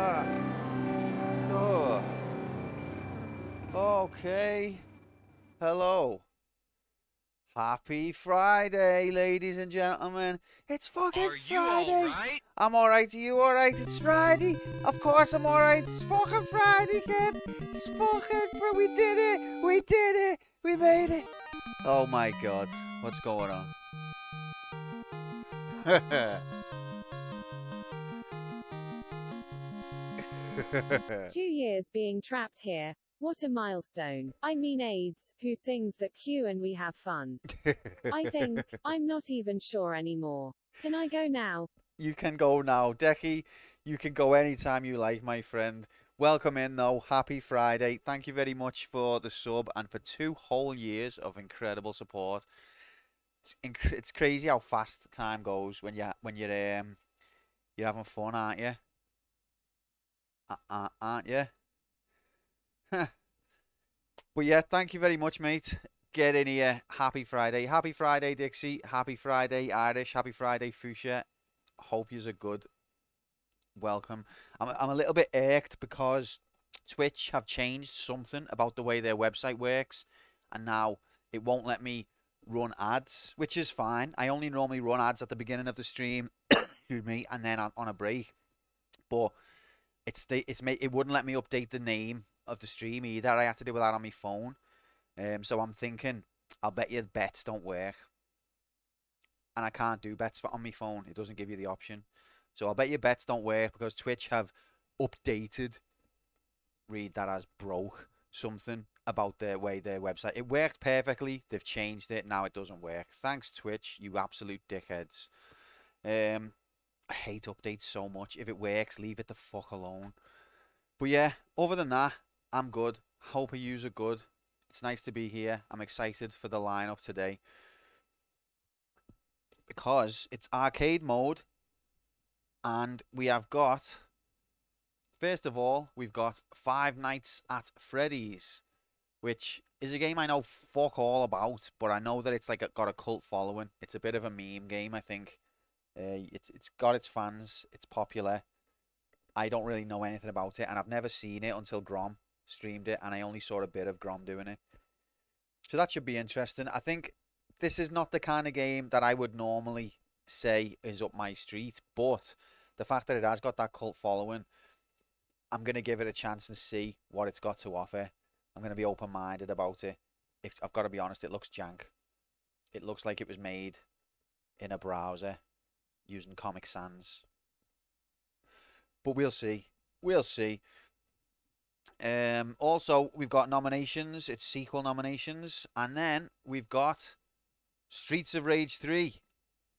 Ah. Oh. Okay. Hello. Happy Friday, ladies and gentlemen. It's fucking Are you Friday. alright? I'm alright. Are you alright? It's Friday. Of course I'm alright. It's fucking Friday, kid. It's fucking Friday. We did it. We did it. We made it. Oh my god. What's going on? 2 years being trapped here. What a milestone. I mean AIDS, who sings that cue and we have fun. I think, I'm not even sure anymore. Can I go now? You can go now. Decky, you can go anytime you like, my friend. Welcome in, though. Happy Friday. Thank you very much for the sub and for 2 whole years of incredible support. It's crazy how fast time goes when you're having fun, aren't you? Aren't you? But yeah, thank you very much, mate. Get in here. Happy Friday. Happy Friday, Dixie. Happy Friday, Irish. Happy Friday, Fuchsia. Hope yous are good. Welcome. I'm a little bit irked because Twitch have changed something about the way their website works, and now it won't let me run ads, which is fine. I only normally run ads at the beginning of the stream, excuse me, and then on a break. But it wouldn't let me update the name of the stream either. I have to do that on my phone. So I'm thinking, I'll bet you bets don't work, and I can't do bets on my phone. It doesn't give you the option. So I'll bet your bets don't work because Twitch have updated, read that as broke, something about their way their website. It worked perfectly. They've changed it. Now it doesn't work. Thanks, Twitch, you absolute dickheads. I hate updates so much. If it works, leave it the fuck alone. But yeah, other than that, I'm good. Hope you are good. It's nice to be here. I'm excited for the lineup today because it's arcade mode. And we have got, first of all, we've got Five Nights at Freddy's, which is a game I know fuck all about, but I know that it's like got a cult following. It's a bit of a meme game, I think. It's got its fans. It's popular. I don't really know anything about it, and I've never seen it until Grom streamed it, and I only saw a bit of Grom doing it. So that should be interesting. I think this is not the kind of game that I would normally say is up my street, but the fact that it has got that cult following, I'm going to give it a chance and see what it's got to offer. I'm going to be open-minded about it. I've got to be honest, it looks jank. It looks like it was made in a browser using Comic Sans. But we'll see. We'll see. Also, we've got nominations. It's sequel nominations. And then we've got Streets of Rage 3.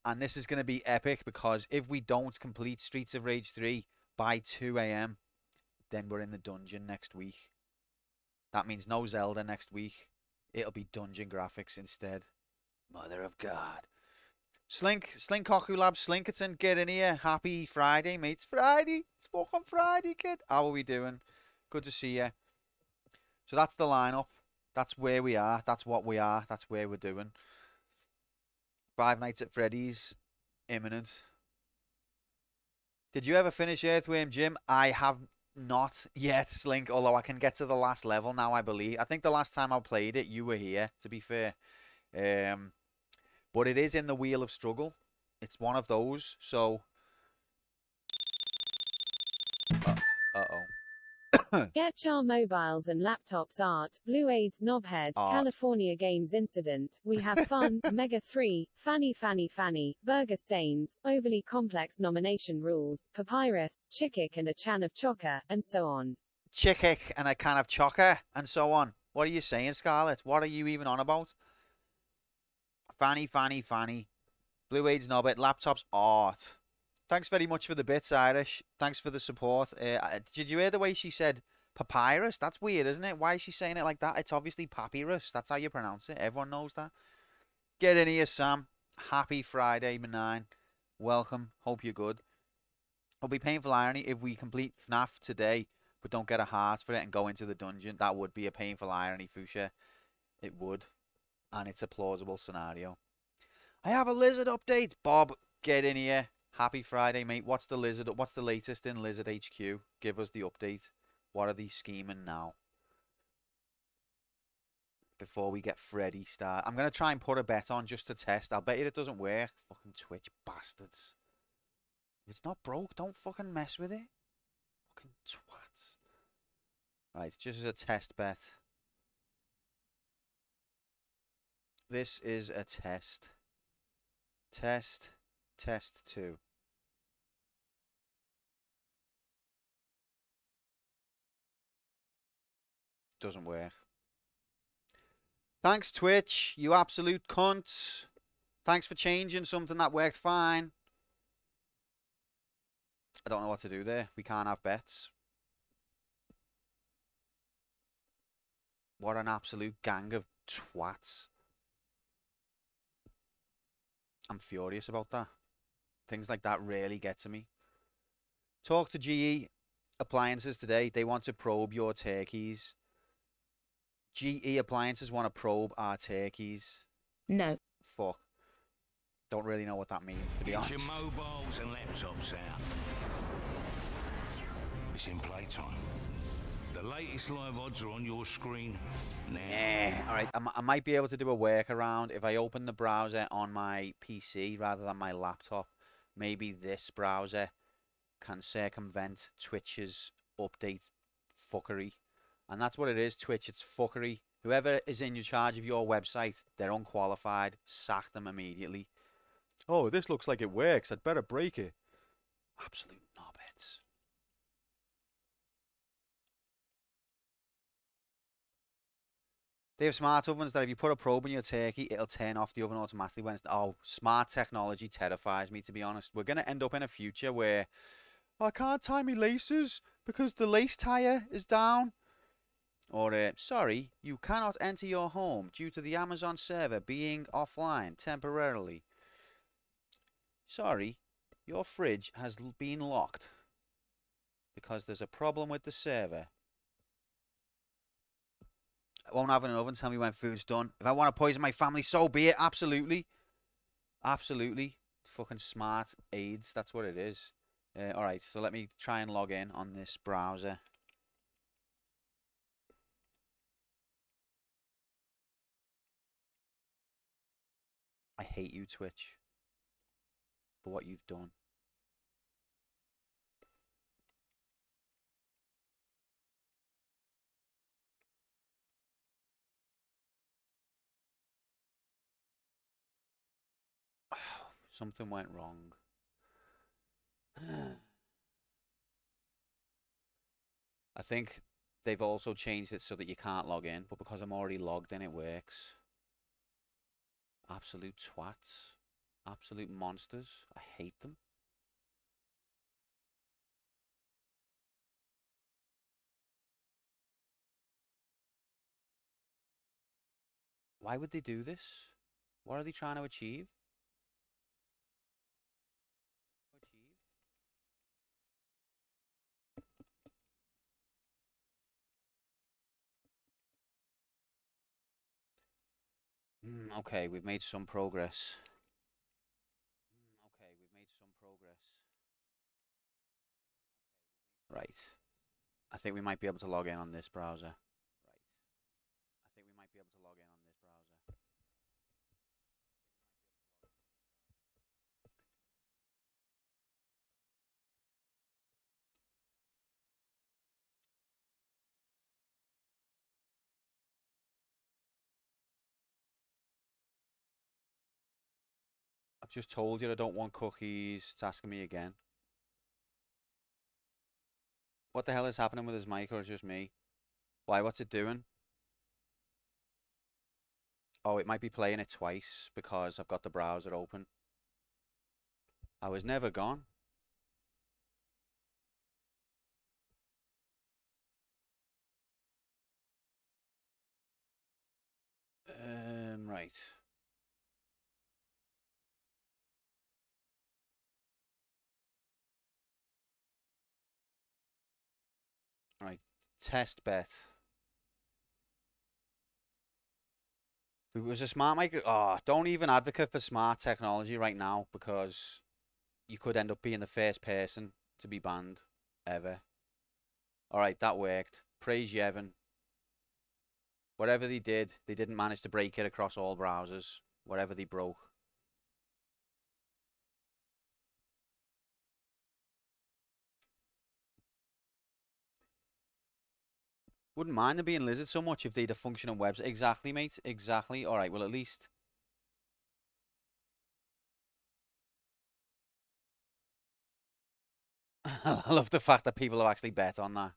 And this is going to be epic because if we don't complete Streets of Rage 3 by 2 a.m., then we're in the dungeon next week. That means no Zelda next week. It'll be dungeon graphics instead. Mother of God. Slink Koku Lab, Slinkerton, get in here. Happy Friday, mate. It's Friday. It's fucking Friday, kid. How are we doing? Good to see you. So that's the lineup. That's where we are. That's what we are. That's where we're doing. Five Nights at Freddy's, imminent. Did you ever finish Earthworm Jim? I have not yet, Slink, although I can get to the last level now, I believe. I think the last time I played it, you were here, to be fair. But it is in the Wheel of Struggle. It's one of those, so... Uh-oh. Get your mobiles and laptops art, Blue AIDS Knobhead, Art. California Games Incident, We Have Fun, Mega 3, Fanny, Burger Stains, Overly Complex Nomination Rules, Papyrus, Chickik and a Chan of Chocker, and so on. Chickik and a can of chocker, and so on. What are you saying, Scarlett? What are you even on about? Fanny. Blue AIDS Nobbit, laptops, art. Thanks very much for the bits, Irish. Thanks for the support. Did you hear the way she said papyrus? That's weird, isn't it? Why is she saying it like that? It's obviously papyrus. That's how you pronounce it. Everyone knows that. Get in here, Sam. Happy Friday, Benign. Welcome. Hope you're good. It'll be painful irony if we complete FNAF today, but don't get a heart for it and go into the dungeon. That would be a painful irony, Fuchsia. It would. And it's a plausible scenario. I have a lizard update. Bob, get in here. Happy Friday, mate. What's the Lizard? What's the latest in Lizard HQ? Give us the update. What are they scheming now? Before we get Freddy started. I'm going to try and put a bet on just to test. I'll bet you it doesn't work. Fucking Twitch bastards. If it's not broke, don't fucking mess with it. Fucking twats. Right, just as a test bet. This is a test. Test 2. Doesn't work. Thanks, Twitch, you absolute cunts. Thanks for changing something that worked fine. I don't know what to do there. We can't have bets. What an absolute gang of twats. I'm furious about that. Things like that really get to me. Talk to GE Appliances today. They want to probe your turkeys. GE Appliances want to probe our turkeys. No. Fuck. Don't really know what that means, to be honest. Get your mobiles and laptops out. It's in playtime. The latest live odds are on your screen now. Alright, I might be able to do a workaround if I open the browser on my PC rather than my laptop. Maybe this browser can circumvent Twitch's update fuckery. And that's what it is, Twitch. It's fuckery. Whoever is in charge of your website, they're unqualified. Sack them immediately. Oh, this looks like it works. I'd better break it. Absolute knobheads. They have smart ovens that if you put a probe in your turkey, it'll turn off the oven automatically when it's... Oh, smart technology terrifies me, to be honest. We're going to end up in a future where I can't tie my laces because the lace tire is down. Or, sorry, you cannot enter your home due to the Amazon server being offline temporarily. Sorry, your fridge has been locked because there's a problem with the server. I won't have an oven. Tell me when food's done. If I want to poison my family, so be it. Absolutely. Absolutely. Fucking smart aids. That's what it is. Alright, so let me try and log in on this browser. I hate you, Twitch, for what you've done. Something went wrong. I think they've also changed it so that you can't log in, but because I'm already logged in, it works. Absolute twats. Absolute monsters. I hate them. Why would they do this? What are they trying to achieve? Okay, we've made some progress. Okay, we've made some progress. Right. I think we might be able to log in on this browser. Right. I think we might be able to log in on this browser. I've just told you I don't want cookies. It's asking me again. What the hell is happening with his mic, or is it just me? Why, what's it doing? Oh, it might be playing it twice because I've got the browser open. I was never gone. Right. Right. Test bet. It was a smart mic. Oh, don't even advocate for smart technology right now because you could end up being the first person to be banned ever. Alright, that worked. Praise Yevon. Whatever they did, they didn't manage to break it across all browsers. Whatever they broke. Wouldn't mind them being lizard so much if they'd a functioning website. Exactly, mate. Exactly. Alright, well, at least... I love the fact that people have actually bet on that.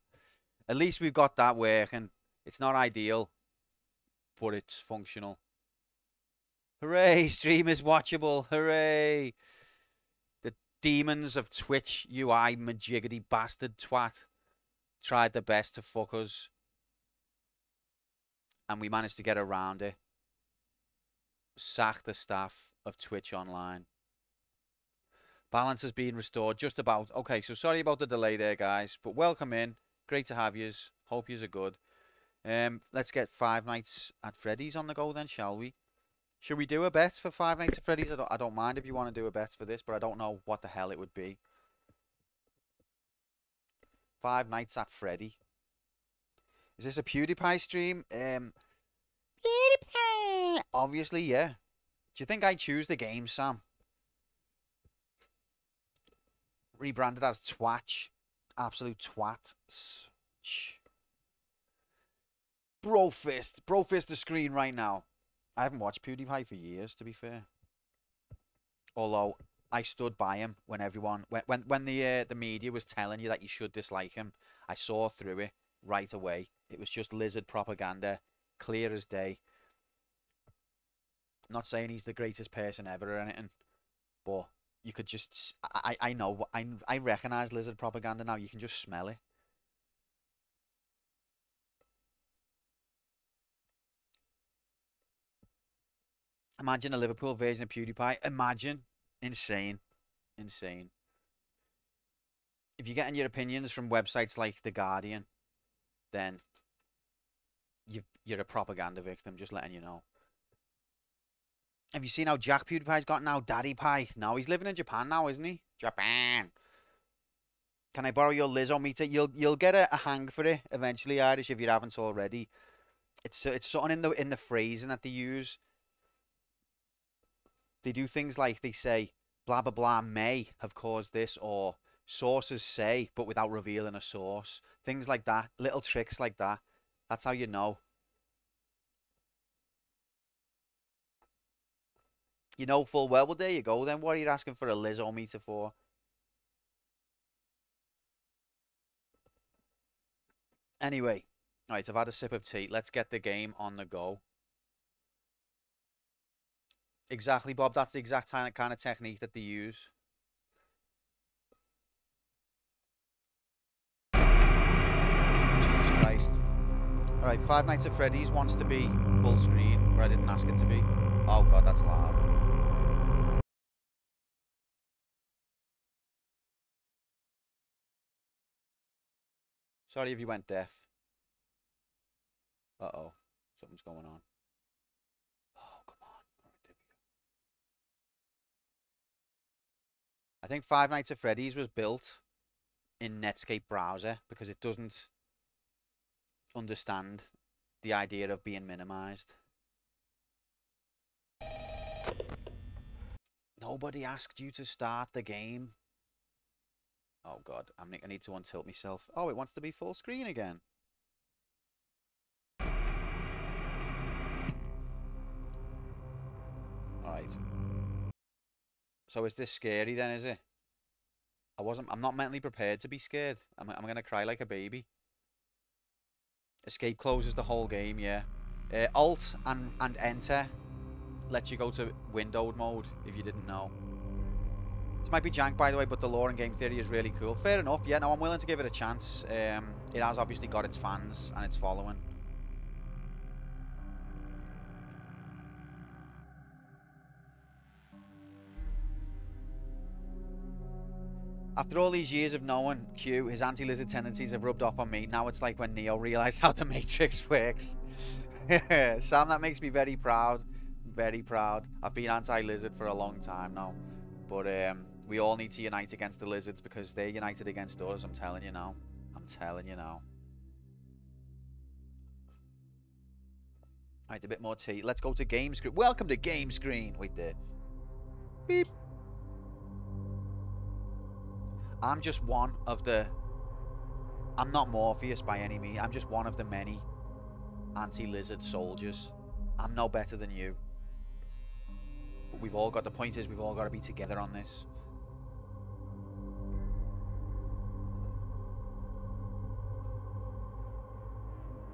At least we've got that working. It's not ideal, but it's functional. Hooray! Stream is watchable. Hooray! The demons of Twitch UI majiggity bastard twat tried their best to fuck us. And we managed to get around it. Sack the staff of Twitch Online. Balance has been restored just about. Okay, so sorry about the delay there, guys. But welcome in. Great to have yous. Hope yous are good. Let's get Five Nights at Freddy's on the go then, shall we? Should we do a bet for Five Nights at Freddy's? I don't mind if you want to do a bet for this, but I don't know what the hell it would be. Five Nights at Freddy. Is this a PewDiePie stream? PewDiePie! Obviously, yeah. Do you think I choose the game, Sam? Rebranded as Twatch. Absolute twat. Brofist the screen right now. I haven't watched PewDiePie for years, to be fair. Although I stood by him when everyone when the media was telling you that you should dislike him. I saw through it right away. It was just lizard propaganda, clear as day. I'm not saying he's the greatest person ever or anything, but you could just I know I recognize lizard propaganda now. You can just smell it. Imagine a Liverpool version of PewDiePie. Imagine. Insane. Insane. If you're getting your opinions from websites like The Guardian, then you're a propaganda victim, just letting you know. Have you seen how Jack PewDiePie's got now? Daddy Pie. No, he's living in Japan now, isn't he? Japan. Can I borrow your Lizzo meter? You'll get a hang for it eventually, Irish, if you haven't already. It's something in the phrasing that they use. They do things like they say, blah, blah, blah may have caused this, or sources say, but without revealing a source. Things like that. Little tricks like that. That's how you know. You know full well. Well, there you go then. What are you asking for a Lizzo meter for? Anyway. Alright, I've had a sip of tea. Let's get the game on the go. Exactly, Bob. That's the exact kind of technique that they use. Jesus Christ. Alright, Five Nights at Freddy's wants to be full screen, where I didn't ask it to be. Oh god, that's loud. Sorry if you went deaf. Uh-oh. Something's going on. Oh, come on. Alright, there we go. I think Five Nights at Freddy's was built in Netscape browser because it doesn't understand the idea of being minimized. Nobody asked you to start the game. Oh god, I need to untilt myself. Oh, it wants to be full screen again. Alright. So is this scary then, is it? I'm not mentally prepared to be scared. I'm gonna cry like a baby. Escape closes the whole game, yeah. Alt and enter lets you go to windowed mode, if you didn't know. This might be jank, by the way, but the lore and game theory is really cool. Fair enough, yeah, no, I'm willing to give it a chance. It has obviously got its fans and its following. After all these years of knowing Q, his anti-lizard tendencies have rubbed off on me. Now it's like when Neo realised how the Matrix works. Sam, that makes me very proud. Very proud. I've been anti-lizard for a long time now. But We all need to unite against the lizards because they're united against us. I'm telling you now. I'm telling you now. Alright, a bit more tea. Let's go to game screen. Welcome to game screen. Wait there. Beep. I'm just one of the... I'm not Morpheus by any means. I'm just one of the many anti-lizard soldiers. I'm no better than you. But we've all got... The point is, we've all got to be together on this.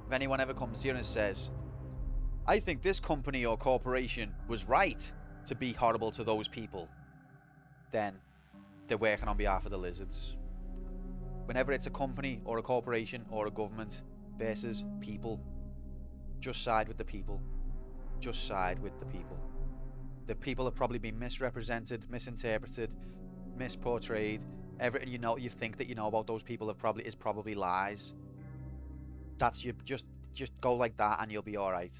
If anyone ever comes here and says, I think this company or corporation was right to be horrible to those people, then they're working on behalf of the lizards. Whenever it's a company or a corporation or a government versus people, just side with the people. Just side with the people. The people have probably been misrepresented, misinterpreted, misportrayed. Everything you think that you know about those people is probably lies. That's you. Just go like that and you'll be all right.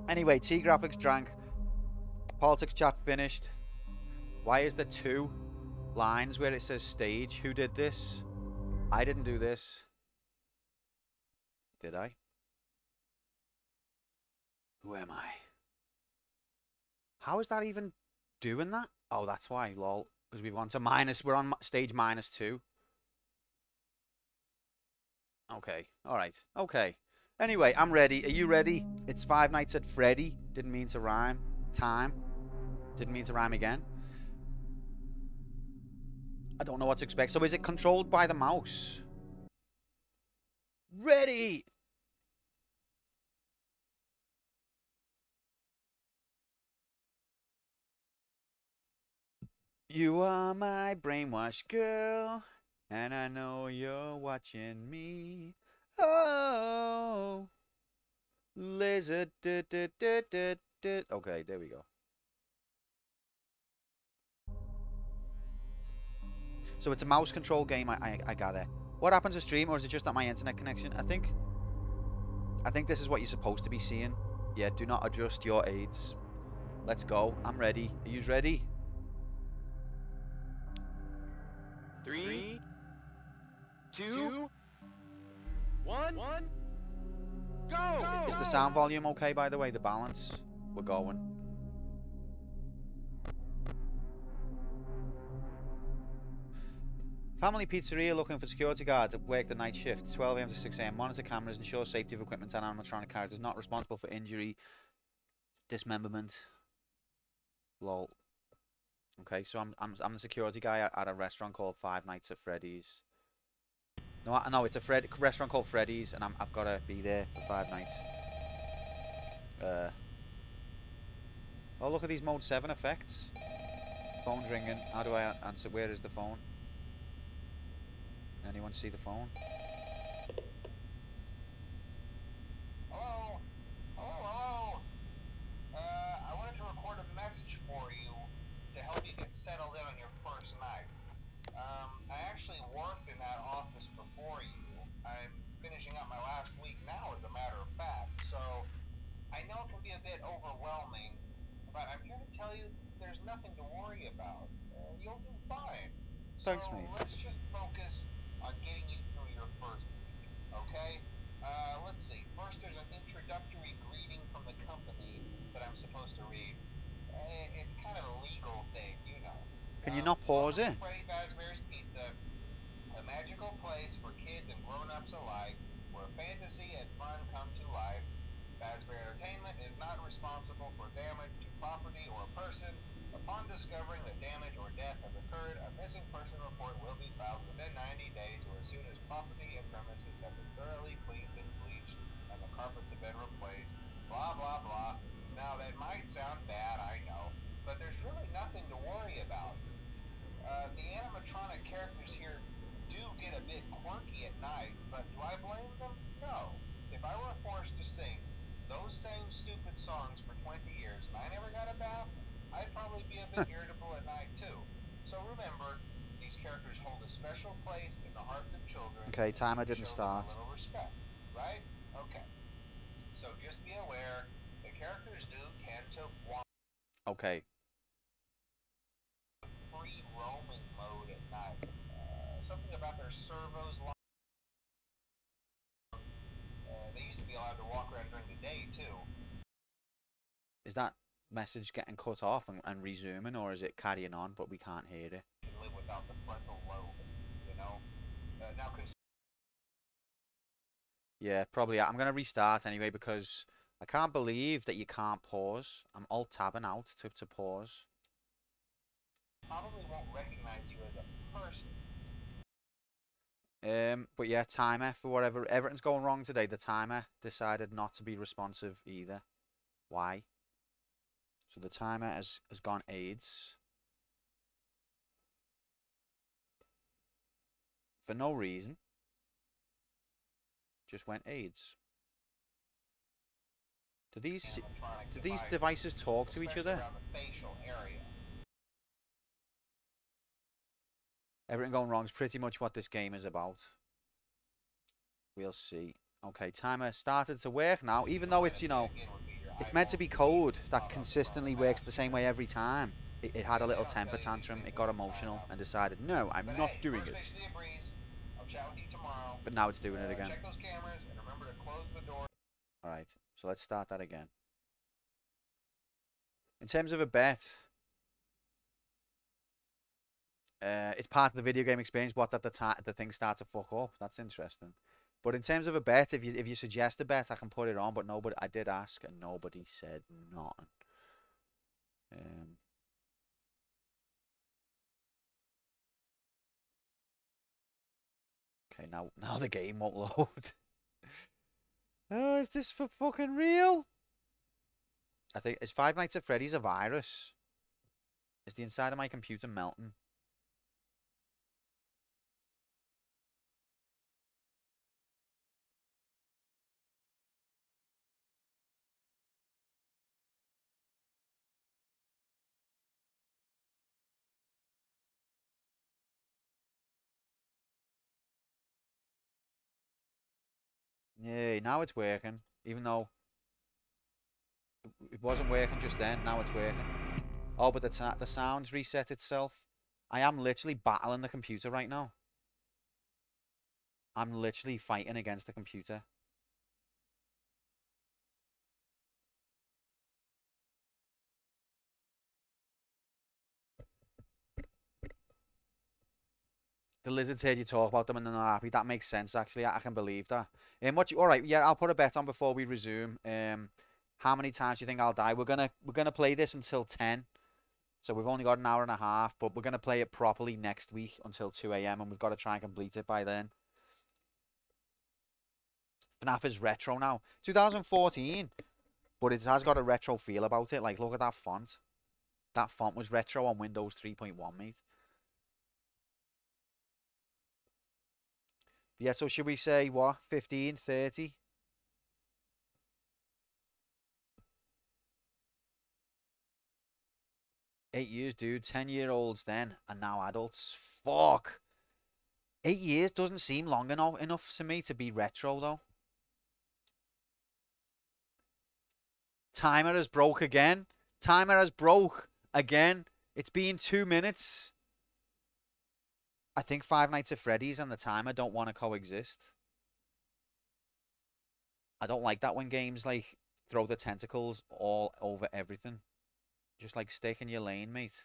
Anyway, T graphics drank. Politics chat finished. Why is there 2 lines where it says stage? Who did this? I didn't do this. Did I? Who am I? How is that even doing that? Oh, that's why, lol. Because we've gone to minus. We're on stage -2. Okay. Alright. Okay. Anyway, I'm ready. Are you ready? It's Five Nights at Freddy. Didn't mean to rhyme. Time. Didn't mean to rhyme again. I don't know what to expect. So is it controlled by the mouse? Ready! You are my brainwashed girl, and I know you're watching me. Oh, lizard. Okay, there we go. So it's a mouse control game, I gather. What happens to stream, or is it just not my internet connection? I think this is what you're supposed to be seeing. Yeah, do not adjust your aids. Let's go. I'm ready. Are you ready? 3, 2, 1, go! Is the sound volume okay, by the way? The balance? We're going. Family Pizzeria looking for security guards at work the night shift, 12 AM to 6 AM. Monitor cameras, ensure safety of equipment and animatronic characters. Not responsible for injury, dismemberment. Lol. Okay, so I'm the security guy at a restaurant called Five Nights at Freddy's. No, it's a restaurant called Freddy's, and I've got to be there for 5 nights. Oh, look at these Mode 7 effects. Phone's ringing. How do I answer? Where is the phone? Anyone see the phone? Hello? Hello? I wanted to record a message for you to help you get settled in on your first night. I actually worked in that office before you. I'm finishing up my last week now, as a matter of fact, so I know it can be a bit overwhelming, but I'm here to tell you there's nothing to worry about. You'll do fine. Thanks, so mate. let's just focus on getting you through your first week, okay? Let's see. First, there's an introductory greeting from the company that I'm supposed to read. It's kind of a legal thing, you know. Can you not pause it? Freddy Fazbear's Pizza, a magical place for kids and grown-ups alike, where fantasy and fun come to life. Fazbear Entertainment is not responsible for damage to property or person. Upon discovering that damage or death has occurred, a missing person report will be filed within 90 days or as soon as property and premises have been thoroughly cleaned and bleached and the carpets have been replaced. Blah, blah, blah. Now, that might sound bad, I know, but there's really nothing to worry about. The animatronic characters here do get a bit quirky at night, but do I blame them? No. If I were forced to sing those same stupid songs for 20 years and I never got a bath, I'd probably be a bit irritable at night too. So remember, these characters hold a special place in the hearts of children. Okay, timer to didn't show start. them a little respect, right? Okay. So just be aware, the characters do tend to want Okay. free roaming mode at night. Something about their servos. They used to be allowed to walk around during the day too. Is that message getting cut off and resuming, or is it carrying on but we can't hear it? You can live without the frontal lobe, you know. Now, Yeah, probably. I'm gonna restart anyway because I can't believe that you can't pause. I'm alt tabbing out to pause. probably won't recognize you as a person. But yeah, timer for whatever everything's going wrong today. The timer decided not to be responsive either. Why? So the timer has gone AIDS for no reason. Just went AIDS. Do these devices talk to each other? Around the facial area. Everything going wrong is pretty much what this game is about. We'll see. Okay, timer started to work now, even though it's, you know, it's meant to be code that consistently works the same way every time. It had a little temper tantrum, it got emotional, and decided, no, I'm not doing it. But now it's doing it again. Check those cameras and remember to close the door. Alright, so let's start that again. In terms of a bet, it's part of the video game experience, what that the things start to fuck up. That's interesting. But in terms of a bet, if you suggest a bet, I can put it on. But nobody, I did ask, and nobody said nothing. Okay, now the game won't load. Oh, is this for fucking real? I think is Five Nights at Freddy's a virus? Is the inside of my computer melting? Yay, now it's working. Even though it wasn't working just then, now it's working. Oh, but the sound's reset itself. I am literally battling the computer right now. I'm literally fighting against the computer. The lizards heard you talk about them and they're not happy. That makes sense, actually. I can believe that. All right, yeah, I'll put a bet on before we resume. How many times do you think I'll die? We're gonna play this until 10. So we've only got an hour and a half, but we're gonna play it properly next week until 2 a.m. and we've got to try and complete it by then. FNAF is retro now. 2014, but it has got a retro feel about it. Like, look at that font. That font was retro on Windows 3.1, mate. Yeah, so should we say, what, 15, 30? Eight years, dude. 10-year-olds then, and now adults. Fuck. 8 years doesn't seem long enough to me to be retro, though. Timer has broke again. Timer has broke again. It's been 2 minutes. I think Five Nights at Freddy's and the timer don't want to coexist. I don't like that when games, like, throw the tentacles all over everything. Just, like, stick in your lane, mate.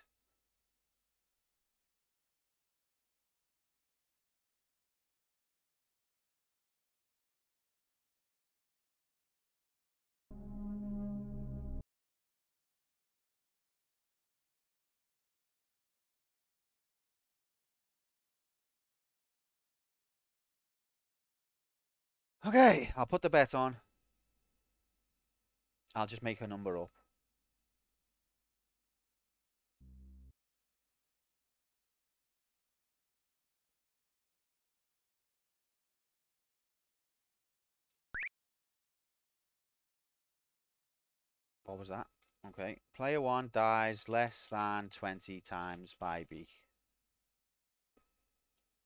Okay, I'll put the bet on. I'll just make a number up. What was that? Okay. Player 1 dies less than 20 times by B.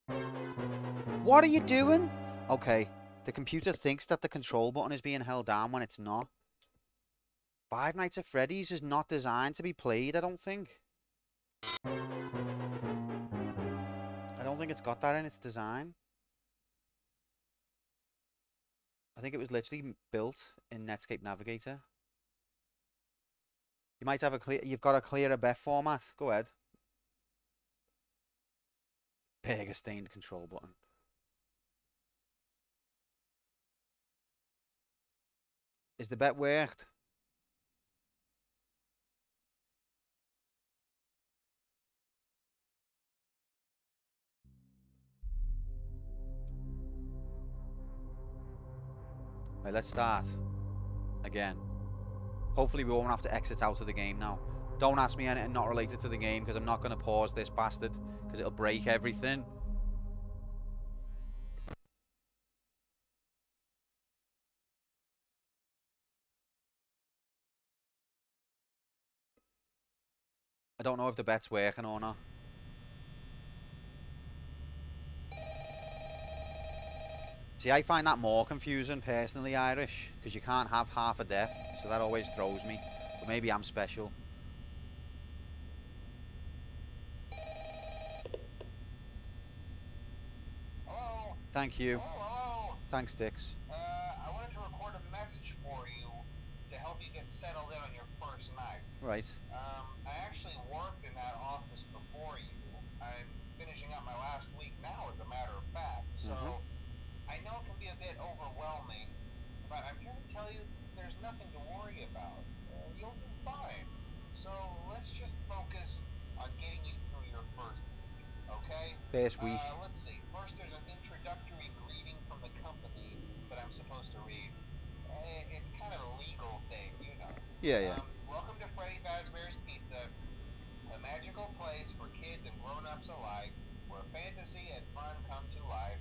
What are you doing? Okay, the computer thinks that the control button is being held down when it's not. Five Nights at Freddy's is not designed to be played, I don't think. I don't think it's got that in its design. I think it was literally built in Netscape Navigator. You might have you've got a clearer BEF format. Go ahead. Burger stained control button. Is the bet worked? Right, let's start again. Hopefully we won't have to exit out of the game now. Don't ask me anything not related to the game, because I'm not going to pause this bastard, because it'll break everything. I don't know if the bet's working or not. See, I find that more confusing personally, Irish, because you can't have half a death, so that always throws me. But maybe I'm special. Hello? Thank you. Hello? Thanks, Dix. I wanted to record a message for you to help you get settled in on your first night. Right. I actually worked in that office before you. I'm finishing up my last week now, as a matter of fact. So, I know it can be a bit overwhelming, but I'm here to tell you there's nothing to worry about. You'll do fine. So, let's just focus on getting you through your first week, okay? First week. Let's see. First, there's an introductory greeting from the company that I'm supposed to read. It's kind of a legal thing, you know. Yeah. Welcome to Freddy Fazbear's Pizza, a magical place for kids and grown-ups alike, where fantasy and fun come to life.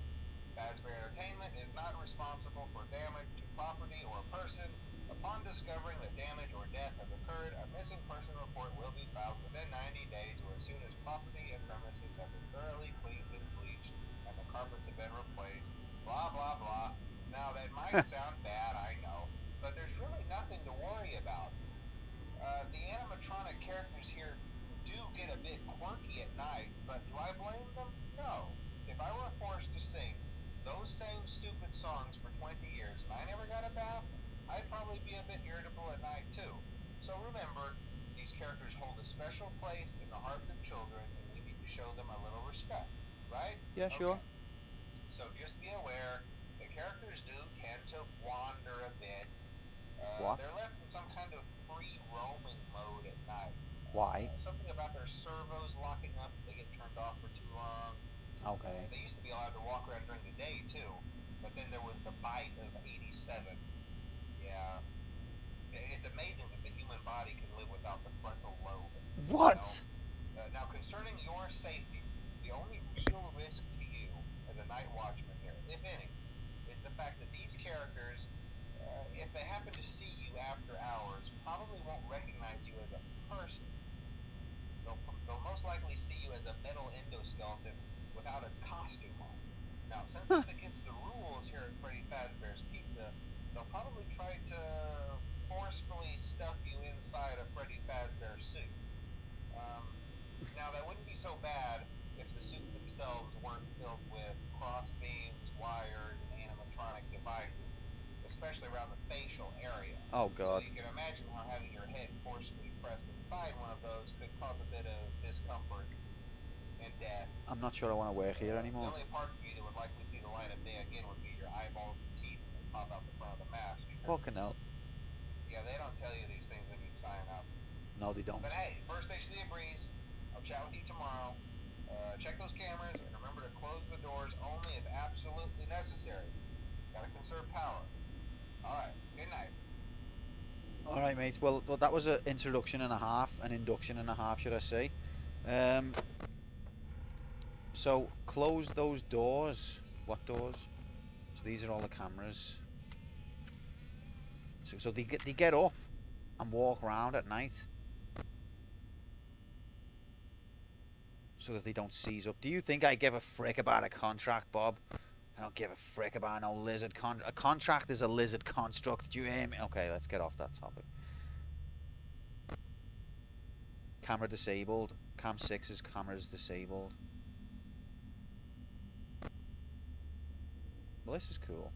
Fazbear Entertainment is not responsible for damage to property or person. Upon discovering that damage or death has occurred, a missing person report will be filed within 90 days or as soon as property and premises have been thoroughly cleaned and bleached and the carpets have been replaced. Blah, blah, blah. Now, that might sound bad, I know, but there's really nothing to worry about. The animatronic characters here do get a bit quirky at night, but do I blame them? No. If I were forced to sing those same stupid songs for 20 years and I never got a bath, I'd probably be a bit irritable at night too. So remember, these characters hold a special place in the hearts of children and we need to show them a little respect, right? Yeah, sure. So just be aware, the characters do tend to wander a bit. What? They're left in some kind of free roaming mode at night. Why? Something about their servos locking up if they get turned off for too long. Okay. They used to be allowed to walk around during the day too, but then there was the bite of 87. Yeah. It's amazing that the human body can live without the frontal lobe. What? You know? Now concerning your safety, the only real risk to you as a night watchman here, if any, is the fact that these characters, if they happen to see you after hours, probably won't recognize you as a person. They'll most likely see you as a metal endoskeleton without its costume on. Now, since it's against the rules here at Freddy Fazbear's Pizza, they'll probably try to forcefully stuff you inside a Freddy Fazbear suit. Now, that wouldn't be so bad if the suits themselves weren't filled with cross beams, wires, and animatronic devices, especially around the facial area. Oh, God. So you can imagine how having your head forcefully pressed inside one of those could cause a bit of discomfort and death. I'm not sure I want to work here anymore. The only parts of you that would likely see the light of day again would be your eyeballs and teeth that pop out the front of the mask. Fucking hell. Yeah, they don't tell you these things when you sign up. No, they don't. But hey, first station of the breeze. I'll chat with you tomorrow. Check those cameras and remember to close the doors only if absolutely necessary. Gotta conserve power. Alright, good night. Alright, mate. Well, that was an introduction and a half. An induction and a half, should I say. So, close those doors. What doors? So these are all the cameras. So they get up and walk around at night. so that they don't seize up. Do you think I give a frick about a contract, Bob? I don't give a frick about no lizard contract. A contract is a lizard construct. Do you hear me? Okay, let's get off that topic. Camera disabled. Cam 6's camera is disabled. Well, this is cool.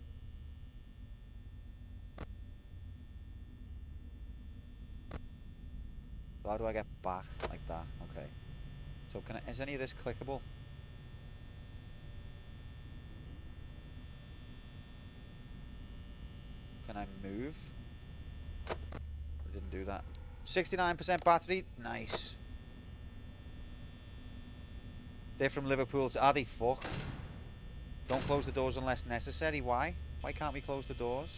So how do I get back like that? Okay. So can I, is any of this clickable? Can I move? I didn't do that. 69% battery. Nice. They're from Liverpool. Are they? Fuck. Don't close the doors unless necessary. Why? Why can't we close the doors?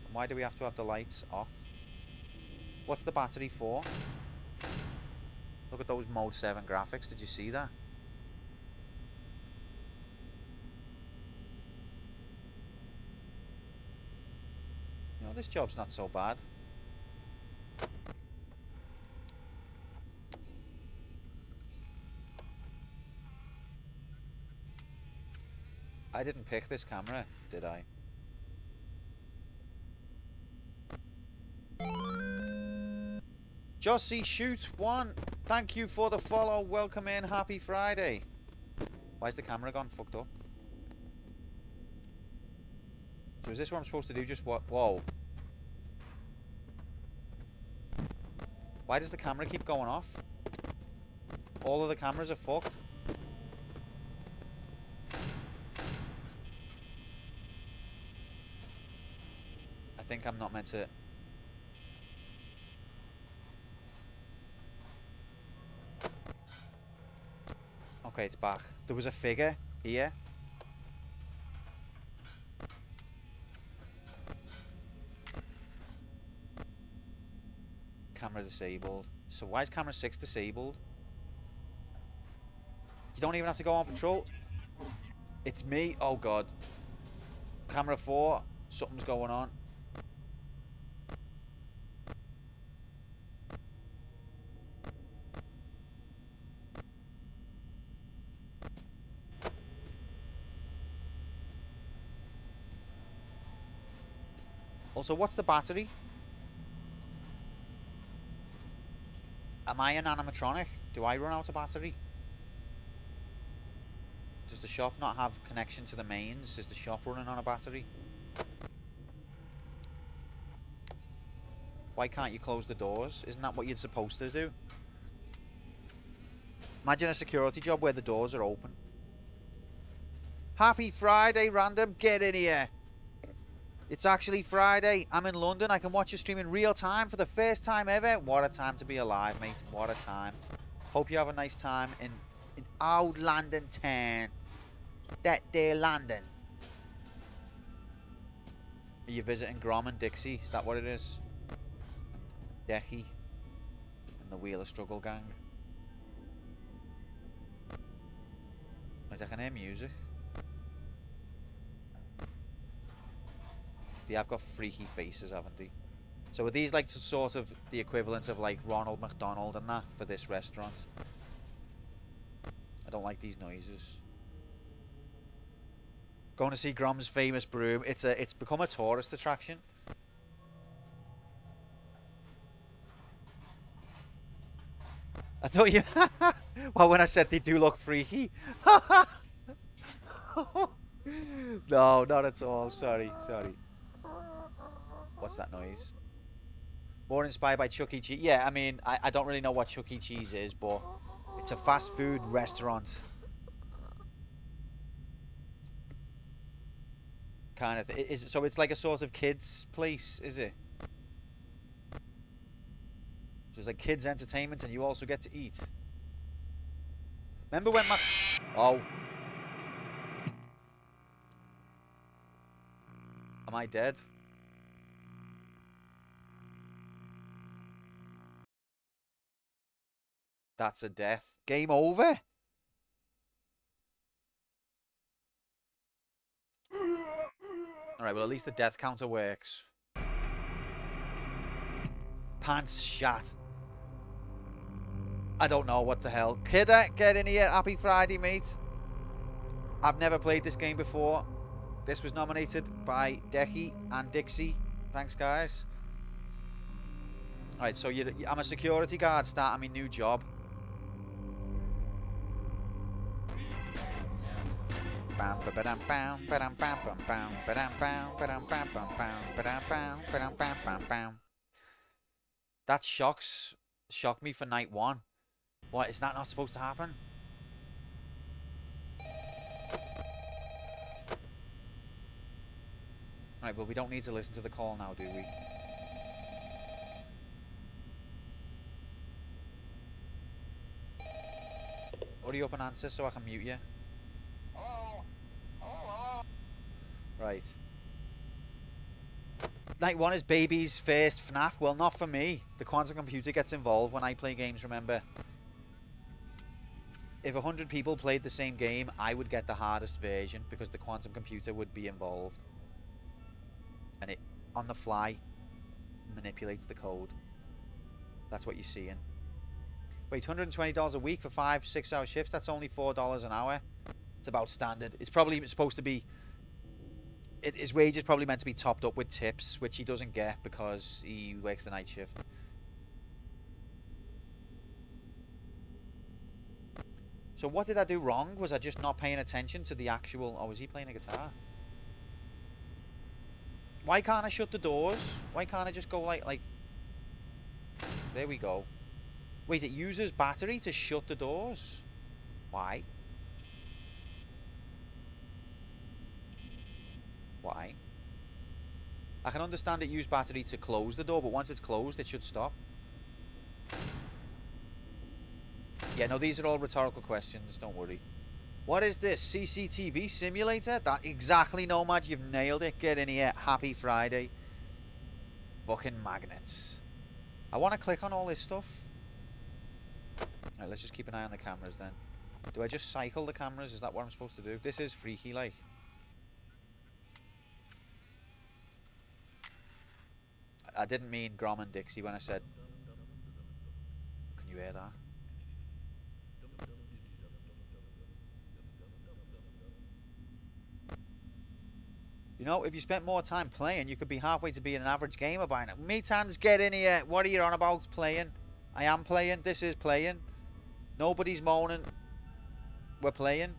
And why do we have to have the lights off? What's the battery for? Look at those Mode 7 graphics. Did you see that? You know, this job's not so bad. I didn't pick this camera, did I? Jossie Shoot 1, thank you for the follow. Welcome in. Happy Friday. Why is the camera gone fucked up? So is this what I'm supposed to do? Just what? Whoa. Why does the camera keep going off? All of the cameras are fucked. I think I'm not meant to... Okay, it's back. There was a figure here. Camera disabled. So why is camera 6 disabled? You don't even have to go on patrol. It's me. Oh god. Camera 4. Something's going on. Also, what's the battery? Am I an animatronic? Do I run out of battery? Does the shop not have connection to the mains? Is the shop running on a battery? Why can't you close the doors? Isn't that what you're supposed to do? Imagine a security job where the doors are open. Happy Friday, random. Get in here. It's actually Friday. I'm in London. I can watch your stream in real time for the first time ever. What a time to be alive, mate. What a time. Hope you have a nice time in old London town. That there London. Are you visiting Grom and Dixie? Is that what it is? Decky and the Wheeler Struggle Gang. Right, I can hear music. They have got freaky faces, haven't they? So are these like sort of the equivalent of like Ronald McDonald and that for this restaurant? I don't like these noises. Going to see Grom's famous broom. It's become a tourist attraction. I thought you... Well, when I said they do look freaky. No, not at all. Sorry, sorry. What's that noise? More inspired by Chuck E. Cheese. Yeah, I mean, I don't really know what Chuck E. Cheese is, but it's a fast food restaurant. Kind of. So it's like a sort of kids' place, is it? So it's like kids' entertainment and you also get to eat. Remember when Oh. Am I dead? That's a death. Game over? Alright, well at least the death counter works. Pants shat. I don't know what the hell. Kidder, get in here. Happy Friday, mate. I've never played this game before. This was nominated by Decky and Dixie. Thanks, guys. Alright, so I'm a security guard starting my new job. That shocked me for night one. What, is that not supposed to happen? Right, well, we don't need to listen to the call now, do we? Hurry up and answer so I can mute you. Hello? Hello? Right. Night one is baby's first FNAF. Well, not for me. The quantum computer gets involved when I play games, remember. If 100 people played the same game, I would get the hardest version because the quantum computer would be involved. And it, on the fly, manipulates the code. That's what you're seeing. Wait, $120 a week for 5-6 hour shifts? That's only $4 an hour. It's about standard. It's probably supposed to be... His wage is probably meant to be topped up with tips, which he doesn't get because he works the night shift. So what did I do wrong? Was I just not paying attention to the actual... Oh, was he playing a guitar? Why can't I shut the doors? Why can't I just go like... There we go. Wait, it uses battery to shut the doors? Why? Why? I can understand it used battery to close the door, but once it's closed, it should stop. Yeah, no, these are all rhetorical questions, don't worry. What is this? CCTV simulator? That exactly, Nomad, you've nailed it. Get in here. Happy Friday. Fucking magnets. I want to click on all this stuff. Alright, let's just keep an eye on the cameras then. Do I just cycle the cameras? Is that what I'm supposed to do? This is freaky, like. I didn't mean Grom and Dixie when I said... Can you hear that? You know, if you spent more time playing, you could be halfway to being an average gamer by now. Metans, get in here. What are you on about playing? I am playing. This is playing. Nobody's moaning. We're playing.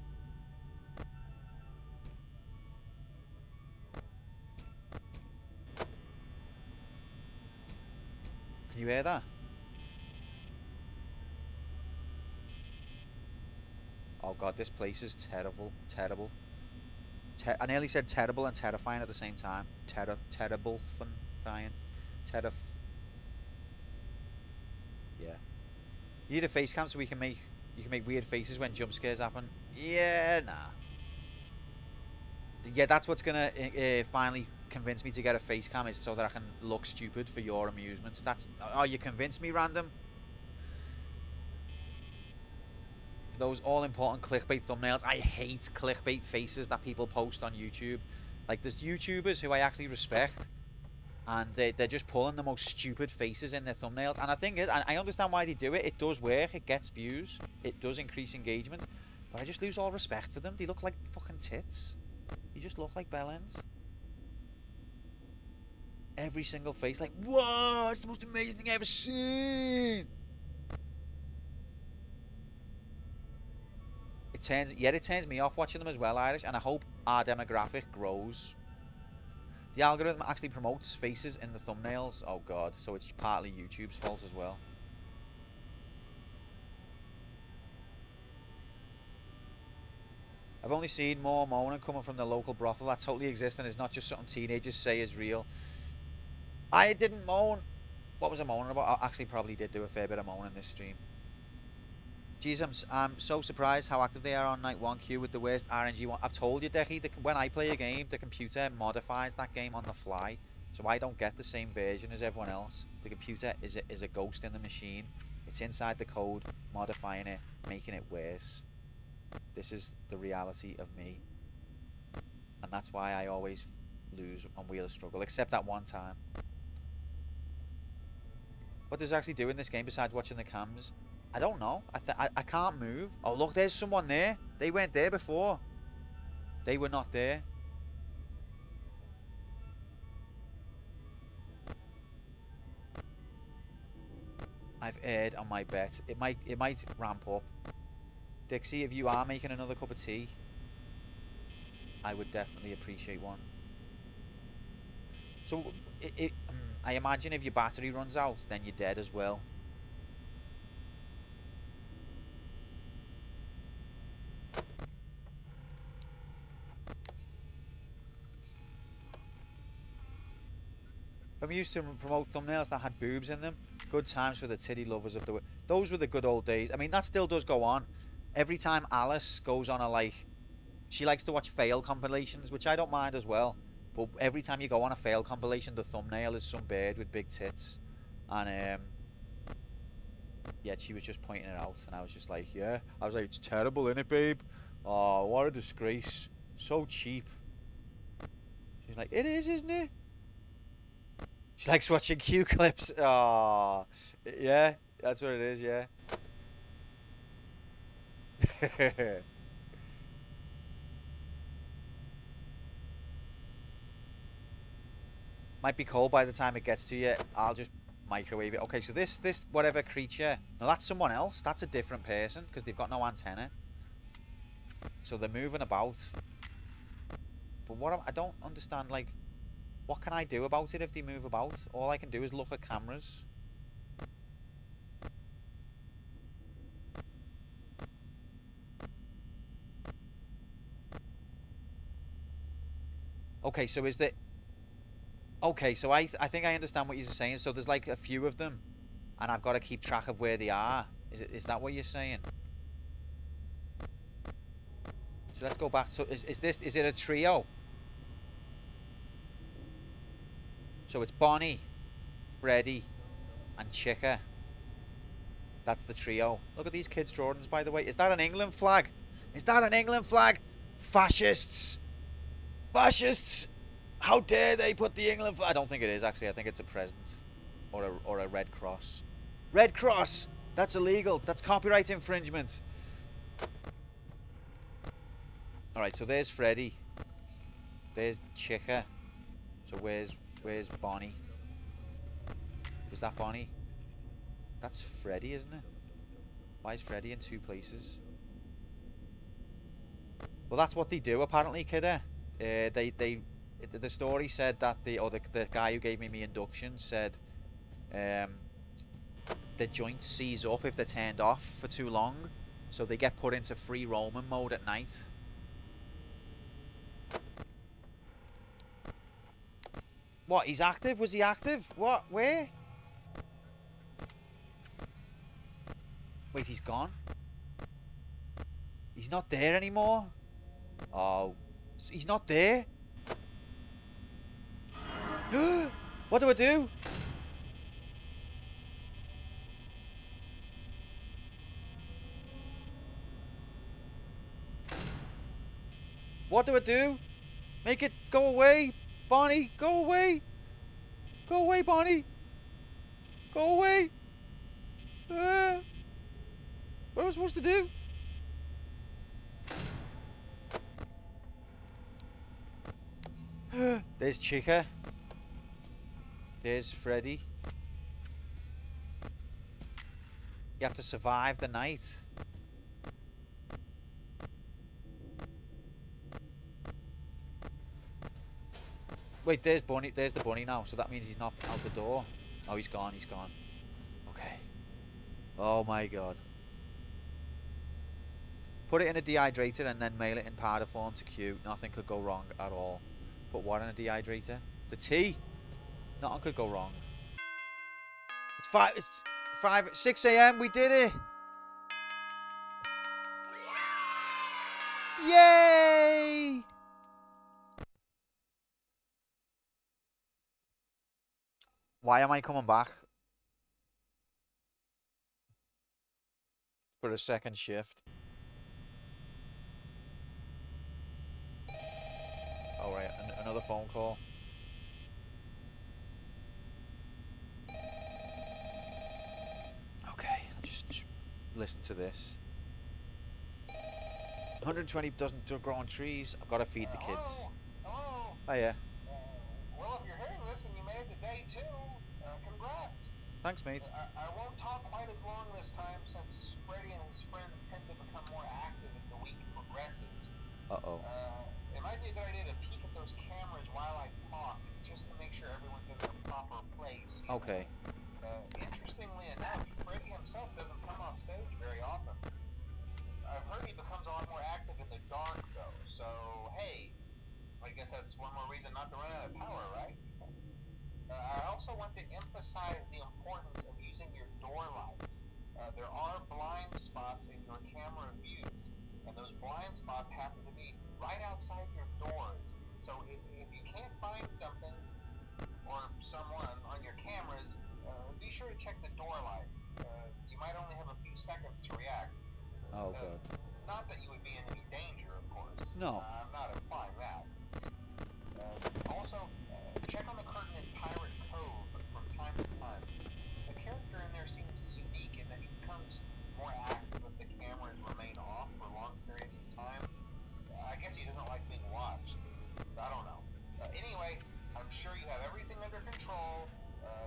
Can you hear that? Oh god, this place is terrible. Terrible. I nearly said terrible and terrifying at the same time. Terrible fun-fying. Yeah. You need a face cam so you can make weird faces when jump scares happen. Yeah, nah. Yeah, that's what's gonna finally convince me to get a face cam, is so that I can look stupid for your amusement. That's... Oh, you convinced me, random. Those all-important clickbait thumbnails. I hate clickbait faces that people post on YouTube. Like, there's YouTubers who I actually respect, and they're just pulling the most stupid faces in their thumbnails. And the thing is, I understand why they do it. It does work. It gets views. It does increase engagement. But I just lose all respect for them. They look like fucking tits. They just look like bellends. Every single face, like, whoa, it's the most amazing thing I've ever seen. It turns me off watching them as well, Irish, and I hope our demographic grows. The algorithm actually promotes faces in the thumbnails. Oh god, so it's partly YouTube's fault as well. I've only seen more moaning coming from the local brothel that totally exists and is not just something teenagers say is real. I didn't moan. What was I moaning about? I actually probably did do a fair bit of moaning this stream. Jeez, I'm so surprised how active they are on night 1Q with the worst RNG one. I've told you, Decky, when I play a game, the computer modifies that game on the fly. So I don't get the same version as everyone else. The computer is a ghost in the machine. It's inside the code, modifying it, making it worse. This is the reality of me. And that's why I always lose on Wheel of Struggle, except that one time. What does it actually do in this game besides watching the cams? I don't know. I can't move. Oh, look, there's someone there. They weren't there before. They were not there. I've erred on my bet. It might ramp up. Dixie, if you are making another cup of tea, I would definitely appreciate one. So, I imagine if your battery runs out, then you're dead as well. When we used to promote thumbnails that had boobs in them, good times for the titty lovers of the... Those were the good old days. I mean, that still does go on. Every time Alice goes on a, like... She likes to watch fail compilations, which I don't mind as well. But every time you go on a fail compilation, the thumbnail is some bird with big tits. And, yeah, she was just pointing it out. And I was just like, yeah. I was like, it's terrible, innit, babe? Oh, what a disgrace. So cheap. She's like, it is, isn't it? She likes watching Q clips. Oh, yeah, that's what it is, yeah. Might be cold by the time it gets to you. I'll just microwave it. Okay, so this whatever creature. No, that's someone else. That's a different person because they've got no antenna. So they're moving about. But I don't understand, like, what can I do about it if they move about? All I can do is look at cameras. Okay, so is there... Okay, so I think I understand what you're saying. So there's like a few of them, and I've got to keep track of where they are. Is that what you're saying? So let's go back. So is it a trio? So it's Bonnie, Freddy, and Chica. That's the trio. Look at these kids' Jordans, by the way. Is that an England flag? Is that an England flag? Fascists! Fascists! How dare they put the England flag? I don't think it is, actually. I think it's a present. Or a Red Cross. Red Cross! That's illegal. That's copyright infringement. Alright, so there's Freddy. There's Chica. So where's Bonnie? Was that Bonnie? That's Freddy, isn't it? Why is Freddy in two places? Well, that's what they do, apparently, kidder. The story said that the guy who gave me my induction said the joints seize up if they're turned off for too long, so they get put into free roaming mode at night. What? He's active? Was he active? What? Where? Wait, he's gone? He's not there anymore? Oh, he's not there? What do I do? What do I do? Make it go away, Bonnie. Go away. Go away, Bonnie. Go away. What am I supposed to do? There's Chica. There's Freddy. You have to survive the night. Wait, there's Bunny. There's the bunny now. So that means he's not out the door. Oh, he's gone. He's gone. Okay. Oh my god. Put it in a dehydrator and then mail it in powder form to Q. Nothing could go wrong at all. Put what in a dehydrator? The tea. Nothing could go wrong. It's 6 a.m. We did it. Yay! Why am I coming back for a second shift? All right, another phone call. Okay, just listen to this. 120 doesn't grow on trees. I've got to feed the kids. Hello? Oh yeah. Well, if you're hearing this and you made it to day 2, congrats. Thanks, mate. I won't talk quite as long this time since Freddy and his friends tend to become more active as the week progresses. Uh-oh. It might be a good idea to peek at those cameras while I talk, just to make sure everyone's in their proper place. Okay. Interestingly enough, Freddy himself doesn't come off stage very often. I've heard he becomes a lot more active in the dark, though, so hey, I guess that's one more reason not to run out of power, right? I also want to emphasize the importance of using your door lights. There are blind spots in your camera views, and those blind spots happen to be right outside your doors. So if you can't find something or someone on your cameras, be sure to check the door light. You might only have a few seconds to react. Oh, God. Not that you would be in any danger, of course. No. I'm not implying that. Also, check on the curtain in Pirate Cove from time to time. The character in there seems unique in that he becomes more active if the cameras remain off for long periods of time. I guess he doesn't like being watched. I don't know. Anyway, I'm sure you have everything under control.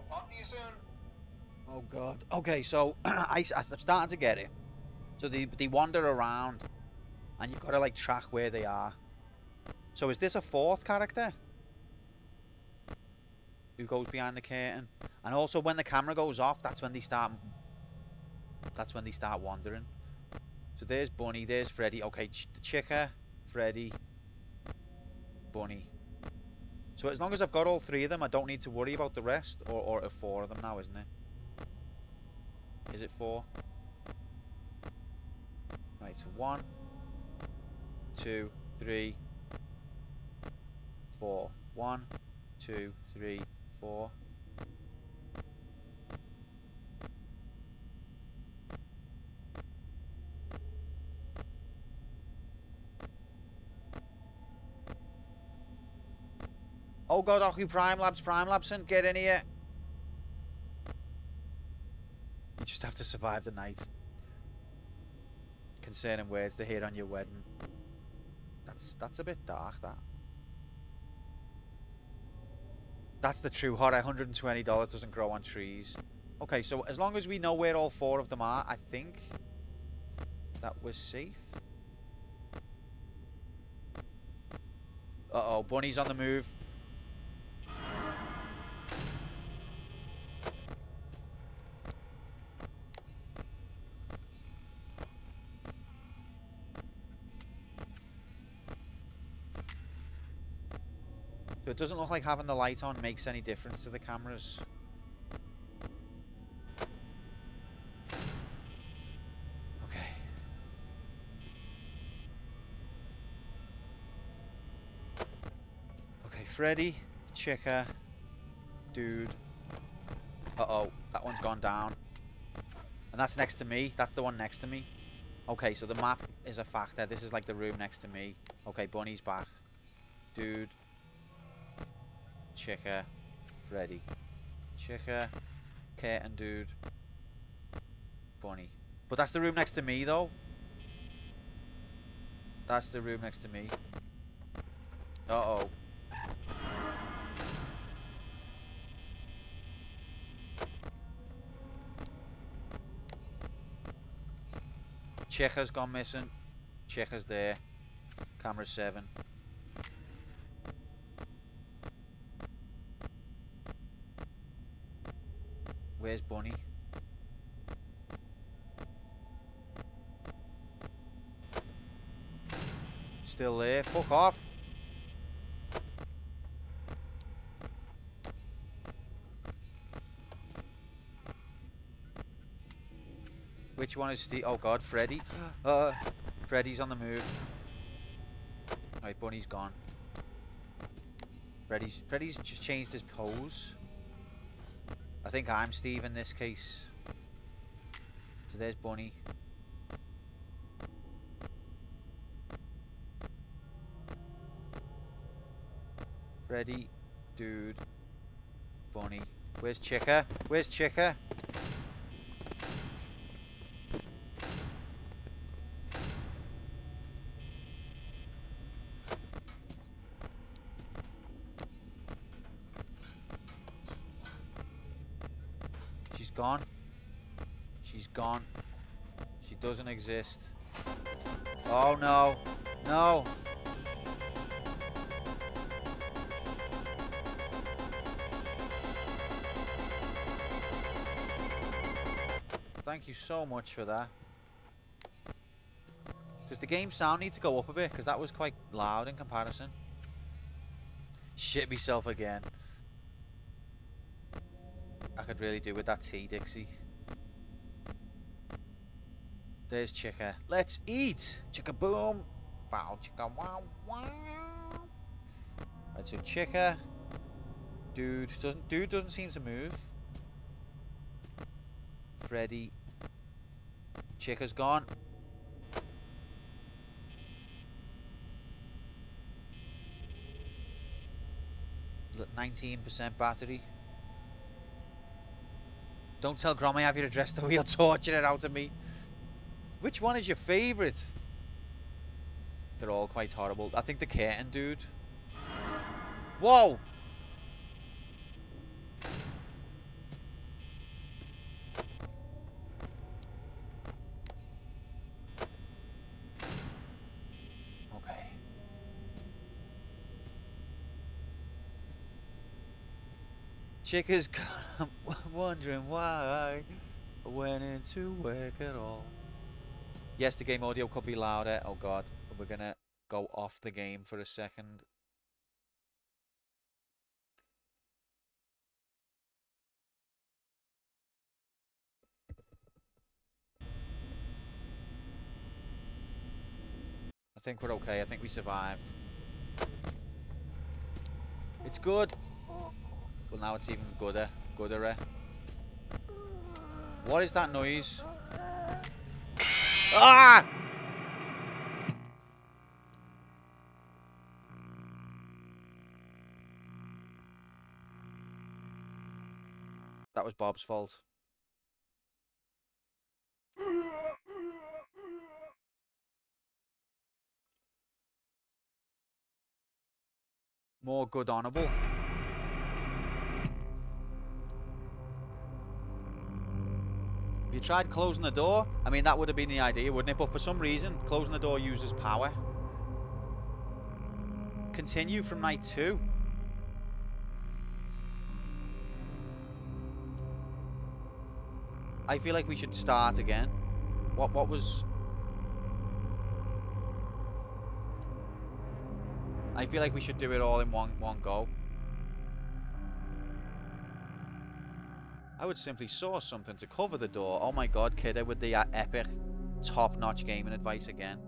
Talk to you soon. Oh, God. Okay, so I'm starting to get it. So they wander around, and you've got to, like, track where they are. So is this a 4th character who goes behind the curtain? And also, when the camera goes off, that's when they start wandering. So there's Bunny, there's Freddy. Okay, the Chica, Freddy, Bunny. So as long as I've got all 3 of them, I don't need to worry about the rest. Or 4 of them now, isn't it? Is it 4? Right, so 1, 2, 3, 4. 1, 2, 3, 4. Oh God, Ocu Prime Labson, get in here. You just have to survive the night. Concerning words to hear on your wedding. That's a bit dark, that. That's the true horror. $120 doesn't grow on trees. Okay, so as long as we know where all 4 of them are, I think that we're safe. Uh-oh, Bunny's on the move. So it doesn't look like having the light on makes any difference to the cameras. Okay. Okay, Freddy, Chica, dude. Uh-oh, that one's gone down. And that's next to me. That's the one next to me. Okay, so the map is a factor. This is like the room next to me. Okay, Bunny's back. Dude. Chica, Freddy, Chica, Curtain dude, Bunny. But that's the room next to me, though. That's the room next to me. Uh-oh. Chica's gone missing. Chica's there. Camera 7. Where's Bunny? Still there. Fuck off. Which one is Steve? Oh God, Freddy. Freddy's on the move. Right, Bunny's gone. Freddy's just changed his pose. I think I'm Steve in this case. So there's Bunny. Freddy, dude, Bunny. Where's Chica? Where's Chica? gone. She's gone. She doesn't exist. Oh no. No. Thank you so much for that. Does the game sound need to go up a bit? Because that was quite loud in comparison. Shit myself again. I could really do with that tea, Dixie. There's Chicka. Let's eat! Chicka boom! Wow, chicka wow wow! Right, so Chicka. Dude doesn't seem to move. Freddy. Chicka's gone. 19% battery. Don't tell Grommy I have your address though, he'll torture it out of me. Which one is your favourite? They're all quite horrible. I think the curtain dude. Whoa! Okay. Chick is wondering why I went into work at all. Yes, the game audio could be louder. Oh god, we're gonna go off the game for a second. I think we're okay. I think we survived. It's good. Well, now it's even gooder. What is that noise? Ah! That was Bob's fault. More good honourable. If you tried closing the door, I mean, that would have been the idea, wouldn't it? But for some reason, closing the door uses power. Continue from night 2. I feel like we should start again. What was... I feel like we should do it all in one go. I would simply source something to cover the door. Oh my god, kidder, with the epic top-notch gaming advice again.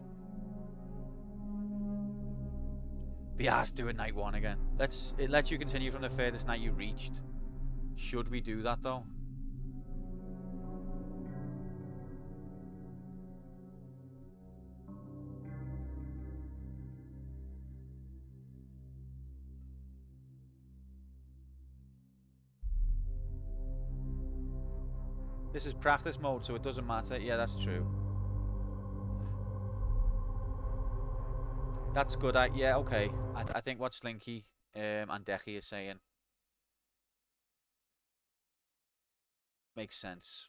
Be asked doing night 1 again. It lets you continue from the furthest night you reached. Should we do that though? This is practice mode, so it doesn't matter. Yeah, that's true. That's good. Yeah, okay. I think what Slinky and Dechi is saying makes sense.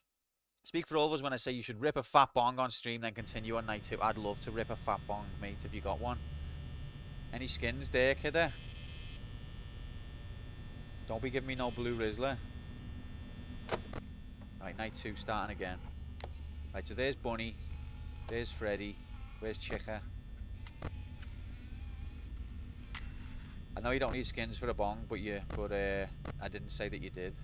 Speak for all of us when I say you should rip a fat bong on stream, then continue on night 2. I'd love to rip a fat bong, mate, if you got one. Any skins there, kidder? Don't be giving me no blue Rizzler. Right, night 2 starting again. Right, so there's Bunny. There's Freddy. Where's Chicka? I know you don't need skins for a bong, but I didn't say that you did.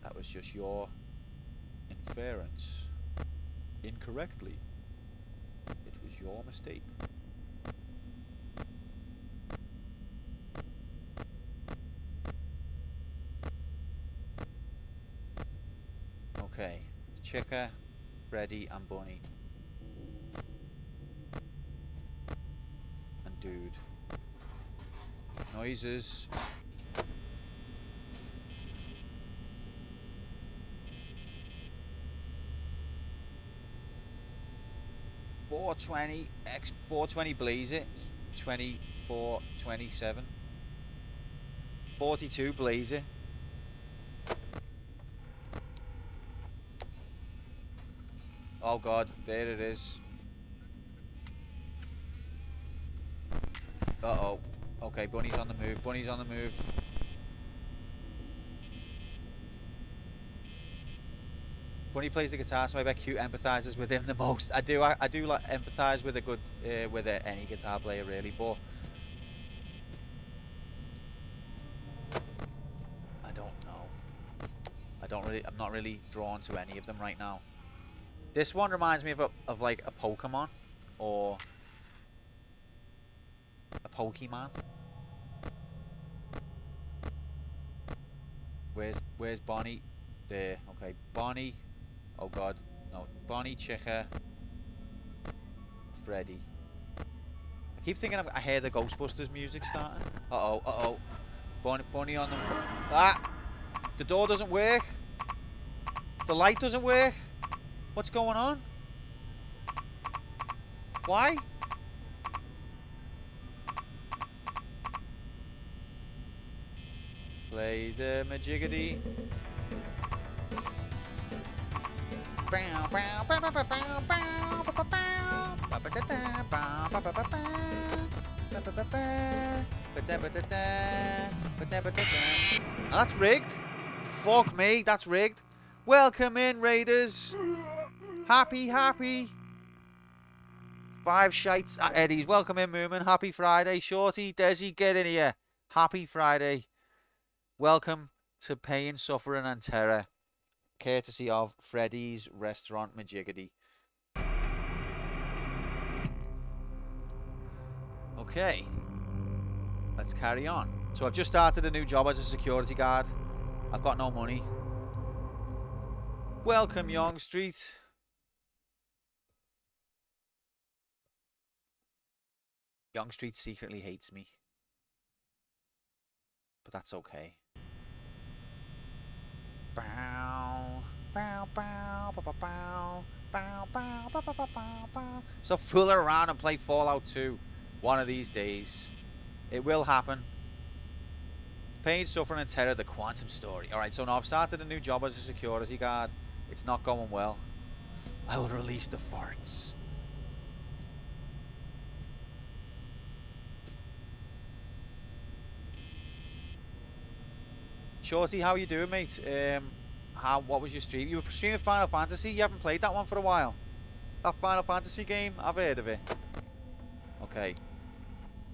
That was just your inference. Incorrectly. It was your mistake. Okay, Chicka, Freddy, and Bunny. And dude. Noises. $420 X 420 blaze it. 24, 27. 42, Blazer. Oh god, there it is. Uh-oh. Okay, Bunny's on the move. Bunny's on the move. Bunny plays the guitar, so I bet Q empathizes with him the most. I do like empathize with a good, any guitar player really, but I don't know. I'm not really drawn to any of them right now. This one reminds me of like a Pokemon or a Pokemon. Where's Bonnie? There. Okay, Bonnie. Oh god, no. Bonnie, Chica, Freddy. I keep thinking I hear the Ghostbusters music starting. Uh oh. Bunny on the. Ah! The door doesn't work. The light doesn't work. What's going on? Why? Play the majiggity. That's rigged. Fuck me, that's rigged. Welcome in, Raiders. Happy. 5 shites at Eddie's. Welcome in, Moomin. Happy Friday. Shorty, Desi, get in here. Happy Friday. Welcome to Pain, Suffering and Terror. Courtesy of Freddy's Restaurant Majiggity. Okay. Let's carry on. So I've just started a new job as a security guard. I've got no money. Welcome, Young Street. Young Street secretly hates me. But that's okay. Bow, bow, bow, bow, bow, bow, bow, bow, bow, bow, bow. So fooling around and play Fallout 2 one of these days. It will happen. Pain, Suffering and Terror, the Quantum Story. Alright, so now I've started a new job as a security guard. It's not going well. I will release the farts. Shorty, how you doing, mate? What was your stream? You were streaming Final Fantasy? You haven't played that one for a while. That Final Fantasy game? I've heard of it. Okay.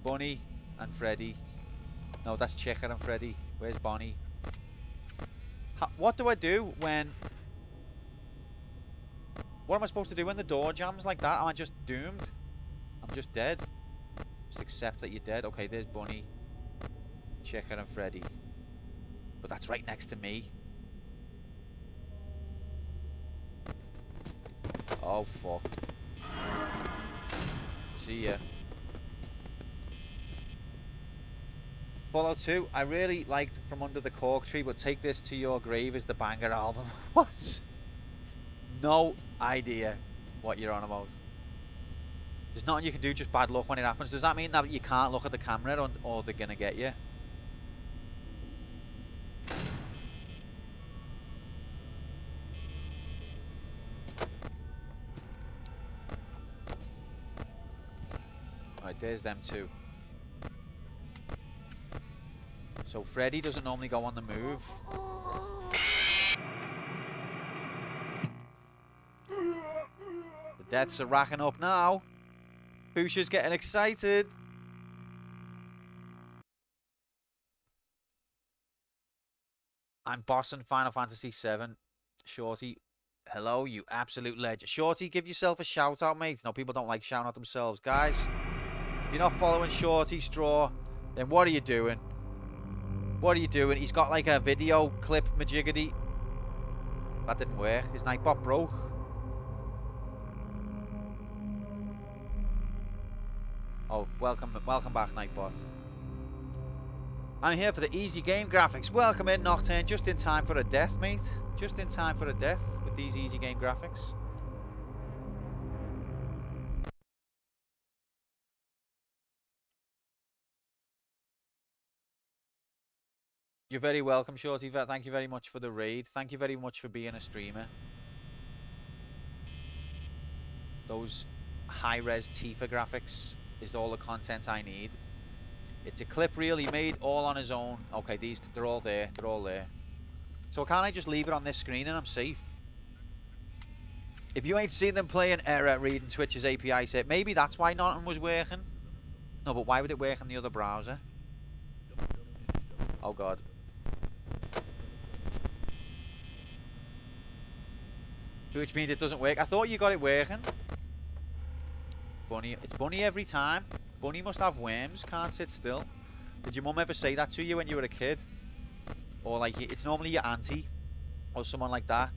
Bunny and Freddy. No, that's Chica and Freddy. Where's Bonnie? What do I do when... What am I supposed to do when the door jams like that? Am I just doomed? I'm just dead. Just accept that you're dead. Okay, there's Bunny, Chica and Freddy. But that's right next to me. Oh, fuck. See ya. Fallout 2, I really liked From Under the Cork Tree, but Take This to Your Grave is the banger album. What? No idea what you're on about. There's nothing you can do, just bad luck when it happens. Does that mean that you can't look at the camera or they're gonna get you? Alright, there's them two. So Freddy doesn't normally go on the move. The deaths are racking up now. Fuchsia's getting excited. I'm bossing Final Fantasy 7. Shorty, hello, you absolute legend. Shorty, give yourself a shout out, mate. No, people don't like shouting out themselves. Guys, if you're not following Shorty Straw, then what are you doing? What are you doing? He's got like a video clip majiggity. That didn't work. His Nightbot broke. Oh, welcome back, Nightbot. I'm here for the easy game graphics. Welcome in, Nocturne. Just in time for a death, mate. Just in time for a death with these easy game graphics. You're very welcome, Shorty. Thank you very much for the raid. Thank you very much for being a streamer. Those high-res Tifa graphics is all the content I need. It's a clip reel he made all on his own. Okay, they're all there. They're all there. So can't I just leave it on this screen and I'm safe? If you ain't seen them playing error reading Twitch's API set, maybe that's why nothing was working. No, but why would it work in the other browser? Oh god. Which means it doesn't work. I thought you got it working. Bunny. It's Bunny every time. Bunny must have worms. Can't sit still. Did your mum ever say that to you when you were a kid? Or like, it's normally your auntie. Or someone like that.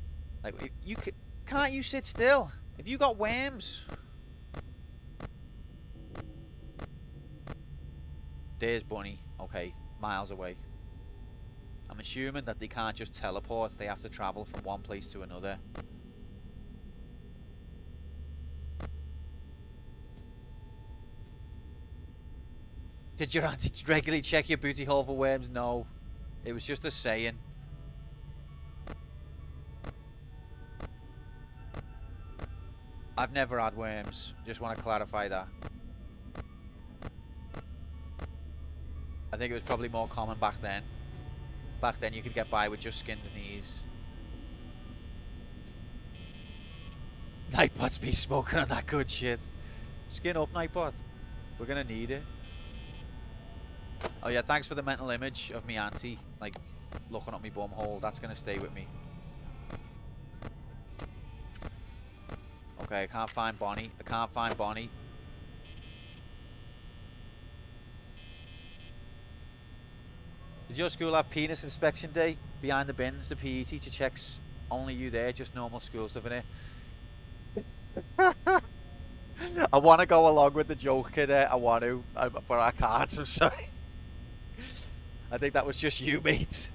Like, can't you sit still? Have you got worms? There's Bunny. Okay. Miles away. I'm assuming that they can't just teleport. They have to travel from one place to another. Did your auntie regularly check your booty hole for worms? No. It was just a saying. I've never had worms. Just want to clarify that. I think it was probably more common back then. Back then you could get by with just skinned knees. Nightbot's be smoking on that good shit. Skin up, Nightbot. We're gonna need it. Oh yeah, thanks for the mental image of me auntie, like, looking at me bum hole. That's gonna stay with me. Okay, I can't find Bonnie. I can't find Bonnie. Did your school have penis inspection day? Behind the bins, the PE teacher checks only you there, just normal school stuff in it. I want to go along with the joke, kid. I want to, but I can't, I'm sorry. I think that was just you, mate.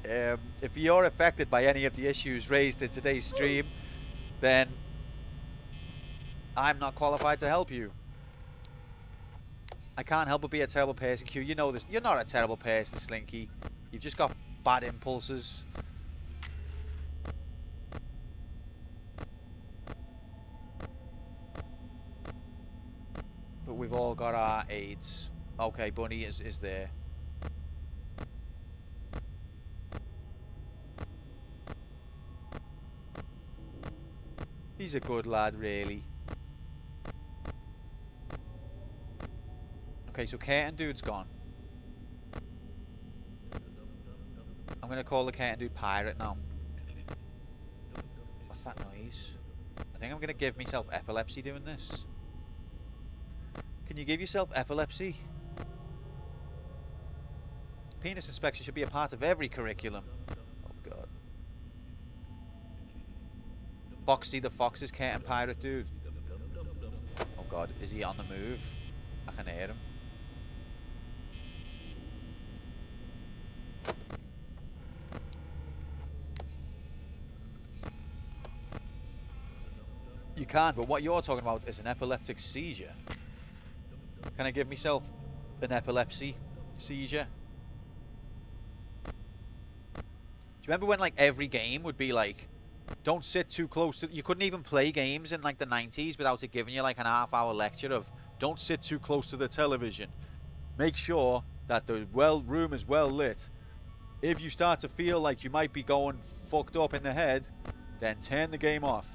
If you're affected by any of the issues raised in today's stream, then I'm not qualified to help you. I can't help but be a terrible person, Q. You know this. You're not a terrible person, Slinky. You've just got bad impulses. But we've all got our aids. Okay, Bunny is there. He's a good lad, really. Okay, so Curtain Dude's gone. I'm gonna call the Curtain Dude Pirate now. What's that noise? I think I'm gonna give myself epilepsy doing this. Can you give yourself epilepsy? Penis inspection should be a part of every curriculum. Oh god. Foxy the Fox is Curtain Pirate Dude. Oh god, is he on the move? I can hear him. You can, but what you're talking about is an epileptic seizure. Can I give myself an epilepsy seizure? Do you remember when like every game would be like, don't sit too close to... You couldn't even play games in like the 90s without it giving you like an half-hour lecture of, don't sit too close to the television. Make sure that the room is well lit. If you start to feel like you might be going fucked up in the head, then turn the game off.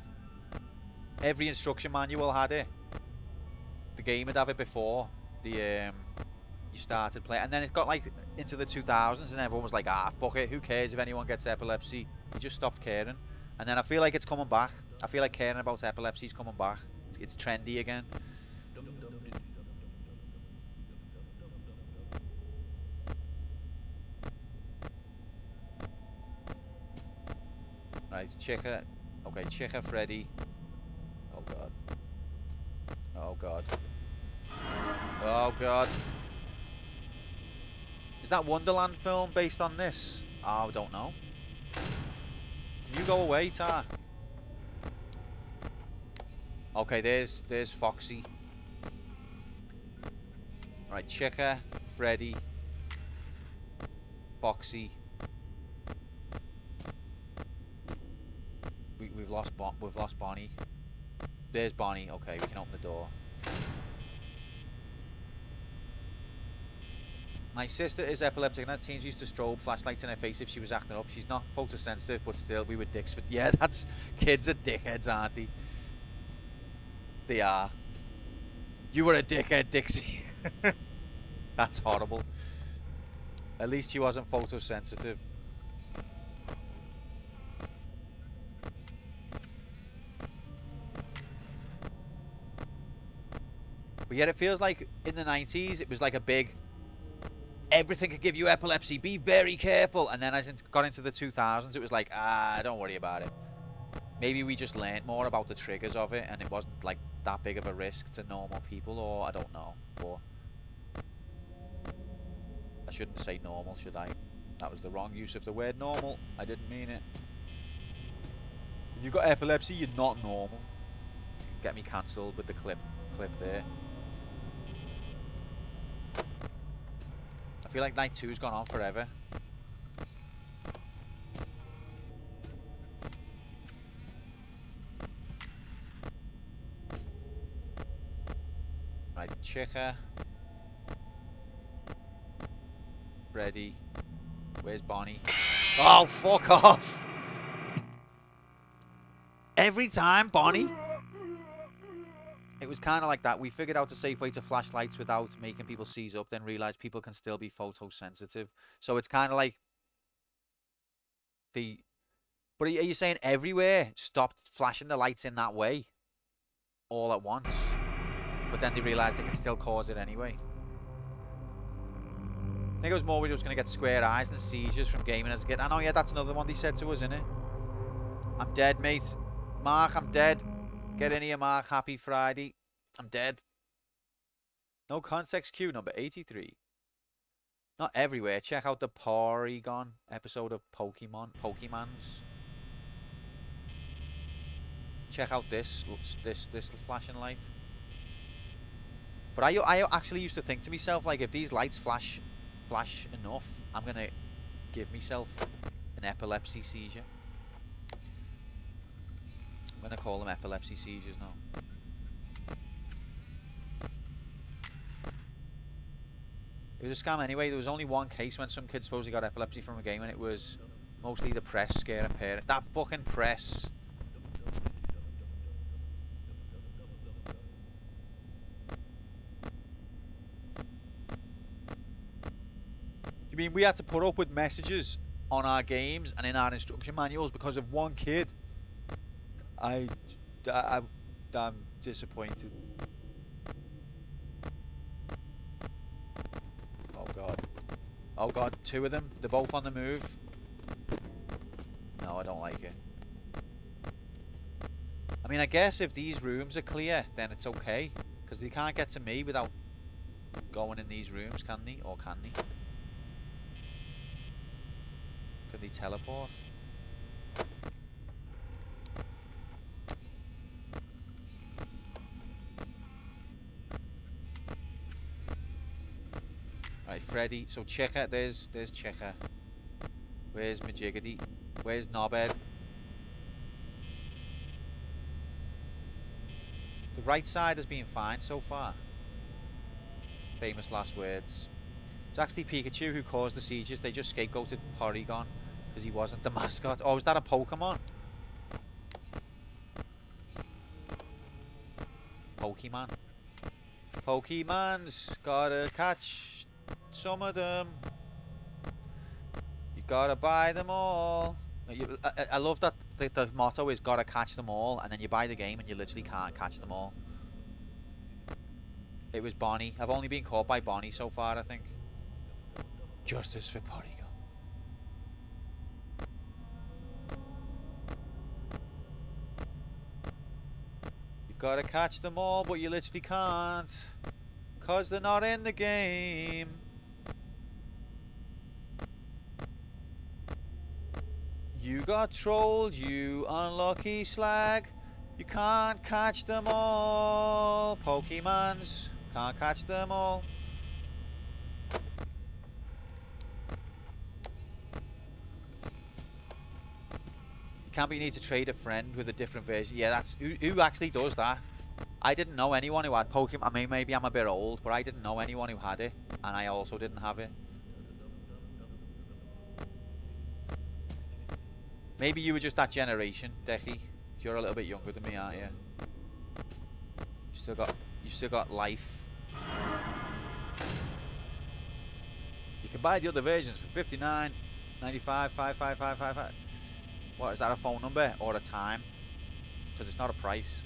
Every instruction manual had it. The game would have it before the you started playing, and then it got like into the 2000s, and everyone was like, ah, fuck it, who cares if anyone gets epilepsy? You just stopped caring, and then I feel like it's coming back. I feel like caring about epilepsy is coming back. It's trendy again. Right, Chica. Okay, Chica, Freddy. Oh god. Oh god. Oh god. Is that Wonderland film based on this? Oh, I don't know. Can you go away, Tar? Okay, there's Foxy. Right, Chica, Freddy, Boxy. We've lost Bonnie. There's Bonnie. Okay, we can open the door. My sister is epileptic and as teens used to strobe flashlights in her face if she was acting up. She's not photosensitive, but still, we were dicks. But yeah, that's... Kids are dickheads, aren't they? They are. You were a dickhead, Dixie. That's horrible. At least she wasn't photosensitive. But yet it feels like in the 90s, it was like a big... Everything could give you epilepsy. Be very careful. And then as it got into the 2000s, it was like, don't worry about it. Maybe we just learned more about the triggers of it, and it wasn't like that big of a risk to normal people, or I don't know. But I shouldn't say normal, should I? That was the wrong use of the word normal. I didn't mean it. If you've got epilepsy, you're not normal. Get me cancelled with the clip there. I feel like night 2's gone on forever. Right, Chica. Freddy. Where's Bonnie? Oh, fuck off! Every time, Bonnie. It was kind of like that. We figured out a safe way to flash lights without making people seize up, then realized people can still be photosensitive. So it's kind of like the... But are you saying everywhere stopped flashing the lights in that way all at once? But then they realized they can still cause it anyway. I think it was more we were just going to get square eyes than seizures from gaming as a kid. I know, yeah, that's another one they said to us, isn't it? I'm dead, mate. Mark, I'm dead. Get in here, Mark. Happy Friday. I'm dead. No context cue, number 83. Not everywhere. Check out the Porygon episode of Pokemons. Check out this flashing light. But I actually used to think to myself, like, if these lights flash enough, I'm gonna give myself an epilepsy seizure. I'm gonna call them epilepsy seizures now. It was a scam anyway. There was only one case when some kid supposedly got epilepsy from a game, and it was mostly the press scaring parents. That fucking press. You mean we had to put up with messages on our games and in our instruction manuals because of one kid? I'm disappointed. Oh god. Oh god, two of them. They're both on the move. No, I don't like it. I mean, I guess if these rooms are clear, then it's okay. Because they can't get to me without going in these rooms, can they? Or can they? Can they teleport? Right, Freddy. So Chica, there's Chica. Where's Majiggity? Where's Knobhead? The right side has been fine so far. Famous last words. It's actually Pikachu who caused the sieges. They just scapegoated Porygon because he wasn't the mascot. Oh, is that a Pokemon? Pokemon. Pokemon's gotta catch some of them. You gotta buy them all. I love that the motto is gotta catch them all, and then you buy the game and you literally can't catch them all. It was Bonnie. I've only been caught by Bonnie so far, I think. Justice for Porygon. You've gotta catch them all, but you literally can't. 'Cause they're not in the game. You got trolled, you unlucky slag. You can't catch them all. Pokemons, can't catch them all. Can't be you need to trade a friend with a different version. Yeah, that's who actually does that. I didn't know anyone who had Pokemon. I mean, maybe I'm a bit old, but I didn't know anyone who had it, and I also didn't have it. Maybe you were just that generation, Decky. You're a little bit younger than me, aren't you? You still got life. You can buy the other versions for $59.95, 55555. What is that, a phone number or a time? Because it's not a price.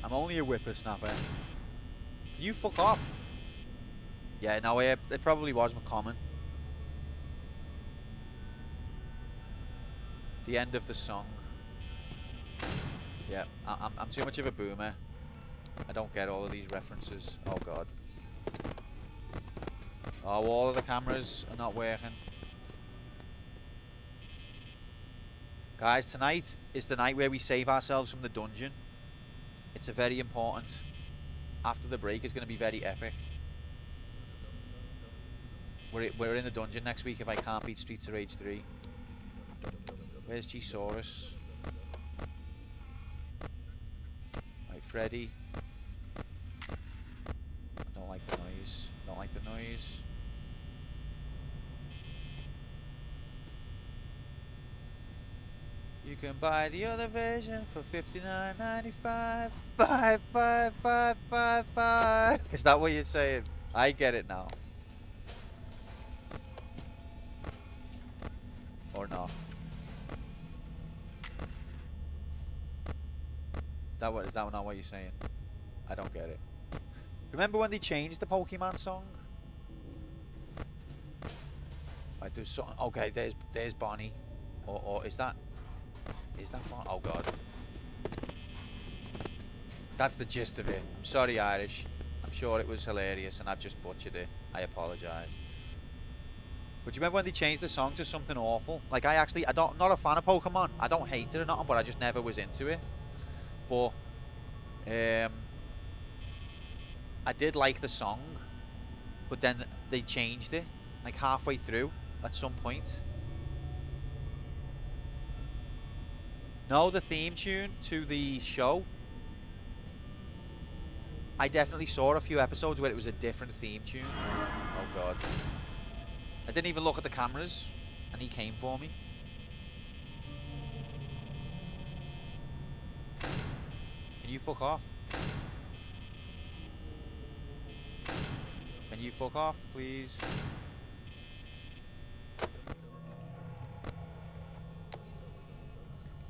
I'm only a whippersnapper. Can you fuck off? Yeah, no, it probably was common. The end of the song. Yeah, I'm too much of a boomer. I don't get all of these references. Oh god. Oh, all of the cameras are not working. Guys, tonight is the night where we save ourselves from the dungeon. It's a very important. After the break is going to be very epic. We're in the dungeon next week if I can't beat Streets of Rage 3. Where's G-Saurus? Right, Freddy. I don't like the noise. Don't like the noise. You can buy the other version for $59.95. 55555. Is that what you're saying? I get it now. Or not? Is that not what you're saying? I don't get it. Remember when they changed the Pokemon song? Right, there's something. Okay, there's Bonnie. Or is that Bonnie? Oh god. That's the gist of it. I'm sorry, Irish. I'm sure it was hilarious and I've just butchered it. I apologise. But do you remember when they changed the song to something awful? Like I'm not a fan of Pokemon. I don't hate it or nothing, but I just never was into it. But I did like the song, but then they changed it like halfway through at some point. No, the theme tune to the show. I definitely saw a few episodes where it was a different theme tune. Oh god. I didn't even look at the cameras and he came for me. Can you fuck off? Can you fuck off, please?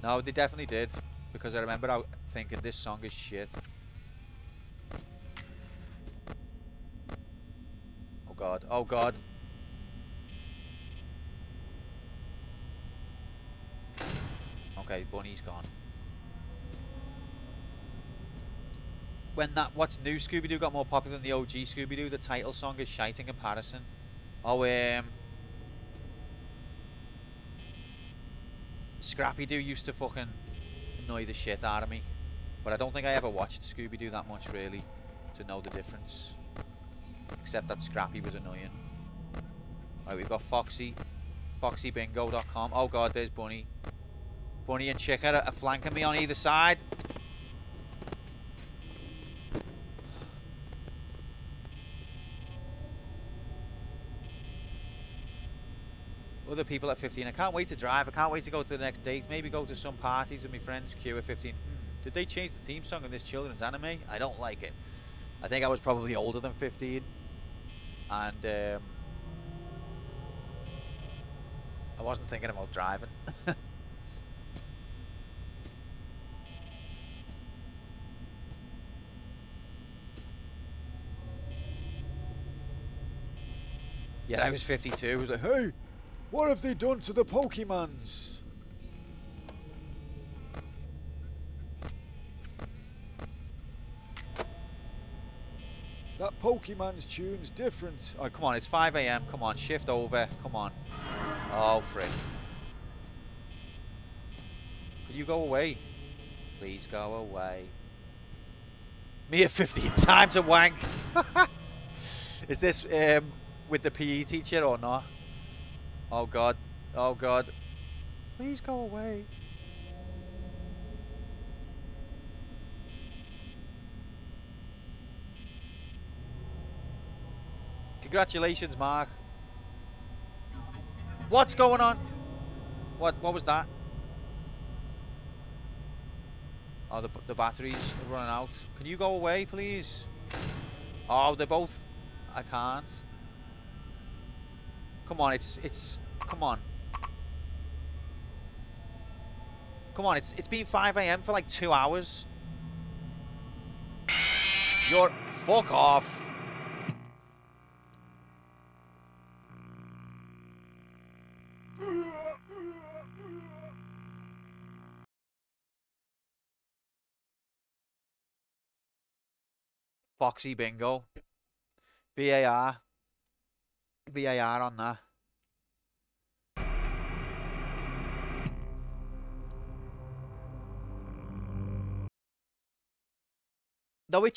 No, they definitely did. Because I remember thinking this song is shit. Oh god, oh god. Okay, Bunny's gone. When what's new Scooby-Doo got more popular than the OG Scooby-Doo, the title song is shite in comparison. Oh, Scrappy-Doo used to fucking annoy the shit out of me. But I don't think I ever watched Scooby-Doo that much, really, to know the difference. Except that Scrappy was annoying. Right, we've got Foxy. FoxyBingo.com. Oh god, there's Bunny. Bunny and Chicken are flanking me on either side. Other people at 15. I can't wait to drive. I can't wait to go to the next date. Maybe go to some parties with my friends. Q at 15. Did they change the theme song in this children's anime? I don't like it. I think I was probably older than 15. And I wasn't thinking about driving. Yeah, I was 52. I was like, hey, what have they done to the Pokemons? That Pokemon's tune's different. Oh, come on, it's 5 AM. Come on, shift over. Come on. Oh, frick. Could you go away? Please go away. Me at 15 times a wank. Is this with the PE teacher or not? Oh god. Oh god. Please go away. Congratulations, Mark. What's going on? What was that? Oh, the batteries are running out. Can you go away, please? Oh, they're both... I can't. Come on, it's... Come on. Come on, it's been 5 AM for like 2 hours. You're... Fuck off. Foxy bingo. VAR. VAR on that. No, I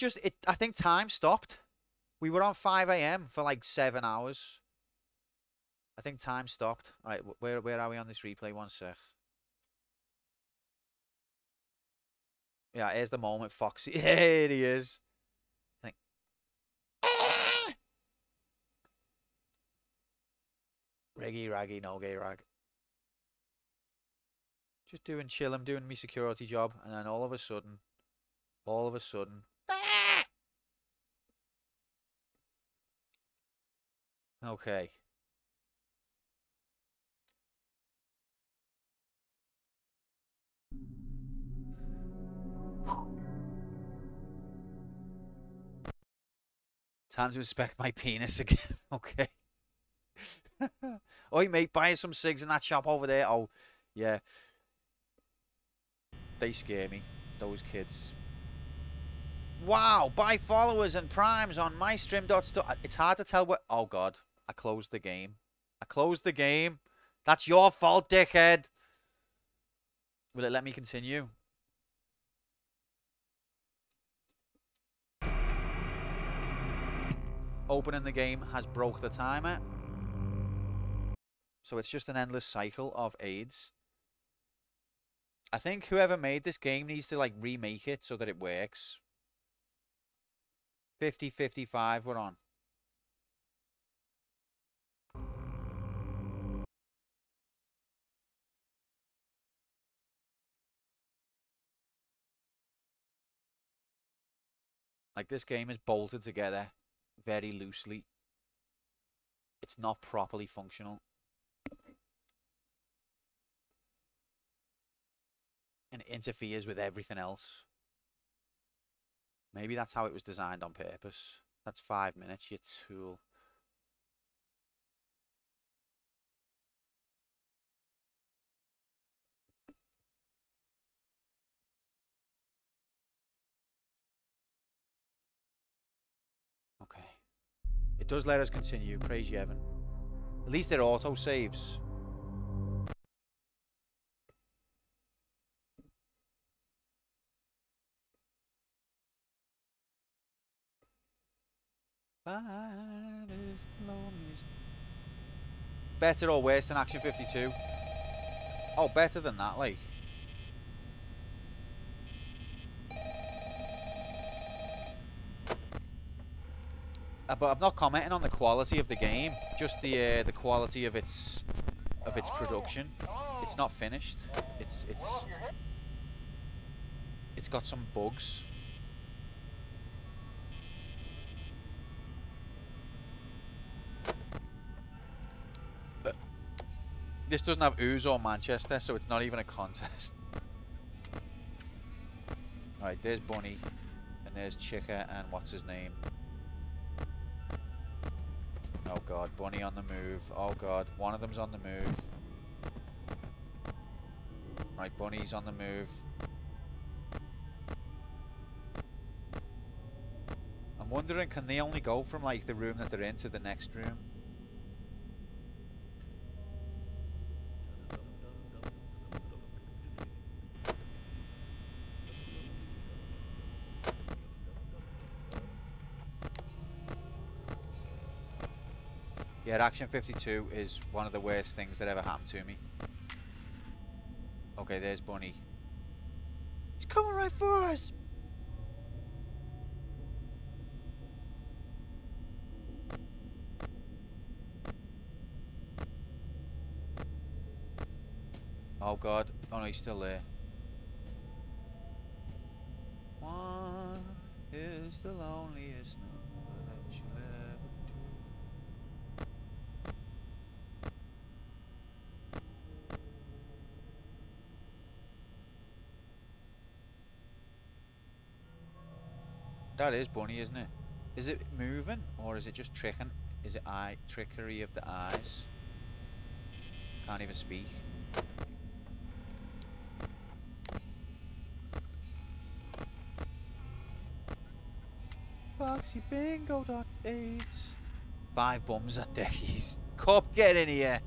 think time stopped. We were on 5 AM for like 7 hours. I think time stopped. All right, where are we on this replay? One sec. Yeah, here's the moment, Foxy. Here he is. Think. Reggy, raggy, no gay rag. Just chilling, doing my security job, and then all of a sudden, okay. Time to inspect my penis again. Okay. Oi, mate, buy some cigs in that shop over there. Oh, yeah. They scare me, those kids. Wow, buy followers and primes on my stream. It's hard to tell what... Oh, God. I closed the game. I closed the game. That's your fault, dickhead. Will it let me continue? Opening the game has broke the timer. So it's just an endless cycle of AIDS. I think whoever made this game needs to like remake it so that it works. 50-55 we're on. Like this game is bolted together very loosely. It's not properly functional. And it interferes with everything else. Maybe that's how it was designed on purpose. That's 5 minutes, you tool. Okay. It does let us continue. Praise you, Evan. At least it auto-saves. Better or worse than Action 52? Oh, better than that, like. But I'm not commenting on the quality of the game, just the quality of its production. It's not finished. It's got some bugs. This doesn't have Ooze or Manchester, so it's not even a contest. Alright, there's Bunny, and there's Chica, and what's his name? Oh god, Bunny on the move. Oh god, one of them's on the move. Right, Bunny's on the move. I'm wondering, can they only go from like the room that they're in to the next room? Yeah, Action 52 is one of the worst things that ever happened to me. Okay, there's Bunny. He's coming right for us! Oh god. Oh no, he's still there. One is the loneliest number that you'll ever do. That is Bunny, isn't it? Is it moving or is it just tricking? Is it trickery of the eyes? Can't even speak. Foxy Bingo.8. 5 bums at Decky's. Cup, get in here.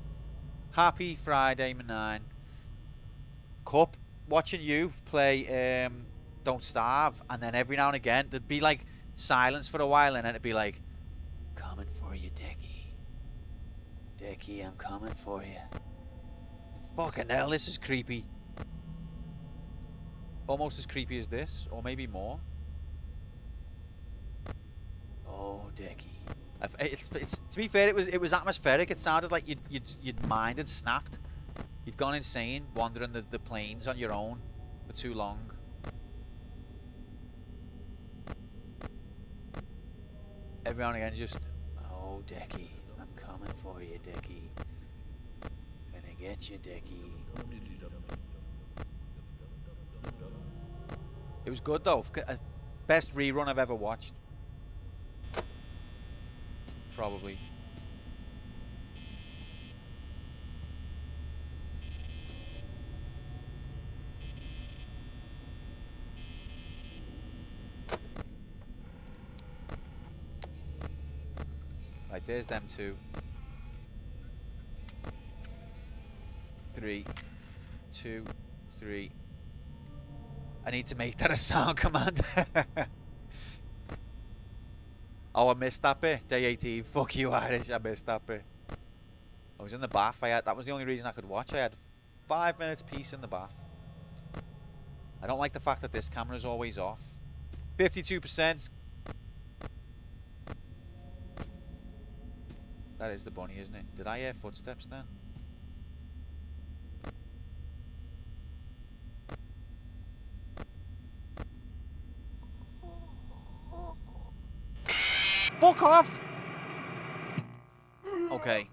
Happy Friday, my 9. Cup, watching you play Don't Starve, and then every now and again there'd be like silence for a while, and then it'd be like, coming for you, Decky. Decky, I'm coming for you. Fucking hell, this is creepy. Almost as creepy as this, or maybe more. Oh, Decky. To be fair, it was atmospheric. It sounded like you'd mind had snapped. You'd gone insane wandering the plains on your own for too long. Every now and again, just, oh, Decky, I'm coming for you, Decky. Gonna get you, Decky. It was good though. Best rerun I've ever watched. Probably. Right, there's them 2. 3, 2, 3. I need to make that a sound command. Oh, I missed that bit. Day 18. Fuck you, Irish. I missed that bit. I was in the bath. That was the only reason I could watch. I had 5 minutes peace in the bath. I don't like the fact that this camera's always off. 52%. That is the bunny, isn't it? Did I hear footsteps then? Fuck off! Okay.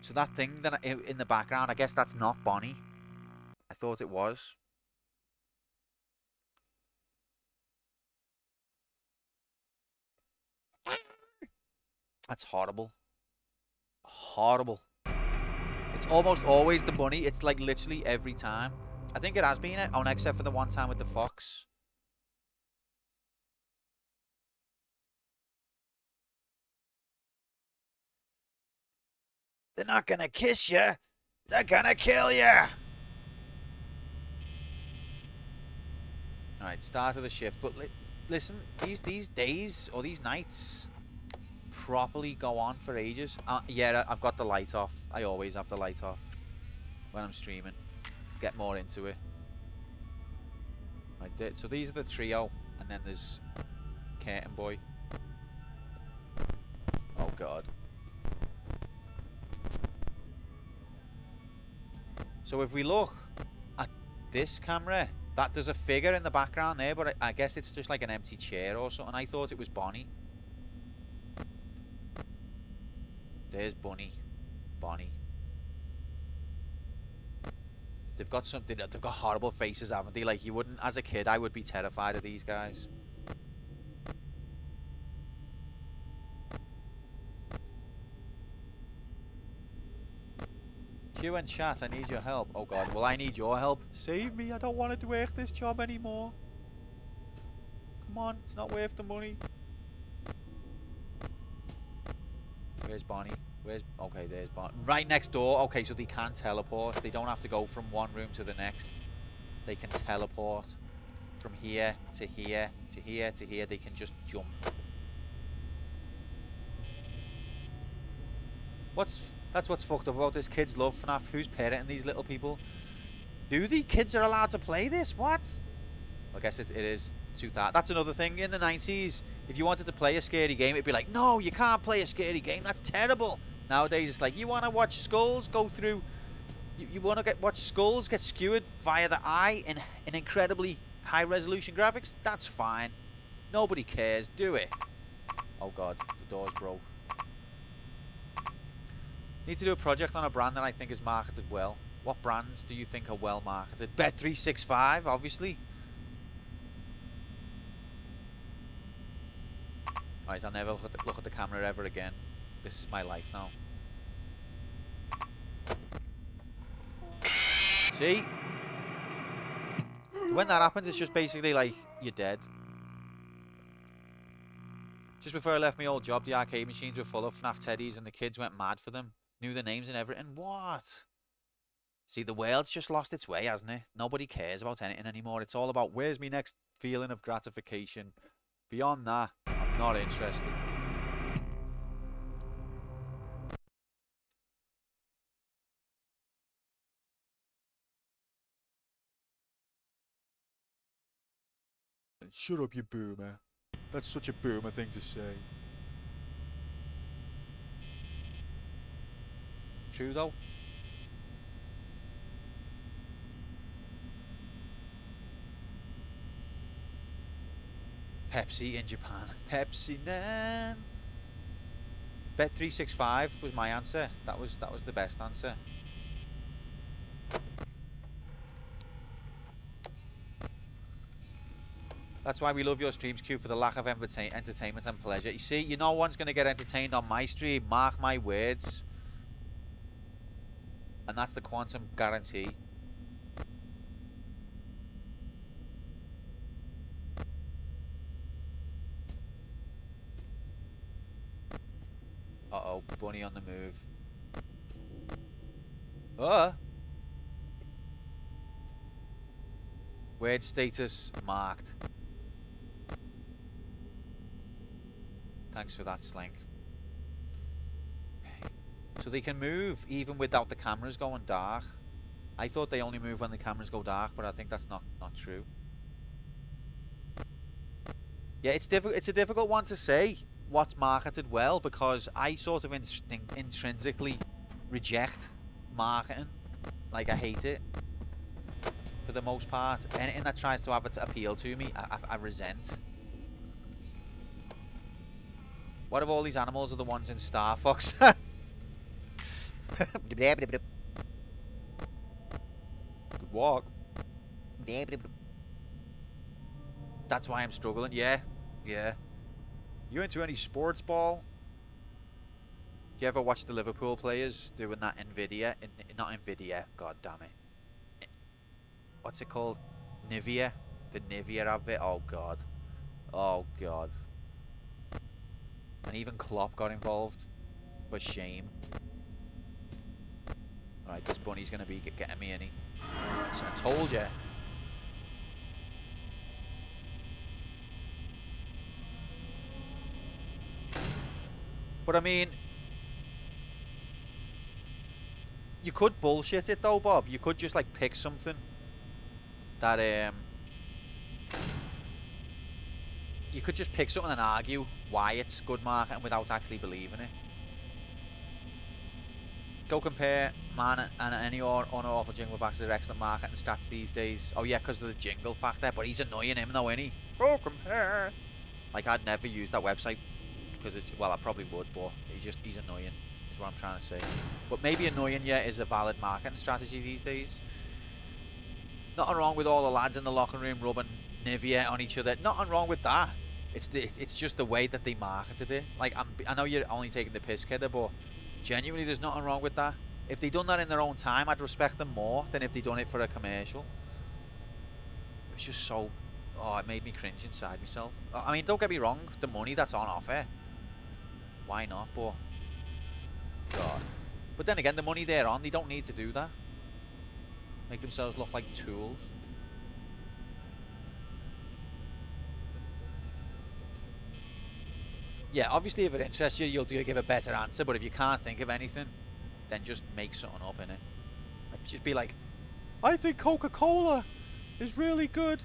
So that thing that in the background, I guess that's not Bonnie. I thought it was. That's horrible. Horrible. It's almost always the bunny. It's like literally every time. I think it has been it. Oh, no, except for the one time with the fox. They're not gonna kiss you. They're gonna kill you. Alright, start of the shift. But listen, these days or these nights properly go on for ages. Yeah, I've got the light off. I always have the light off when I'm streaming. Get more into it. Right, so these are the trio, and then there's Curtain Boy. Oh god. So if we look at this camera, there's a figure in the background there, but I guess it's just like an empty chair or something. I thought it was Bonnie. There's Bunny. Bonnie. They've got something. They've got horrible faces, haven't they? Like, you wouldn't, as a kid, I would be terrified of these guys. Q and chat, I need your help. Oh god, well, I need your help. Save me, I don't want to work this job anymore. Come on, it's not worth the money. Where's Bonnie? Okay, there's Bonnie. Right next door. Okay, so they can teleport. They don't have to go from one room to the next. They can teleport from here to here to here to here. They can just jump. What's That's what's fucked up about this. Kids love FNAF. Who's parenting these little people? Do the kids are allowed to play this? What? I guess it is 2000. That's another thing. In the 90s, if you wanted to play a scary game, it'd be like, no, you can't play a scary game. That's terrible. Nowadays, it's like, you want to watch skulls go through... You want to watch skulls get skewered via the eye in incredibly high-resolution graphics? That's fine. Nobody cares. Do it. Oh, God. The door's broke. Need to do a project on a brand that I think is marketed well. What brands do you think are well marketed? Bet365, obviously. Alright, I'll never look at the camera ever again. This is my life now. See? So when that happens, it's just basically like, you're dead. Just before I left my old job, the arcade machines were full of FNAF teddies and the kids went mad for them. Knew their names and everything. What? See, the world's just lost its way, hasn't it? Nobody cares about anything anymore. It's all about, where's my next feeling of gratification? Beyond that, I'm not interested. Shut up, you boomer. That's such a boomer thing to say. True, though. Pepsi in Japan. Pepsi Nan. Bet365 was my answer. That was the best answer. That's why we love your streams, Q, for the lack of entertainment and pleasure. You see, no one's going to get entertained on my stream. Mark my words. And that's the quantum guarantee. Uh-oh, bunny on the move. Word status marked. Thanks for that, Slink. So they can move even without the cameras going dark. I thought they only move when the cameras go dark, but I think that's not true. Yeah, it's a difficult one to say what's marketed well, because I sort of intrinsically reject marketing. Like, I hate it for the most part. Anything that tries to have it appeal to me, I resent. What if all these animals are the ones in Star Fox? Good walk. That's why I'm struggling. Yeah. You into any sports ball? Do you ever watch the Liverpool players doing that Nvidia? Not Nvidia, god damn it. What's it called? Nivea? The Nivea advert? Oh god. Oh god. And even Klopp got involved. For shame. Alright, this bunny's gonna be getting me, innit? I told you. But I mean, you could bullshit it though, Bob. You could just like pick something that you could just pick something and argue why it's good marketing without actually believing it. Go compare man and any unawful jingle backs to their excellent marketing stats these days. Oh yeah, because of the jingle factor, but he's annoying him though, isn't he? Go compare. Like, I'd never use that website because it's, well, I probably would, but he's annoying is what I'm trying to say. But maybe annoying you is a valid marketing strategy these days. Nothing wrong with all the lads in the locker room rubbing Nivea on each other. Nothing wrong with that. It's just the way that they marketed it. Like, I know you're only taking the piss, kidder, but genuinely there's nothing wrong with that. If they done that in their own time, I'd respect them more than if they done it for a commercial. It was just so... Oh, it made me cringe inside myself. I mean, don't get me wrong, the money that's on offer, why not? But God. But then again, the money they're on, they don't need to do that. Make themselves look like tools. Yeah, obviously if it interests you, you'll give a better answer, but if you can't think of anything, then just make something up in it. Just be like, I think Coca-Cola is really good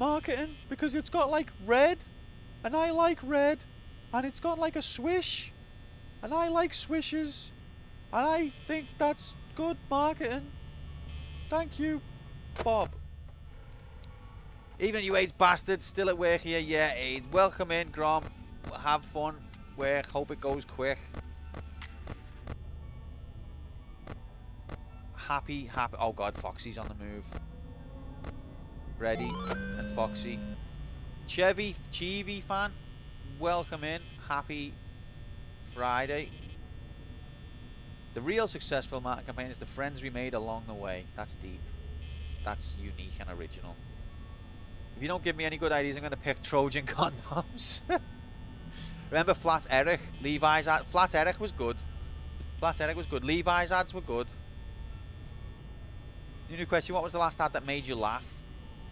marketing because it's got like red, and I like red, and it's got like a swish, and I like swishes, and I think that's good marketing. Thank you, Bob. Even you AIDS bastards still at work here. Yeah, AIDS. Welcome in, Grom. Have fun. Work. Hope it goes quick. Happy. Oh god, Foxy's on the move. Freddy and Foxy. Chevy fan. Welcome in. Happy Friday. The real successful marketing campaign is the friends we made along the way. That's deep. That's unique and original. If you don't give me any good ideas, I'm going to pick Trojan condoms. Remember Flat Eric? Levi's ad. Flat Eric was good. Flat Eric was good. Levi's ads were good. New question, what was the last ad that made you laugh?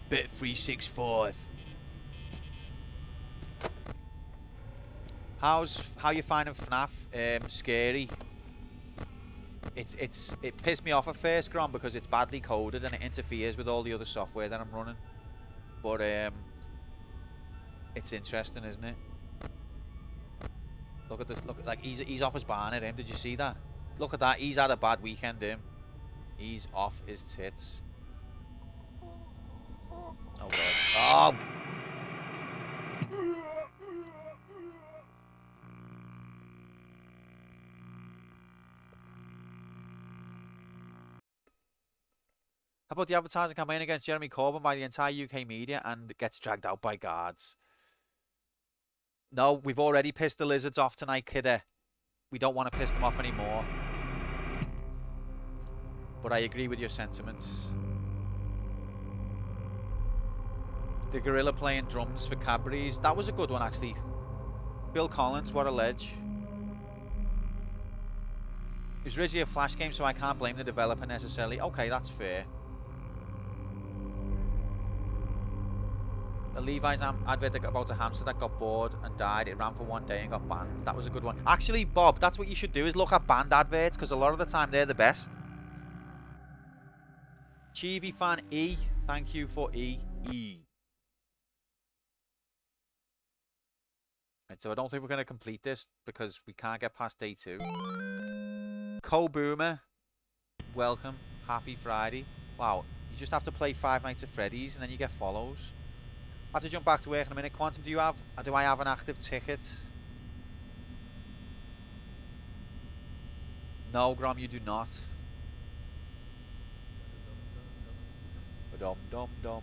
Bet365. How you finding FNAF? Scary. It pissed me off at first, Grom, because it's badly coded and it interferes with all the other software that I'm running. But it's interesting, isn't it? Look at this. Look, like he's off his barn at him. Did you see that? Look at that. He's had a bad weekend, him. He's off his tits. Oh god. Oh. How about the advertising campaign against Jeremy Corbyn by the entire UK media and gets dragged out by guards? No, we've already pissed the lizards off tonight, kidder. We don't want to piss them off anymore. But I agree with your sentiments. The gorilla playing drums for Cadbury's. That was a good one, actually. Bill Collins, what a ledge. It was originally a Flash game, so I can't blame the developer necessarily. Okay, that's fair. A Levi's advert about a hamster that got bored and died. It ran for one day and got banned. That was a good one. Actually, Bob, that's what you should do, is look at banned adverts, because a lot of the time they're the best. Chivi fan E, thank you for E. Right, so I don't think we're going to complete this because we can't get past day 2. Co-Boomer, welcome. Happy Friday. Wow, you just have to play 5 Nights at Freddy's and then you get follows. I have to jump back to work in a minute. Quantum, do I have an active ticket? No, Grom, you do not. Dum.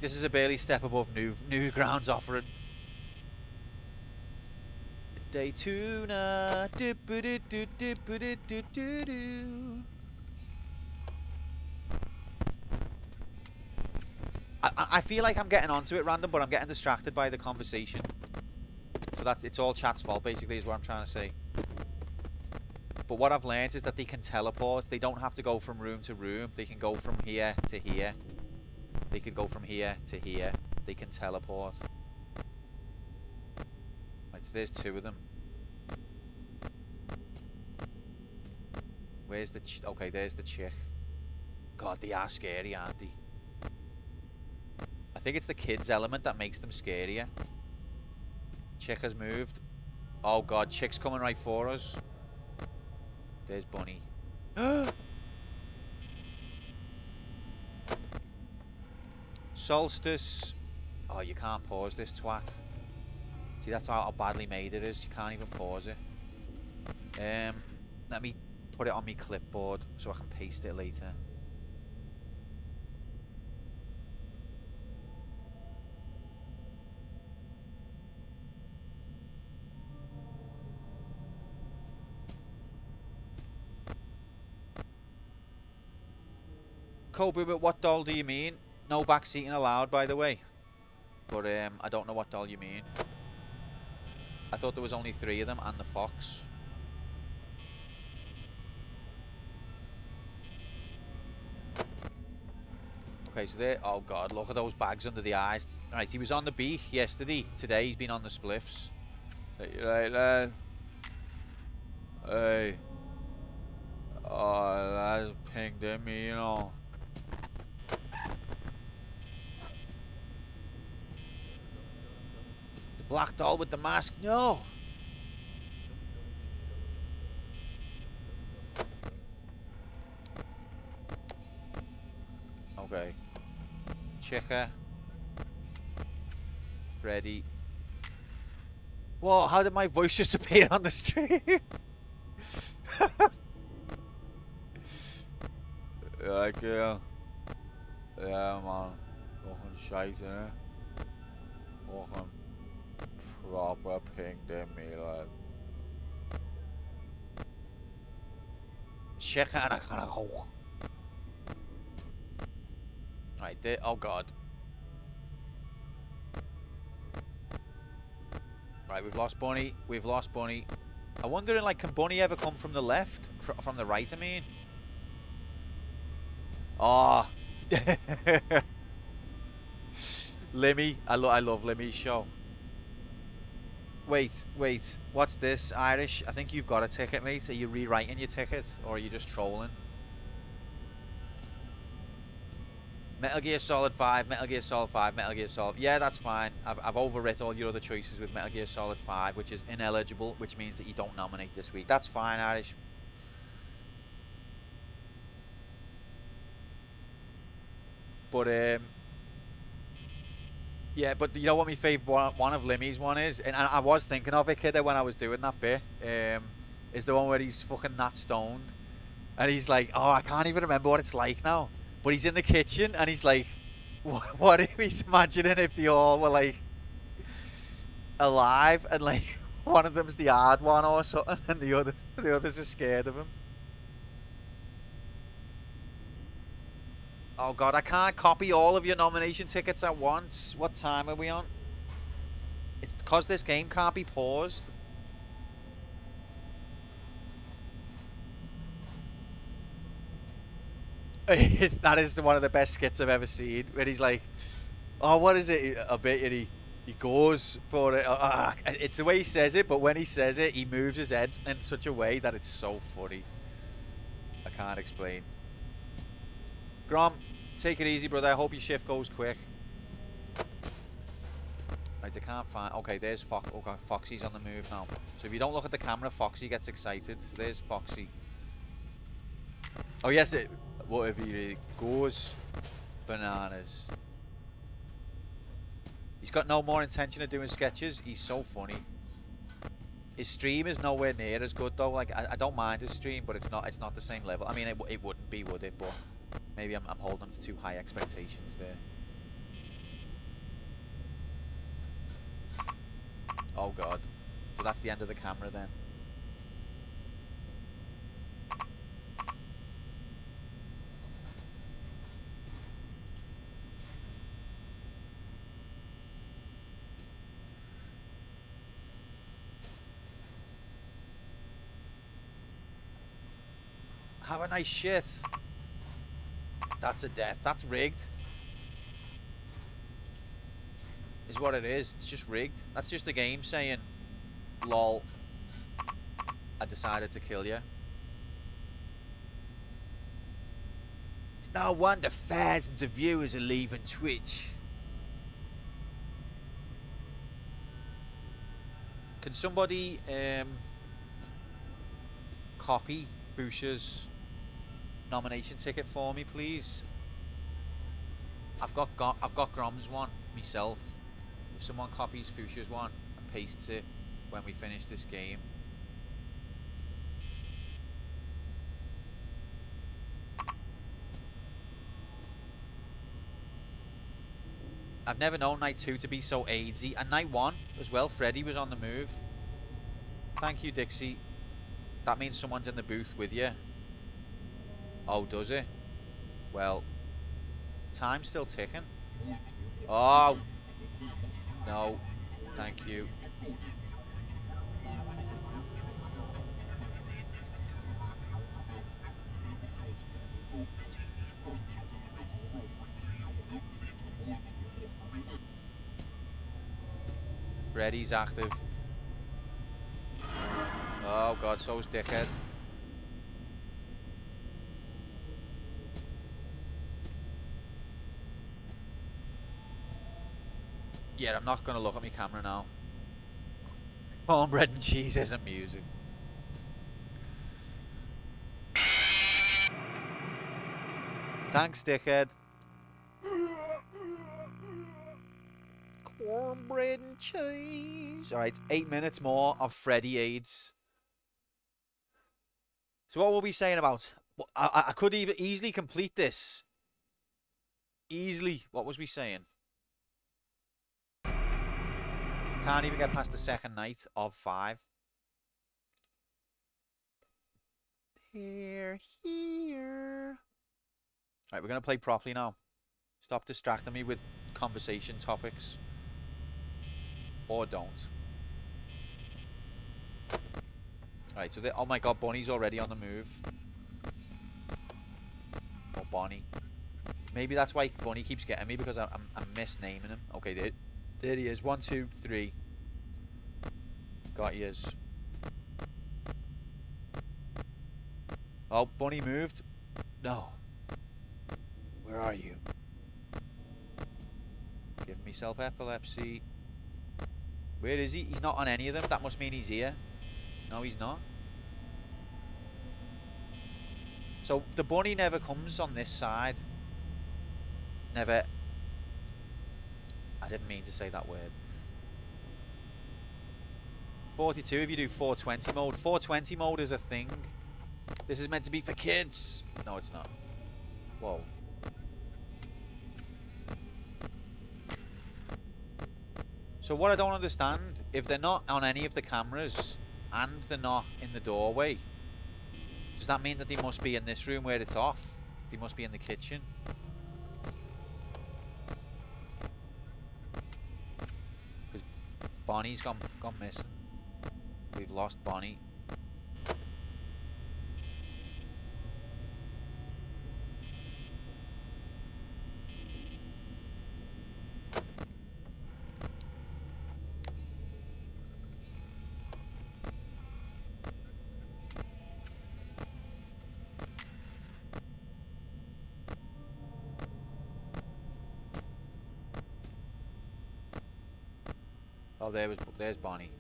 This is a barely step above new grounds offering. It's day 2 now. I feel like I'm getting onto it random, but I'm getting distracted by the conversation. So it's all chat's fault, basically, is what I'm trying to say. But what I've learned is that they can teleport. They don't have to go from room to room. They can go from here to here. They can go from here to here. They can teleport. Right, so there's 2 of them. Where's the okay, there's the chick. God, they are scary, aren't they? I think it's the kids element that makes them scarier. Chick has moved. Oh god, chick's coming right for us. There's Bunny. Solstice. Oh, you can't pause this twat. See, that's how badly made it is. You can't even pause it. Let me put it on my clipboard so I can paste it later. Kobe, but what doll do you mean? No backseating allowed, by the way. But I don't know what doll you mean. I thought there was only 3 of them and the fox. Okay, so there. Oh god, look at those bags under the eyes. Right, he was on the beach yesterday. Today he's been on the spliffs. You right, lad? Hey. Oh, that pinged at me, you know. The black doll with the mask, no. Okay. Chica. Freddy. Whoa, how did my voice just appear on the stream? Like, yeah. Yeah, man. Fucking shite, innit? Fucking proper pinged at me, like. Chica and I kind of go. Right there. Oh, God. Right, we've lost Bunny. We've lost Bunny. I'm wondering, like, can Bunny ever come from the left? From the right, I mean? Oh. Limmy. I love Limmy's show. Wait. What's this, Irish? I think you've got a ticket, mate. Are you rewriting your ticket? Or are you just trolling? Metal Gear Solid 5, Metal Gear Solid 5, Metal Gear Solid... Yeah, that's fine. I've overwritten all your other choices with Metal Gear Solid 5, which is ineligible, which means that you don't nominate this week. That's fine, Irish. But, yeah, but you know what my favourite one of Limmy's one is? And I was thinking of it, kiddo, when I was doing that bit. Is the one where he's fucking that stoned. And he's like, oh, I can't even remember what it's like now. But he's in the kitchen and he's like, what if he's imagining if they all were like alive and like one of them's the hard one or something and the others are scared of him. Oh God, I can't copy all of your nomination tickets at once. What time are we on? It's because this game can't be paused. That is one of the best skits I've ever seen. Where he's like, "Oh, what is it?" A bit, and he goes for it. It's the way he says it, but when he says it, he moves his head in such a way that it's so funny. I can't explain. Grom, take it easy, brother. I hope your shift goes quick. Right, I can't find. Okay, there's Fox. Okay, Foxy's on the move now. So if you don't look at the camera, Foxy gets excited. So there's Foxy. Oh yes, whatever he goes bananas. He's got no more intention of doing sketches. He's so funny. His stream is nowhere near as good though. Like I don't mind his stream, but it's not the same level. I mean, it wouldn't be, would it? But maybe I'm holding him to too high expectations there. Oh God. So that's the end of the camera then. Have a nice shit. That's a death. That's rigged. Is what it is. It's just rigged. That's just the game saying, lol, I decided to kill you. It's no wonder thousands of viewers are leaving Twitch. Can somebody copy Fuchsia's nomination ticket for me, please? I've got Grom's one myself. If someone copies Fuchsia's one and pastes it when we finish this game. I've never known Night 2 to be so AIDSy. And Night 1 as well, Freddy was on the move. Thank you, Dixie. That means someone's in the booth with you. Oh, does it? Well, time's still ticking. Oh! No. Thank you. Freddy's active. Oh god, so's dickhead. Yeah, I'm not gonna look at my camera now. Cornbread and cheese isn't music. Thanks, dickhead. Cornbread and cheese. Alright, 8 minutes more of Freddy AIDS. So what were we saying about? I could even easily complete this. Easily. What was we saying? Can't even get past the second night of 5. Here. Right, we're going to play properly now. Stop distracting me with conversation topics. Or don't. Right, so oh my god, Bonnie's already on the move. Or Bonnie. Maybe that's why Bunny keeps getting me, because I'm misnaming him. Okay, there he is. 1, 2, 3. Got yours. Oh, Bunny moved. No. Where are you? Giving myself epilepsy. Where is he? He's not on any of them. That must mean he's here. No, he's not. So the bunny never comes on this side. Never. I didn't mean to say that word. 42 if you do 420 mode. 420 mode is a thing. This is meant to be for kids. No, it's not. Whoa. So what I don't understand, if they're not on any of the cameras and they're not in the doorway, does that mean that they must be in this room where it's off? They must be in the kitchen. Because Bonnie's gone missing. We've lost Bonnie. Oh, there's Bonnie.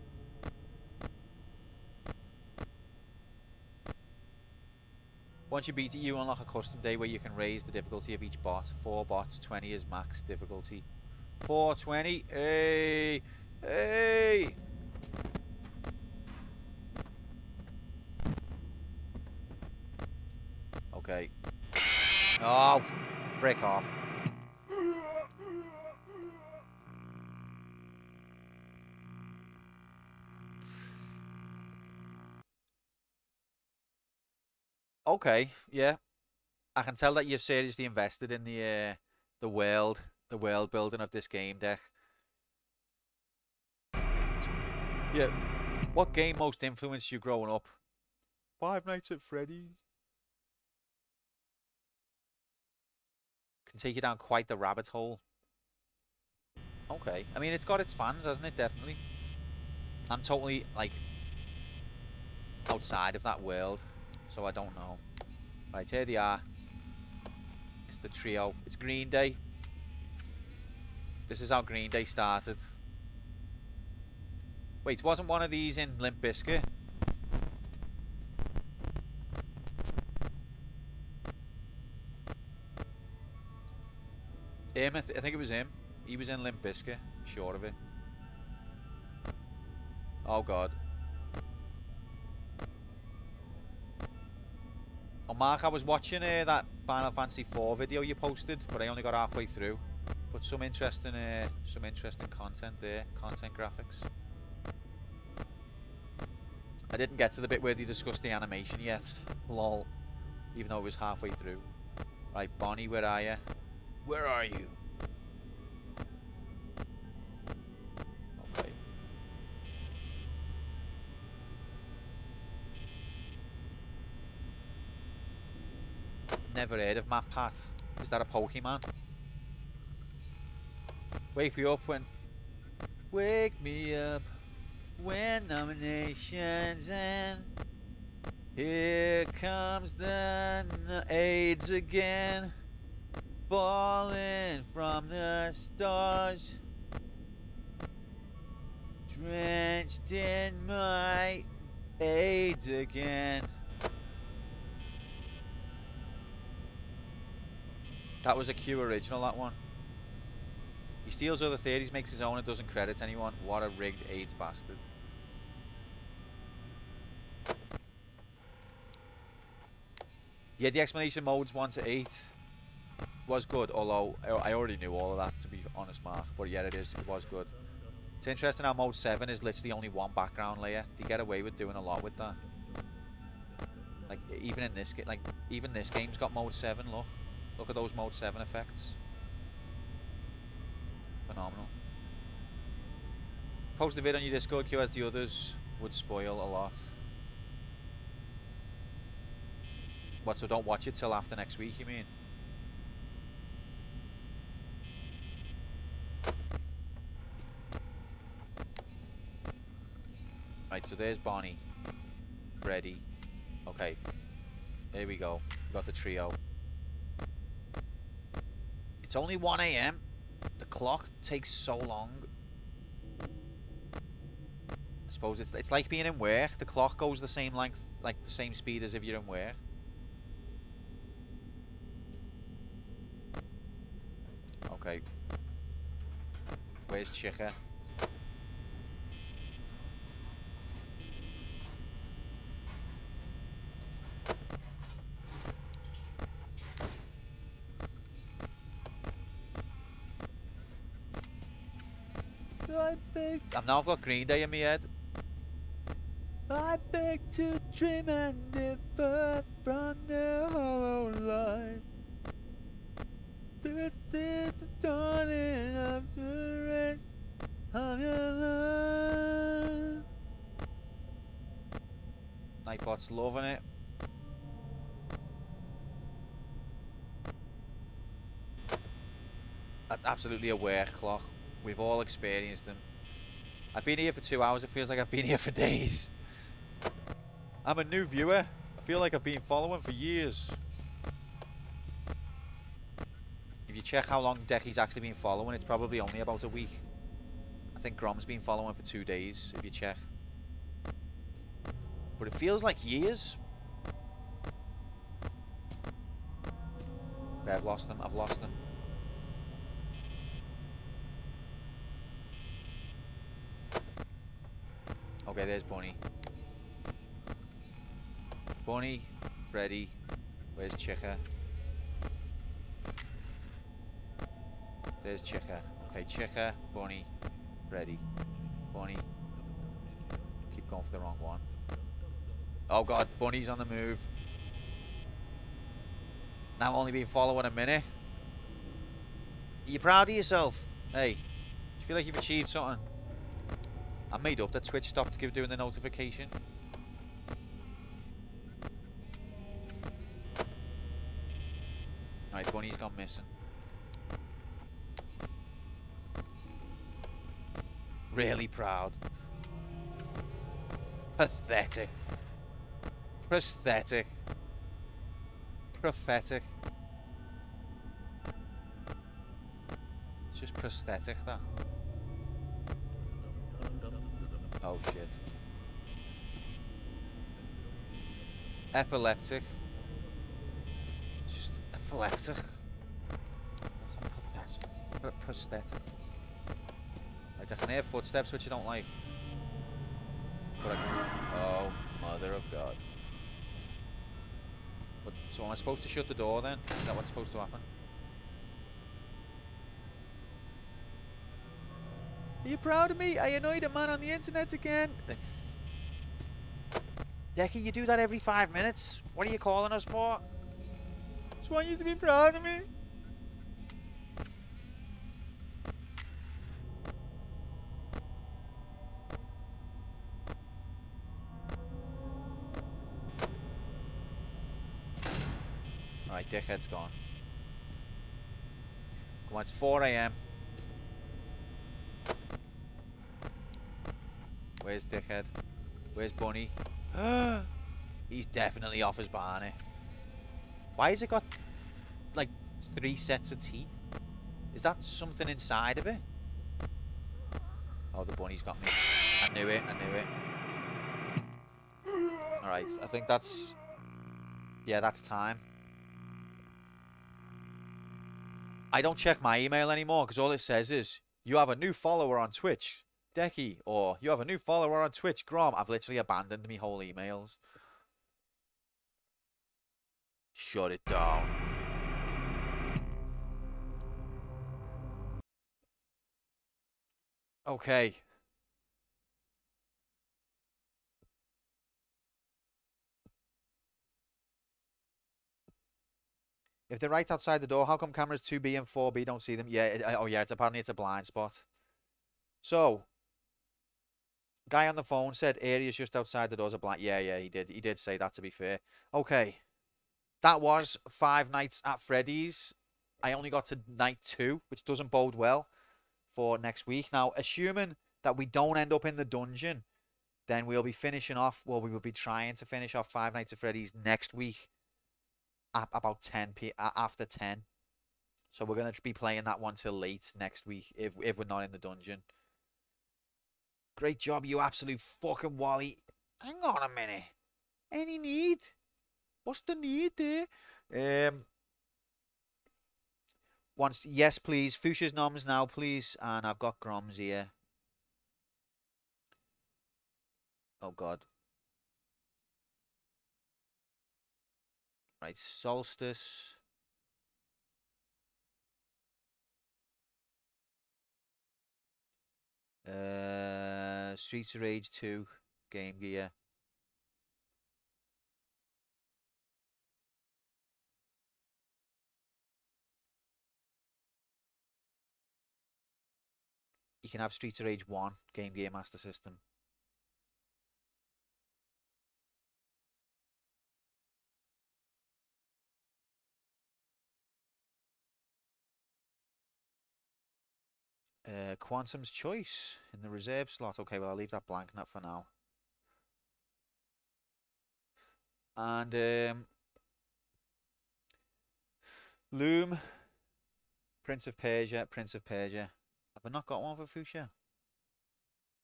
Once you beat it, you unlock a custom day where you can raise the difficulty of each bot. 4 bots, 20 is max difficulty. 420, hey, hey. Okay. Oh, frick off. Okay, yeah. I can tell that you're seriously invested in the world building of this game, Deck. Yeah. What game most influenced you growing up? Five Nights at Freddy's. Can take you down quite the rabbit hole. Okay. I mean, it's got its fans, hasn't it? Definitely. I'm totally, like, outside of that world, so I don't know. Right, here they are. It's the trio. It's Green Day. This is how Green Day started. Wait, wasn't one of these in Limp Bizkit? Him, I think it was him. He was in Limp Bizkit. I'm sure of it. Oh god. Oh Mark, I was watching that Final Fantasy 4 video you posted, but I only got halfway through. But some interesting content there, content graphics. I didn't get to the bit where they discussed the animation yet. Lol. Even though it was halfway through. Right, Bonnie, where are you? Where are you? Okay. Never heard of Map Pat. Is that a Pokemon? Wake me up when... Wake me up win nominations, and here comes the AIDS again, falling from the stars, drenched in my AIDS again. That was a Q original, that one. He steals other theories, makes his own, and doesn't credit anyone. What a rigged AIDS bastard. Yeah, the explanation modes 1 to 8 was good, although I already knew all of that, to be honest, Mark. But yeah, it was good. It's interesting how mode 7 is literally only one background layer. They get away with doing a lot with that. Like even in this even this game's got mode 7. Look at those mode 7 effects. Phenomenal. Post a vid on your Discord queue, as the others would spoil a lot. What, so don't watch it till after next week, you mean? Right, so there's Bonnie, Freddy. Okay, here we go. We got the trio. It's only 1 AM. The clock takes so long. I suppose it's like being in work. The clock goes the same length, like the same speed as if you're in work. Okay. Where's Chica? I've now got Green Day in my head. I beg to dream and differ from the hollow life. This is the dawning of the rest of your life. Nightbot's loving it. That's absolutely a work clock. We've all experienced them. I've been here for 2 hours. It feels like I've been here for days. I'm a new viewer. I feel like I've been following for years. If you check how long Decky's actually been following, it's probably only about a week. I think Grom's been following for 2 days, if you check. But it feels like years. Okay, I've lost them. I've lost them. Okay, there's Bunny. Bunny, Freddy, where's Chica? There's Chica. Okay, Chica, Bunny, Freddy, Bunny. Keep going for the wrong one. Oh god, Bunny's on the move. Now only been following a minute. Are you proud of yourself? Hey, do you feel like you've achieved something? I made up that Twitch stopped doing the notification. Right, Bunny's gone missing. Really proud. Pathetic. Prosthetic. Prophetic. It's just prosthetic, that. Oh shit. Epileptic. It's just epileptic. Pathetic. Prosthetic. Right, I can hear footsteps, which I don't like. But I can... Oh, mother of God. But, so am I supposed to shut the door then? Is that what's supposed to happen? Are you proud of me? I annoyed a man on the internet again. Decky, you do that every 5 minutes. What are you calling us for? Just want you to be proud of me. Alright, dickhead's gone. Come on, it's 4 AM. Where's Dickhead? Where's Bunny? He's definitely off his Barney. Why has it got, like, 3 sets of teeth? Is that something inside of it? Oh, the bunny's got me. I knew it, I knew it. Alright, I think that's... Yeah, that's time. I don't check my email anymore because all it says is, you have a new follower on Twitch, Decky, or you have a new follower on Twitch, Grom. I've literally abandoned me whole emails. Shut it down. Okay. If they're right outside the door, how come cameras 2B and 4B don't see them? Yeah, oh yeah, apparently it's a blind spot. So, guy on the phone said areas just outside the doors are blind. Yeah, he did. He did say that, to be fair. Okay. That was 5 nights at Freddy's. I only got to night 2, which doesn't bode well for next week. Now, assuming that we don't end up in the dungeon, then we'll be finishing off, well, we will be trying to finish off 5 nights at Freddy's next week at about 10 p after 10. So we're going to be playing that one till late next week if we're not in the dungeon. Great job, you absolute fucking Wally. Hang on a minute. Any need? What's the need there? Once, yes, please. Fuchsia's noms now, please. And I've got Groms here. Oh, God. Right, Solstice. Streets of Rage 2. Game Gear. You can have Streets of Rage 1, Game Gear Master System. Quantum's Choice in the reserve slot. Okay, well, I'll leave that blank, not for now. And Loom, Prince of Persia, Prince of Persia. Have I not got one for Fuchsia?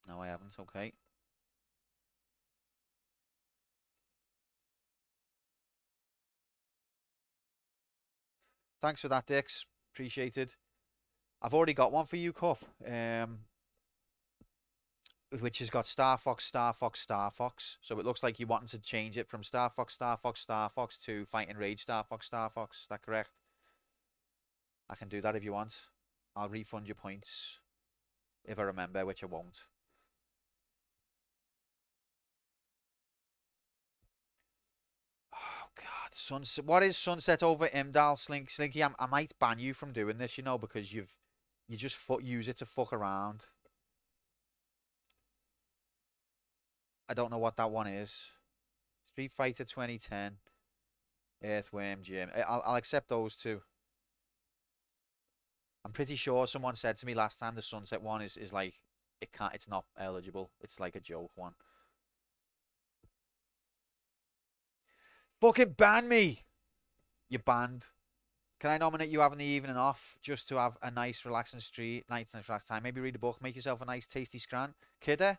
No, I haven't. Okay. Thanks for that, Dix. Appreciated. I've already got one for you, Cup. Which has got Star Fox, Star Fox, Star Fox. So it looks like you wanting to change it from Star Fox, Star Fox, Star Fox to Fighting Rage, Star Fox, Star Fox. Is that correct? I can do that if you want. I'll refund your points if I remember, which I won't. Oh God, Sunset. What is Sunset over Imdal, Slinky? I might ban you from doing this, you know, because you just use it to fuck around. I don't know what that one is. Street Fighter 2010, Earthworm Jim. I'll accept those two. I'm pretty sure someone said to me last time the Sunset one is like it's not eligible. It's like a joke one. Fucking ban me! You're banned. Can I nominate you having the evening off just to have a nice relaxing nice relaxed time? Maybe read a book, make yourself a nice tasty scran. Kidder,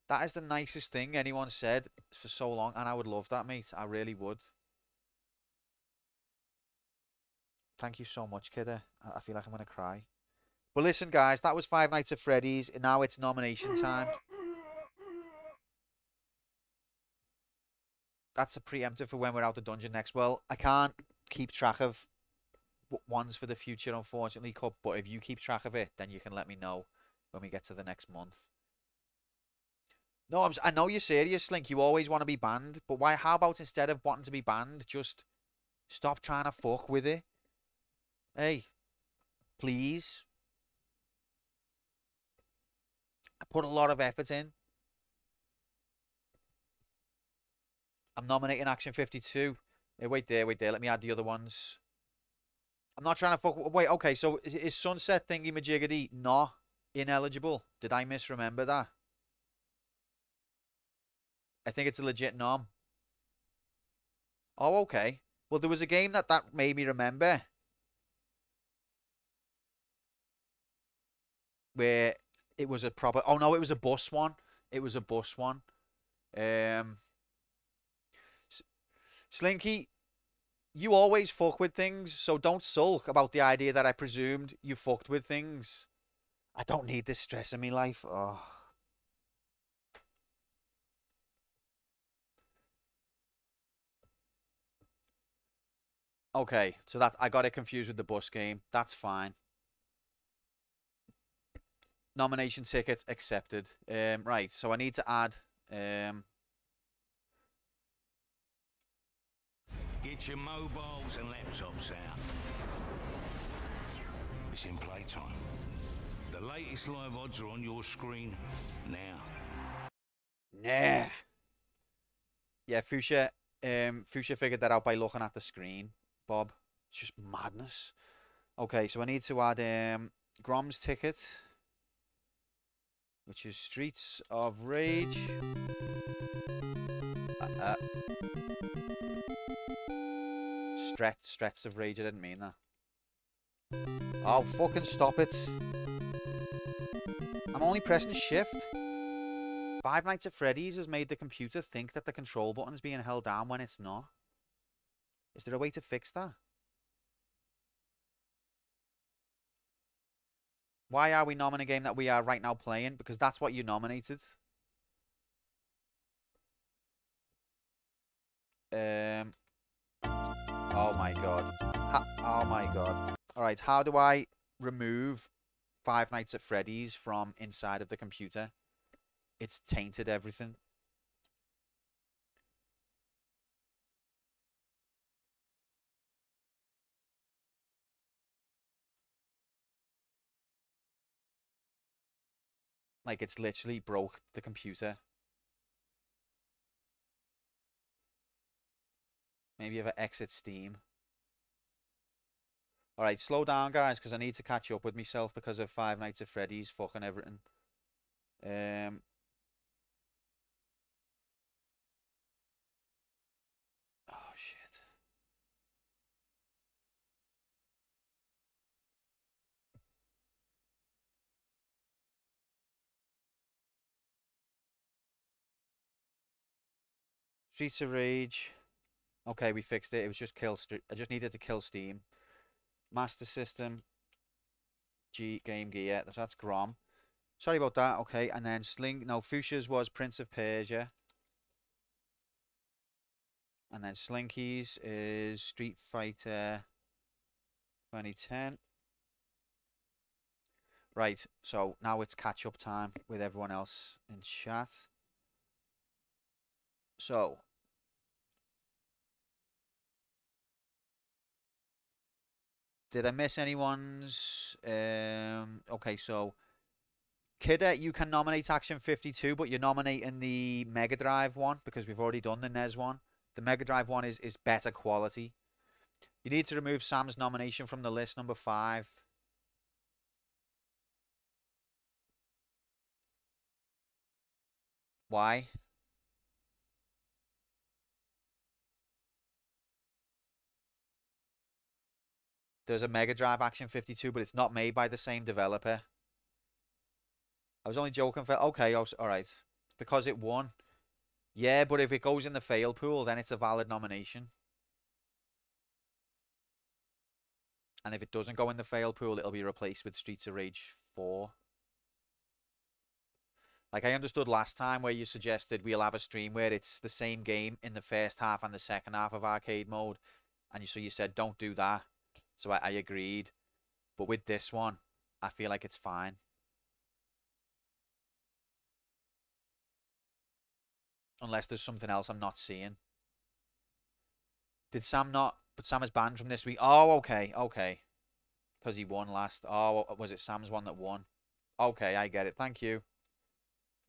that is the nicest thing anyone said for so long, and I would love that, mate. I really would. Thank you so much, Kidder. I feel like I'm going to cry. But listen, guys, that was 5 Nights at Freddy's, and now it's nomination time. That's a preemptive for when we're out the dungeon next. Well, I can't keep track of ones for the future, unfortunately, Cup. But if you keep track of it, then you can let me know when we get to the next month. No, I know you're serious, Slink. You always want to be banned. But why? How about instead of wanting to be banned, just stop trying to fuck with it? Hey, please. I put a lot of effort in. I'm nominating Action 52. Hey, wait there. Let me add the other ones. I'm not trying to fuck. Wait, okay. So is Sunset Thingy Majiggity not ineligible? Did I misremember that? I think it's a legit nom. Oh, okay. Well, there was a game that made me remember where it was a proper. Oh no, it was a bus one. It was a bus one. Um, Slinky, you always fuck with things, so don't sulk about the idea that I presumed you fucked with things. I don't need this stress in my life. Oh. Okay, so that I got it confused with the bus game. That's fine. Nomination tickets accepted. Right, so I need to add. Get your mobiles and laptops out. It's in playtime. The latest live odds are on your screen now. Nah. Yeah, Fuchsia. Fuchsia figured that out by looking at the screen. Bob, it's just madness. Okay, so I need to add Grom's ticket, which is Streets of Rage. Streets of Rage. I didn't mean that. Oh, fucking stop it. I'm only pressing shift. Five Nights at Freddy's has made the computer think that the control button is being held down when it's not. Is there a way to fix that? Why are we nominating a game that we are right now playing? Because that's what you nominated. Oh my god. Oh my god. Alright, how do I remove Five Nights at Freddy's from inside of the computer? It's tainted everything. Like, it's literally broke the computer. Maybe if I exit Steam. Alright, slow down, guys, because I need to catch up with myself because of Five Nights at Freddy's fucking everything. Oh, shit. Streets of Rage. Okay, we fixed it. It was just I just needed to kill Steam. Master System. Game Gear. That's Grom. Sorry about that. Okay, and then No, Fuchsia's was Prince of Persia. And then Slinky's is Street Fighter 2010. Right, so now it's catch-up time with everyone else in chat. So, did I miss anyone's? Okay, so Kidder, you can nominate Action 52, but you're nominating the Mega Drive one because we've already done the NES one. The Mega Drive one is better quality. You need to remove Sam's nomination from the list, number 5. Why? There's a Mega Drive Action 52, but it's not made by the same developer. I was only joking. Okay, all right. It's because it won. Yeah, but if it goes in the fail pool, then it's a valid nomination. And if it doesn't go in the fail pool, it'll be replaced with Streets of Rage 4. Like I understood last time where you suggested we'll have a stream where it's the same game in the first half and the second half of arcade mode. And so you said don't do that. So I agreed. But with this one, I feel like it's fine. Unless there's something else I'm not seeing. Did Sam not? But Sam is banned from this week. Oh, okay, okay. Because he won last. Oh, was it Sam's one that won? Okay, I get it. Thank you.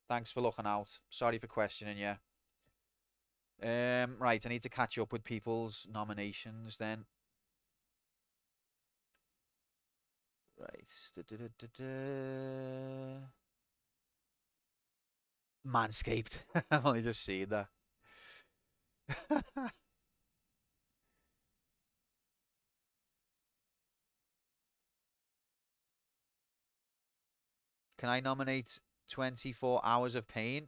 Thanks for looking out. Sorry for questioning you. Right, I need to catch up with people's nominations then. Right. Manscaped. I've only just seen that. Can I nominate 24 Hours of Pain?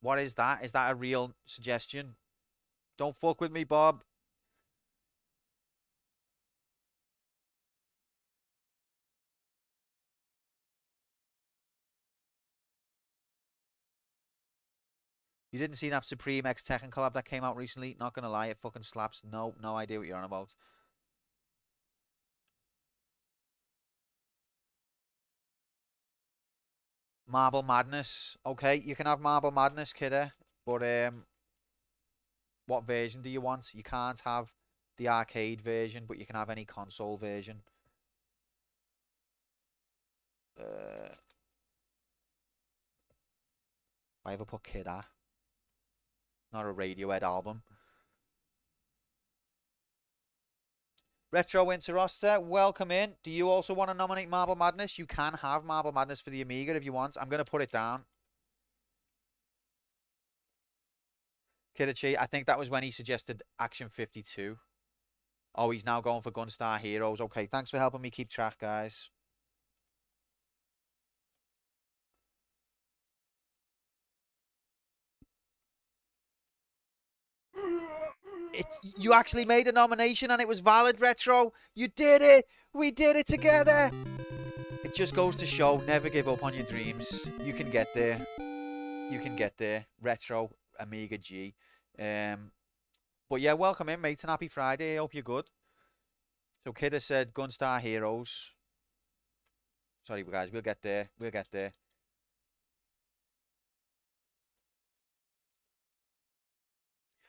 What is that? Is that a real suggestion? Don't fuck with me, Bob. You didn't see that Supreme X Tekken collab that came out recently? Not gonna lie, it fucking slaps. No, no idea what you're on about. Marble Madness. Okay, you can have Marble Madness, kidder. But what version do you want? You can't have the arcade version, but you can have any console version. I ever put Kidder? Not a Radiohead album. Retro Winter Roster, welcome in. Do you also want to nominate Marble Madness? You can have Marble Madness for the Amiga if you want. I'm going to put it down. Kidachi, I think that was when he suggested Action 52. Oh, he's now going for Gunstar Heroes. Okay, thanks for helping me keep track, guys. You actually made a nomination and it was valid, Retro. You did it. We did it together. It just goes to show, never give up on your dreams. You can get there. You can get there. Retro, Amiga G. But yeah, welcome in, mate, and happy Friday. I hope you're good. So Kidder said Gunstar Heroes. Sorry, guys, we'll get there. We'll get there.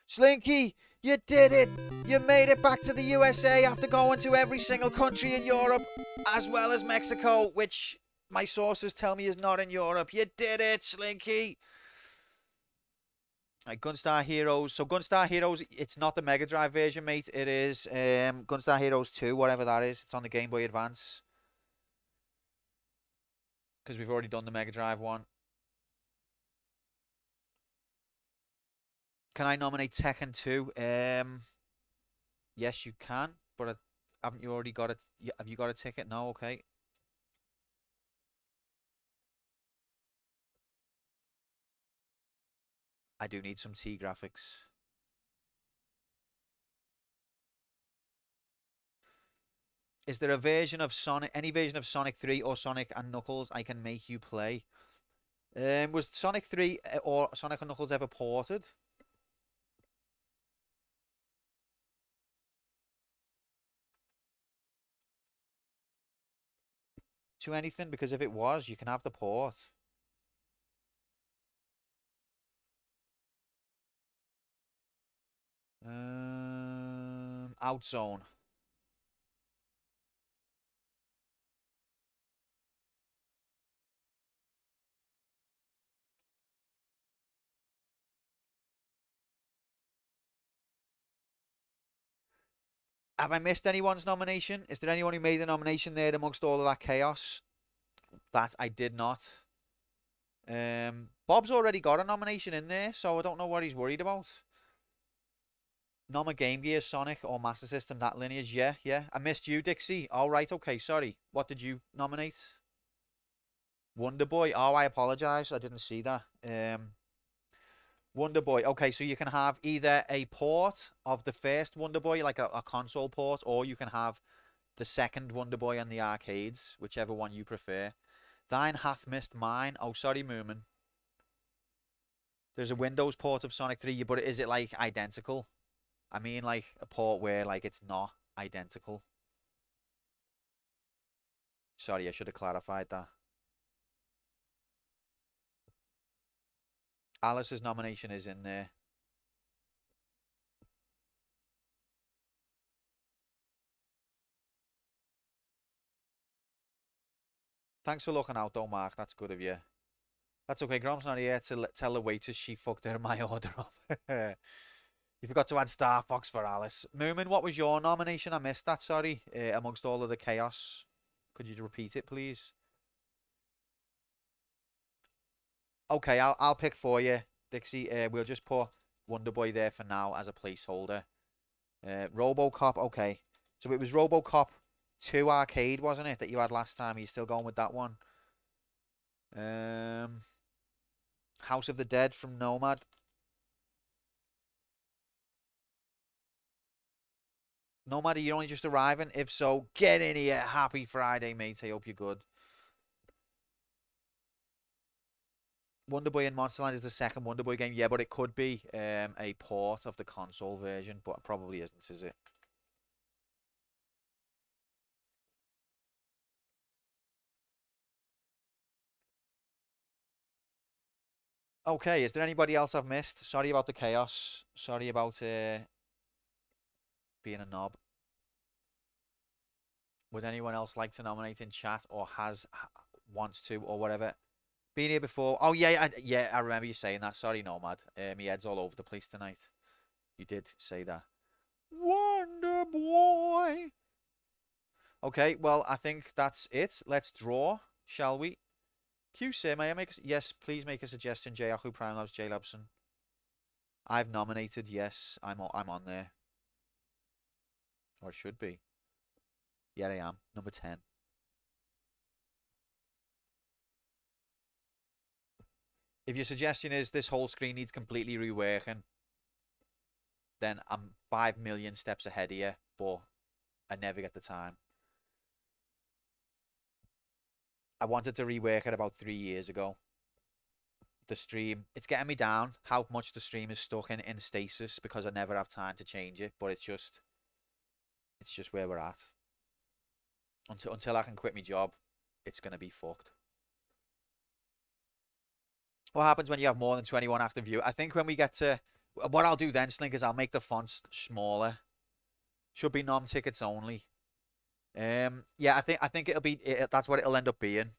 Slinky, you did it! You made it back to the USA after going to every single country in Europe, as well as Mexico, which my sources tell me is not in Europe. You did it, Slinky! Right, Gunstar Heroes. So Gunstar Heroes, it's not the Mega Drive version, mate. It is Gunstar Heroes 2, whatever that is. It's on the Game Boy Advance. Because we've already done the Mega Drive one. Can I nominate Tekken 2? Yes, you can. But haven't you already got it? Have you got a ticket? No, okay. I do need some T graphics. Is there a version of Sonic, any version of Sonic 3 or Sonic and Knuckles I can make you play? Was Sonic 3 or Sonic and Knuckles ever ported? To anything? Because if it was, you can have the port. Outzone. Have I missed anyone's nomination? Is there anyone who made a nomination there amongst all of that chaos? That I did not. Bob's already got a nomination in there, so I don't know what he's worried about. Noma Game Gear, Sonic, or Master System, that lineage. Yeah, yeah. I missed you, Dixie. All right, okay, sorry. What did you nominate? Wonder Boy. Oh, I apologize. I didn't see that. Wonder Boy. Okay, so you can have either a port of the first Wonder Boy, like a console port, or you can have the second Wonder Boy on the arcades, whichever one you prefer. Thine hath missed mine. Oh, sorry, Moomin. There's a Windows port of Sonic 3, but is it, like, identical? I mean, like, a port where, like, it's not identical. Sorry, I should have clarified that. Alice's nomination is in there. Thanks for looking out, though, Mark. That's good of you. That's okay. Grom's not here to tell the waitress she fucked her my order up. You forgot to add Star Fox for Alice. Moomin, what was your nomination? I missed that, sorry. Amongst all of the chaos. Could you repeat it, please? Okay, I'll pick for you, Dixie. We'll just put Wonder Boy there for now as a placeholder. RoboCop. Okay, so it was RoboCop 2 arcade, wasn't it, that you had last time? Are you still going with that one? Um, House of the Dead from Nomad. Nomad, are you only just arriving? If so, get in here. Happy Friday, mate. I hope you're good. Wonder Boy and Monsterland is the second Wonder Boy game. Yeah, but it could be a port of the console version, but it probably isn't, is it? Okay, is there anybody else I've missed? Sorry about the chaos. Sorry about being a knob. Would anyone else like to nominate in chat or wants to or whatever? Been here before. Oh, yeah, yeah, I remember you saying that. Sorry, Nomad. My head's all over the place tonight. You did say that. Wonder Boy. Okay, well, I think that's it. Let's draw, shall we? Q, sir, may I make a... Yes, please make a suggestion, Jayahu Prime Labs, J Labson. I've nominated, yes. I'm on there. Or it should be. Yeah, I am. Number 10. If your suggestion is this whole screen needs completely reworking, then I'm 5 million steps ahead of you, but I never get the time. I wanted to rework it about 3 years ago. The stream, it's getting me down how much the stream is stuck in stasis because I never have time to change it, but it's just where we're at. Until I can quit my job, it's going to be fucked. What happens when you have more than 21 active viewers? I think when we get to... What I'll do then, Slink, is I'll make the fonts smaller. Should be non-tickets only. Yeah, I think it'll be... that's what it'll end up being.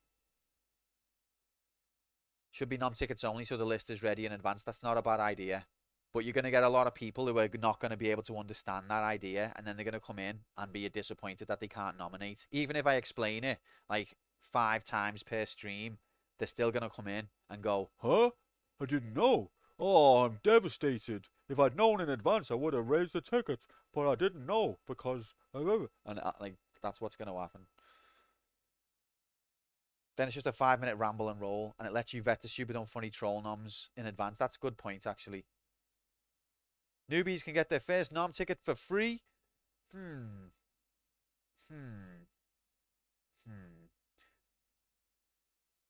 Should be non-tickets only, so the list is ready in advance. That's not a bad idea. But you're going to get a lot of people who are not going to be able to understand that idea, and then they're going to come in and be disappointed that they can't nominate. Even if I explain it like 5 times per stream, they're still going to come in and go, huh? I didn't know. Oh, I'm devastated. If I'd known in advance, I would have raised the tickets, but I didn't know because... And like, that's what's going to happen. Then it's just a 5-minute ramble and roll, and it lets you vet the stupid unfunny troll noms in advance. That's a good point, actually. Newbies can get their first nom ticket for free.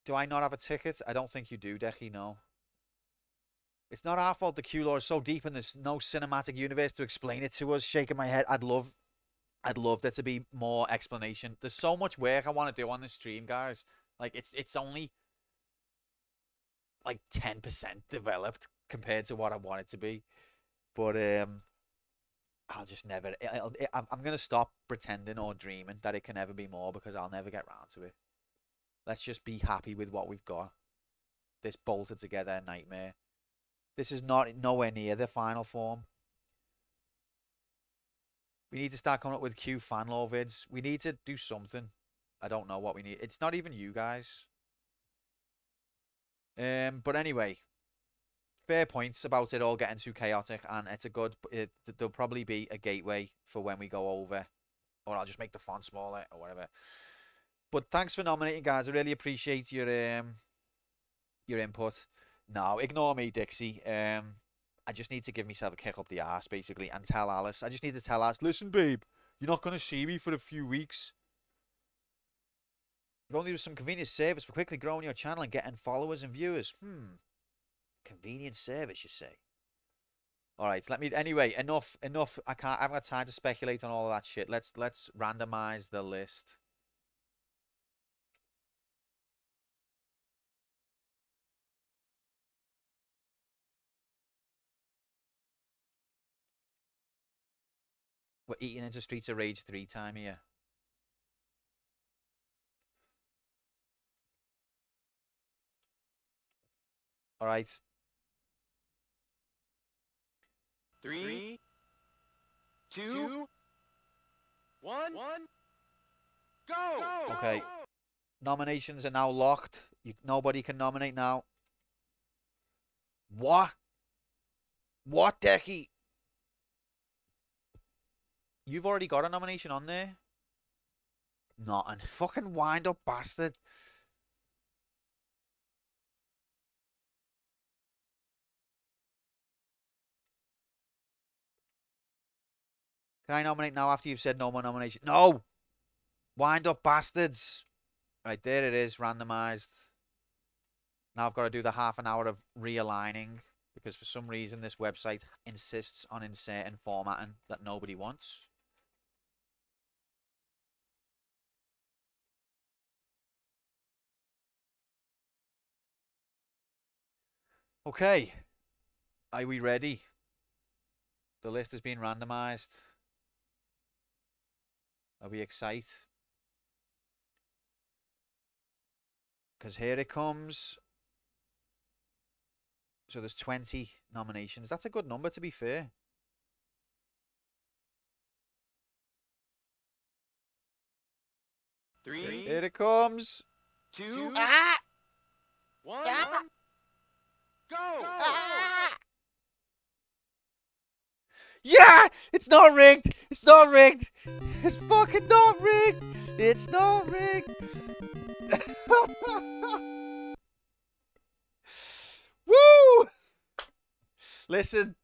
Do I not have a ticket? I don't think you do, Decky, no. It's not our fault the Q lore is so deep and there's no cinematic universe to explain it to us. Shaking my head. I'd love there to be more explanation. There's so much work I want to do on this stream, guys. Like, it's only like 10% developed compared to what I want it to be. But I'll just never... I'm going to stop pretending or dreaming that it can ever be more because I'll never get round to it. Let's just be happy with what we've got. This bolted together nightmare. This is nowhere near the final form. We need to start coming up with Q fan lore vids. We need to do something. I don't know what we need. It's not even you guys. But anyway, fair points about it all getting too chaotic, and it's a good... there'll probably be a gateway for when we go over. Or I'll just make the font smaller or whatever. But thanks for nominating, guys. I really appreciate your input. No, ignore me, Dixie. I just need to give myself a kick up the arse, basically, and tell Alice. I just need to tell Alice, listen, babe, you're not going to see me for a few weeks. If only there was some convenient service for quickly growing your channel and getting followers and viewers. Convenient service, you say? All right, anyway, enough. I haven't got time to speculate on all of that shit. Let's randomize the list. We're eating into Streets of Rage 3 time here. All right. 3, 2, 1, go! Okay. Nominations are now locked. Nobody can nominate now. What? What, Decky? You've already got a nomination on there. Nothing. Fucking wind up bastard. Can I nominate now after you've said no more nomination? No! Wind up bastards. Right, there it is, randomized. Now I've got to do the half an hour of realigning because for some reason this website insists on inserting formatting that nobody wants. Okay. Are we ready? The list has been randomized. Are we excited? Because here it comes. So there's 20 nominations. That's a good number, to be fair. Three, Here it comes. two, one, go! Yeah! It's not rigged! It's not rigged! It's fucking not rigged! It's not rigged! Woo! Listen.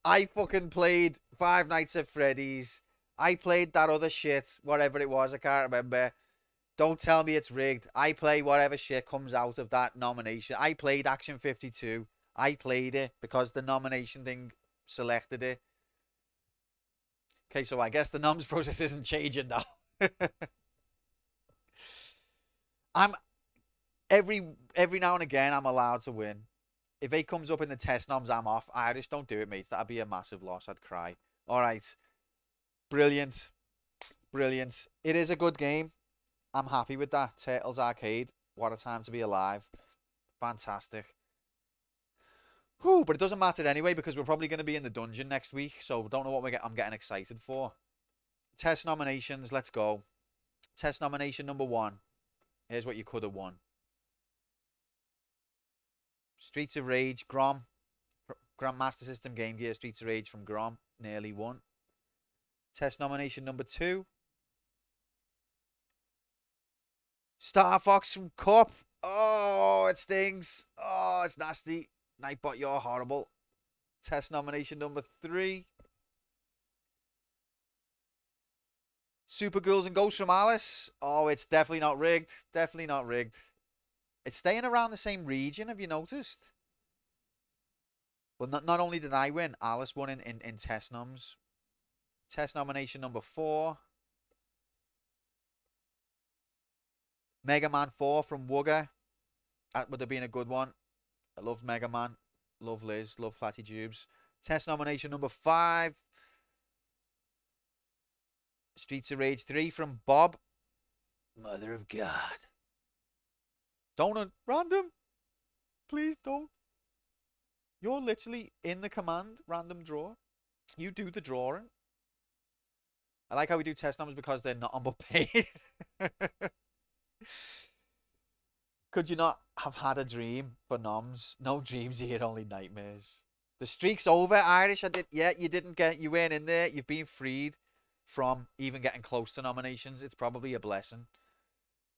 I fucking played Five Nights at Freddy's. I played that other shit, whatever it was, I can't remember. Don't tell me it's rigged. I play whatever shit comes out of that nomination. I played Action 52. I played it because the nomination thing selected it. Okay, so I guess the noms process isn't changing now. I'm every now and again I'm allowed to win. If it comes up in the test noms, I'm off. Irish, don't do it, mate. That'd be a massive loss. I'd cry. All right. Brilliant. Brilliant. It is a good game. I'm happy with that. Turtles Arcade. What a time to be alive. Fantastic. Whew, but it doesn't matter anyway because we're probably going to be in the dungeon next week. So don't know what I'm getting excited for. Test nominations. Let's go. Test nomination number 1. Here's what you could have won. Streets of Rage, Grom. Grandmaster System Game Gear, Streets of Rage from Grom. Nearly won. Test nomination number 2. Star Fox from Cup. Oh, it stings. Oh, it's nasty. Nightbot, you're horrible. Test nomination number 3. Super Ghouls and Ghosts from Alice. Oh, it's definitely not rigged. Definitely not rigged. It's staying around the same region, have you noticed? Well, not only did I win, Alice won in test noms. Test nomination number 4. Mega Man 4 from Wugger. That would have been a good one. I love Mega Man. Love Liz. Love Platty Tubes. Test nomination number 5. Streets of Rage 3 from Bob. Mother of God. Don't random. Please don't. You're literally in the command random draw. You do the drawing. I like how we do test numbers because they're not unpaid. Could you not have had a dream for noms? No dreams here, only nightmares. The streak's over, Irish. Yeah, you weren't in there. You've been freed from even getting close to nominations. It's probably a blessing.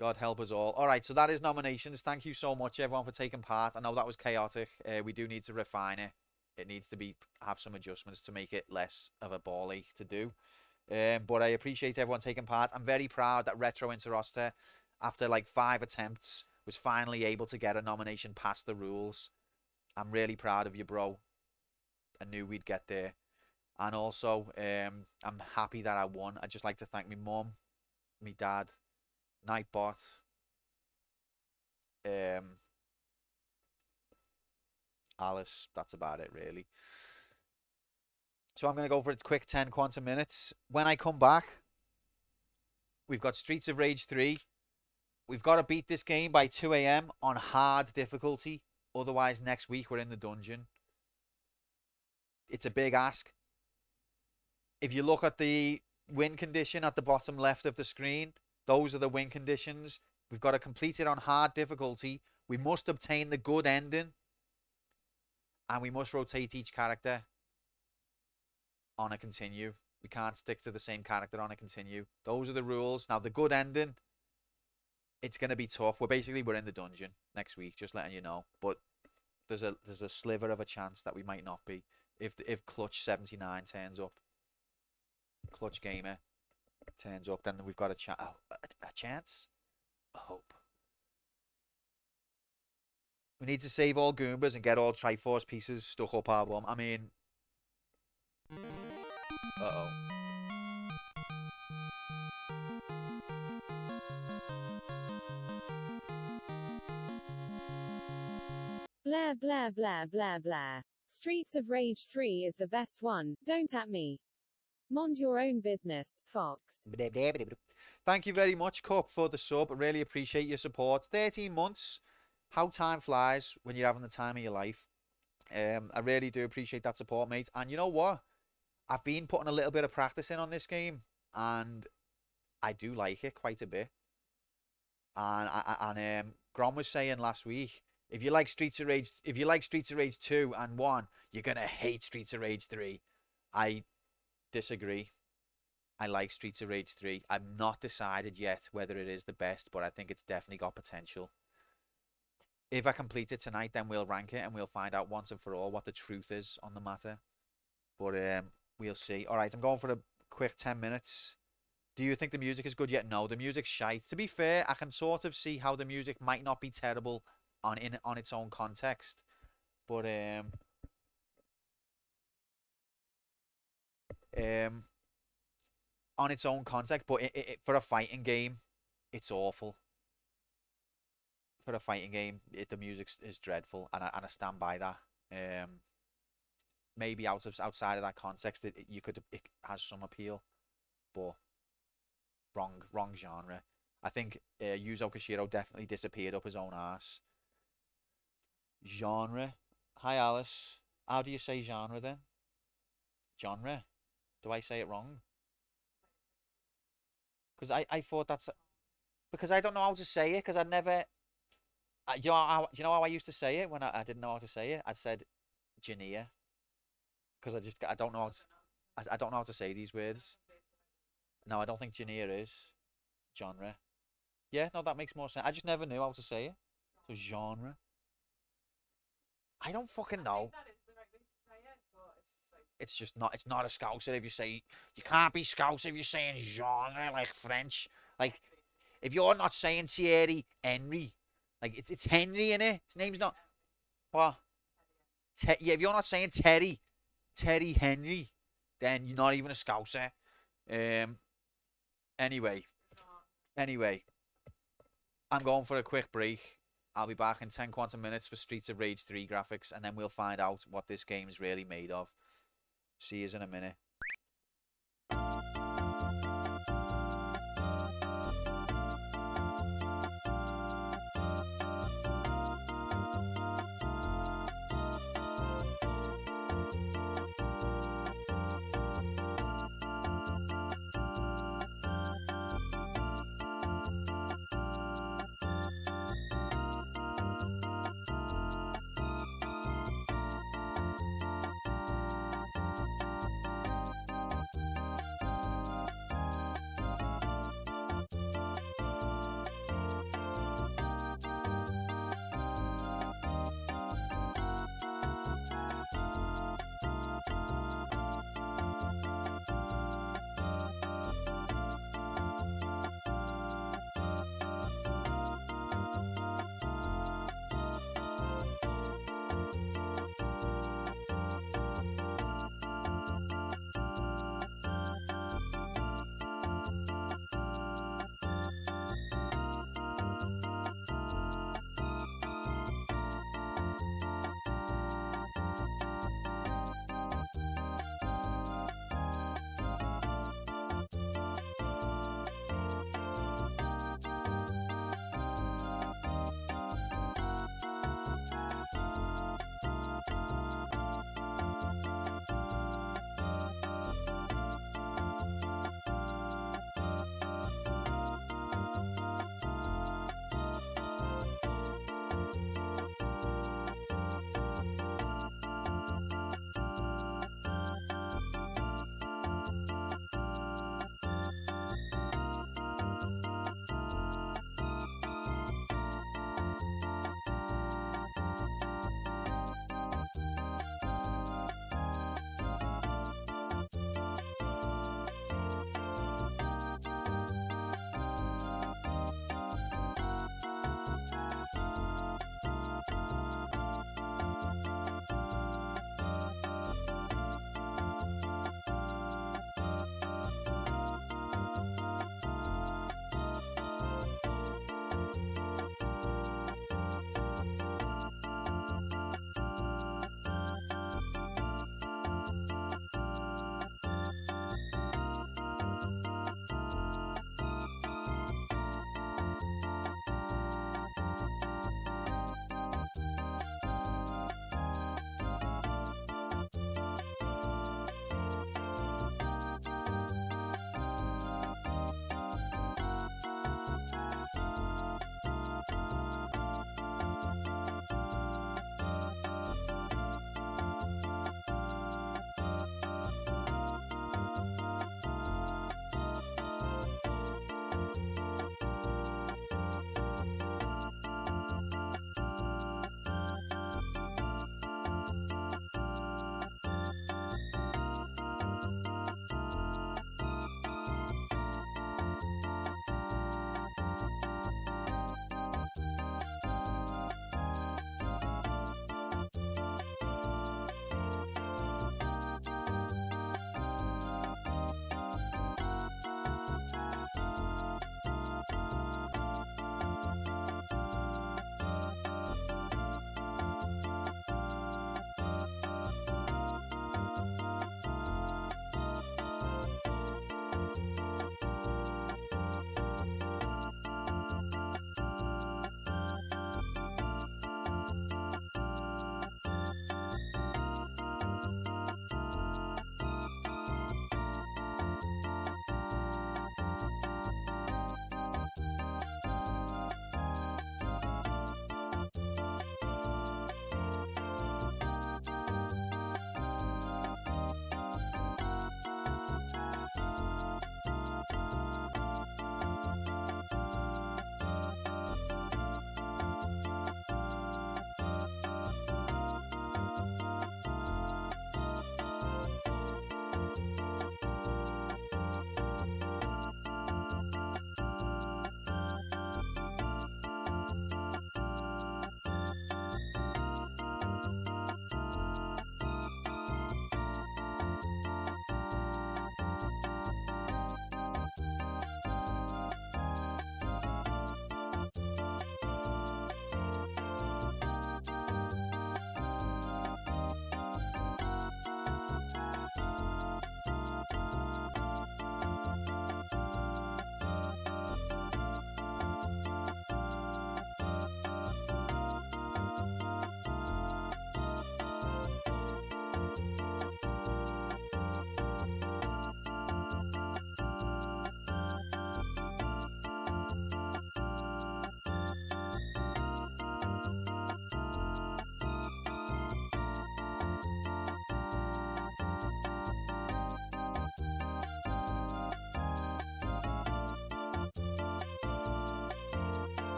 God help us all. All right, so that is nominations. Thank you so much, everyone, for taking part. I know that was chaotic. We do need to refine it. It needs to have some adjustments to make it less of a ball ache to do. But I appreciate everyone taking part. I'm very proud that Retro Interoster, after like 5 attempts, was finally able to get a nomination past the rules. I'm really proud of you, bro. I knew we'd get there. And also, I'm happy that I won. I'd just like to thank my mum, my dad, Nightbot, Alice. That's about it, really. So I'm going to go for a quick 10 quantum minutes. When I come back, we've got Streets of Rage 3. We've got to beat this game by 2 a.m. on hard difficulty. Otherwise, next week, we're in the dungeon. It's a big ask. If you look at the win condition at the bottom left of the screen, those are the win conditions. We've got to complete it on hard difficulty We must obtain the good ending, and we must rotate each character on a continue. We can't stick to the same character on a continue. Those are the rules. Now, the good ending, it's going to be tough. We're in the dungeon next week, just letting you know. But there's a sliver of a chance that we might not be. If Clutch 79 turns up, Clutch Gamer turns up, then we've got a chance, a hope. We need to save all Goombas and get all Triforce pieces stuck up our bum. I mean, uh-oh. Blah blah blah blah blah. Streets of Rage 3 is the best one, don't at me. Mind your own business, Fox. Thank you very much, Cup, for the sub. I really appreciate your support. 13 months. How time flies when you're having the time of your life. I really do appreciate that support, mate. And you know what? I've been putting a little bit of practice in on this game, and I do like it quite a bit. And Grom was saying last week, if you like Streets of Rage 2 and 1, you're gonna hate Streets of Rage 3. I disagree. I like Streets of Rage 3. I'm not decided yet whether it is the best, but I think it's definitely got potential. If I complete it tonight, then we'll rank it and we'll find out once and for all what the truth is on the matter. But we'll see. All right, I'm going for a quick 10 minutes. Do you think the music is good yet? No, the music's shite. To be fair, I can sort of see how the music might not be terrible on its own context. But on its own context, but for a fighting game, it's awful. For a fighting game, the music is dreadful, and I stand by that. Maybe outside of that context, it has some appeal, but wrong genre. I think Yuzo Koshiro definitely disappeared up his own arse. Genre. Hi Alice. How do you say genre then? Genre. Do I say it wrong? Because I thought that's because I don't know how to say it because I never. You know how I used to say it when I didn't know how to say it? I said Jania. Because I don't know how to, I don't know how to say these words. No, I don't think Jania is genre. Yeah, no, that makes more sense. I just never knew how to say it. So genre. I don't fucking know. It's just not. It's not a Scouser if you say. You can't be Scouser if you're saying genre like French. Like if you're not saying Thierry Henry. Like it's Henry in it. His name's not. What? Yeah, if you're not saying Terry Henry, then you're not even a Scouser. Anyway, I'm going for a quick break. I'll be back in 10 quantum minutes for Streets of Rage 3 graphics, and then we'll find out what this game is really made of. See you in a minute.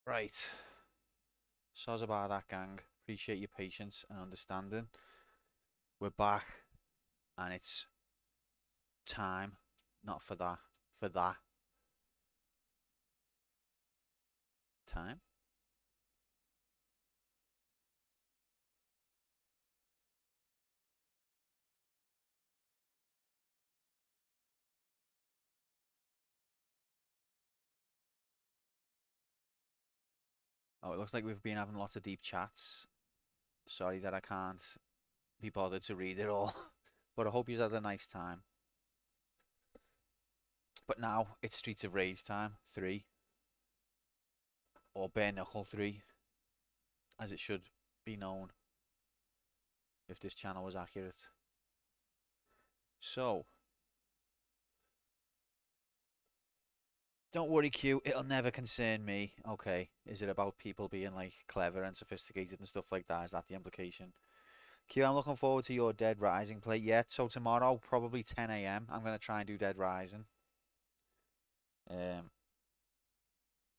Right. Soz about that, gang. Appreciate your patience and understanding. We're back, and it's time. Not for that. For that. Time. Oh, it looks like we've been having lots of deep chats. Sorry that I can't be bothered to read it all. But I hope you've had a nice time. But now it's Streets of Rage time 3. Or Bare Knuckle 3. As it should be known. If this channel was accurate. So. Don't worry, Q. It'll never concern me. Okay. Is it about people being like clever and sophisticated and stuff like that? Is that the implication? Q, I'm looking forward to your Dead Rising play. Yeah, so tomorrow, probably 10 a.m. I'm going to try and do Dead Rising.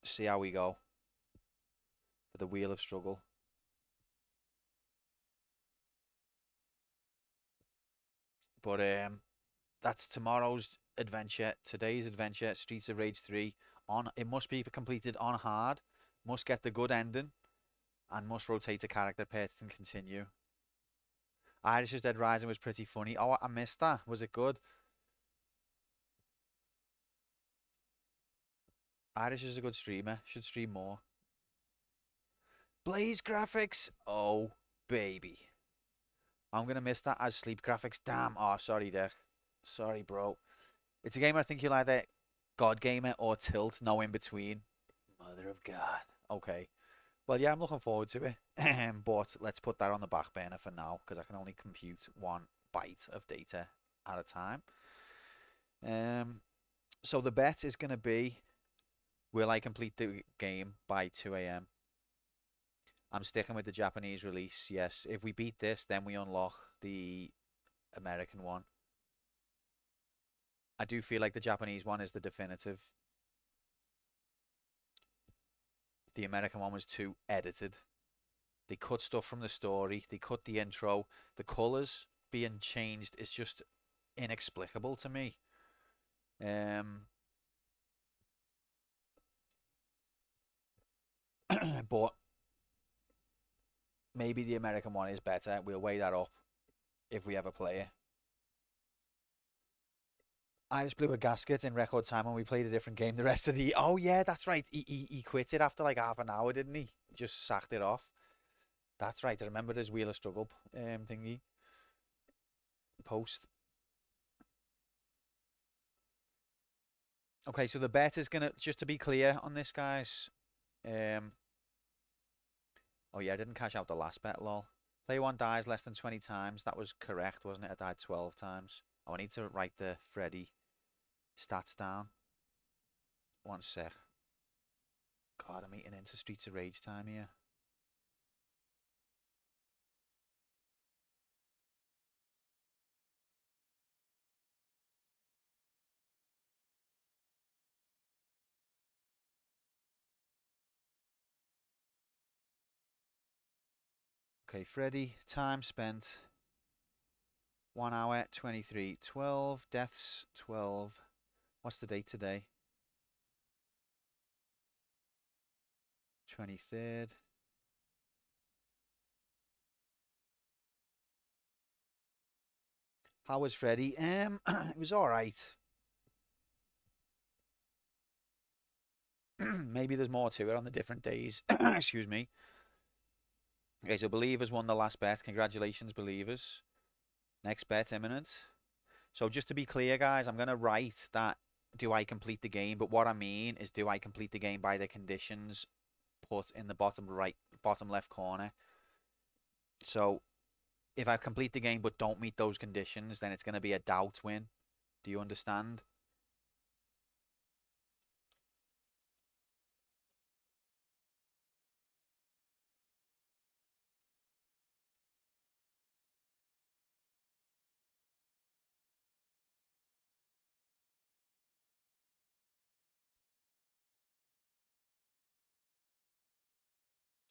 See how we go. For the Wheel of Struggle. But that's tomorrow's adventure. Today's adventure, Streets of Rage 3. It must be completed on hard. Must get the good ending. And must rotate a character path and continue. Irish's Dead Rising was pretty funny. Oh, I missed that. Was it good? Irish is a good streamer. Should stream more. Blaze graphics. Oh, baby. I'm going to miss that as sleep graphics. Damn. Oh, sorry, Dick. Sorry, bro. It's a game I think you'll either God Gamer or Tilt. No in between. Mother of God. Okay. Well, yeah, I'm looking forward to it. But let's put that on the back burner for now because I can only compute 1 byte of data at a time. So the bet is going to be, will I complete the game by 2 a.m.? I'm sticking with the Japanese release, yes. If we beat this, then we unlock the American one. I do feel like the Japanese one is the definitive. The American one was too edited. They cut stuff from the story. They cut the intro. The colours being changed is just inexplicable to me. But maybe the American one is better. We'll weigh that up if we ever play it. I just blew a gasket in record time when we played a different game the rest of the... Oh, yeah, that's right. He quit it after like half an hour, didn't he? He just sacked it off. That's right. I remember his Wheel of Struggle thingy. Post. Okay, so the bet is going to... Just to be clear on this, guys. Oh, yeah, I didn't cash out the last bet, lol. Player 1 dies less than 20 times. That was correct, wasn't it? I died 12 times. Oh, I need to write the Freddy stats down. 1 sec. God, I'm eating into Streets of Rage time here. Okay, Freddy, time spent 1 hour, 23, 12, deaths, 12. What's the date today? 23rd. How was Freddy? It was alright. Maybe there's more to it on the different days. Excuse me. Okay, so Believers won the last bet. Congratulations, Believers. Next bet imminent. So just to be clear, guys, I'm going to write that do I complete the game, but what I mean is do I complete the game by the conditions put in the bottom right, bottom left corner. So if I complete the game but don't meet those conditions, then it's going to be a doubt win. Do you understand?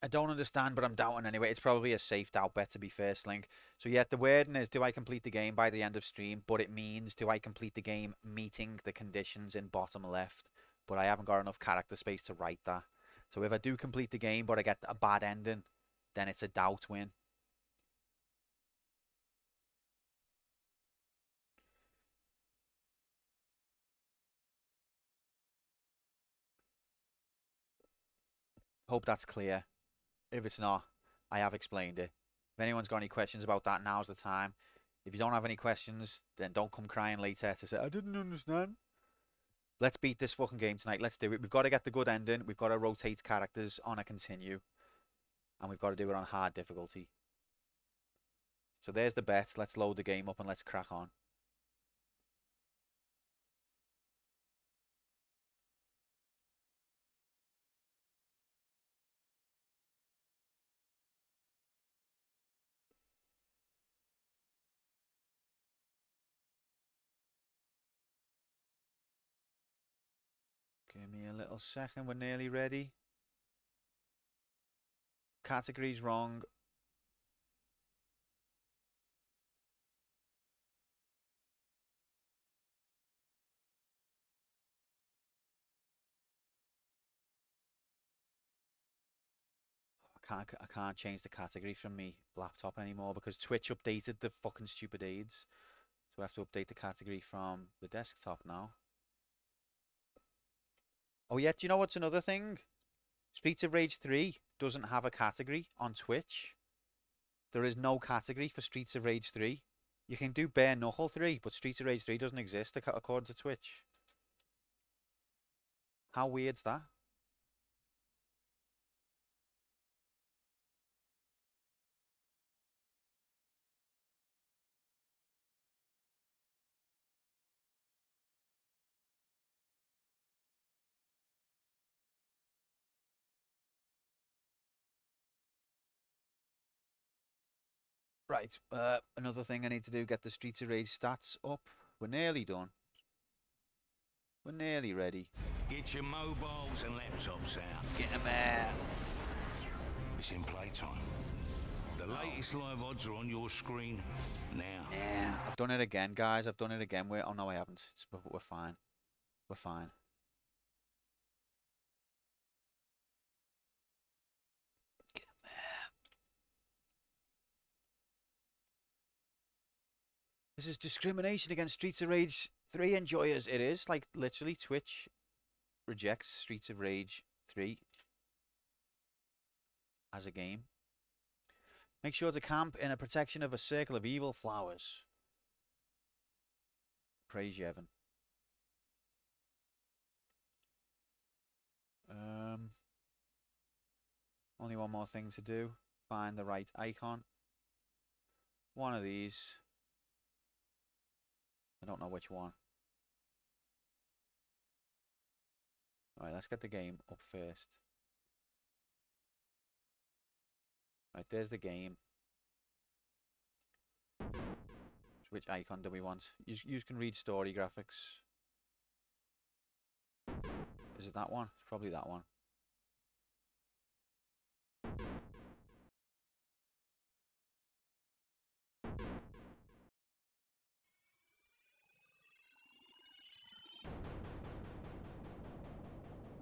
I don't understand, but I'm doubting anyway. It's probably a safe doubt bet, to be fair, Slink. So yeah, the wording is, do I complete the game by the end of stream? But it means, do I complete the game meeting the conditions in bottom left? But I haven't got enough character space to write that. So if I do complete the game, but I get a bad ending, then it's a doubt win. Hope that's clear. If it's not, I have explained it. If anyone's got any questions about that, now's the time. If you don't have any questions, then don't come crying later to say, I didn't understand. Let's beat this fucking game tonight. Let's do it. We've got to get the good ending. We've got to rotate characters on a continue. And we've got to do it on hard difficulty. So there's the bet. Let's load the game up and let's crack on. Give me a little second. We're nearly ready. Category's wrong. I can't change the category from me laptop anymore because Twitch updated the fucking stupid aids. So I have to update the category from the desktop now. Oh yeah, do you know what's another thing? Streets of Rage 3 doesn't have a category on Twitch. There is no category for Streets of Rage 3. You can do Bare Knuckle 3, but Streets of Rage 3 doesn't exist according to Twitch. How weird's that? Right, another thing I need to do, get the Streets of Rage stats up. We're nearly done. We're nearly ready. Get your mobiles and laptops out. Get them out. It's in playtime. The latest live odds are on your screen now. Yeah, I've done it again, guys. I've done it again. Oh no, I haven't. We're fine. We're fine. This is discrimination against Streets of Rage 3 enjoyers. It is, like, literally Twitch rejects Streets of Rage 3 as a game. Make sure to camp in a protection of a circle of evil flowers. Praise Yevon. Only one more thing to do. Find the right icon. One of these. I don't know which one. Alright, let's get the game up first. Right, there's the game. So which icon do we want? You can read story graphics. Is it that one? It's probably that one.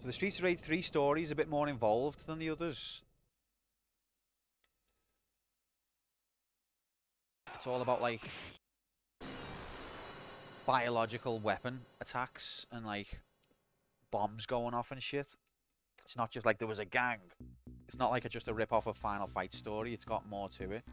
So the Streets of Rage 3 story is a bit more involved than the others. It's all about, like, biological weapon attacks and, like, bombs going off and shit. It's not just like there was a gang. It's not like just a rip-off of Final Fight story. It's got more to it.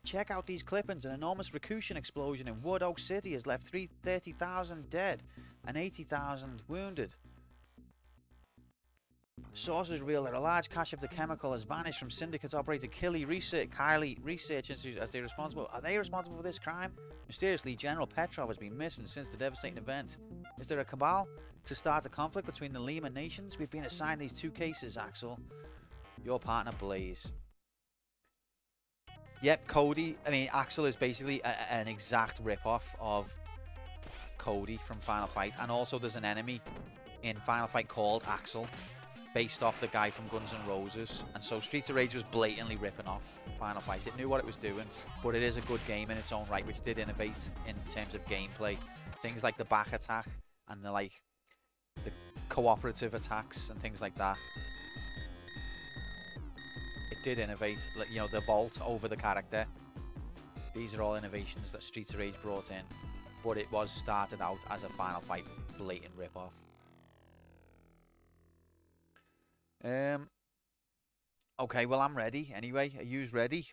Check out these clippings. An enormous Rikution explosion in Wood Oak City has left 30,000 dead and 80,000 wounded. Sources reveal that a large cache of the chemical has vanished from Syndicate operator Kylie Research Institute as they responsible. Are they responsible for this crime? Mysteriously, General Petrov has been missing since the devastating event. Is there a cabal to start a conflict between the Lima nations? We've been assigned these two cases, Axel. Your partner, Blaze. Yep, Cody. I mean, Axel is basically an exact rip-off of Cody from Final Fight, and also there's an enemy in Final Fight called Axel, based off the guy from Guns N' Roses. And so Streets of Rage was blatantly ripping off Final Fight. It knew what it was doing, but it is a good game in its own right, which did innovate in terms of gameplay. Things like the back attack and the cooperative attacks and things like that. It did innovate, you know, the vault over the character. These are all innovations that Streets of Rage brought in, but it was started out as a Final Fight blatant rip-off. Okay, well, I'm ready anyway. Are you ready?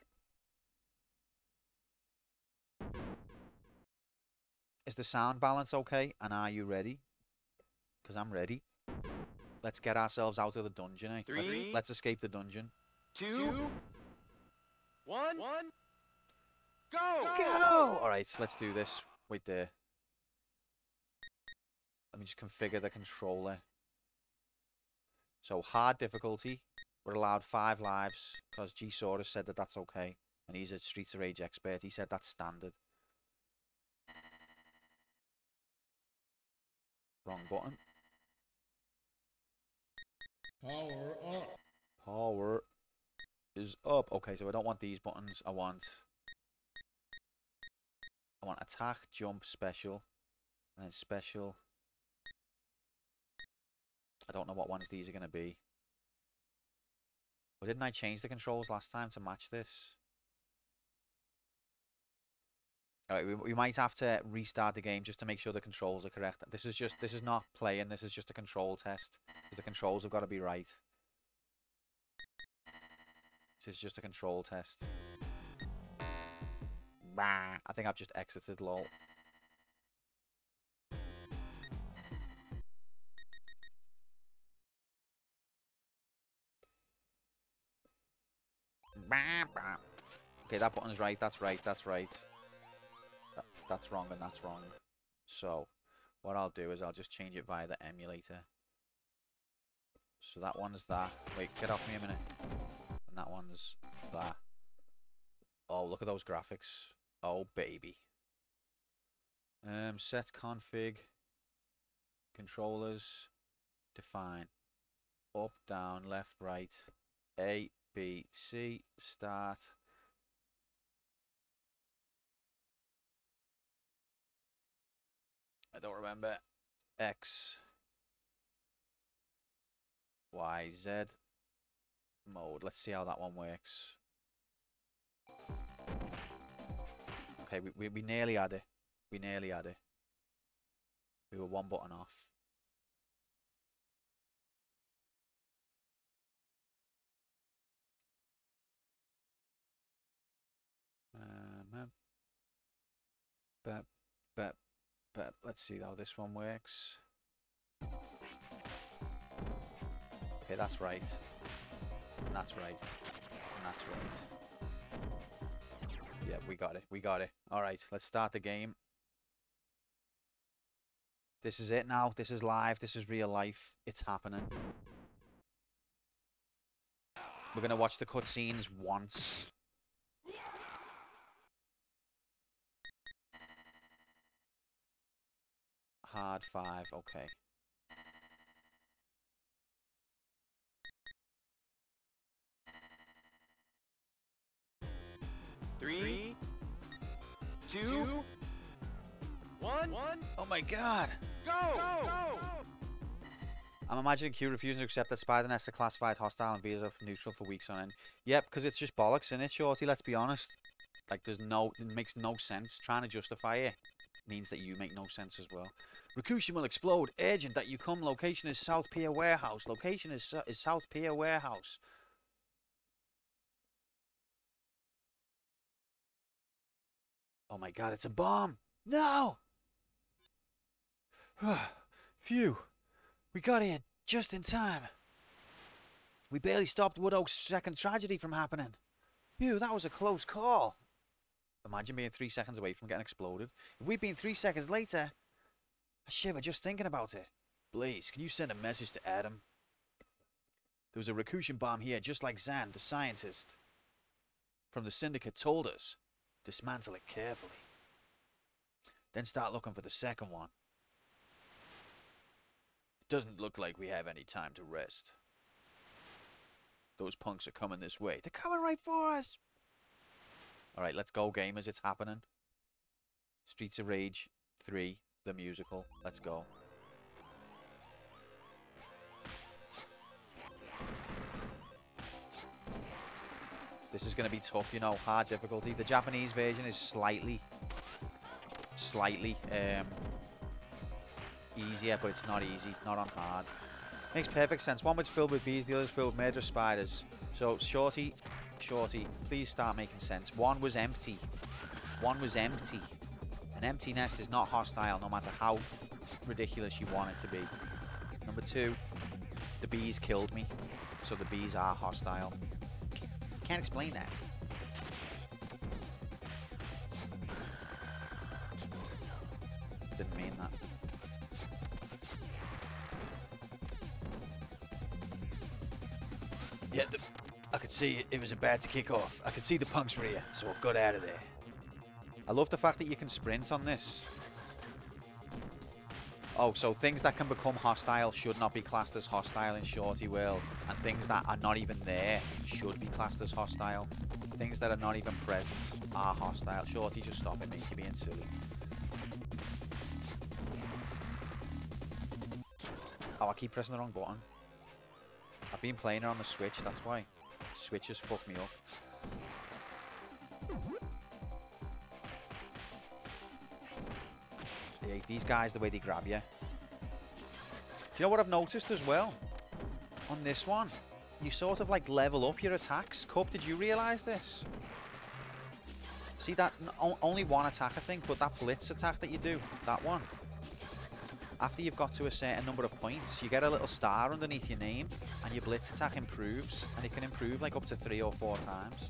Is the sound balance okay? And are you ready? Because I'm ready. Let's get ourselves out of the dungeon, eh? Let's escape the dungeon. 2, 1, go! Go! Alright, let's do this. Wait there. Let me just configure the controller. So, hard difficulty. We're allowed 5 lives, because G-Saurus said that that's okay. And he's a Streets of Rage expert. He said that's standard. Wrong button. Power up. Power is up. Okay, so I don't want these buttons. I want attack, jump, special, and then special. I don't know what ones these are going to be. Well, didn't I change the controls last time to match this? Alright, we might have to restart the game just to make sure the controls are correct. This is not playing, this is just a control test. Because the controls have got to be right. This is just a control test. Bah, I think I've just exited, lol. Okay, that button's right, that's right, that's right. That's wrong and that's wrong. So, what I'll do is I'll just change it via the emulator. So that one's that. Wait, get off me a minute. And that one's that. Oh, look at those graphics. Oh, baby. Set config. Controllers. Define. Up, down, left, right. A, B, C. Start. I don't remember. X. Y, Z. Mode. Let's see how that one works. Okay, we nearly had it. We nearly had it. We were one button off. But let's see how this one works. Okay, that's right. And that's right. And that's right. Yeah, we got it. We got it. Alright, let's start the game. This is it now. This is live. This is real life. It's happening. We're going to watch the cutscenes once. Hard 5, okay. Three, two, one. Oh my god! Go! I'm imagining Q refusing to accept that Spider-Net's a classified hostile and V's up neutral for weeks on end. Yep, because it's just bollocks, innit, Shorty? Let's be honest. Like, it makes no sense. Trying to justify it means that you make no sense as well. Rikushi will explode. Urgent that you come. Location is South Pier Warehouse. Location is South Pier Warehouse. Oh my god, it's a bomb! No! Phew. We got here just in time. We barely stopped Wood Oak's second tragedy from happening. Phew, that was a close call. Imagine being 3 seconds away from getting exploded. If we'd been 3 seconds later, I shiver just thinking about it. Blaze, can you send a message to Adam? There was a Rikushi bomb here, just like Zan, the scientist from the Syndicate told us. Dismantle it carefully. Then start looking for the second one. It doesn't look like we have any time to rest. Those punks are coming this way. They're coming right for us! Alright, let's go, gamers. It's happening. Streets of Rage 3, the musical. Let's go. This is going to be tough, you know, hard difficulty. The Japanese version is slightly easier, but it's not easy, not on hard. Makes perfect sense. One was filled with bees, the other's filled with murderous spiders. So, Shorty, please start making sense. One was empty. One was empty. An empty nest is not hostile, no matter how ridiculous you want it to be. Number 2, the bees killed me, so the bees are hostile. Can't explain that. Didn't mean that. Yeah, I could see it was about to kick off. I could see the punks were here, so I got out of there. I love the fact that you can sprint on this. Oh, so things that can become hostile should not be classed as hostile in Shorty World. And things that are not even there should be classed as hostile. Things that are not even present are hostile. Shorty, just stop it, mate. You're being silly. Oh, I keep pressing the wrong button. I've been playing it on the Switch, that's why. Switch has fucked me up. Yeah, these guys, the way they grab you. Do you know what I've noticed as well? On this one, you sort of like level up your attacks. Cup, did you realise this? See that? Only one attack, I think, but that blitz attack that you do, that one. After you've got to a certain number of points, you get a little star underneath your name, and your blitz attack improves, and it can improve like up to 3 or 4 times.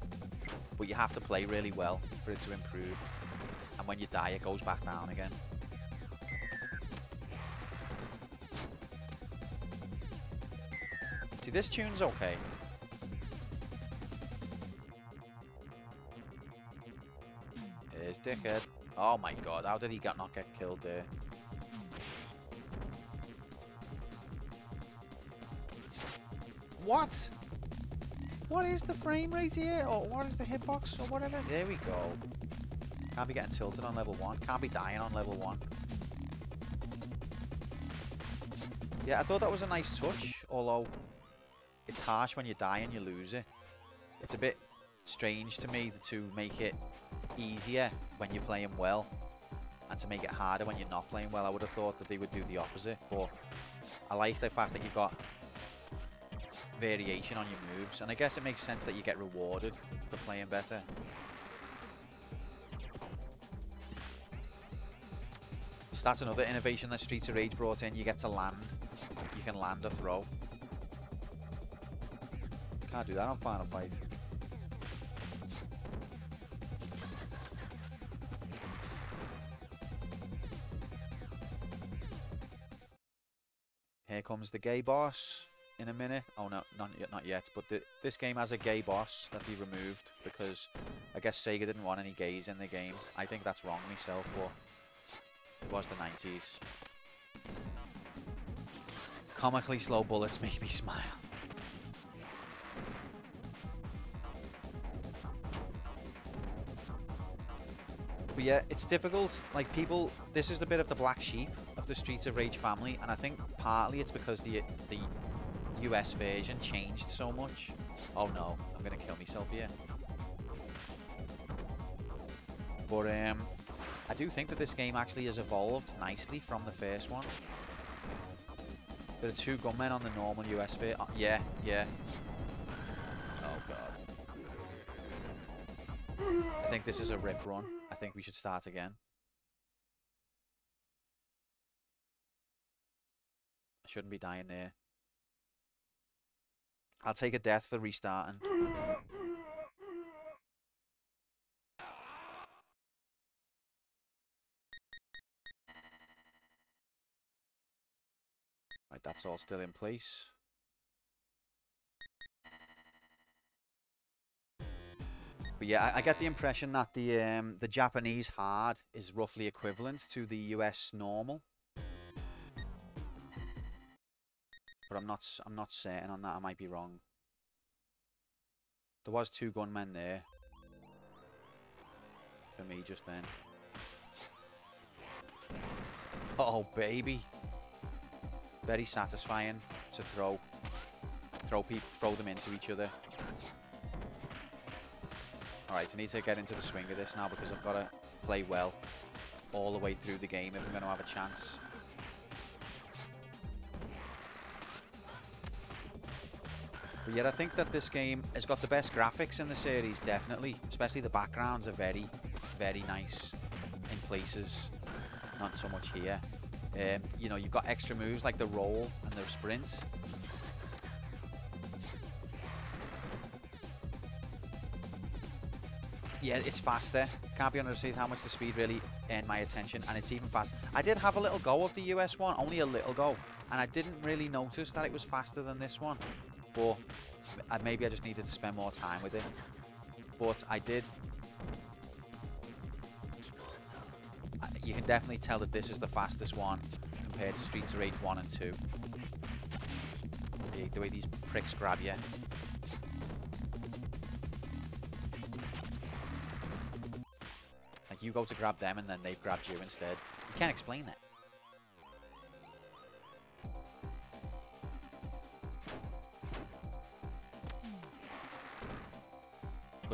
But you have to play really well for it to improve. And when you die, it goes back down again. See, this tune's okay. Here's Dickhead. Oh my god, how did he not get killed there? What? What is the frame rate here? Or what is the hitbox or whatever? There we go. Can't be getting tilted on level 1. Can't be dying on level 1. Yeah, I thought that was a nice touch, although it's harsh when you die and you lose it. It's a bit strange to me to make it easier when you're playing well and to make it harder when you're not playing well. I would have thought that they would do the opposite, but I like the fact that you've got variation on your moves, and I guess it makes sense that you get rewarded for playing better. So that's another innovation that Streets of Rage brought in. You get to land. You can land a throw. Can't do that on Final Fight. Here comes the gay boss in a minute. Oh no, not yet. But this game has a gay boss that they removed because I guess Sega didn't want any gays in the game. I think that's wrong myself, but it was the 90s. Comically slow bullets make me smile. But yeah, it's difficult. Like, people, this is a bit of the black sheep of the Streets of Rage family, and I think partly it's because the US version changed so much. Oh no, I'm gonna kill myself here. But I do think that this game actually has evolved nicely from the first one. There are 2 gunmen on the normal US version. Oh, yeah. Oh god. I think this is a rip run. I think we should start again. I shouldn't be dying there. I'll take a death for restarting. Right, that's all still in place. But But yeah, I get the impression that the Japanese hard is roughly equivalent to the US normal. But I'm not certain on that. I might be wrong. There was 2 gunmen there for me just then. Oh baby, very satisfying to throw them into each other. Alright, I need to get into the swing of this now because I've got to play well all the way through the game if I'm going to have a chance. But yet I think that this game has got the best graphics in the series, definitely. Especially the backgrounds are very, very nice in places. Not so much here. You know, you've got extra moves like the roll and the sprint. Yeah, it's faster. Can't be understated how much the speed really earned my attention, and it's even faster. I did have a little go of the US one, only a little go, and I didn't really notice that it was faster than this one. But maybe I just needed to spend more time with it. But I did. You can definitely tell that this is the fastest one compared to Streets of Rage 1 and 2. The way these pricks grab you. Like you go to grab them and then they've grabbed you instead. You can't explain that.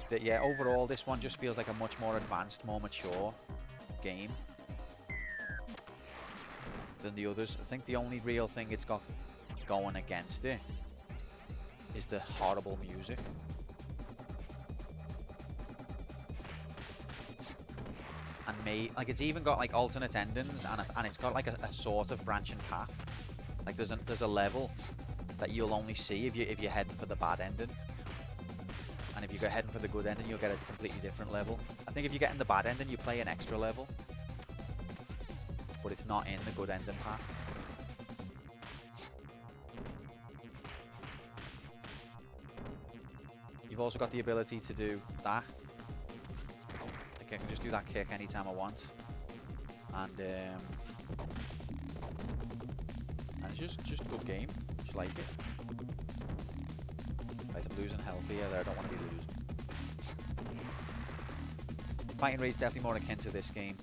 But yeah, overall this one just feels like a much more advanced, more mature game than the others. I think the only real thing it's got going against it is the horrible music. And like it's even got like alternate endings, and it's got like a sort of branching path. Like there's a level that you'll only see if you're heading for the bad ending, and if you're heading for the good ending, you'll get a completely different level. I think if you're getting the bad ending, you play an extra level, but it's not in the good ending path. You've also got the ability to do that. Like I can just do that kick anytime I want, and it's just a good game. Just like it. Right, I'm losing health here. I don't want to be losing. Fighting Rage is definitely more akin to this game.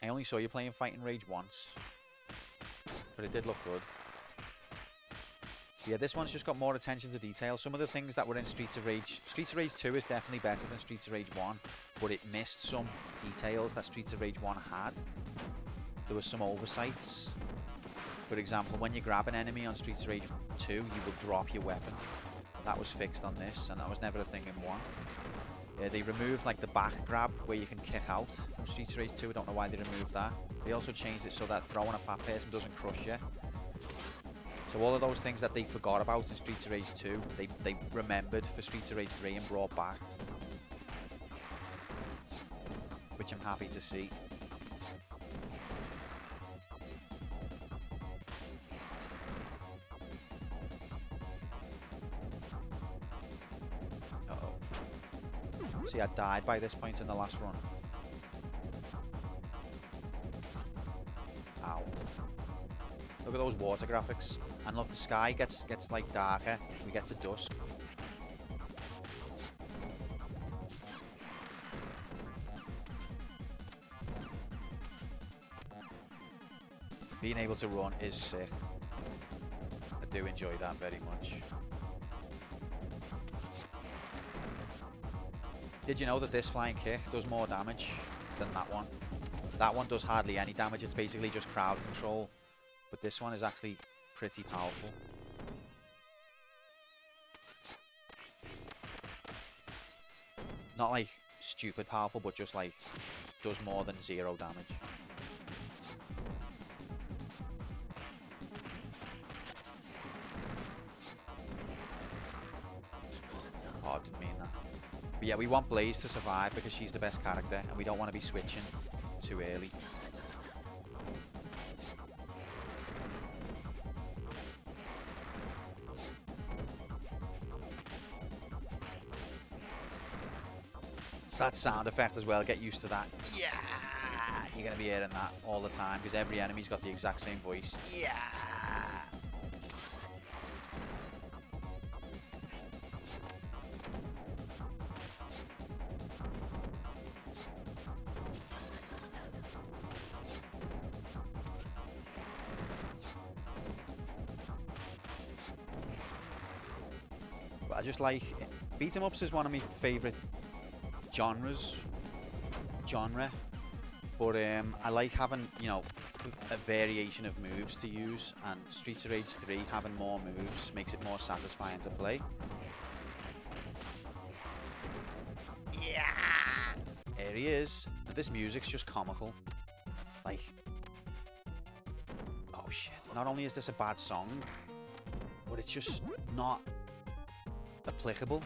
I only saw you playing Fighting Rage once, but it did look good. Yeah, this one's just got more attention to detail. Some of the things that were in Streets of Rage 2 is definitely better than Streets of Rage 1, but it missed some details that Streets of Rage 1 had. There were some oversights. For example, when you grab an enemy on Streets of Rage 2, you would drop your weapon. That was fixed on this, and that was never a thing in 1. They removed like the back grab where you can kick out from Streets of Rage 2. I don't know why they removed that. They also changed it so that throwing a fat person doesn't crush you. So all of those things that they forgot about in Streets of Rage 2, they remembered for Streets of Rage 3 and brought back. Which I'm happy to see. Uh-oh. See, I died by this point in the last run. Ow. Look at those water graphics. And look, the sky gets like darker. We get to dusk. Being able to run is sick. I do enjoy that very much. Did you know that this flying kick does more damage than that one? That one does hardly any damage. It's basically just crowd control. But this one is actually pretty powerful. Not like stupid powerful, but just like does more than 0 damage. Oh, I didn't mean that. But yeah, we want Blaze to survive because she's the best character, and we don't want to be switching too early. That sound effect as well, get used to that. Yeah! You're going to be hearing that all the time because every enemy's got the exact same voice. Yeah! But I just like... Beat 'em ups is one of my favourite genre, but I like having, you know, a variation of moves to use, and Streets of Rage 3 having more moves makes it more satisfying to play. Yeah, there he is. This music's just comical. Like, oh shit! Not only is this a bad song, but it's just not applicable.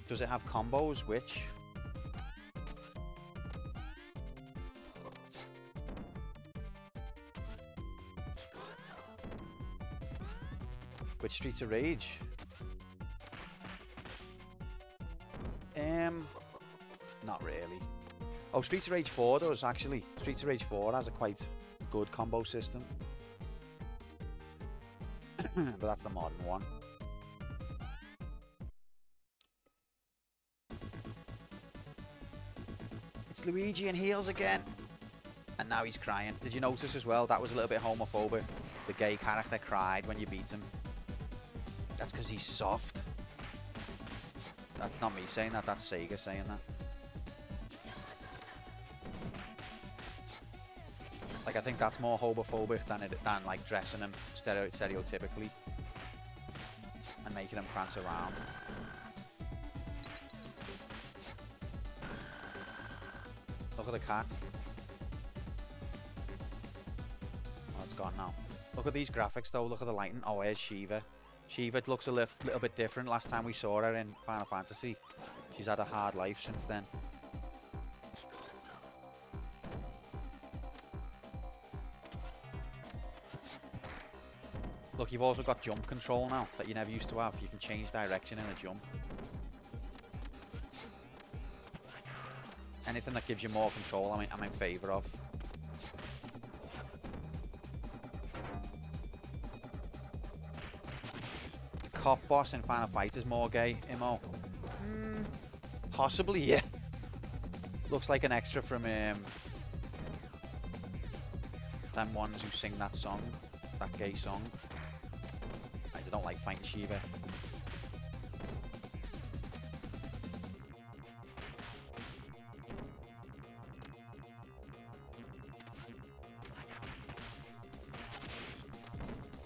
Does it have combos? Which? With Streets of Rage? Not really. Oh, Streets of Rage 4 does, actually. Streets of Rage 4 has a quite good combo system. But that's the modern one. It's Luigi in heels again. And now he's crying. Did you notice as well? That was a little bit homophobic. The gay character cried when you beat him. That's because he's soft. That's not me saying that. That's Sega saying that. Like, I think that's more homophobic than like dressing him stereotypically and making him prance around. Look at the cat. Oh, it's gone now. Look at these graphics though. Look at the lighting. Oh, here's Shiva. Shiva looks a little bit different. Last time we saw her in Final Fantasy, she's had a hard life since then. Look, you've also got jump control now that you never used to have. You can change direction in a jump. Anything that gives you more control, I'm in favour of. The cop boss in Final Fight is more gay, Imo. Possibly, yeah. Looks like an extra from them ones who sing that song, that gay song. I don't like fighting Shiva.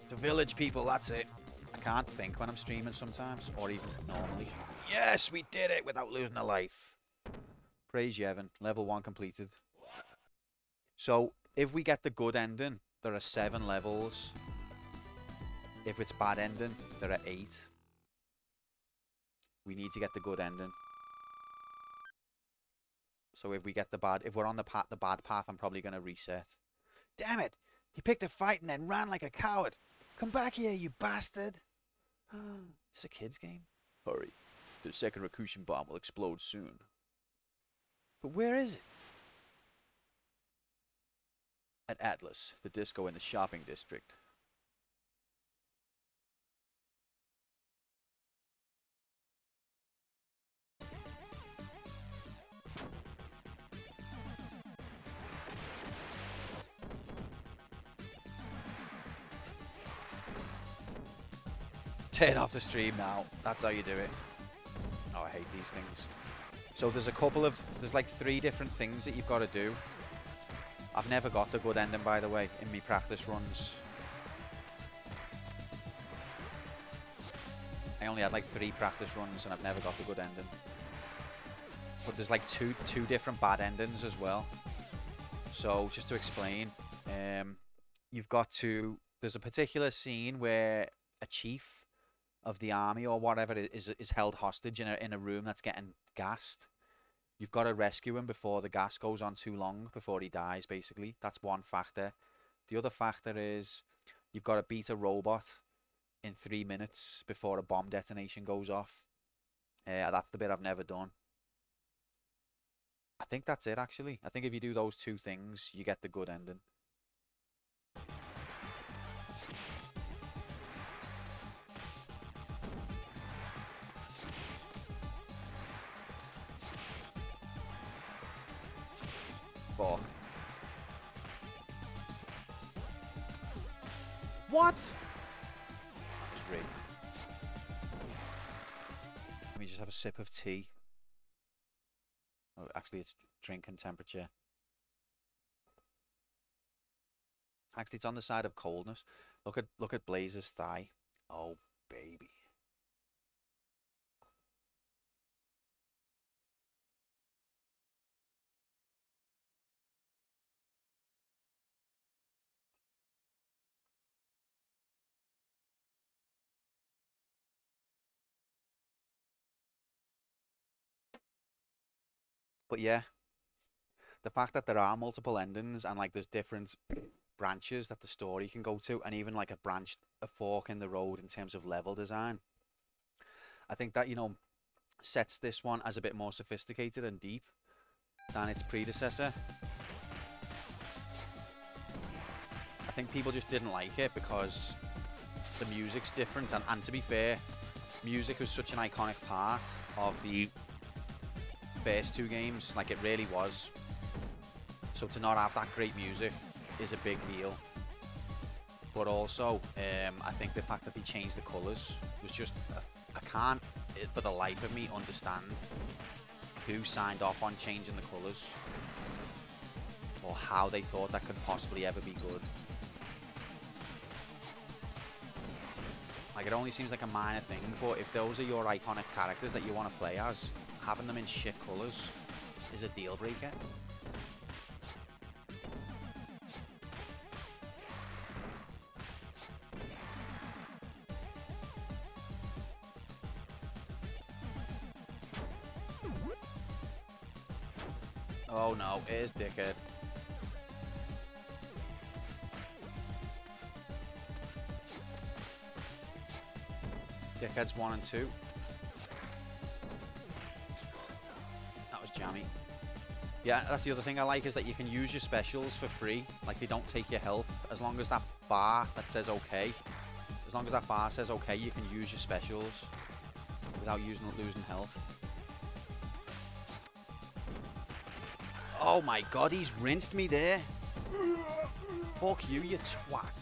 The village people, that's it. I can't think when I'm streaming sometimes, or even normally. Yes, we did it without losing a life. Praise you, Evan. Level 1 completed. So, if we get the good ending, there are 7 levels. If it's bad ending, there are 8. We need to get the good ending. So if we get the bad, if we're on the bad path, I'm probably going to reset. Damn it! He picked a fight and then ran like a coward. Come back here, you bastard! It's a kid's game. Hurry. The second Rakution bomb will explode soon. But where is it? At Atlas, the disco in the shopping district. Turn off the stream now. That's how you do it. Oh, I hate these things. So there's like 3 different things that you've got to do. I've never got the good ending, by the way, in me practice runs. I only had like 3 practice runs and I've never got the good ending. But there's like two different bad endings as well. So just to explain, there's a particular scene where a chief of the army or whatever is held hostage in a room that's getting gassed. You've got to rescue him before the gas goes on too long, before he dies, basically. That's one factor. The other factor is you've got to beat a robot in 3 minutes before a bomb detonation goes off. That's the bit I've never done. I think that's it, actually. I think if you do those two things, you get the good ending. Fuck. What? That was rigged. Let me just have a sip of tea. Oh, actually, it's drinking temperature. Actually, it's on the side of coldness. Look at Blaze's thigh. Oh, baby. But yeah, the fact that there are multiple endings and like there's different branches that the story can go to, and even like a fork in the road in terms of level design, I think that, you know, sets this one as a bit more sophisticated and deep than its predecessor. I think people just didn't like it because the music's different, and to be fair, music was such an iconic part of the first two games, like it really was. So to not have that great music is a big deal. But also, I think the fact that they changed the colours was just, I can't, for the life of me, understand who signed off on changing the colours, or how they thought that could possibly ever be good. Like, it only seems like a minor thing, but if those are your iconic characters that you want to play as, having them in shit colours is a deal breaker. Oh no, it is dickhead. Dickheads 1 and 2. That was jammy. Yeah, that's the other thing I like, is that you can use your specials for free. Like, they don't take your health. As long as that bar that says okay, as long as that bar says okay, you can use your specials without losing health. Oh my god, he's rinsed me there. Fuck you, you twat.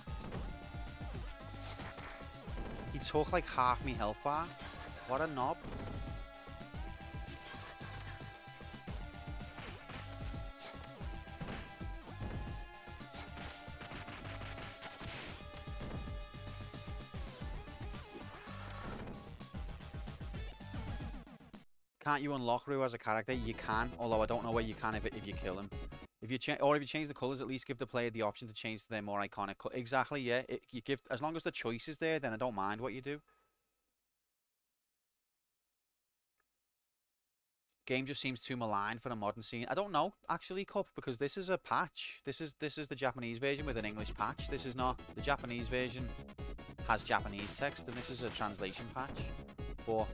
He took like half me health bar. What a knob. Can't you unlock Rue as a character? You can, although I don't know where you can if you kill him. If you change the colours, at least give the player the option to change to their more iconic. Exactly, yeah. You give, as long as the choice is there, then I don't mind what you do. Game just seems too maligned for a modern scene. I don't know, actually, Cup, because this is a patch. This is the Japanese version with an English patch. This is not the Japanese version. Has Japanese text, and this is a translation patch. But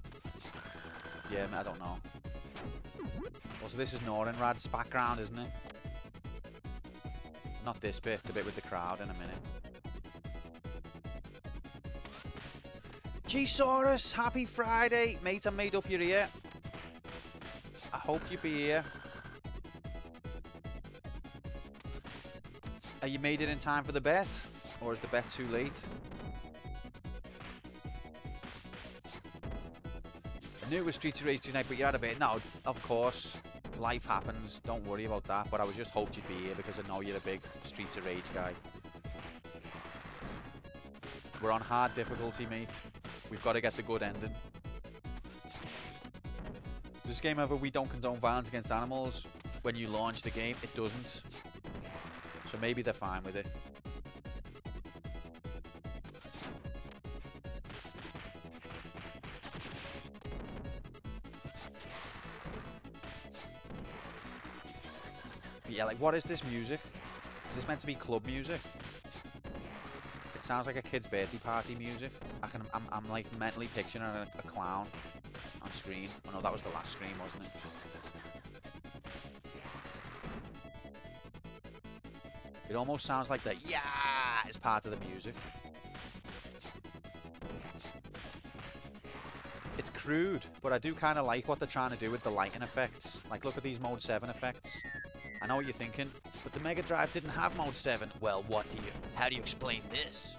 yeah, I don't know. Also, this is Norenrad's background, isn't it? Not this bit, the bit with the crowd in a minute. G-Saurus, happy Friday. Mate, I made up your ear. I hope you be here. Are you made it in time for the bet? Or is the bet too late? I knew it was Streets of Rage tonight, but you're out of it. No, of course. Life happens. Don't worry about that. But I was just hoped you'd be here because I know you're a big Streets of Rage guy. We're on hard difficulty, mate. We've got to get the good ending. This game ever, we don't condone violence against animals. When you launch the game, it doesn't. So maybe they're fine with it. But yeah, like, what is this music? Is this meant to be club music? It sounds like a kid's birthday party music. I'm like mentally picturing a clown on screen. Oh no, that was the last screen, wasn't it? It almost sounds like the yeah is part of the music. It's crude, but I do kind of like what they're trying to do with the lighting effects. Like, look at these Mode 7 effects. I know what you're thinking, but the Mega Drive didn't have Mode 7. Well, how do you explain this?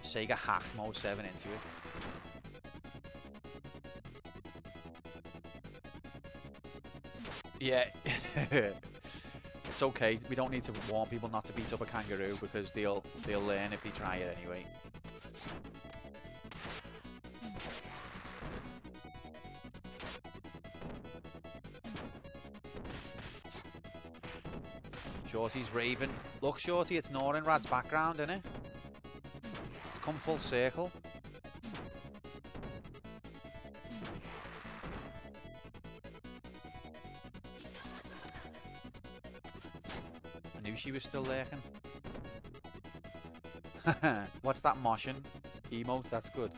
Sega hacked Mode 7 into it. Yeah. It's okay. We don't need to warn people not to beat up a kangaroo because they'll learn if they try it anyway. Shorty's raving. Look, Shorty, it's Norenrad's background, innit? It's come full circle. I knew she was still lurking. What's that moshing emote? That's good.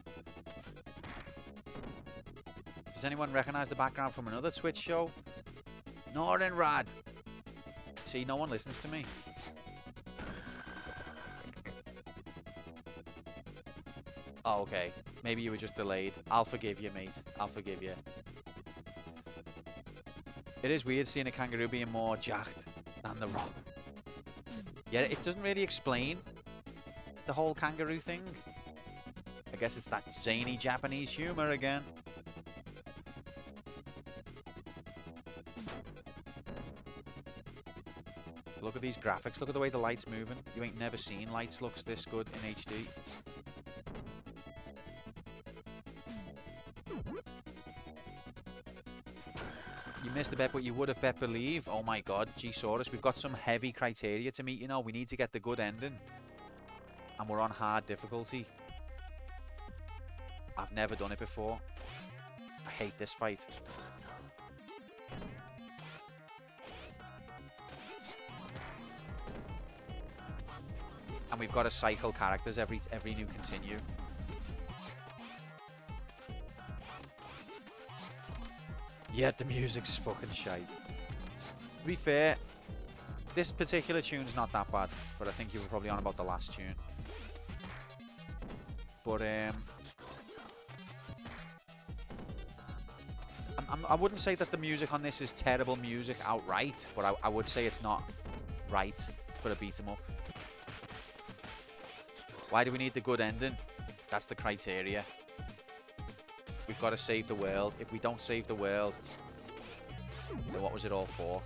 Does anyone recognise the background from another Twitch show? Norenrad. See, no one listens to me. Oh, okay. Maybe you were just delayed. I'll forgive you, mate. I'll forgive you. It is weird seeing a kangaroo being more jacked than the rock. Yeah, it doesn't really explain the whole kangaroo thing. I guess it's that zany Japanese humor again. Look at these graphics. Look at the way the light's moving. You ain't never seen lights looks this good in HD. You missed a bet, but you would have bet believe. Oh my god, G-Saurus, we've got some heavy criteria to meet, you know. We need to get the good ending. And we're on hard difficulty. I've never done it before. I hate this fight. And we've got to cycle characters every new continue. Yeah, the music's fucking shite. To be fair, this particular tune's not that bad, but I think you were probably on about the last tune. But I wouldn't say that the music on this is terrible music outright, but I would say it's not right for a beat 'em up. Why do we need the good ending? That's the criteria. We've got to save the world. If we don't save the world, then what was it all for?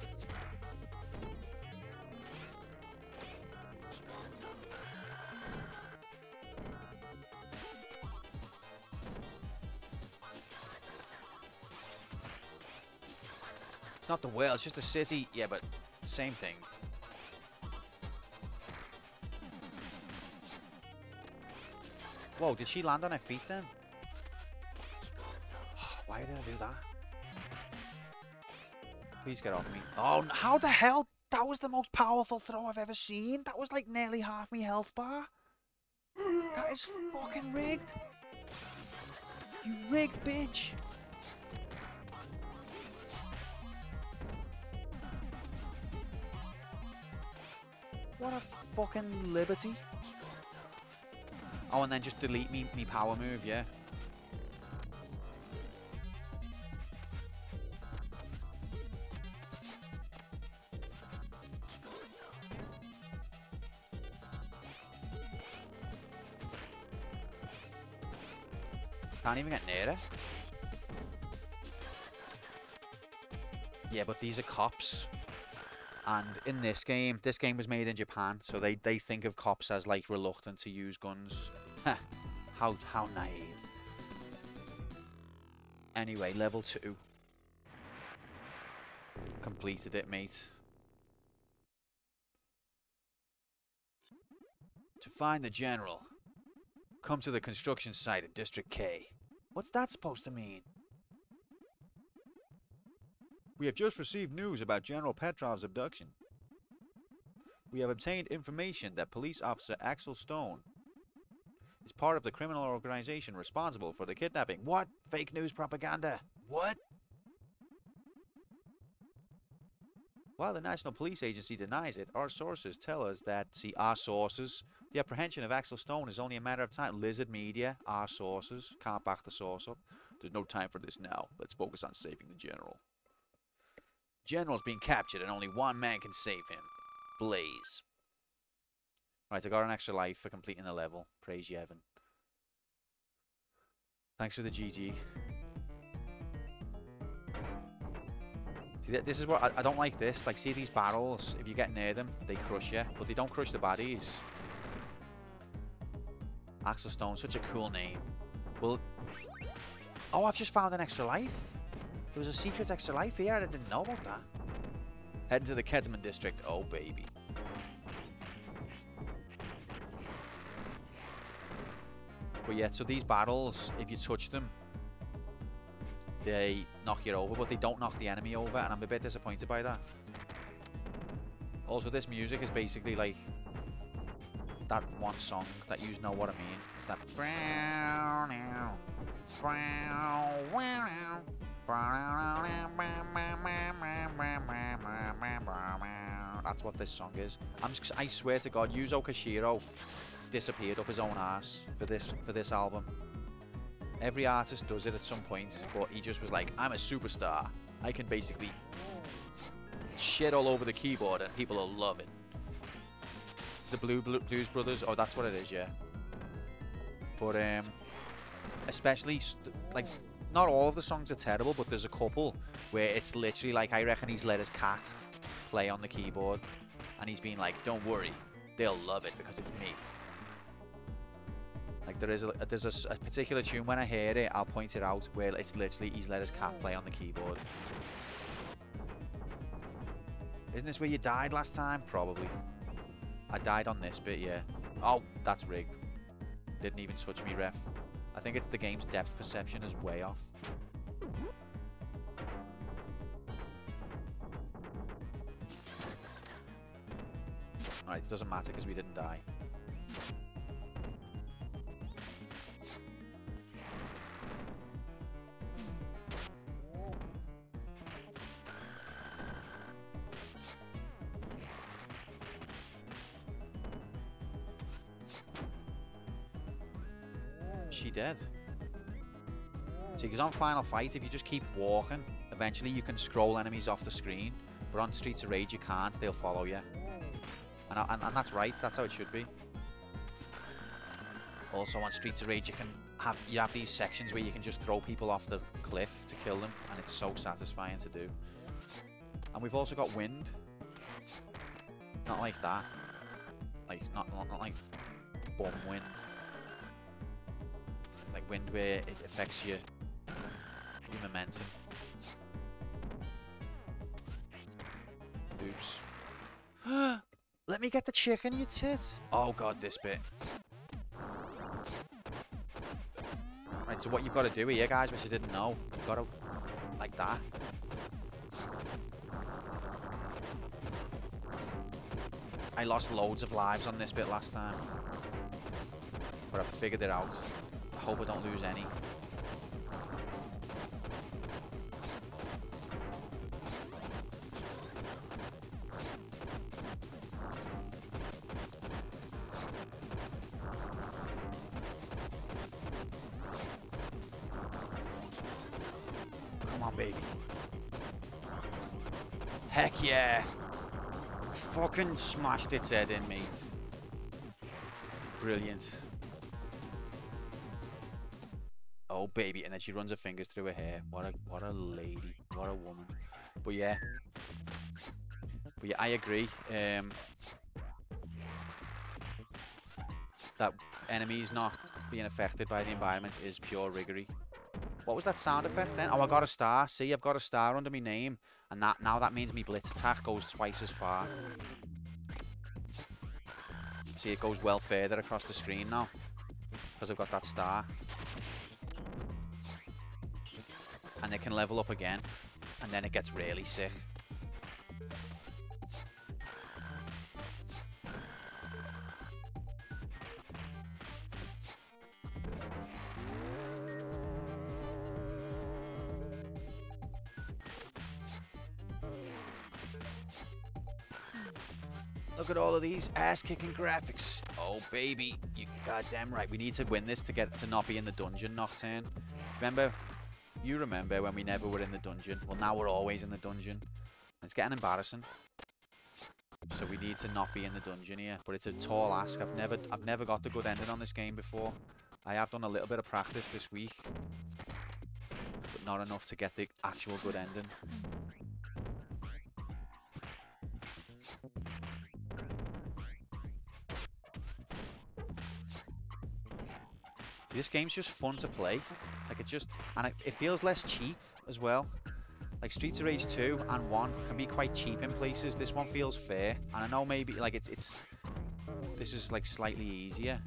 It's not the world, it's just a city. Yeah, but same thing. Whoa, did she land on her feet then? Why did I do that? Please get off me. Oh, how the hell? That was the most powerful throw I've ever seen. That was like nearly half my health bar. That is fucking rigged. You rigged bitch. What a fucking liberty. Oh, and then just delete me power move, yeah. Can't even get near it. Yeah, but these are cops. And in this game was made in Japan, so they think of cops as like reluctant to use guns. How naive. Anyway, level 2. Completed it, mate. To find the general, come to the construction site at District K. What's that supposed to mean? We have just received news about General Petrov's abduction. We have obtained information that police officer Axel Stone is part of the criminal organization responsible for the kidnapping. What? Fake news propaganda. What? While the National Police Agency denies it, our sources tell us that, see, our sources, the apprehension of Axel Stone is only a matter of time. Lizard Media, our sources, can't back the source up. There's no time for this now. Let's focus on saving the General. General's being captured and only one man can save him. Blaze. Right, I got an extra life for completing the level. Praise Yevon. Thanks for the GG. See, this is what I don't like this. Like, see these barrels? If you get near them, they crush you. But they don't crush the baddies. Axel Stone, such a cool name. Well... Oh, I've just found an extra life. There was a secret extra life here. I didn't know about that. Heading to the Kedsman district. Oh, baby. But yeah, so these barrels, if you touch them, they knock you over, but they don't knock the enemy over, and I'm a bit disappointed by that. Also, this music is basically like that one song that you know what I mean. It's that... That's what this song is. I swear to God, Yuzo Koshiro disappeared up his own ass for this album. Every artist does it at some point, but he just was like, I'm a superstar. I can basically shit all over the keyboard and people will love it. The Blues Brothers, oh, that's what it is, yeah. But especially like, not all of the songs are terrible, but there's a couple where it's literally like, I reckon he's let his cat play on the keyboard and he's been like, don't worry, they'll love it because it's me. Like, there's a particular tune, when I hear it, I'll point it out, where it's literally he's let his cat play on the keyboard. Isn't this where you died last time? Probably. I died on this bit, yeah. Oh, that's rigged. Didn't even touch me, ref. I think it's the game's depth perception is way off. Alright, it doesn't matter because we didn't die. She dead? See, because on Final Fight, if you just keep walking, eventually you can scroll enemies off the screen. But on Streets of Rage, you can't. They'll follow you. And that's right. That's how it should be. Also, on Streets of Rage, you have these sections where you can just throw people off the cliff to kill them, and it's so satisfying to do. And we've also got wind. Not like that. Like not like bomb wind. Like wind where it affects your momentum. Oops. Let me get the chicken, you tit. Oh god, this bit. Right, so what you've got to do here, guys, which you didn't know, you've got to, like that. I lost loads of lives on this bit last time, but I figured it out. I hope I don't lose any. Come on, baby. Heck yeah. Fucking smashed its head in, mate. Brilliant. Oh baby, and then she runs her fingers through her hair. What a lady, what a woman. But yeah, I agree. That enemies not being affected by the environment is pure riggery. What was that sound effect then? Oh, I got a star. See, I've got a star under my name, and now that means my blitz attack goes twice as far. See, it goes well further across the screen now because I've got that star. And it can level up again, and then it gets really sick. Look at all of these ass-kicking graphics. Oh, baby. You goddamn right. We need to win this to get to not be in the dungeon, Nocturne. Remember? You remember when we never were in the dungeon. Well, now we're always in the dungeon. It's getting embarrassing. So we need to not be in the dungeon here. But it's a tall ask. I've never got the good ending on this game before. I have done a little bit of practice this week. But not enough to get the actual good ending. This game's just fun to play. Like, it feels less cheap as well. Like, Streets of Rage 2 and 1 can be quite cheap in places. This one feels fair. And I know maybe, like, this is, like, slightly easier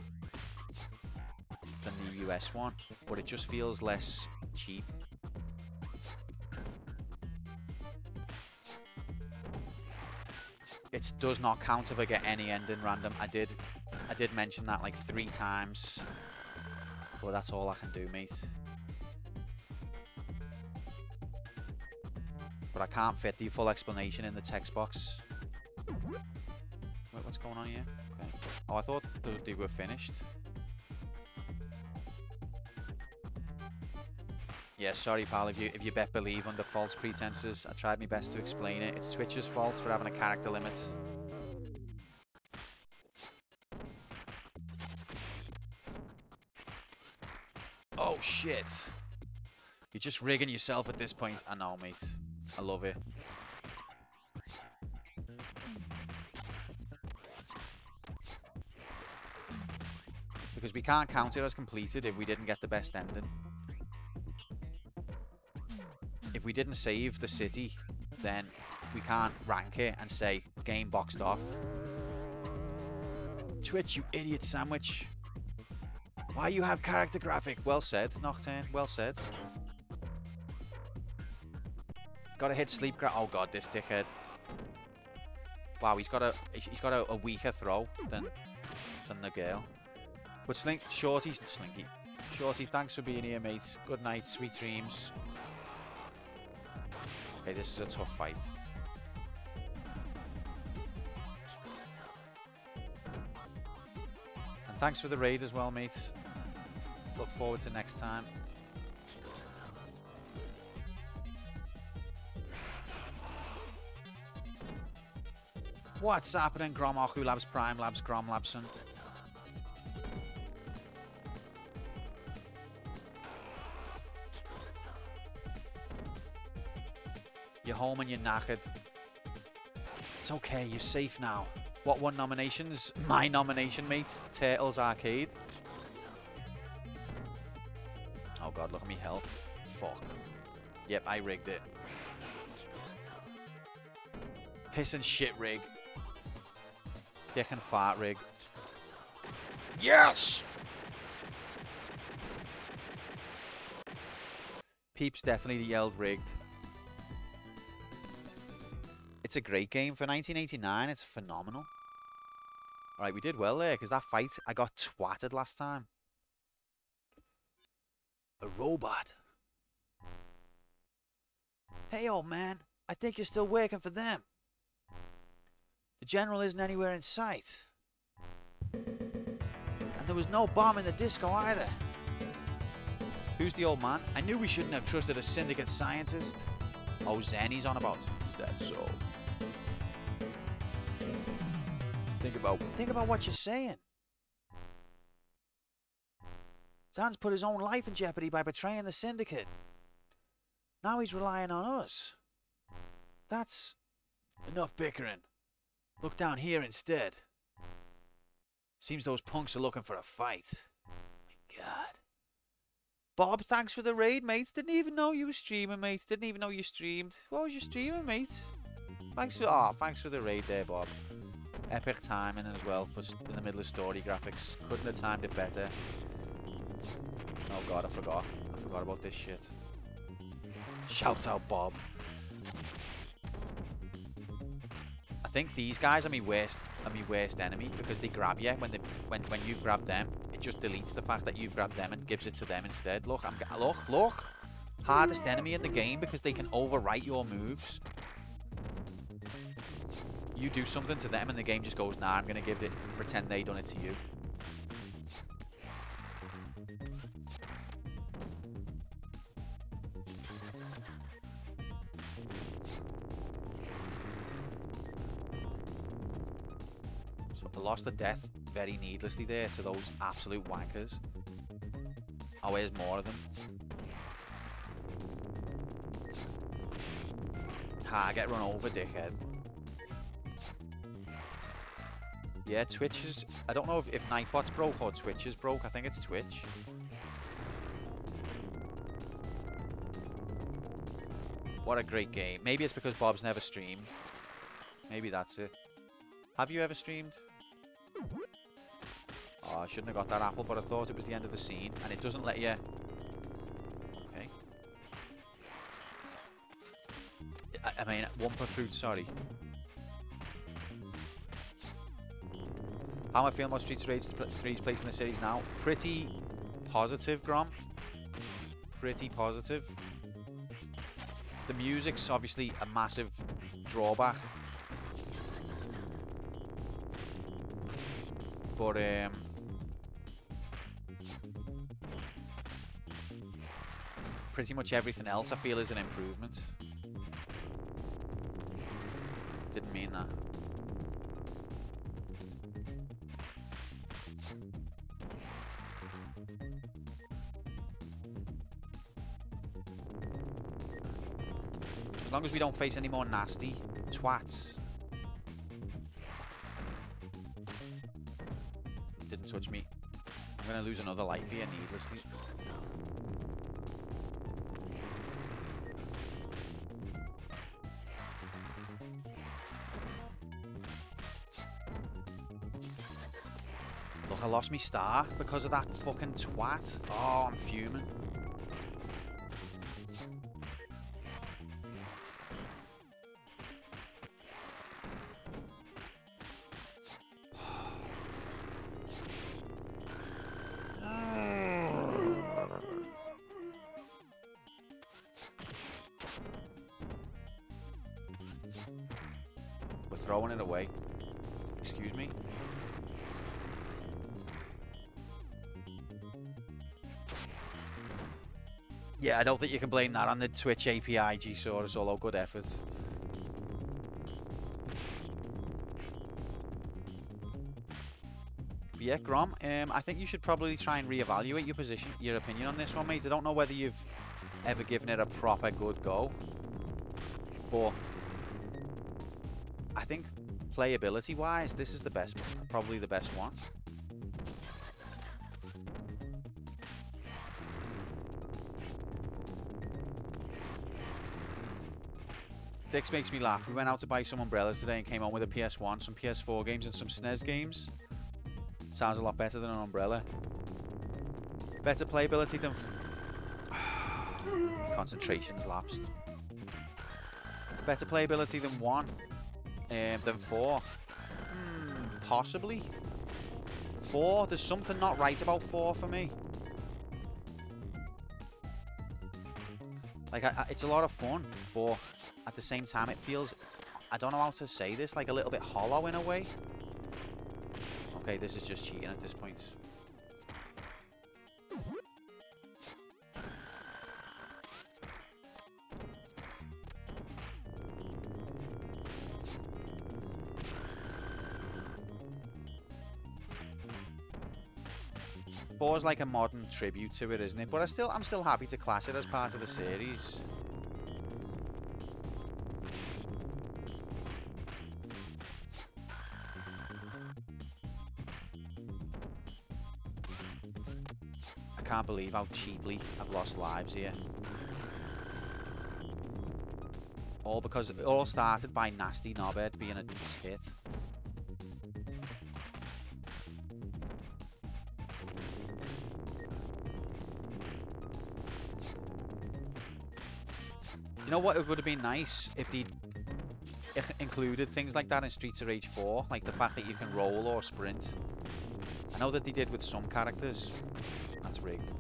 than the US one. But it just feels less cheap. It does not count if I get any ending random. I did mention that, like, 3 times. But that's all I can do, mate. But I can't fit the full explanation in the text box. Wait, what's going on here? Okay. Oh, I thought they were finished. Yeah, sorry, pal, if you bet believe under false pretenses. I tried my best to explain it. It's Twitch's fault for having a character limit. Oh, shit. You're just rigging yourself at this point. I know, mate. I love it. Because we can't count it as completed if we didn't get the best ending. If we didn't save the city, then we can't rank it and say, game boxed off. Twitch, you idiot sandwich. Why you have character graphic? Well said, Nocturne. Well said. Gotta hit sleep grab. Oh god, this dickhead. Wow, he's got a weaker throw than the girl. But Shorty, thanks for being here, mate. Good night, sweet dreams. Okay, this is a tough fight. And thanks for the raid as well, mate. Look forward to next time. What's happening, Gromochu Labs, Prime Labs, Grom Labson? You're home and you're knackered. It's okay, you're safe now. What won nominations? My nomination, mate. Turtles Arcade. Oh god, look at me health. Fuck. Yep, I rigged it. Piss and shit rig. Dick and fart rig. Yes! Peeps definitely yelled rigged. It's a great game. For 1989, it's phenomenal. Alright, we did well there, because that fight, I got twatted last time. A robot. Hey, old man. I think you're still working for them. The general isn't anywhere in sight. And there was no bomb in the disco either. Who's the old man? I knew we shouldn't have trusted a syndicate scientist. Oh, Zen he's on about. Is that so? Think about what you're saying. Zan's put his own life in jeopardy by betraying the syndicate. Now he's relying on us. That's enough bickering. Look down here instead. Seems those punks are looking for a fight. My god. Bob, thanks for the raid, mate. Didn't even know you were streaming, mate. Didn't even know you streamed. What was you streaming, mate? Thanks for the raid there, Bob. Epic timing as well for in the middle of story graphics. Couldn't have timed it better. Oh god, I forgot about this shit. Shouts out, Bob. I think these guys are my worst enemy because they grab you when you grab them. It just deletes the fact that you've grabbed them and gives it to them instead. Look, look. Hardest enemy in the game because they can overwrite your moves. You do something to them and the game just goes, nah, I'm going to pretend they done it to you. So I lost the death very needlessly there to those absolute wankers. Oh, there's more of them. Ha, get run over, dickhead. Yeah, Twitch is... I don't know if Nightbot's broke or Twitch is broke. I think it's Twitch. What a great game. Maybe it's because Bob's never streamed. Maybe that's it. Have you ever streamed? Oh, I shouldn't have got that apple, but I thought it was the end of the scene. And it doesn't let you... Okay. I mean, one per fruit, sorry. How am I feeling about Streets of Rage 3's place in the series now? Pretty positive, Grom. Pretty positive. The music's obviously a massive drawback. But, pretty much everything else I feel is an improvement. Didn't mean that. As long as we don't face any more nasty twats. Didn't touch me. I'm gonna lose another life here needlessly. Look, I lost my star because of that fucking twat. Oh, I'm fuming. We're throwing it away. Excuse me. Yeah, I don't think you can blame that on the Twitch API, G-Saurus, although good effort. But yeah, Grom, I think you should probably try and reevaluate your opinion on this one, mate. I don't know whether you've ever given it a proper good go, but I think playability-wise, this is the best, probably the best one. Dix makes me laugh. We went out to buy some umbrellas today and came home with a PS1, some PS4 games and some SNES games. Sounds a lot better than an umbrella. Better playability than... Concentration's lapsed. Better playability than 1. Than 4. Possibly. 4? There's something not right about 4 for me. Like, it's a lot of fun, but at the same time it feels, I don't know how to say this, like a little bit hollow in a way. Okay, this is just cheating at this point. Four's like a modern tribute to it, isn't it? But I'm still happy to class it as part of the series. I can't believe how cheaply I've lost lives here. All because it all started by Nasty Knobhead being a tit. You know what? It would have been nice if they'd included things like that in Streets of Rage 4, like the fact that you can roll or sprint. I know that they did with some characters. That's rigged.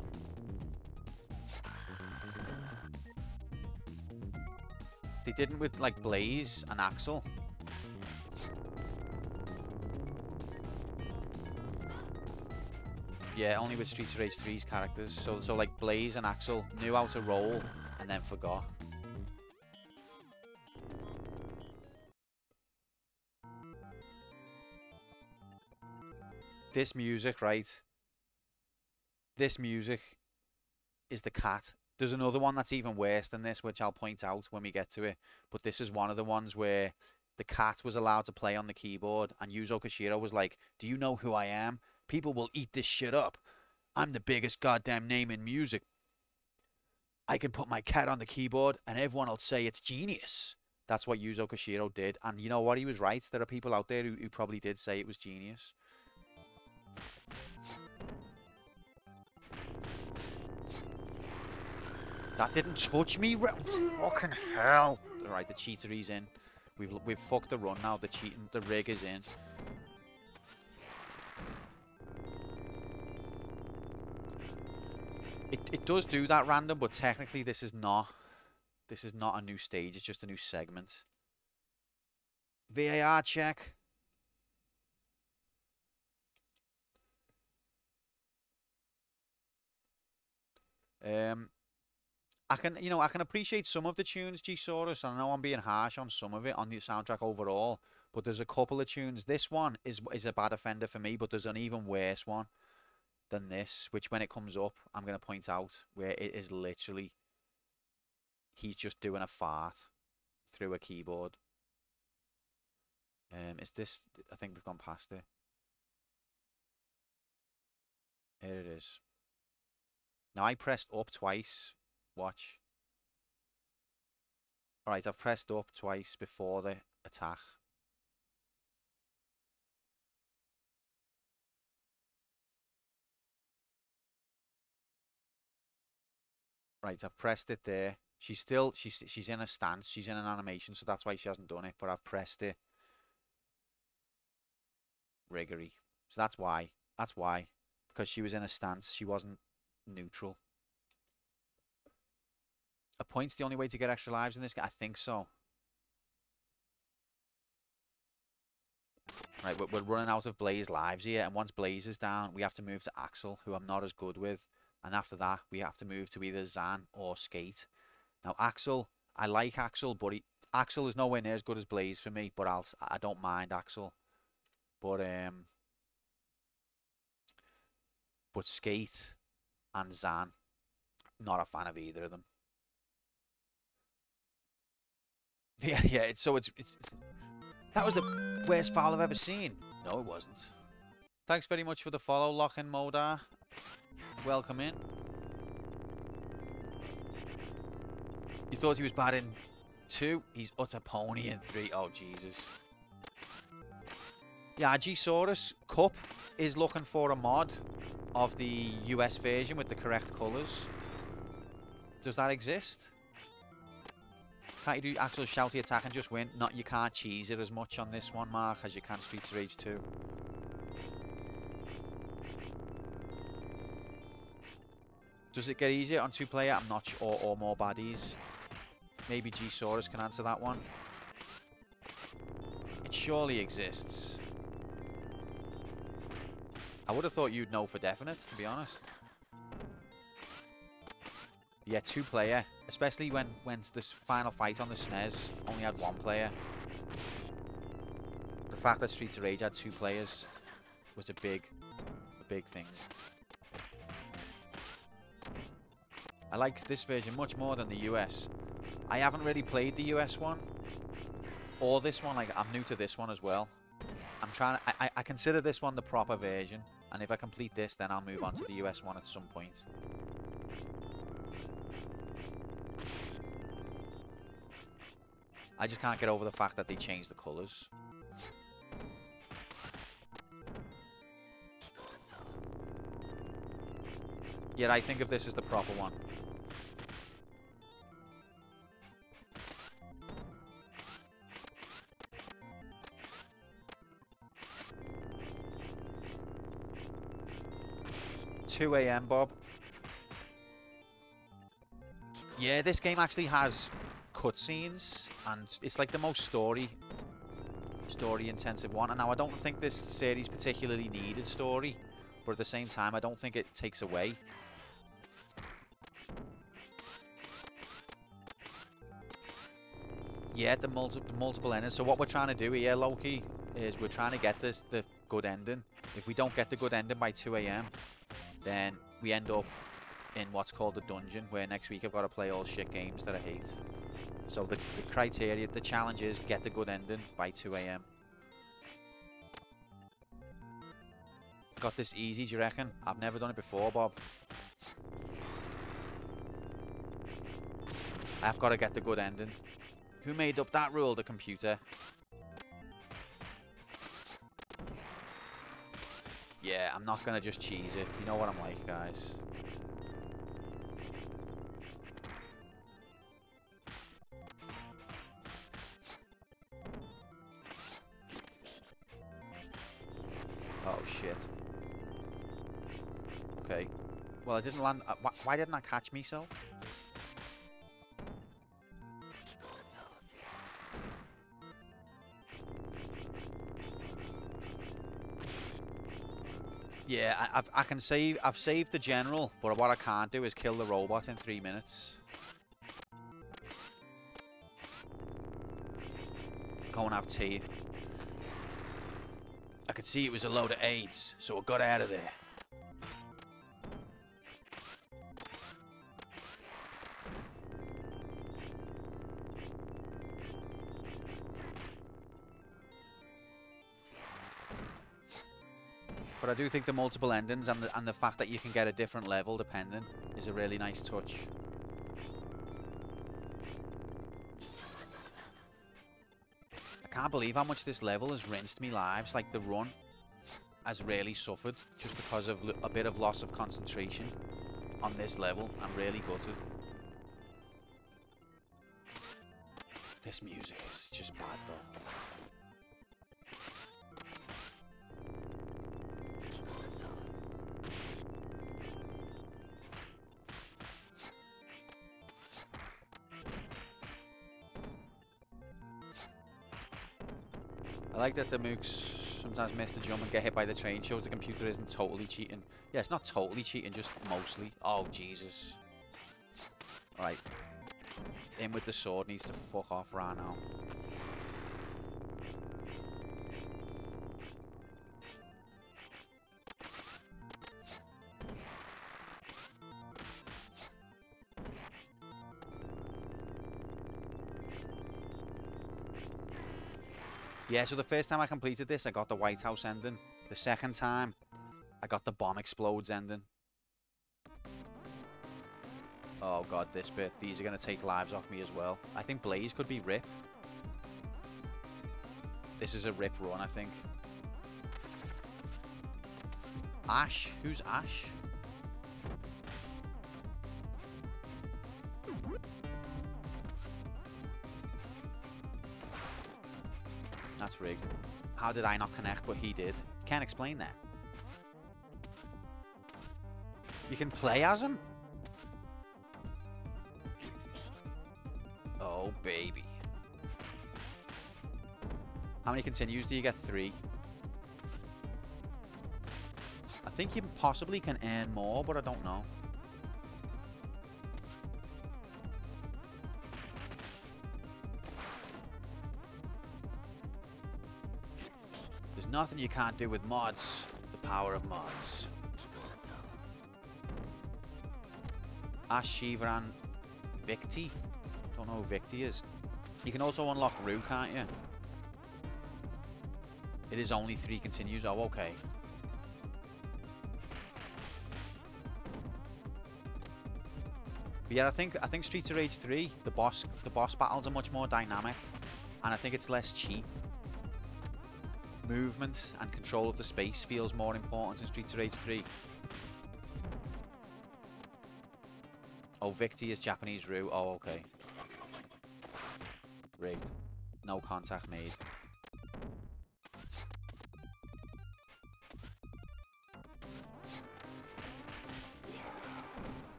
They didn't with like Blaze and Axel. Yeah, only with Streets of Rage 3's characters. So like Blaze and Axel knew how to roll and then forgot. This music, right? This music is the cat. There's another one that's even worse than this, which I'll point out when we get to it. But this is one of the ones where the cat was allowed to play on the keyboard, and Yuzo Koshiro was like, "Do you know who I am? People will eat this shit up. I'm the biggest goddamn name in music. I can put my cat on the keyboard, and everyone will say it's genius." That's what Yuzo Koshiro did. And you know what? He was right. There are people out there who probably did say it was genius. That didn't touch me. Fucking hell. Alright, the cheatery's in. We've fucked the run now. The rig is in. It does do that random, but technically this is not a new stage, it's just a new segment. VAR check. I can appreciate some of the tunes, G-Saurus. I know I'm being harsh on some of it on the soundtrack overall, but there's a couple of tunes. This one is a bad offender for me, but there's an even worse one than this, which when it comes up, I'm going to point out, where it is literally, he's just doing a fart through a keyboard. Is this, I think we've gone past it. Here it is. Now I pressed up twice. Watch. Alright, I've pressed up twice before the attack. Right, I've pressed it there. She's in a stance, she's in an animation, so that's why she hasn't done it, but I've pressed it. Riggery. So that's why. That's why. Because she was in a stance, she wasn't neutral. A point's the only way to get extra lives in this game? I think so. Right, we're running out of Blaze lives here, and once Blaze is down, we have to move to Axel, who I'm not as good with. And after that, we have to move to either Zan or Skate. Now, Axel, I like Axel, but Axel is nowhere near as good as Blaze for me, but I don't mind Axel. But Skate and Zan, not a fan of either of them. Yeah, it's that was the worst foul I've ever seen. No, it wasn't. Thanks very much for the follow, Lochin Modar. Welcome in. You thought he was bad in 2? He's utter pony in 3. Oh, Jesus. Yeah, G-Saurus Cup is looking for a mod of the US version with the correct colours. Does that exist? Can't you do actual shouty attack and just win? Not, you can't cheese it as much on this one, Mark, as you can Streets of Rage 2. Does it get easier on 2-player? I'm not sure, or more baddies. Maybe G-Saurus can answer that one. It surely exists. I would have thought you'd know for definite, to be honest. Yeah, 2-player, especially when this final fight on the SNES only had 1 player. The fact that Streets of Rage had 2 players was a big thing. I liked this version much more than the US. I haven't really played the US one or this one. Like, I'm new to this one as well. I consider this one the proper version, and if I complete this, then I'll move on to the US one at some point. I just can't get over the fact that they changed the colours. Yet I think of this as the proper one. $2 AM, Bob. Yeah, this game actually has cutscenes, and it's like the most story intensive one. And now I don't think this series particularly needed story, but at the same time, I don't think it takes away. Yeah, the multiple endings. So what we're trying to do here, Loki, is we're trying to get the good ending. If we don't get the good ending by 2 AM, then we end up in what's called the dungeon, where next week I've got to play all shit games that I hate. So the criteria, the challenge is get the good ending by 2 AM. Got this easy, do you reckon? I've never done it before, Bob. I've got to get the good ending. Who made up that rule? The computer. Yeah, I'm not going to just cheese it. You know what I'm like, guys. Oh, shit. Okay. Well, I didn't land... why didn't I catch myself? Yeah, I can save... I've saved the general, but what I can't do is kill the robot in 3 minutes. Go and have tea. I could see it was a load of AIDS, so I got out of there. But I do think the multiple endings and the fact that you can get a different level depending is a really nice touch. I can't believe how much this level has rinsed me lives. Like, the run has really suffered just because of a bit of loss of concentration on this level. I'm really gutted. This music is just bad though. I like that the mooks sometimes miss the jump and get hit by the train. Shows the computer isn't totally cheating. Yeah, it's not totally cheating, just mostly. Oh, Jesus. Alright. In with the sword needs to fuck off right now. Yeah, so the first time I completed this, I got the White House ending. The second time, I got the bomb explodes ending. Oh god, this bit. These are going to take lives off me as well. I think Blaze could be Rip. This is a Rip run, I think. Ash? Who's Ash? That's rigged. How did I not connect, but he did? Can't explain that. You can play as him? Oh, baby. How many continues do you get? 3. I think you possibly can earn more, but I don't know. There's nothing you can't do with mods. The power of mods. Ash, Shiva, and Victi. Don't know who Victi is. You can also unlock Rue, can't you? It is only 3 continues. Oh, okay. But yeah, I think Streets of Rage 3, the boss battles are much more dynamic, and I think it's less cheap. Movement and control of the space feels more important in Streets of Rage 3. Oh, Victi is Japanese Rue. Oh, okay. Rigged. No contact made.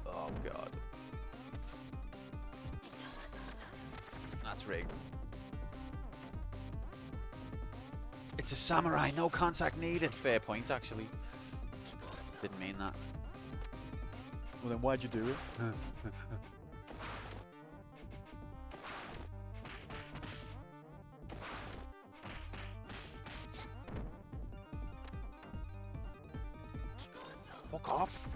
Oh, God. That's rigged. It's a samurai, no contact needed. Fair point, actually. Didn't mean that. Well, then why'd you do it? Fuck off.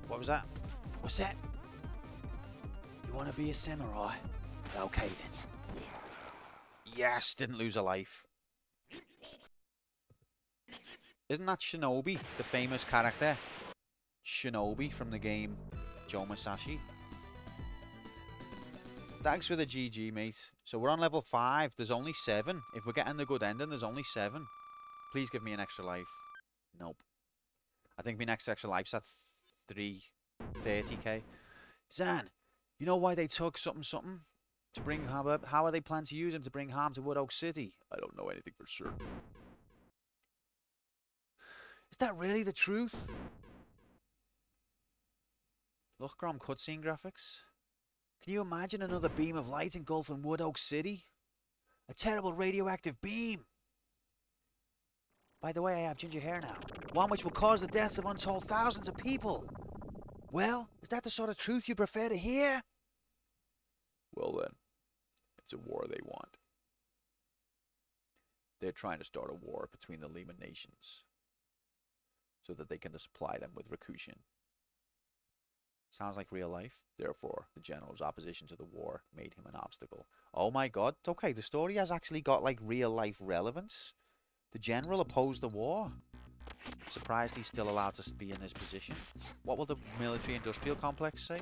What was that? What's that? You want to be a samurai? Okay then. Yes, didn't lose a life. Isn't that Shinobi, the famous character? Shinobi from the game Joe Masashi. Thanks for the GG, mate. So we're on level 5. There's only 7. If we're getting the good ending, there's only 7. Please give me an extra life. Nope. I think my next extra life's at 330k. Zan, you know why they took something to bring harm? How are they planning to use him to bring harm to Wood Oak City? I don't know anything for certain. Is that really the truth? Look, Grom, cutscene graphics. Can you imagine another beam of light engulfing Wood Oak City? A terrible radioactive beam. By the way, I have ginger hair now. One which will cause the deaths of untold thousands of people. Well, is that the sort of truth you prefer to hear? Well then, it's a war they want. They're trying to start a war between the Lima nations so that they can supply them with Rakushin. Sounds like real life. Therefore, the general's opposition to the war made him an obstacle. Oh my god. Okay, the story has actually got like real life relevance. The general opposed the war. Surprised he's still allowed to be in his position. What will the military industrial complex say?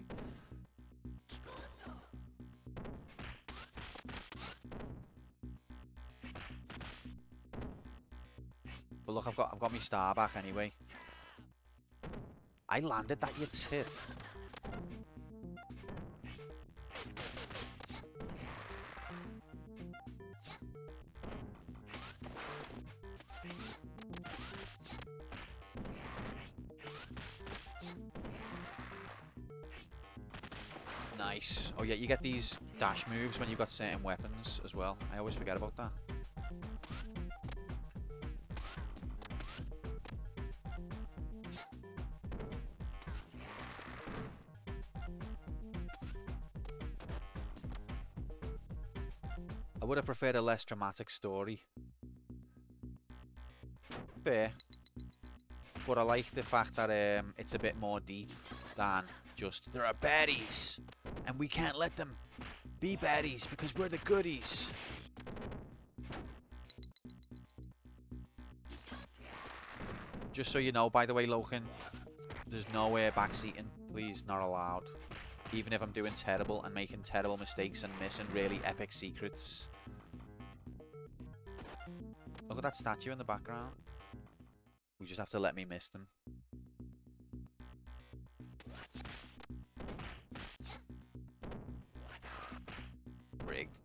But look, I've got my star back anyway. I landed that, you tit. Nice. Oh yeah, you get these dash moves when you've got certain weapons as well. I always forget about that. I would have preferred a less dramatic story. Fair. But I like the fact that it's a bit more deep than just, there are baddies, and we can't let them be baddies because we're the goodies. Just so you know, by the way, Lohan, there's no backseating. Please, not allowed. Even if I'm doing terrible and making terrible mistakes and missing really epic secrets. Look at that statue in the background. We just have to let me miss them. Rigged.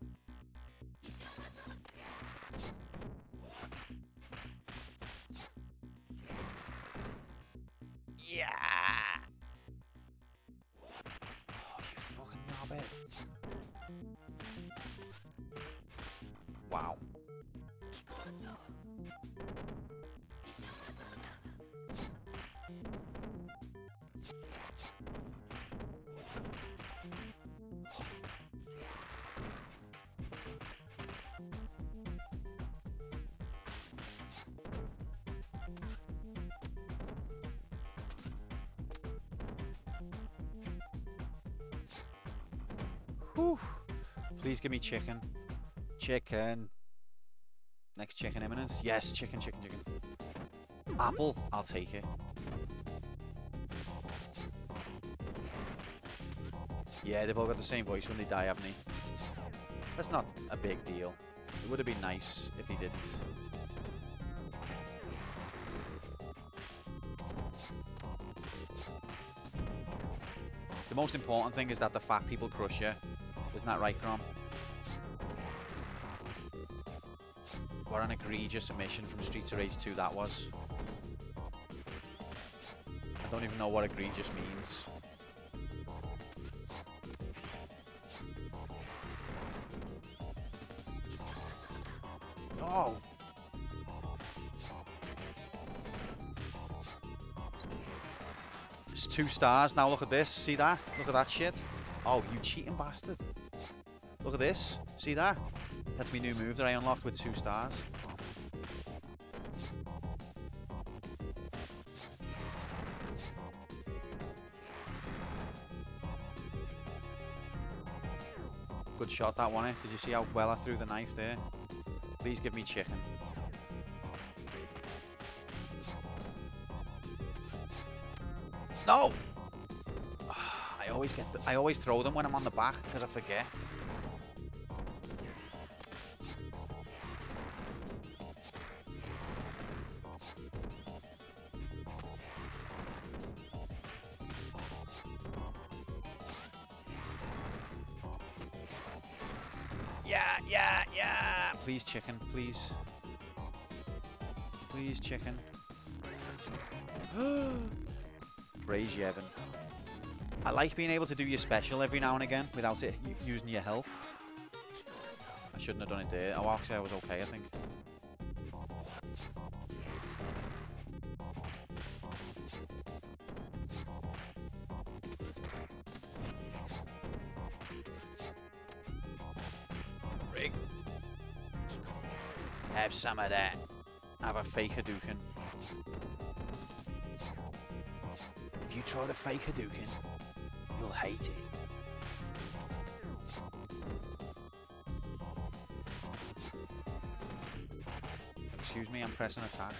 Yeah! Oh, you fucking knob it. Wow. Whew. Please give me chicken. Chicken. Next chicken imminent. Yes, chicken, chicken, chicken. Apple, I'll take it. Yeah, they've all got the same voice when they die, haven't they? That's not a big deal. It would have been nice if they didn't. The most important thing is that the fat people crush you. Isn't that right, Grom? What an egregious omission from Streets of Rage 2 that was. I don't even know what egregious means. Oh. It's 2 stars. Now look at this. See that? Look at that shit. Oh, you cheating bastard. Look at this. See that? That's my new move that I unlocked with 2 stars. Good shot, that one. Did you see how well I threw the knife there? Please give me chicken. No! I always throw them when I'm on the back because I forget. Yeah. Please, chicken, please. Please, chicken. Praise you, Evan. I like being able to do your special every now and again without it using your health. I shouldn't have done it there. Oh, actually, I was okay, I think. Rig. Have some of that. Have a fake Hadouken. If you try to fake Hadouken, you'll hate it. Excuse me, I'm pressing attack.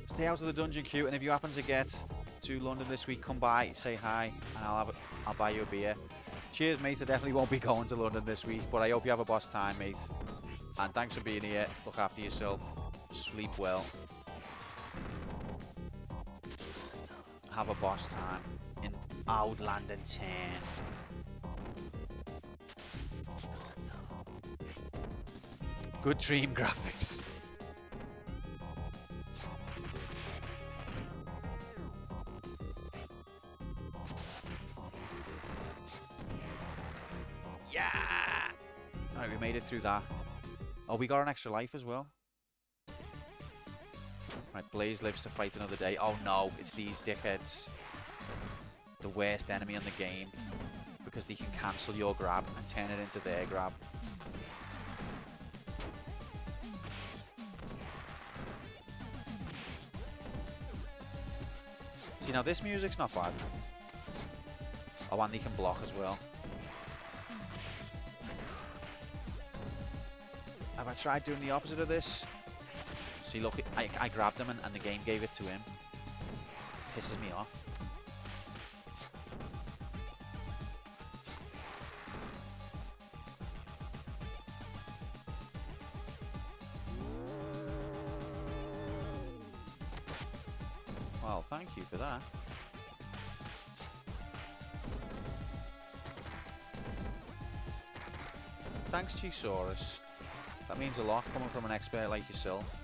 Stay out of the dungeon queue, and if you happen to get to London this week, come by, say hi, and I'll buy you a beer. Cheers, mate. I definitely won't be going to London this week, but I hope you have a boss time, mate. And thanks for being here. Look after yourself. Sleep well. Have a boss time in Old London town. Good dream graphics. Yeah! Alright, we made it through that. Oh, we got an extra life as well. Right, Blaze lives to fight another day. Oh no, it's these dickheads. The worst enemy in the game. Because they can cancel your grab and turn it into their grab. See, now this music's not bad. Oh, and they can block as well. Have I tried doing the opposite of this? See, look, I grabbed him and the game gave it to him. Pisses me off. Well, thank you for that. Thanks, Chisaurus. That means a lot coming from an expert like yourself.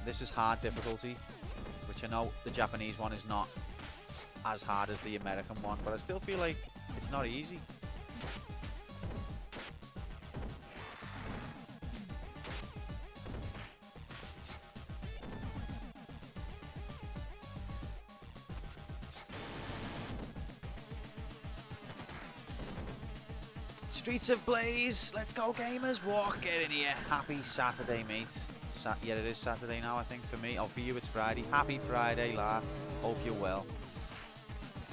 This is hard difficulty, which I know the Japanese one is not as hard as the American one, but I still feel like it's not easy. Streets of Blaze, let's go gamers, walk, get in here. Happy Saturday, mate. Yeah, it is Saturday now, I think, for me. Oh, for you it's Friday. Happy Friday, la. Hope you're well.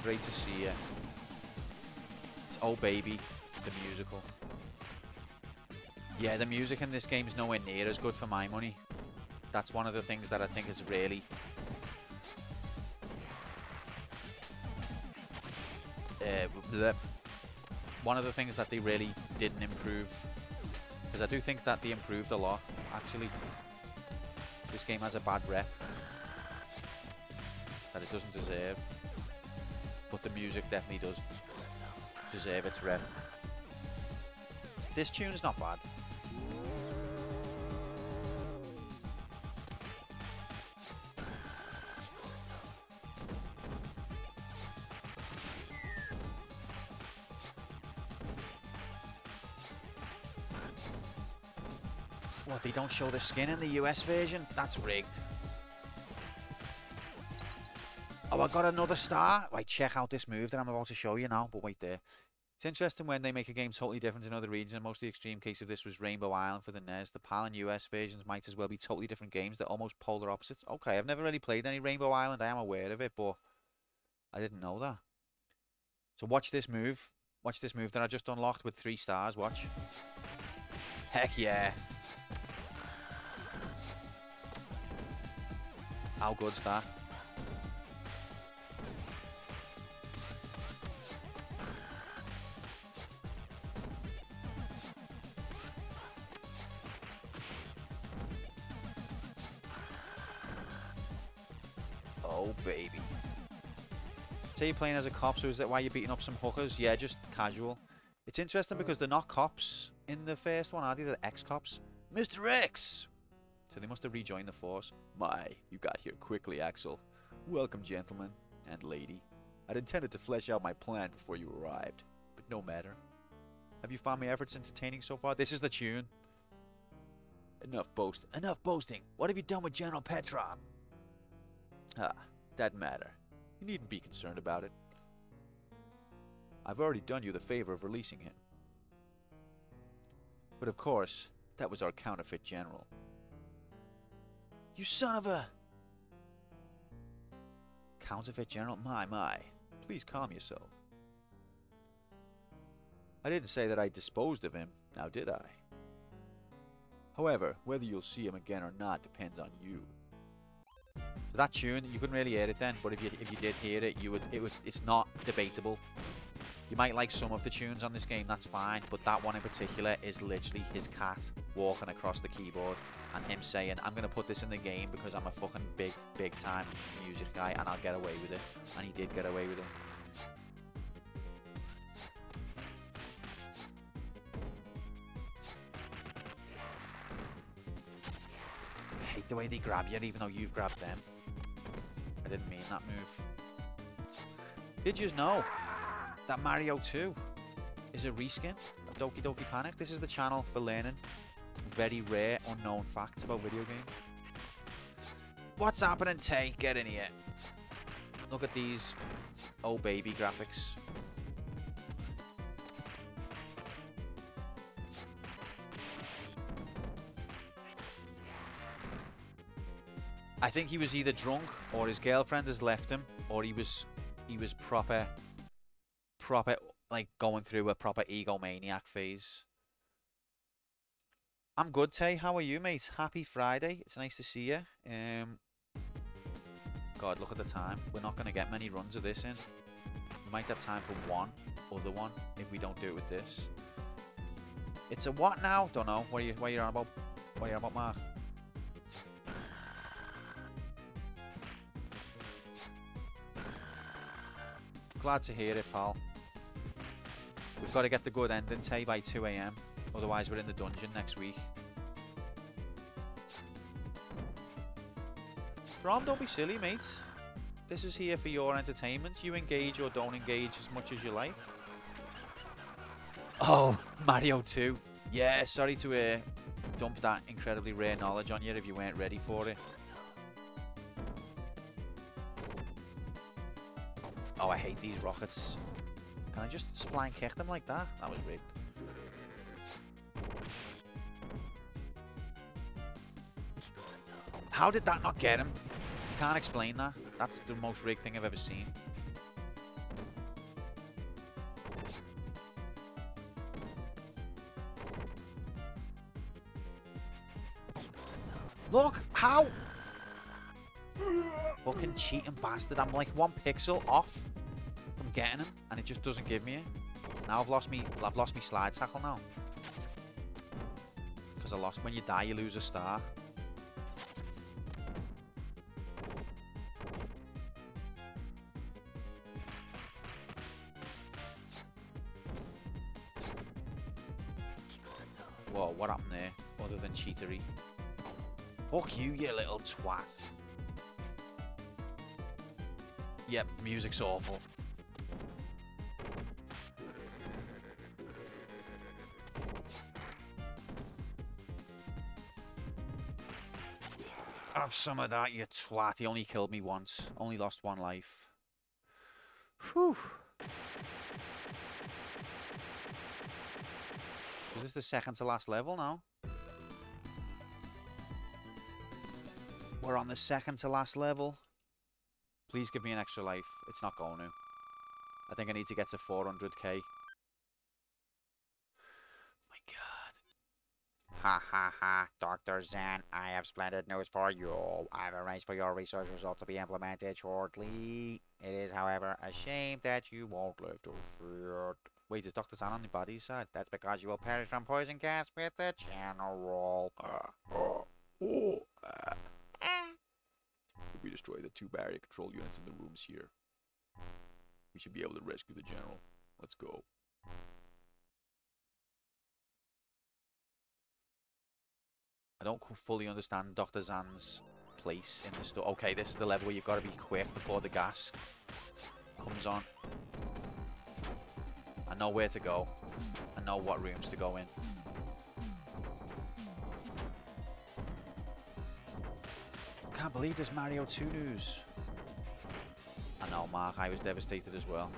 Great to see you. It's Oh Baby, the musical. Yeah, the music in this game is nowhere near as good for my money. That's one of the things that I think is really... one of the things that they really didn't improve. Because I do think that they improved a lot, actually. This game has a bad rep that it doesn't deserve, but the music definitely does deserve its rep. This tune is not bad. What, they don't show the skin in the US version? That's rigged. Oh, I got another star. Right, check out this move that I'm about to show you now. But wait there. It's interesting when they make a game totally different in other regions. And most of the extreme case of this was Rainbow Island for the NES. The PAL and US versions might as well be totally different games. They're almost polar opposites. Okay, I've never really played any Rainbow Island. I am aware of it, but I didn't know that. So watch this move. Watch this move that I just unlocked with 3 stars. Watch. Heck yeah. How good's that? Oh, baby. Say you're playing as a cop, so is that why you're beating up some hookers? Yeah, just casual. It's interesting because they're not cops in the first one, are they? They're ex-cops. Mr. X! So they must have rejoined the force. My, you got here quickly, Axel. Welcome, gentlemen and lady. I'd intended to flesh out my plan before you arrived, but no matter. Have you found my efforts entertaining so far? This is the tune. Enough boasting. Enough boasting. What have you done with General Petrov? Ah, that matter. You needn't be concerned about it. I've already done you the favor of releasing him. But of course, that was our counterfeit general. You son of a... Counterfeit general? My. Please calm yourself. I didn't say that I disposed of him, now did I? However, whether you'll see him again or not depends on you. So that tune, you couldn't really hear it then, but if you did hear it, it's not debatable. You might like some of the tunes on this game, that's fine, but that one in particular is literally his cat walking across the keyboard and him saying, I'm going to put this in the game because I'm a fucking big time music guy and I'll get away with it. And he did get away with it. I hate the way they grab you even though you've grabbed them. I didn't mean that move. Did you know that Mario 2 is a reskin of Doki Doki Panic? This is the channel for learning very rare, unknown facts about video games. What's happening, Tay? Get in here. Look at these oh baby graphics. I think he was either drunk or his girlfriend has left him or he was proper like going through a proper egomaniac phase. I'm good, Tay. How are you, mate? Happy Friday. It's nice to see you. God, look at the time. We're not going to get many runs of this in. We might have time for one other one if we don't do it with this. It's a what now? Don't know. What are you on about? What are you on about, Mark? Glad to hear it, pal. We've got to get the good ending, Tay, by 2 AM. Otherwise, we're in the dungeon next week. Rom, don't be silly, mate. This is here for your entertainment. You engage or don't engage as much as you like. Oh, Mario 2. Yeah, sorry to dump that incredibly rare knowledge on you if you weren't ready for it. Oh, I hate these rockets. Can I just flying kick them like that? That was rigged. How did that not get him? You can't explain that. That's the most rigged thing I've ever seen. Look! How? Fucking cheating bastard. I'm like 1 pixel off from getting him and it just doesn't give me it. Now I've lost me slide tackle now. Because when you die you lose a star. Whoa, what happened there? Other than cheatery. Fuck you, you little twat. Yep, music's awful. Have some of that, you twat. He only killed me once. Only lost one life. Whew. Is this the second to last level now? We're on the second to last level. Please give me an extra life. It's not going to. I think I need to get to 400k. My god. Ha ha ha. Dr. Zen, I have splendid news for you. I've arranged for your research result to be implemented shortly. It is, however, a shame that you won't live to see it. Wait, is Dr. Zen on the body's side? That's because you will perish from poison gas with the general. If we destroy the 2 barrier control units in the rooms here, we should be able to rescue the general. Let's go. I don't fully understand Dr. Zan's place in the store. Okay, this is the level where you've got to be quick before the gas comes on. I know where to go. I know what rooms to go in. Can't believe there's Mario 2 news. I know, Mark, I was devastated as well.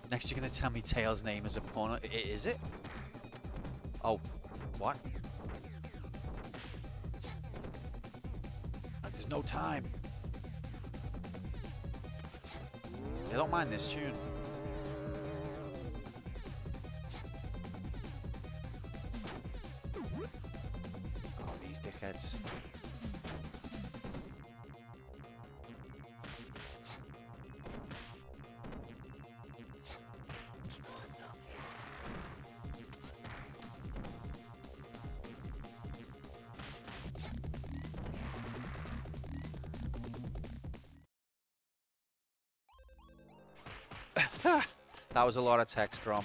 Next you're going to tell me Tails' name is a pun. Is it? Oh, what? Like, there's no time. I don't mind this tune. Oh, these dickheads. That was a lot of text, Grom,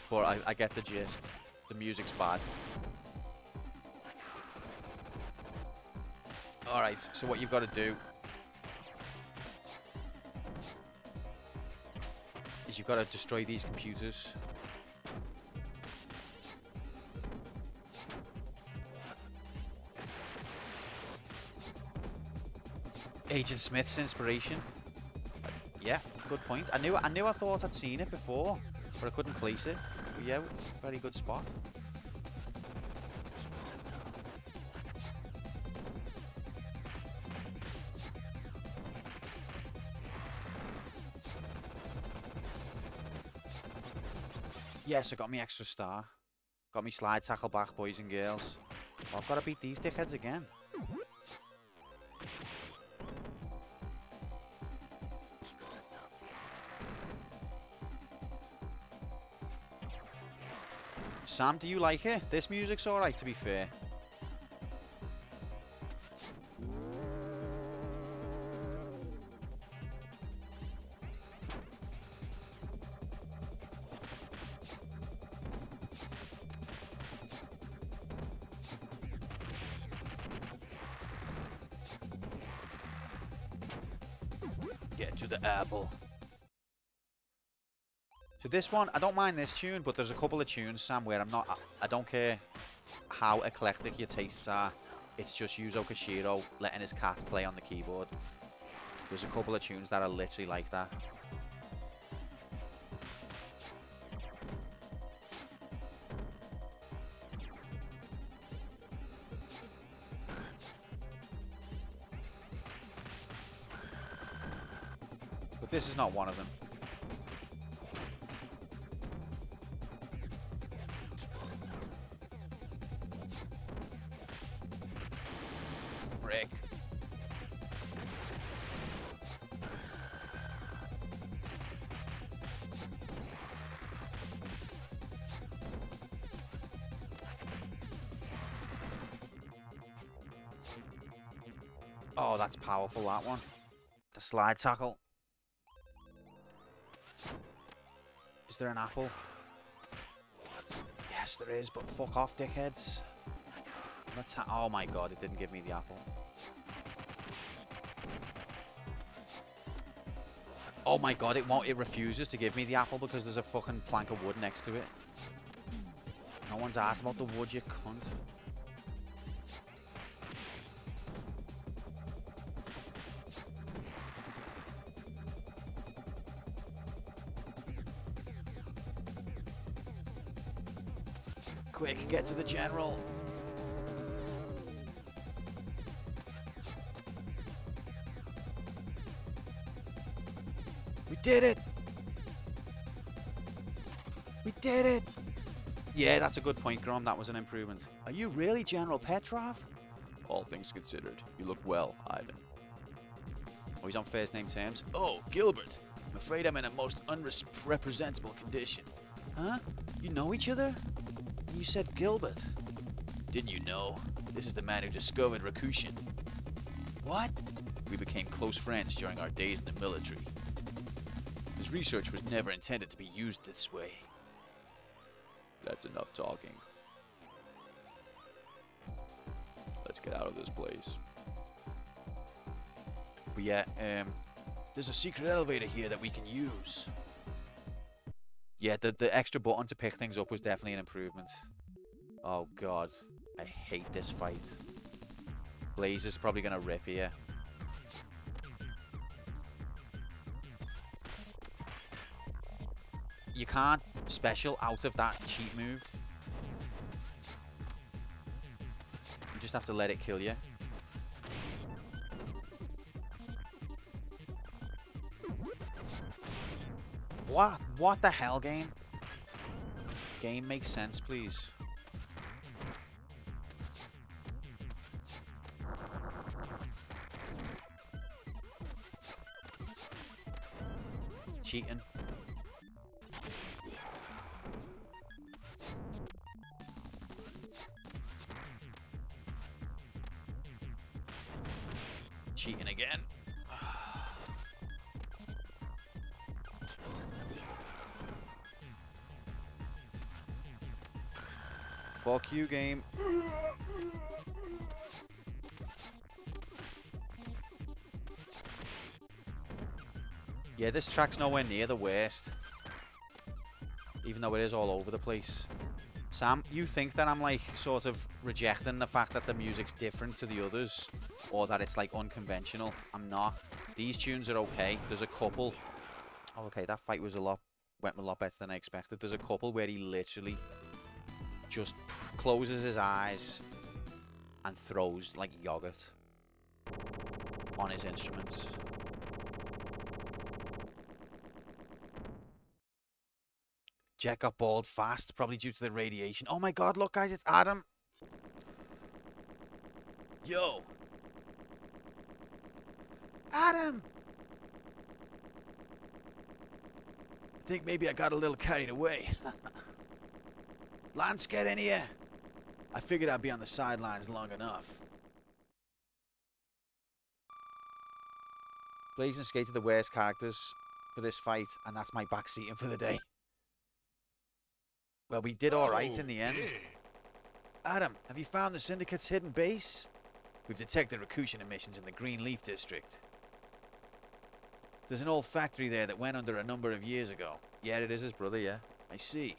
but I get the gist. The music's bad. Alright, so what you've got to do is you've got to destroy these computers. Agent Smith's inspiration. Yeah, good point. I thought I'd seen it before, but I couldn't place it. But yeah, very good spot. Yes, I got me extra star. Got me slide tackle back, boys and girls. Oh, I've got to beat these dickheads again. Sam, do you like it? This music's alright, to be fair. Get to the apple. So this one, I don't mind this tune, but there's a couple of tunes, Sam, where I don't care how eclectic your tastes are. It's just Yuzo Koshiro letting his cat play on the keyboard. There's a couple of tunes that are literally like that. But this is not one of them. Brick. Oh, that's powerful, that one. The slide tackle. Is there an apple? Yes, there is, but fuck off, dickheads. Oh my god, it didn't give me the apple. Oh my god, it refuses to give me the apple because there's a fucking plank of wood next to it. No one's asked about the wood, you cunt. Quick, get to the general. We did it! We did it! Yeah, that's a good point, Grom. That was an improvement. Are you really General Petrov? All things considered, you look well, Ivan. Oh, he's on first name terms. Oh, Gilbert. I'm afraid I'm in a most unrepresentable condition. Huh? You know each other? You said Gilbert. Didn't you know? This is the man who discovered Rakushin. What? We became close friends during our days in the military. His research was never intended to be used this way. That's enough talking. Let's get out of this place. But yeah, there's a secret elevator here that we can use. Yeah, the extra button to pick things up was definitely an improvement. Oh god, I hate this fight. Blaze is probably gonna rip here. You can't special out of that cheat move. You just have to let it kill you. What? What the hell, game? Game makes sense, please. Cheating. Cheating again. Fuck you, game. Yeah, this track's nowhere near the worst. Even though it is all over the place. Sam, you think that I'm like sort of rejecting the fact that the music's different to the others? Or that it's like unconventional? I'm not. These tunes are okay. There's a couple. Oh, okay, that fight was went a lot better than I expected. There's a couple where he literally just closes his eyes and throws like yogurt on his instruments. Jet got bald fast, probably due to the radiation. Oh my god, look guys, it's Adam. Yo. Adam! I think maybe I got a little carried away. Lance, get in here. I figured I'd be on the sidelines long enough. Blaze and Skate are the worst characters for this fight, and that's my backseating for the day. Well, we did alright in the end. Adam, have you found the Syndicate's hidden base? We've detected Rakushin emissions in the Greenleaf District. There's an old factory there that went under a number of years ago. Yeah, it is his brother, yeah. I see.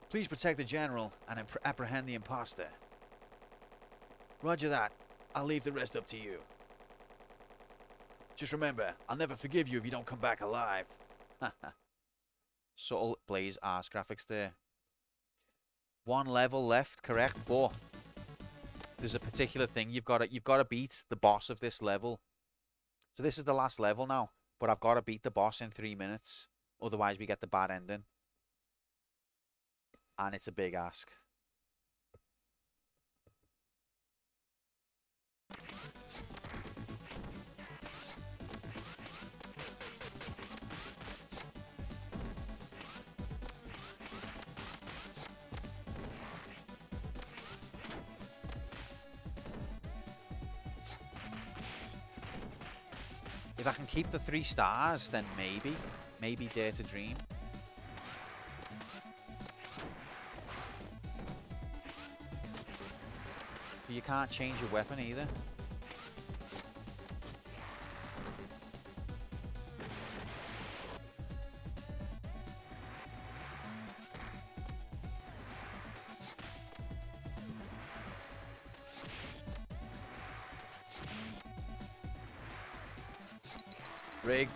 Please protect the General and apprehend the imposter. Roger that. I'll leave the rest up to you. Just remember, I'll never forgive you if you don't come back alive. Subtle Blaze arse graphics there. One level left, correct, but there's a particular thing you've got to beat the boss of this level. So this is the last level now, but I've got to beat the boss in 3 minutes, otherwise we get the bad ending. And it's a big ask. If I can keep the 3 stars, then maybe Dare to Dream. But you can't change your weapon either. Rigged.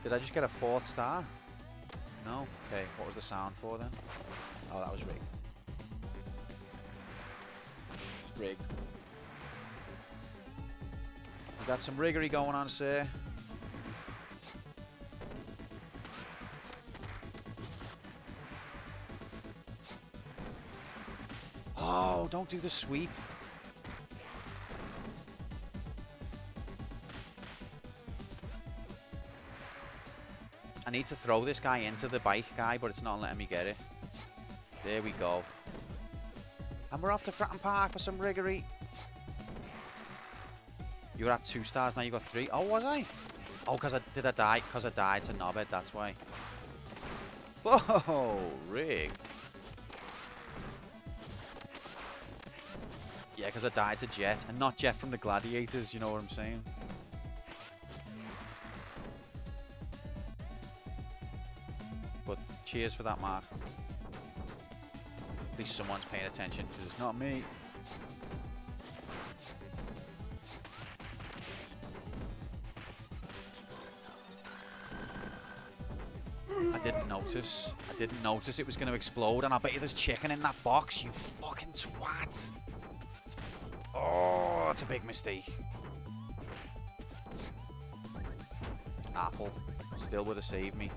Did I just get a 4th star? No? Okay, what was the sound for then? Oh, that was rigged. Rigged. We got some riggery going on, sir. Oh, don't do the sweep. I need to throw this guy into the bike guy, but it's not letting me get it. There we go. And we're off to Fratton Park for some riggery. You were at 2 stars, now you got 3. Oh, was I? Oh, because I die? Because I died to Knobhead, that's why. Whoa, rig. Yeah, because I died to Jet, and not Jet from the Gladiators, you know what I'm saying? But cheers for that, Mark. At least someone's paying attention, because it's not me. I didn't notice. I didn't notice it was going to explode, and I bet you there's chicken in that box, you fucking twat. Oh, that's a big mistake. Apple. Still would have saved me.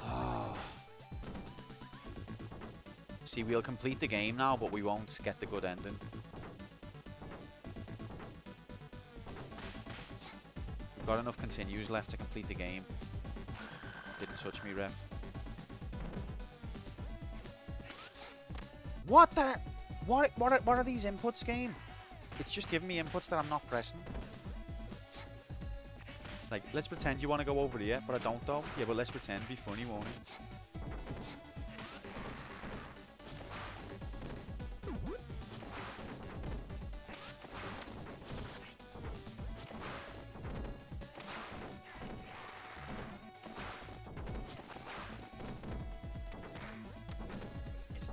Oh. See, we'll complete the game now, but we won't get the good ending. We've got enough continues left to complete the game. Didn't touch me, ref. What the... What are these inputs, game? It's just giving me inputs that I'm not pressing. Like, let's pretend you want to go over here, but I don't though. Yeah, but let's pretend. Be funny, won't it?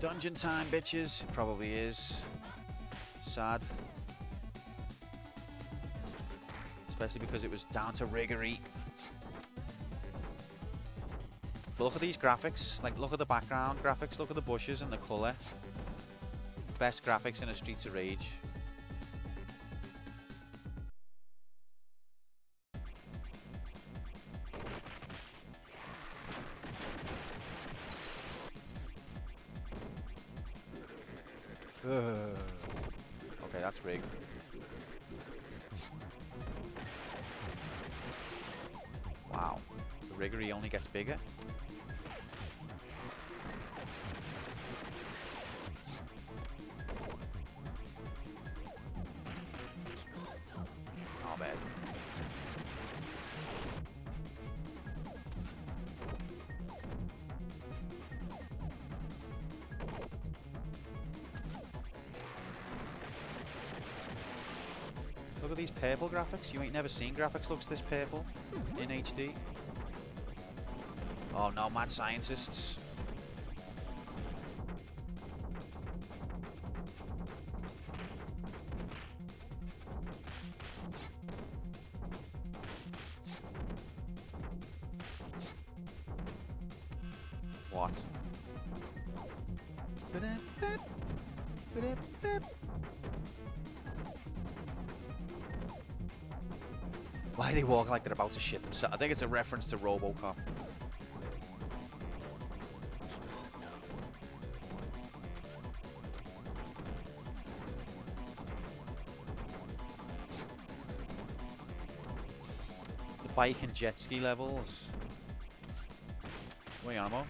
Dungeon time, bitches. It probably is. Sad. Especially because it was down to riggery. But look at these graphics. Like, look at the background graphics. Look at the bushes and the colour. Best graphics in a Streets of Rage. Okay, that's rigged. Wow, the riggery only gets bigger. Not bad. Look at these purple graphics. You ain't never seen graphics looks this purple in HD. Oh no, mad scientists. What? Why do they walk like they're about to shit themselves? I think it's a reference to RoboCop. The bike and jet ski levels. What are you on about?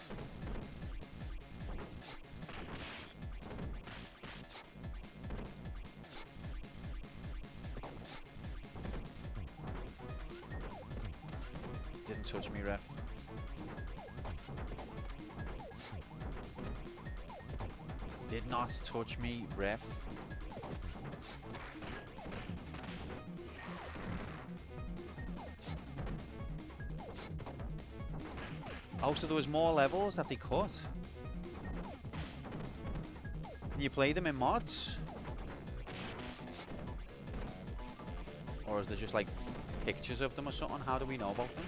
Didn't touch me, ref. Did not touch me, ref. Oh, so there was more levels that they cut? Can you play them in mods? Or is there just like pictures of them or something? How do we know about them?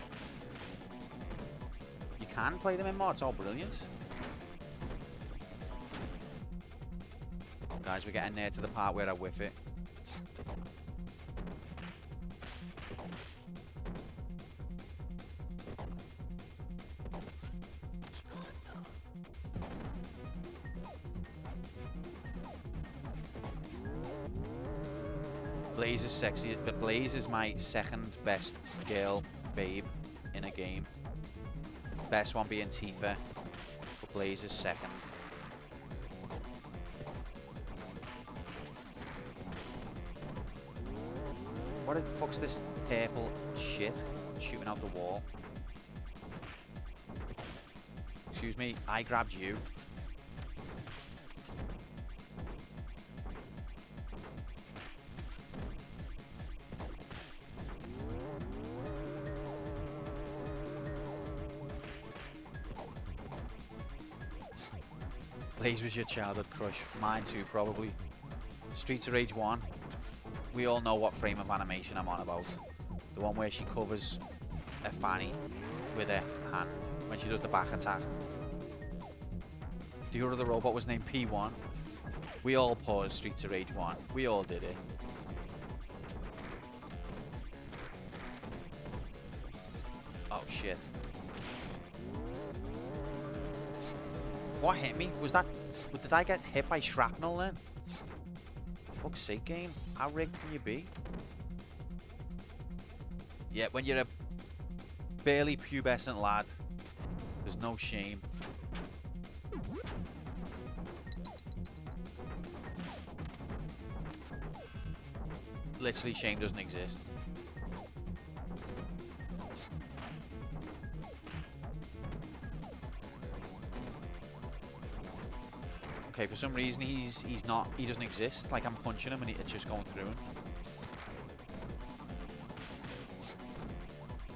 You can play them in mods. Oh, brilliant. Guys, we're getting near to the part where I whiff it. Blaze is sexy, but Blaze is my second best girl babe in a game. Best one being Tifa, but Blaze is second. What the fuck's this purple shit shooting out the wall? Excuse me, I grabbed you. Blaze was your childhood crush. Mine too, probably. Streets of Rage 1. We all know what frame of animation I'm on about. The one where she covers a fanny with her hand when she does the back attack. The other robot was named P1. We all paused Streets of Rage 1. We all did it. Oh shit. What hit me? Was that... Did I get hit by shrapnel then? For fuck's sake, game. How rigged can you be? Yeah, when you're a barely pubescent lad, there's no shame. Literally, shame doesn't exist. Okay, for some reason he doesn't exist. Like I'm punching him and it's just going through him.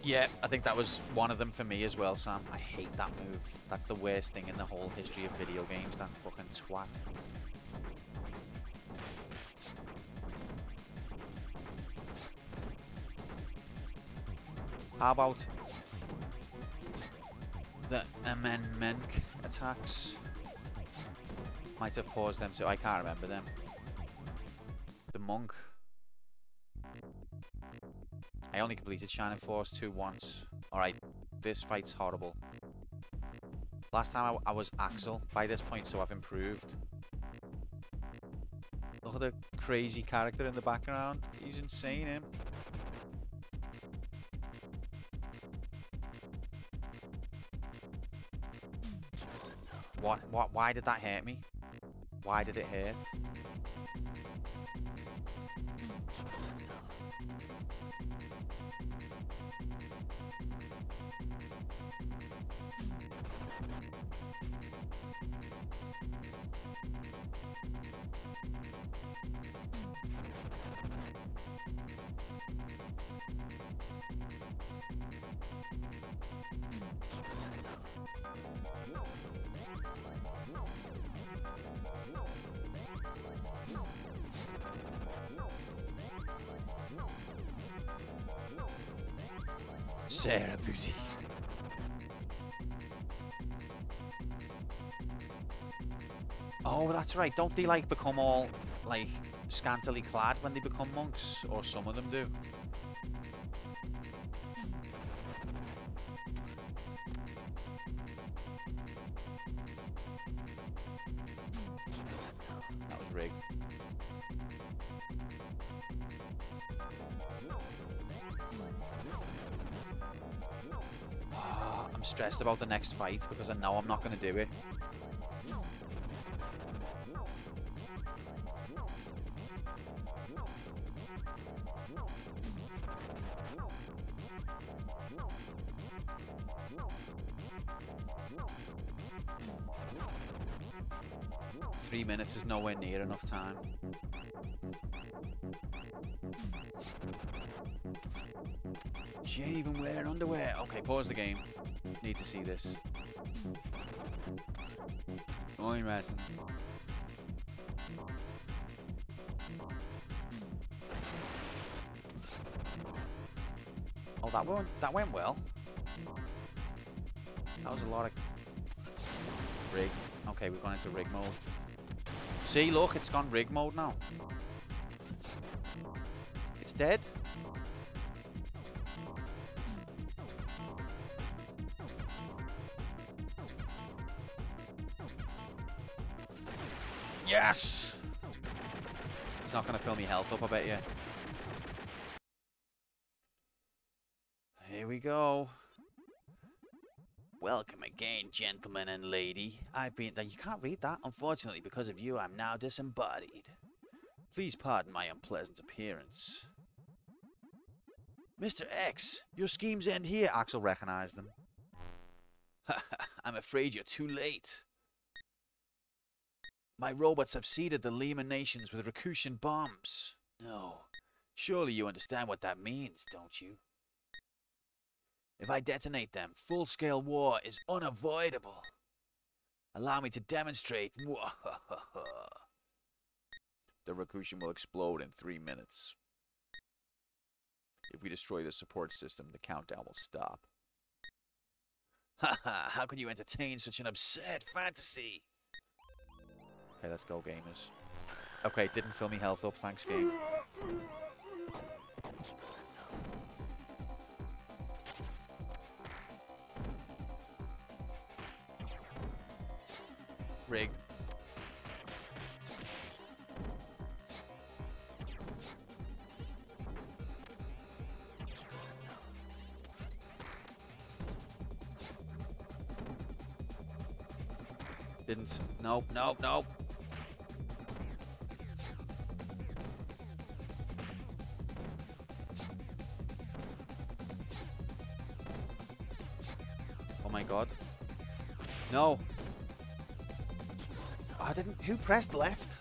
Yeah, I think that was one of them for me as well, Sam. I hate that move. That's the worst thing in the whole history of video games, that fucking twat. How about the amendment attacks? Might have paused them, so I can't remember them. The monk. I only completed Shining Force 2 once. Alright, this fight's horrible. Last time I was Axel by this point, so I've improved. Look at the crazy character in the background. He's insane, him. Why did that hurt me? Why did it hurt? Sarah Booty. Oh, that's right. Don't they like become all like scantily clad when they become monks? Or some of them do. That was rigged. I'm stressed about the next fight because I know I'm not going to do it. Three minutes is nowhere near enough time. She ain't even wearing underwear. Okay, pause the game. Need to see this. Only messing. Oh, that went well. That was a lot of rig. Okay, we've gone into rig mode. See, look, it's gone rig mode now. It's dead. Yes! It's not going to fill me health up, I bet you. Here we go. Welcome again, gentleman and lady. I've been... You can't read that. Unfortunately, because of you, I'm now disembodied. Please pardon my unpleasant appearance. Mr. X, your schemes end here. Axel recognized them. I'm afraid you're too late. My robots have seeded the Lima nations with Rakushan bombs. No. Surely you understand what that means, don't you? If I detonate them, full-scale war is unavoidable. Allow me to demonstrate. The Rakushan will explode in 3 minutes. If we destroy the support system, the countdown will stop. Haha, how can you entertain such an absurd fantasy? Okay, let's go, gamers. Okay, didn't fill me health up, thanks, game. Rigged. Didn't. Nope, nope, nope. Oh my god. No. I didn't. Who pressed left?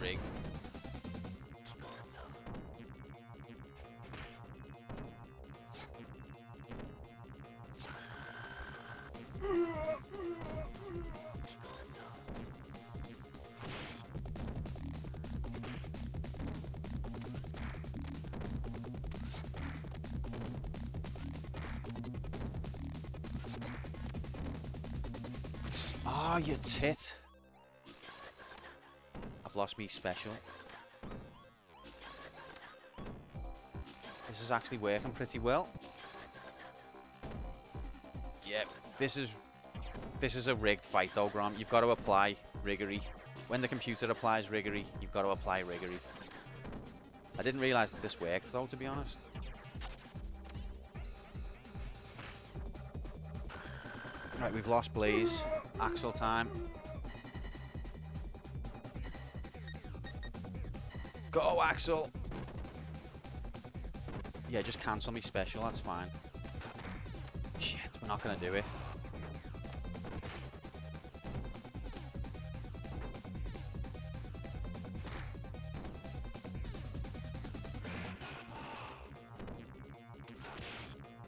Rigged. Oh, you tit. I've lost me special. This is actually working pretty well. Yep, this is a rigged fight though, Grom. You've got to apply riggery. When the computer applies riggery, you've got to apply riggery. I didn't realise that this worked though, to be honest. Right, we've lost Blaze. Axel time. Go, Axel! Yeah, just cancel me special, that's fine. Shit, we're not gonna do it.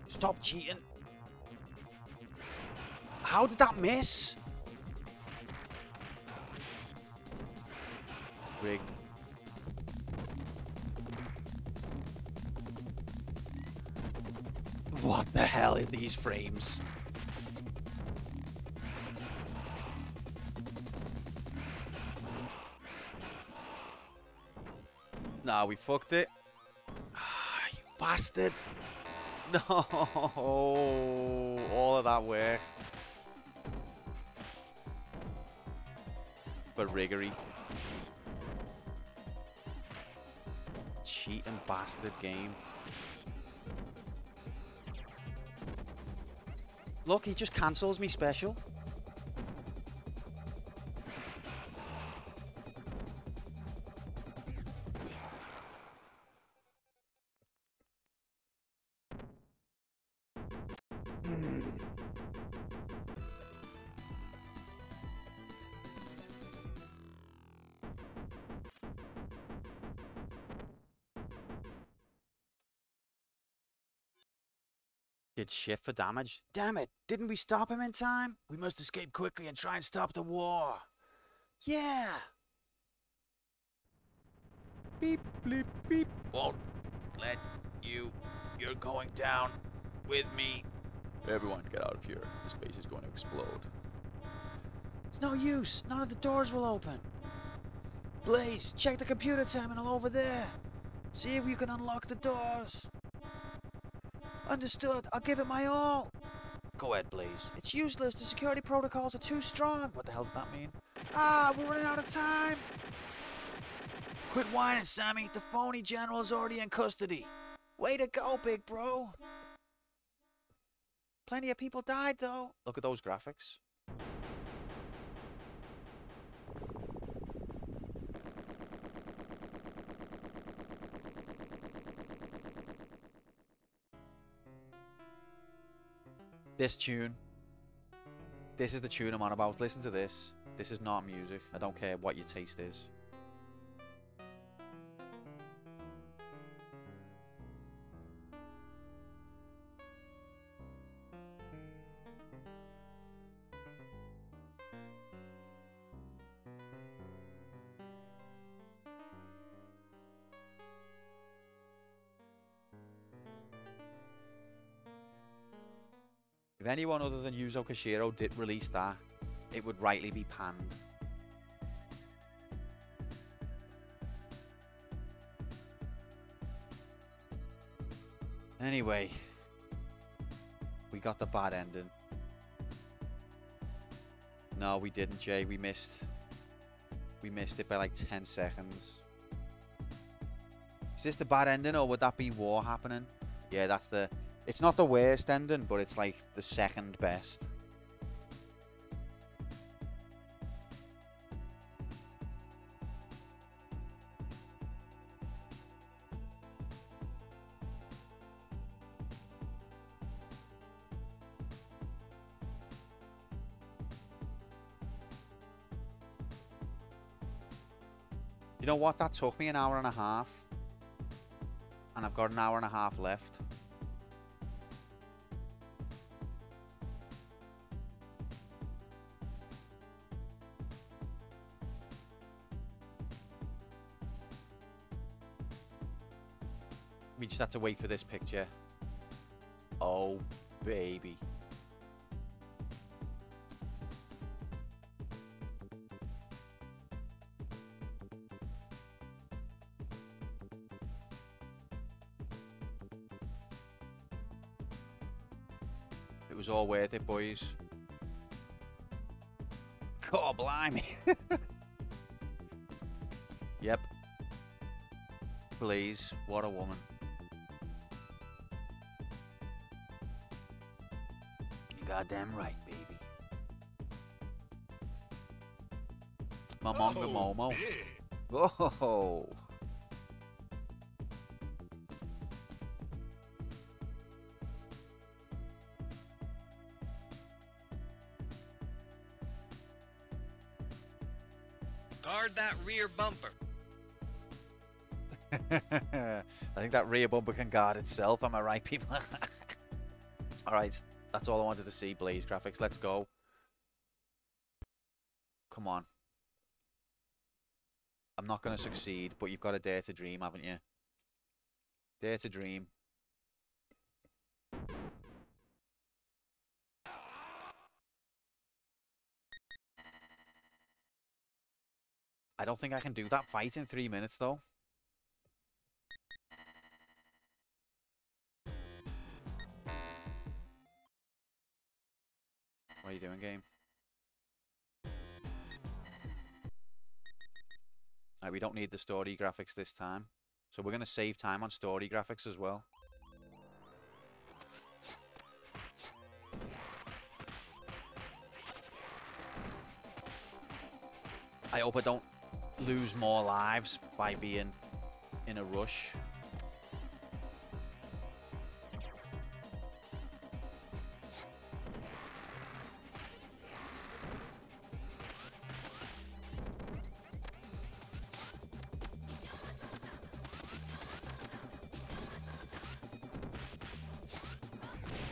Stop cheating! How did that miss? Rigged. What the hell are these frames? Nah, we fucked it. You bastard. No, all of that work. But riggery. Cheating bastard game. Look, he just cancels me special. Did shift for damage. Damn it! Didn't we stop him in time? We must escape quickly and try and stop the war. Yeah! Beep, bleep, beep. Oh, let you. You're going down with me. Everyone get out of here. This base is going to explode. It's no use. None of the doors will open. Blaze, check the computer terminal over there. See if you can unlock the doors. Understood. I'll give it my all. Go ahead, Blaze. It's useless. The security protocols are too strong. What the hell does that mean? Ah, we're running out of time. Quit whining, Sammy. The phony general is already in custody. Way to go, big bro. Plenty of people died, though. Look at those graphics. This tune. This is the tune I'm on about. Listen to this. This is not music. I don't care what your taste is. If anyone other than Yuzo Koshiro did release that, it would rightly be panned. Anyway, we got the bad ending. No, we didn't, Jay. We missed it by like 10 seconds. Is this the bad ending, or would that be war happening? Yeah, that's the... It's not the worst ending, but it's like the second best. You know what? That took me an hour and a half. And I've got an hour and a half left. We just had to wait for this picture. Oh, baby. It was all worth it, boys. God blimey. Yep. Please, what a woman. Goddamn right, baby. Mamonga Momo. Whoa. Guard that rear bumper. I think that rear bumper can guard itself. Am I right, people? Alright, that's all I wanted to see. Blaze graphics. Let's go. Come on. I'm not going to succeed, but you've got to dare to dream, haven't you? Dare to dream. I don't think I can do that fight in 3 minutes, though. What are you doing, game? Right, we don't need the story graphics this time. So we're going to save time on story graphics as well. I hope I don't lose more lives by being in a rush.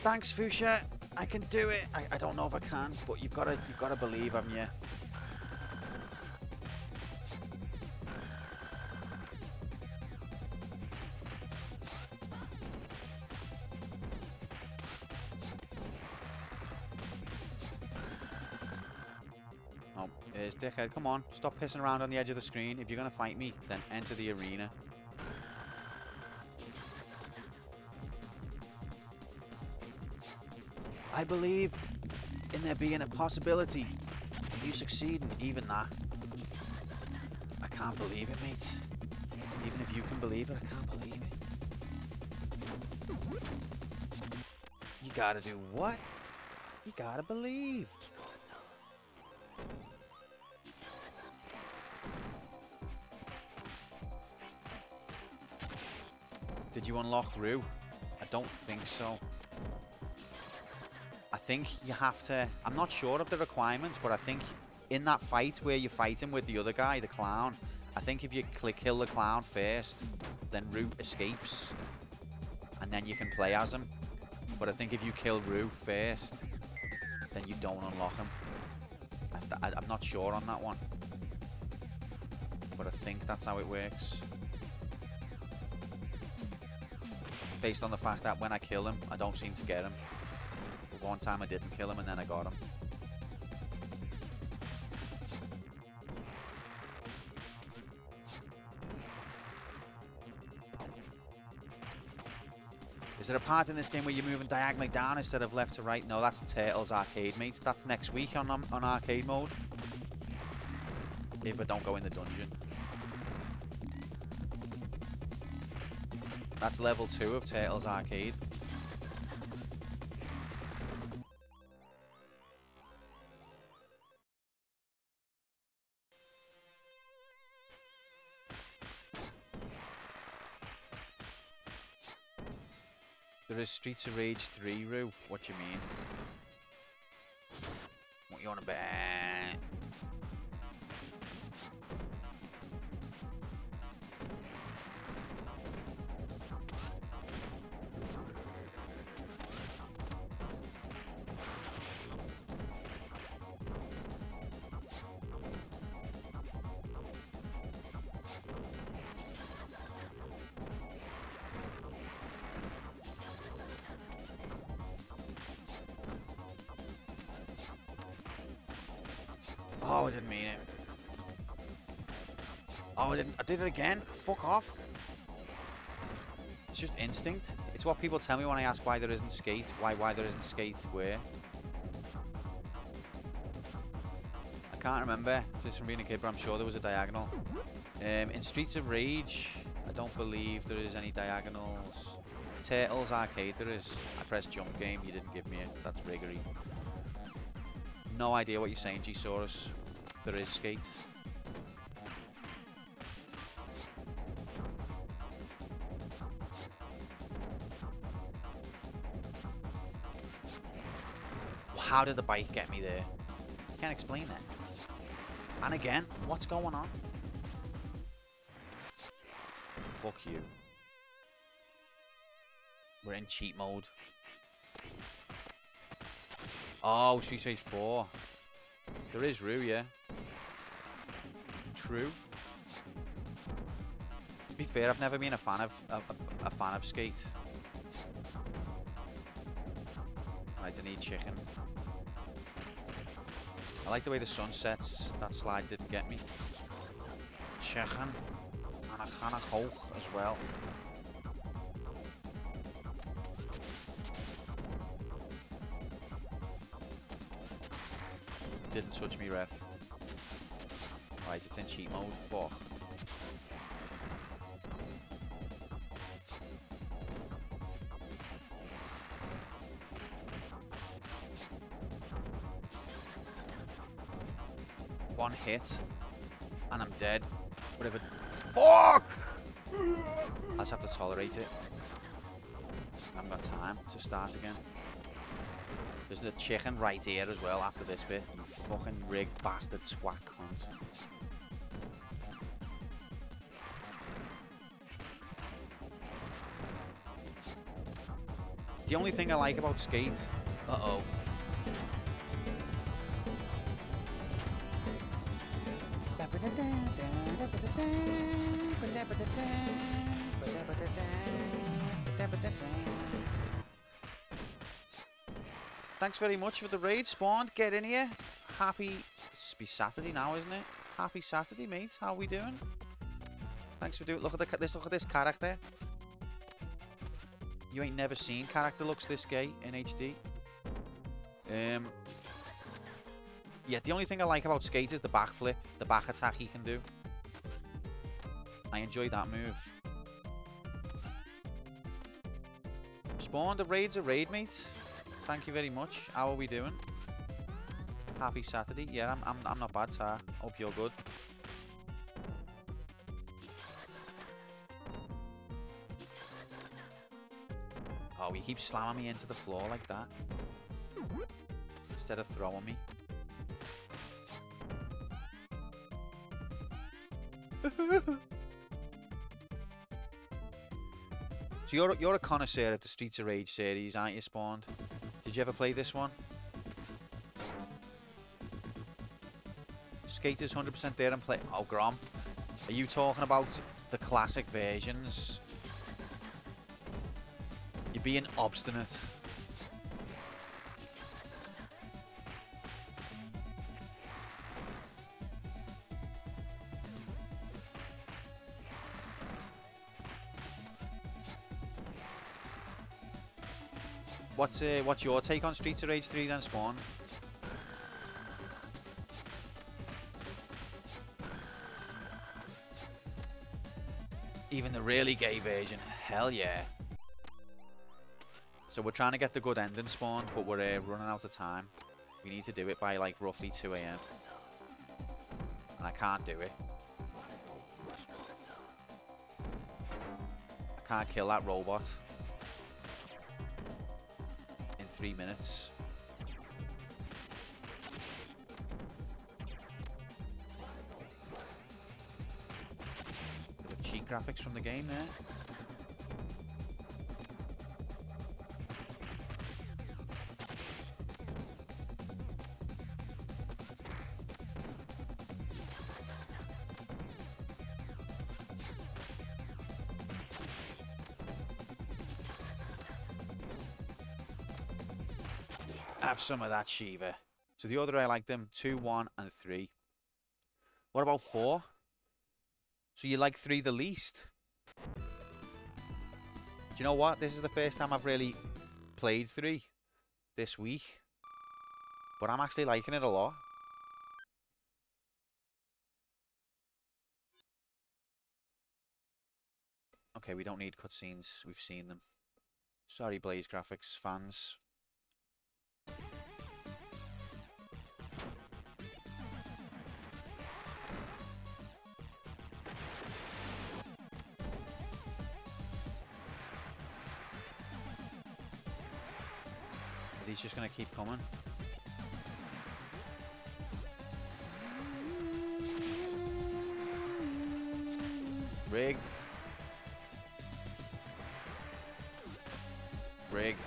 Thanks, Fuchsia. I can do it. I don't know if I can, but you've got to believe, haven't you? Is dickhead. Come on, stop pissing around on the edge of the screen. If you're going to fight me, then enter the arena. I believe in there being a possibility of you succeeding. Even that. I can't believe it, mate. Even if you can believe it, I can't believe it. You gotta do what? You gotta believe. Did you unlock Rue? I don't think so. I think you have to... I'm not sure of the requirements, but I think in that fight where you're fighting with the other guy, the clown, I think if you kill the clown first, then Rue escapes, and then you can play as him. But I think if you kill Rue first, then you don't unlock him. I'm not sure on that one, but I think that's how it works. Based on the fact that when I kill him, I don't seem to get him. But one time I didn't kill him and then I got him. Is there a part in this game where you're moving diagonally down instead of left to right? No, that's Turtles Arcade, mate. That's next week on arcade mode. If I don't go in the dungeon. That's level 2 of Turtles Arcade. There is Streets of Rage 3, Roo. What do you mean? What you on about? Oh, I didn't mean it. Oh, I did it again? Fuck off. It's just instinct. It's what people tell me when I ask why there isn't skate. Why there isn't skate where. I can't remember just from being a kid, but I'm sure there was a diagonal. In Streets of Rage, I don't believe there is any diagonals. Turtles Arcade there is. I pressed jump game, you didn't give me it. That's riggery. No idea what you're saying, G-Saurus. There is skate. How did the bike get me there? Can't explain that. And again, what's going on? Fuck you. We're in cheat mode. Oh, Street Rage 4. There is Rue, yeah. True. To be fair, I've never been a fan of skate. Right, I need chicken. I like the way the sun sets. That slide didn't get me. Chicken. And a can of Coke as well. Didn't touch me, ref. Right, it's in cheat mode. Fuck. One hit, and I'm dead. Whatever. Fuck! I just have to tolerate it. I haven't got time to start again. There's the chicken right here as well after this bit. You fucking rigged bastard twat cunt. The only thing I like about skate... Uh-oh. Thanks very much for the raid, Spawned. Get in here. Happy be Saturday now, isn't it? Happy Saturday, mate. How we doing? Thanks for doing. Look at this character. You ain't never seen character looks this gay in HD. Yeah, the only thing I like about Skate is the backflip, the back attack he can do. I enjoy that move. Spawn, the raid's a raid, mate. Thank you very much. How are we doing? Happy Saturday. Yeah, I'm not bad, sir. Hope you're good. Oh, he keeps slamming me into the floor like that. Instead of throwing me. So you're a connoisseur at the Streets of Rage series, aren't you, Spawned? Did you ever play this one? Skaters 100% there and play. Oh, Grom. Are you talking about the classic versions? You're being obstinate. What's your take on Streets of Rage 3 then, Spawn? Even the really gay version, hell yeah. So we're trying to get the good ending, Spawn, but we're running out of time. We need to do it by like roughly 2 AM. And I can't do it. I can't kill that robot. 3 minutes. Bit of cheap graphics from the game there. Have some of that, Shiva. So the order I like them 2, 1, and 3. What about 4? So you like 3 the least? Do you know what? This is the first time I've really played 3 this week. But I'm actually liking it a lot. Okay, we don't need cutscenes. We've seen them. Sorry, Blaze Graphics fans. He's just going to keep coming. Rigged. Rigged.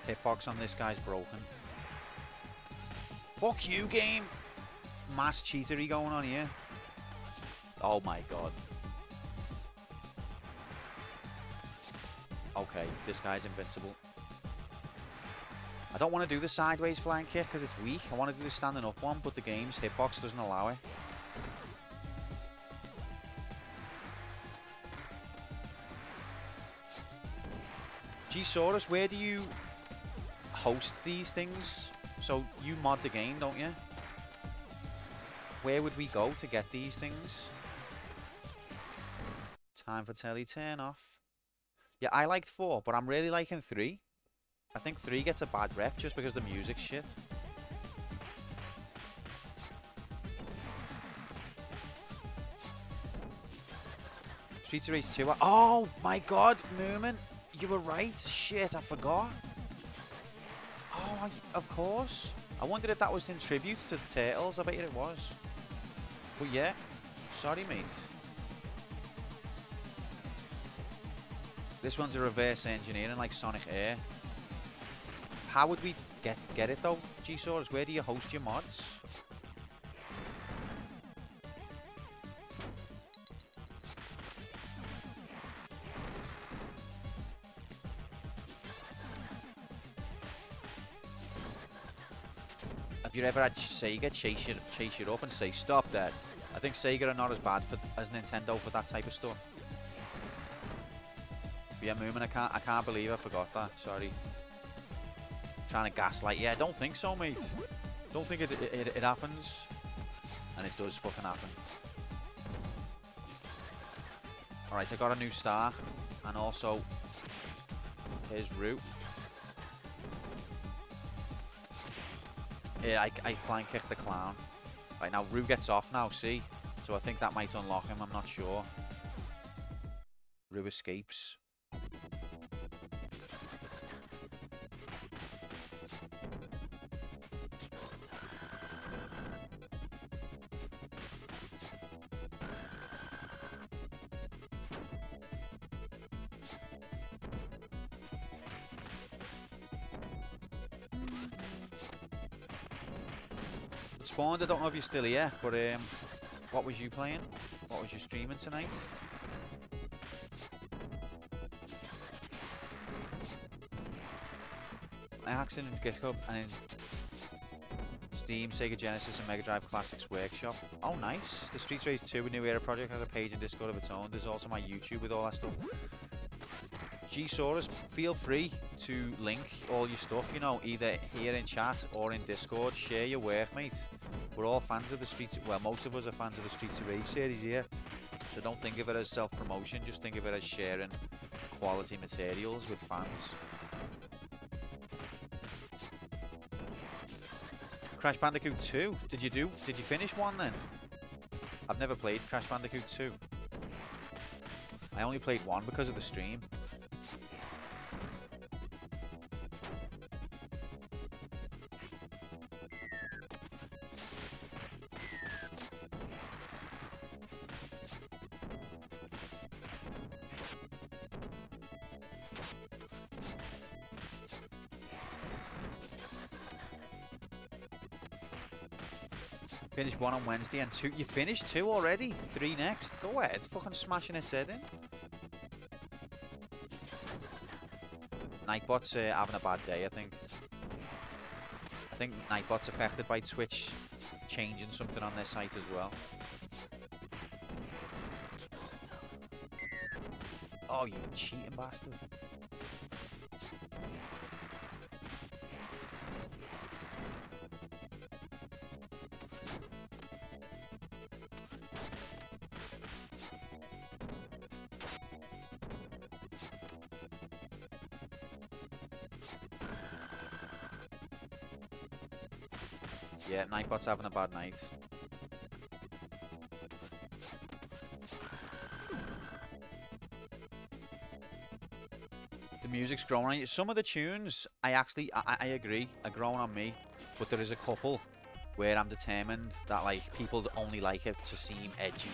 Hitbox on this guy's broken. Fuck you, game! Mass cheatery going on here. Oh my god. Okay, this guy's invincible. I don't want to do the sideways flying kick because it's weak. I want to do the standing up one, but the game's hitbox doesn't allow it. G-Saurus, where do you host these things? So you mod the game, don't you? Where would we go to get these things? Time for telly turn off. Yeah, I liked 4, but I'm really liking 3. I think 3 gets a bad rep just because the music's shit. Streets of Rage 2. Oh my god, Moomin. You were right. Shit, I forgot. Oh, of course. I wondered if that was in tribute to the Turtles. I bet you it was. But yeah. Sorry, mate. This one's a reverse engineering like Sonic Air. How would we get it though, G-Saurus? Where do you host your mods? Have you ever had Sega chase you up and say, stop that? I think Sega are not as bad as Nintendo for that type of stuff. But yeah, Moomin, I can't believe I forgot that. Sorry. Trying to gaslight. Yeah, I don't think so, mate. Don't think it happens. And it does fucking happen. Alright, I got a new star. And also, here's Root. Yeah, I flying kick the clown. Right, now Rue gets off now, see? So I think that might unlock him, I'm not sure. Rue escapes. Spawned, I don't know if you're still here, but what was you playing? What was you streaming tonight? I hacked in GitHub and in Steam, Sega Genesis and Mega Drive Classics Workshop. Oh nice, the Streets Race 2 New Era project has a page in Discord of its own. There's also my YouTube with all that stuff. G-Saurus, feel free to link all your stuff, you know, either here in chat or in Discord. Share your work, mate. We're all fans of the Streets, well, most of us are fans of the Streets of Rage series here. So don't think of it as self-promotion, just think of it as sharing quality materials with fans. Crash Bandicoot 2, did you finish one then? I've never played Crash Bandicoot 2. I only played one because of the stream. Finished one on Wednesday and two. You finished two already? Three next? Go ahead, fucking smashing its head in. Nightbot's having a bad day, I think. I think Nightbot's affected by Twitch changing something on their site as well. Oh, you cheating bastard. Yeah, Nightbot's having a bad night. The music's growing on you. Some of the tunes, I agree, are growing on me. But there is a couple where I'm determined that like people only like it to seem edgy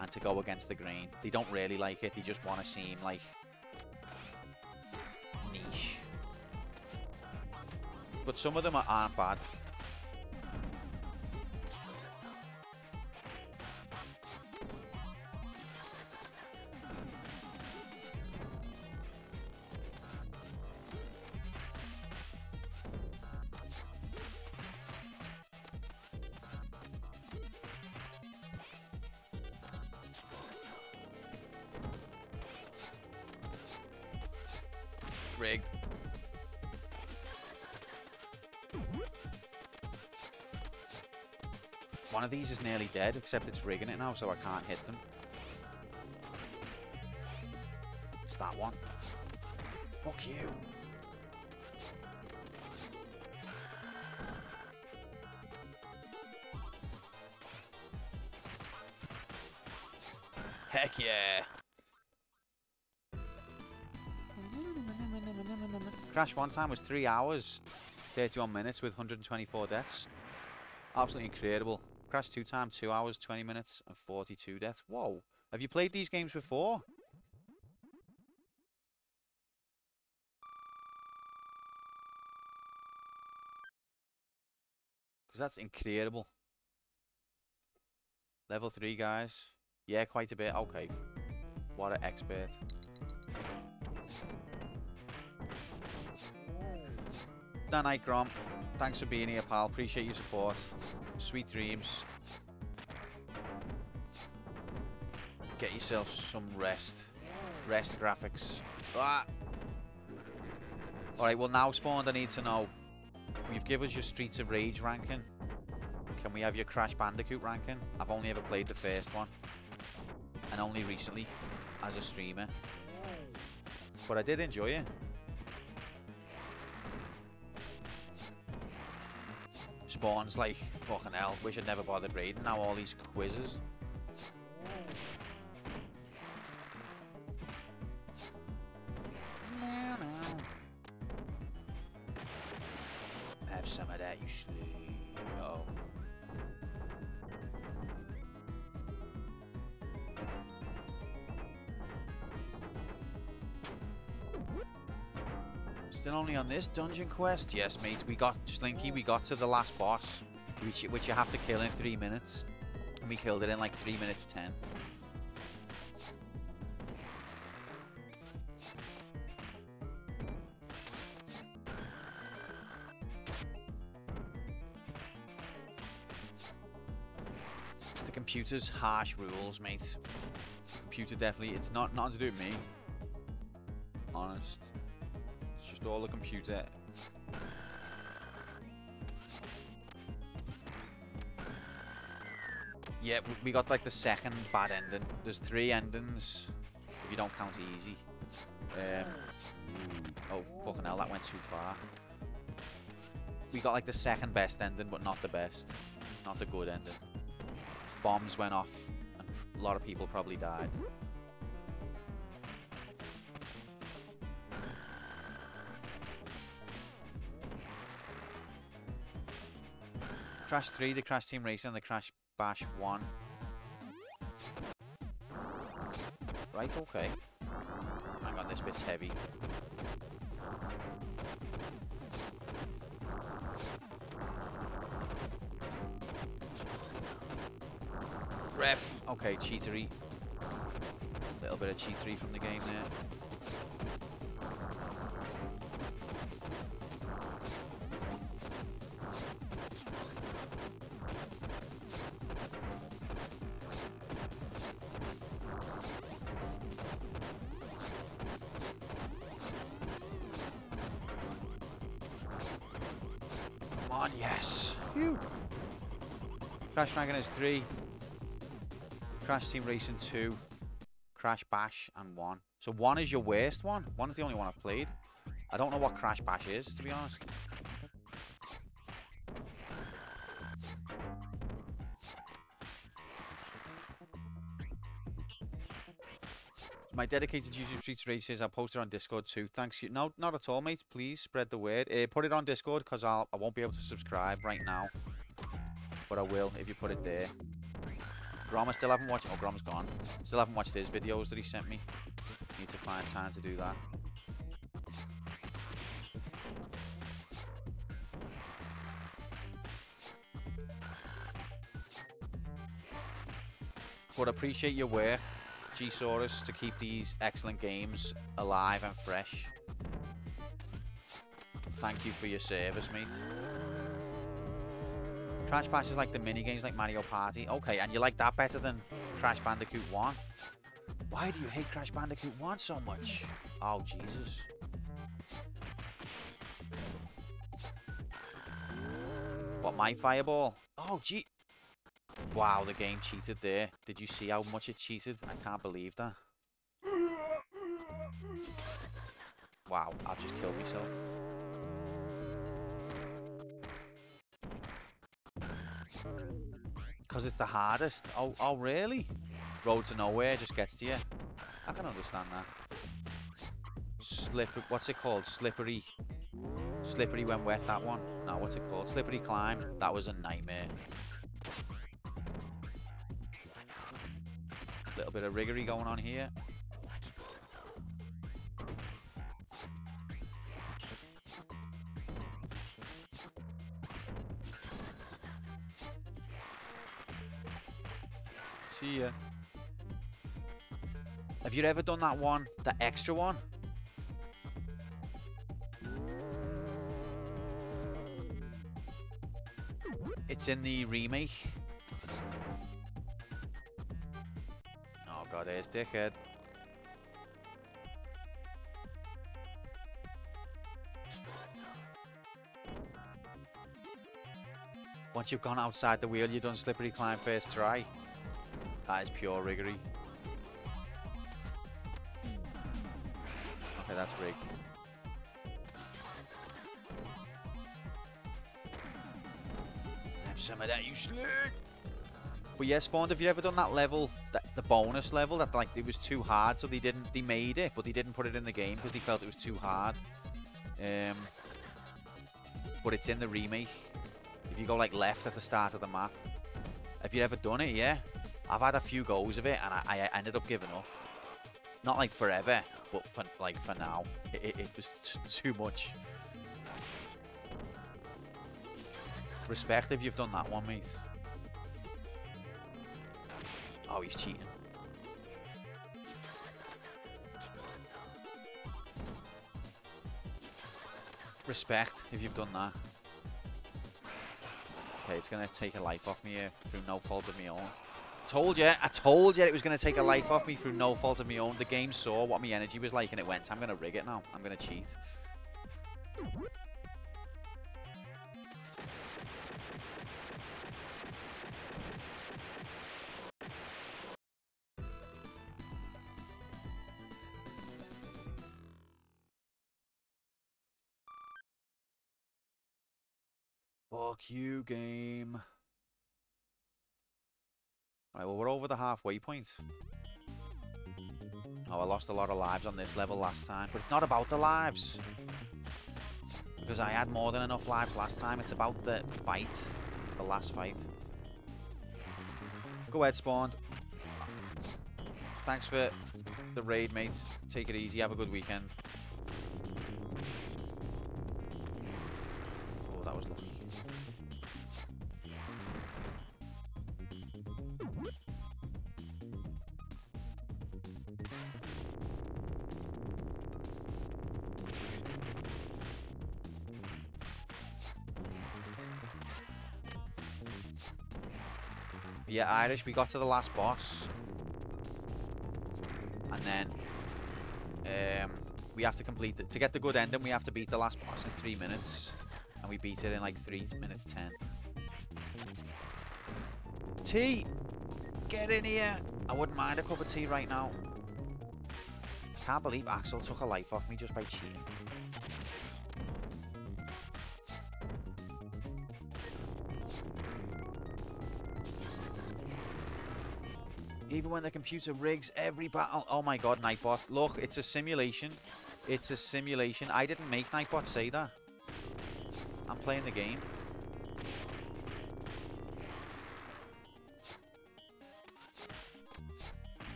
and to go against the grain. They don't really like it, they just want to seem like niche. But some of them aren't bad. Rigged. One of these is nearly dead, except it's rigging it now, so I can't hit them. It's that one. Fuck you. Heck yeah. Crash one time was 3 hours, 31 minutes with 124 deaths. Absolutely incredible. Crash two time, 2 hours, 20 minutes and 42 deaths. Whoa. Have you played these games before? Because that's incredible. Level 3, guys. Yeah, quite a bit. Okay. What an expert. Night Grom. Thanks for being here, pal. Appreciate your support. Sweet dreams. Get yourself some rest. Rest graphics. Ah! Alright, well now, Spawned, I need to know. You've given us your Streets of Rage ranking. Can we have your Crash Bandicoot ranking? I've only ever played the first one. And only recently, as a streamer. But I did enjoy it. Spawn's like, fucking hell, wish I'd never bothered raiding now all these quizzes. Have some of that, you sleep. Oh. Still only on this dungeon quest? Yes, mate. We got Slinky. We got to the last boss, which you have to kill in 3 minutes. And we killed it in like 3 minutes 10. It's the computer's harsh rules, mate. The computer definitely. It's not nothing to do with me. Honest. It's just all the computer. Yeah, we got like the second bad ending. There's 3 endings if you don't count easy. Oh, fucking hell, that went too far. We got like the second best ending, but not the best. Not the good ending. Bombs went off, and a lot of people probably died. Crash 3, the Crash Team Racing, and the Crash Bash 1. Right, okay. Hang on, this bit's heavy. Ref! Okay, cheatery. Little bit of cheatery from the game there. Yes. Phew. Crash Dragon is 3. Crash Team Racing 2. Crash Bash and 1. So 1 is your worst one. 1 is the only one I've played. I don't know what Crash Bash is, to be honest. My dedicated YouTube Streets Races, I'll post it on Discord too. Thanks. No, not at all, mate. Please spread the word. Put it on Discord because I won't be able to subscribe right now. But I will if you put it there. Grom, I still haven't watched. Oh, Grom's gone. Still haven't watched his videos that he sent me. Need to find time to do that. But appreciate your work, G-Saurus, to keep these excellent games alive and fresh. Thank you for your service, mate. Crash Bash is like the mini games like Mario Party. Okay, and you like that better than Crash Bandicoot 1? Why do you hate Crash Bandicoot 1 so much? Oh, Jesus. What, my fireball? Oh, gee. Wow, the game cheated there. Did you see how much it cheated? I can't believe that. Wow, I've just killed myself. Because it's the hardest. Oh, really? Road to Nowhere just gets to you. I can understand that. What's it called? Slippery when wet, that one. No, what's it called? Slippery Climb. That was a nightmare. Little bit of riggery going on here. See ya. Have you ever done that one? The extra one? It's in the remake. Oh god, there's dickhead. Once you've gone outside the wheel, you've done slippery climb first try. That is pure riggery. Okay, that's rigged. Have some of that, you slick. But yeah, Spawned, have you ever done that level, the bonus level, that like it was too hard, so they made it, but they didn't put it in the game because they felt it was too hard. But it's in the remake. If you go like left at the start of the map. Have you ever done it? Yeah. I've had a few goes of it and I ended up giving up. Not like forever, but for now. It was too much. Respect if you've done that one, mate. Oh, he's cheating. Respect if you've done that. Okay, it's gonna take a life off me here through no fault of my own. I told you it was gonna take a life off me through no fault of my own. The game saw what my energy was like and it went, I'm gonna rig it now. I'm gonna cheat. Fuck you, game. Alright, well, we're over the halfway point. Oh, I lost a lot of lives on this level last time. But it's not about the lives. Because I had more than enough lives last time. It's about the fight. The last fight. Go ahead, Spawned. Thanks for the raid, mates. Take it easy. Have a good weekend. Oh, that was lucky. Yeah, Irish, we got to the last boss. And then we have to complete to get the good ending, we have to beat the last boss in 3 minutes. And we beat it in like 3 minutes 10. Tea! Get in here! I wouldn't mind a cup of tea right now. Can't believe Axel took a life off me just by cheating. Even when the computer rigs every battle. Oh my god, Nightbot. Look, it's a simulation. It's a simulation. I didn't make Nightbot say that. I'm playing the game.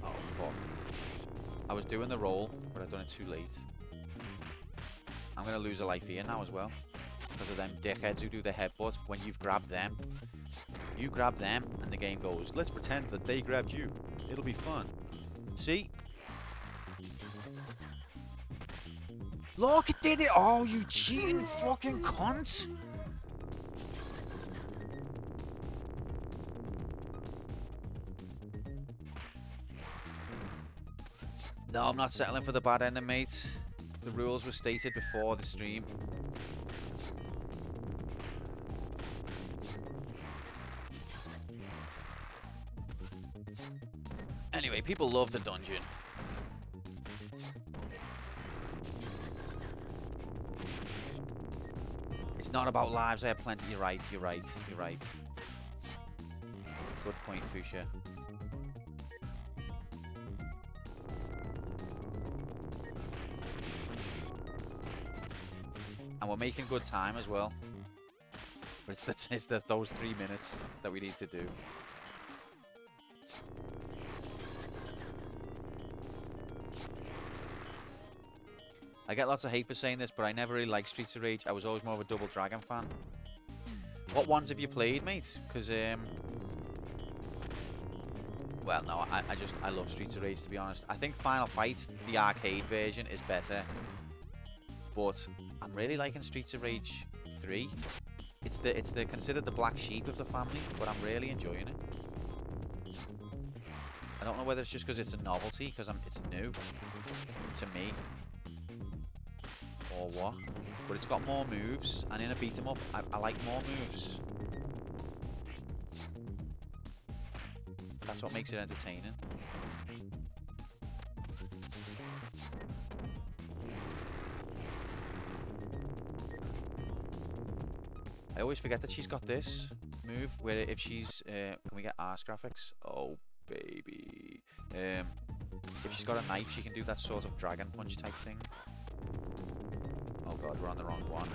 Oh, fuck. I was doing the roll, but I've done it too late. I'm going to lose a life here now as well. Because of them dickheads who do the headbutt. When you've grabbed them, you grab them and the game goes, let's pretend that they grabbed you. It'll be fun. See? Look, it did it! Oh, you cheating fucking cunt! No, I'm not settling for the bad ending, mate. The rules were stated before the stream. Anyway, people love the dungeon. It's not about lives, I have plenty. You're right, you're right, you're right. Good point, Fuchsia. And we're making good time as well. But it's those 3 minutes that we need to do. I get lots of hate for saying this, but I never really liked Streets of Rage. I was always more of a Double Dragon fan. What ones have you played, mate? Because, well, no, I love Streets of Rage, to be honest. I think Final Fight, the arcade version, is better. But I'm really liking Streets of Rage 3. It's the considered the black sheep of the family, but I'm really enjoying it. I don't know whether it's just because it's a novelty, because it's new to me, or what. But it's got more moves, and in a beat 'em up, I like more moves. That's what makes it entertaining. I always forget that she's got this move where if she's can we get arse graphics? Oh baby. If she's got a knife, she can do that sort of dragon punch type thing. Oh god, we're on the wrong one.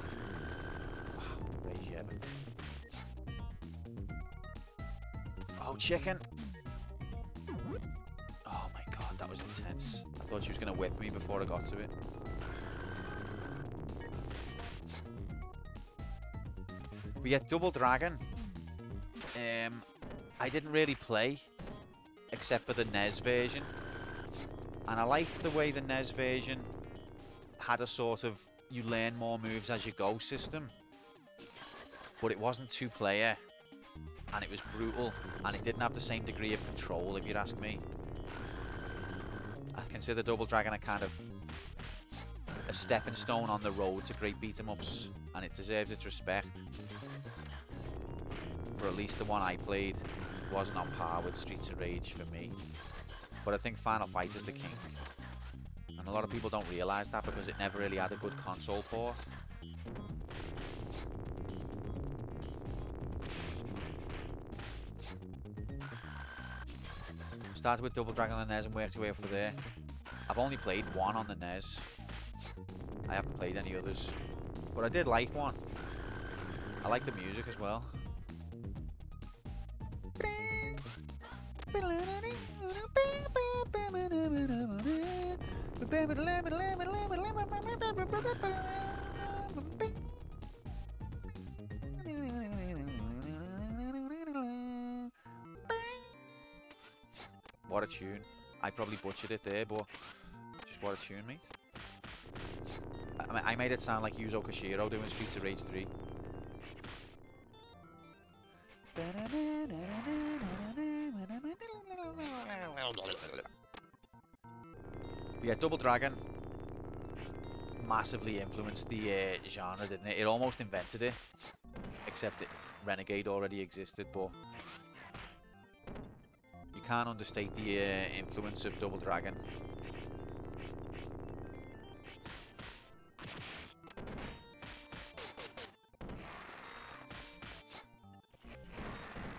Oh, chicken. Oh my god, that was intense. I thought she was going to whip me before I got to it. We get Double Dragon. I didn't really play except for the NES version. And I liked the way the NES version had a sort of you learn more moves as you go system. But it wasn't two-player. And it was brutal. And it didn't have the same degree of control, if you'd ask me. I consider Double Dragon a kind of a stepping stone on the road to great beat-em-ups. And it deserves its respect. Or at least the one I played wasn't on par with Streets of Rage for me. But I think Final Fight is the king. And a lot of people don't realise that because it never really had a good console port. Started with Double Dragon on the NES and worked your way up for there. I've only played one on the NES. I haven't played any others. But I did like one. I like the music as well. What a tune. I probably butchered it there, but just what a tune, mate. I made it sound like Yuzo Koshiro doing Streets of Rage 3. Yeah, Double Dragon massively influenced the genre, didn't it? It almost invented it, except that Renegade already existed, but you can't understate the influence of Double Dragon.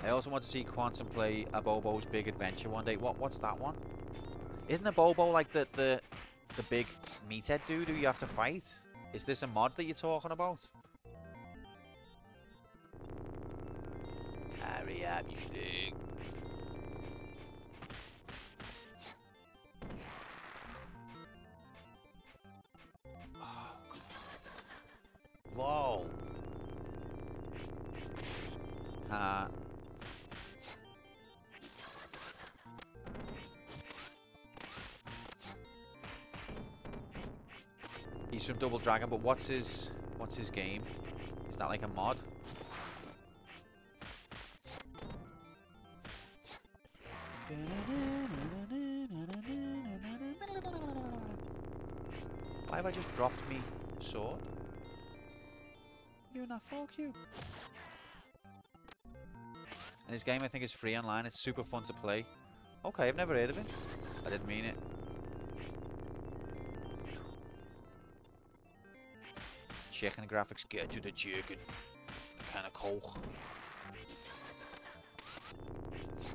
I also want to see Quantum play a Bobo's Big Adventure one day. What's that one? Isn't a Bobo like the big meathead dude who you have to fight? Is this a mod that you're talking about? Hurry up, you slug. Oh, whoa. He's from Double Dragon, but what's his game? Is that like a mod? Why have I just dropped me sword? You're not fuck you. And this game I think is free online. It's super fun to play. Okay, I've never heard of it. I didn't mean it. Chicken graphics, get to the chicken. Kind of koch.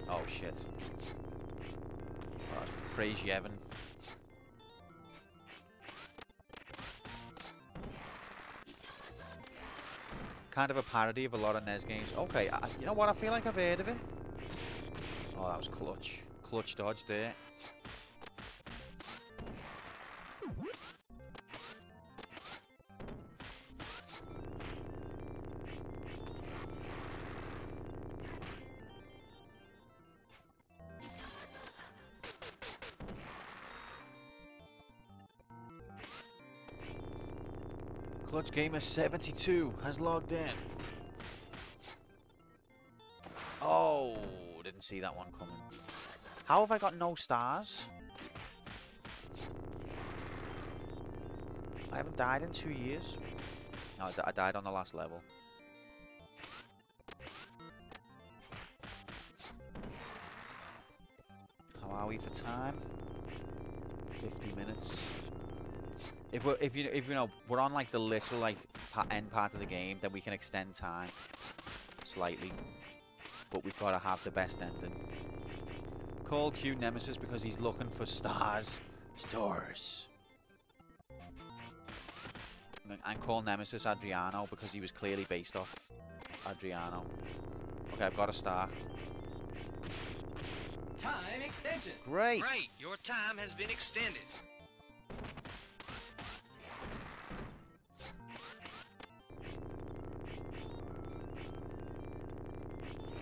Oh shit. Oh, praise you, Evan. Kind of a parody of a lot of NES games. Okay, you know what? I feel like I've heard of it. Oh, that was clutch. Clutch dodge there. Clutch Gamer 72 has logged in. Oh, didn't see that one coming. How have I got no stars? I haven't died in 2 years. No, I died on the last level. How are we for time? 50 minutes. If you know we're on like the literal like end part of the game, then we can extend time slightly. But we've got to have the best ending. Call Q Nemesis because he's looking for stars. Stars. And call Nemesis Adriano because he was clearly based off Adriano. Okay, I've got a star. Time extension. Great. Right, your time has been extended.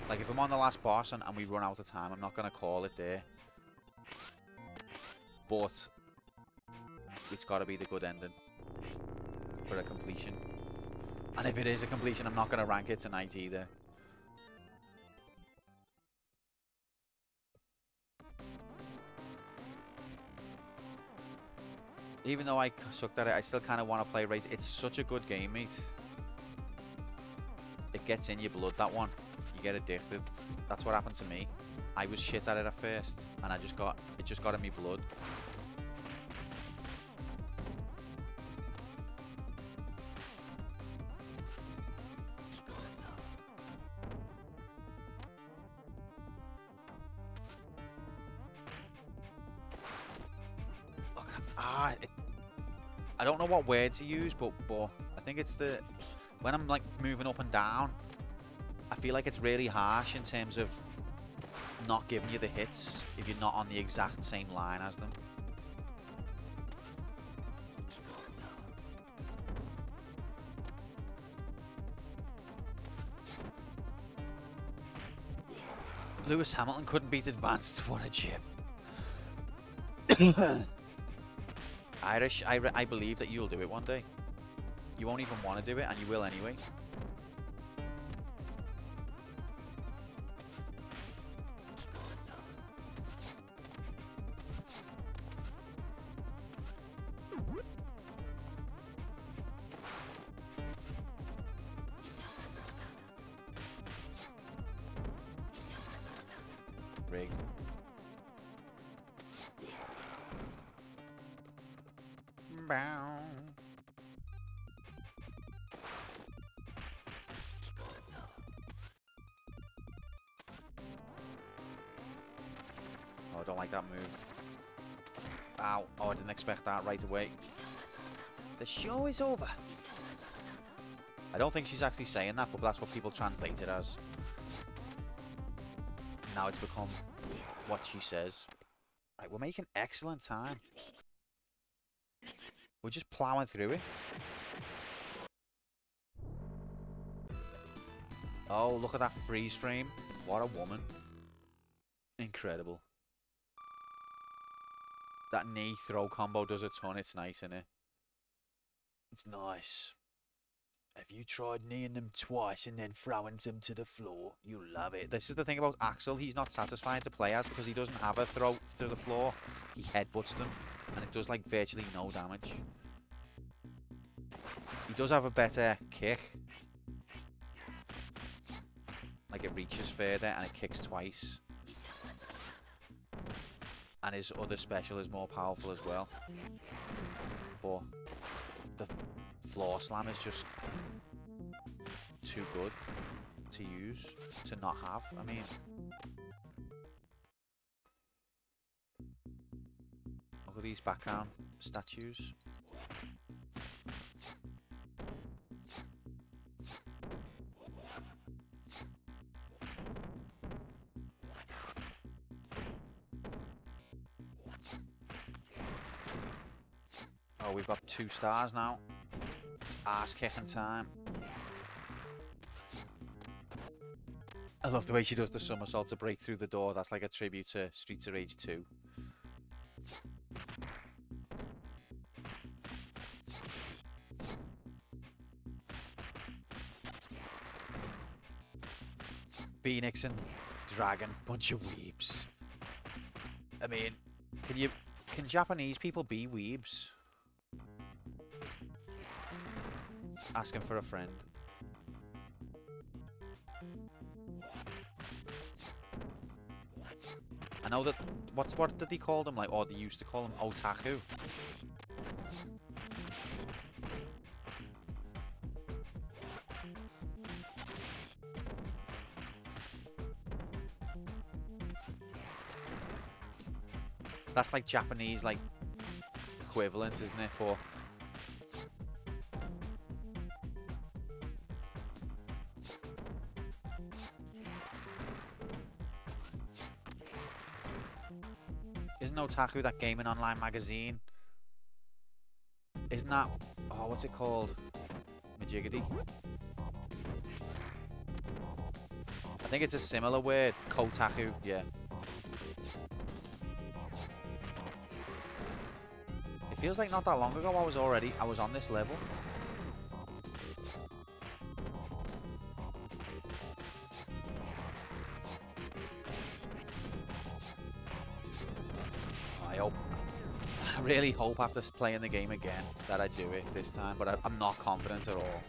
Like if I'm on the last boss and we run out of time, I'm not going to call it there. But it's got to be the good ending for a completion. And if it is a completion, I'm not going to rank it tonight either. Even though I sucked at it, I still kind of want to play right. It's such a good game, mate. It gets in your blood, that one. You get addicted. That's what happened to me. I was shit at it at first, and it just got in my blood. Look, I don't know what word to use, but I think it's the when I'm like moving up and down, I feel like it's really harsh in terms of not giving you the hits if you're not on the exact same line as them. Lewis Hamilton couldn't beat Advanced. What a chip. Irish, I believe that you'll do it one day. You won't even want to do it, and you will anyway. Rigged. Bow. Oh, I don't like that move. Ow. Oh, I didn't expect that right away. The show is over. I don't think she's actually saying that, but that's what people translate it as. Now it's become what she says. Right, we're making excellent time. We're just plowing through it. Oh, look at that freeze frame. What a woman. Incredible. That knee throw combo does a ton. It's nice, isn't it? It's nice. Have you tried kneeing them twice and then throwing them to the floor? You love it. This is the thing about Axel. He's not satisfying to play as because he doesn't have a throw to the floor. He headbutts them and it does like virtually no damage. He does have a better kick. Like it reaches further and it kicks twice. And his other special is more powerful as well. But the floor slam is just too good to use, to not have. I mean, look at these background statues. Oh, we've got 2 stars now. It's ass kicking time. I love the way she does the somersault to break through the door. That's like a tribute to Streets of Rage 2. Phoenix and Dragon, bunch of weebs. I mean, can Japanese people be weebs? Asking for a friend. I know that, what did they call them? Like, or they used to call them otaku. That's like Japanese, like, equivalent, isn't it, for... Isn't Otaku that gaming online magazine? Isn't that... Oh, what's it called? Majiggity? I think it's a similar word. Kotaku, yeah. It feels like not that long ago I was on this level. I really hope after playing the game again that I do it this time, but I'm not confident at all.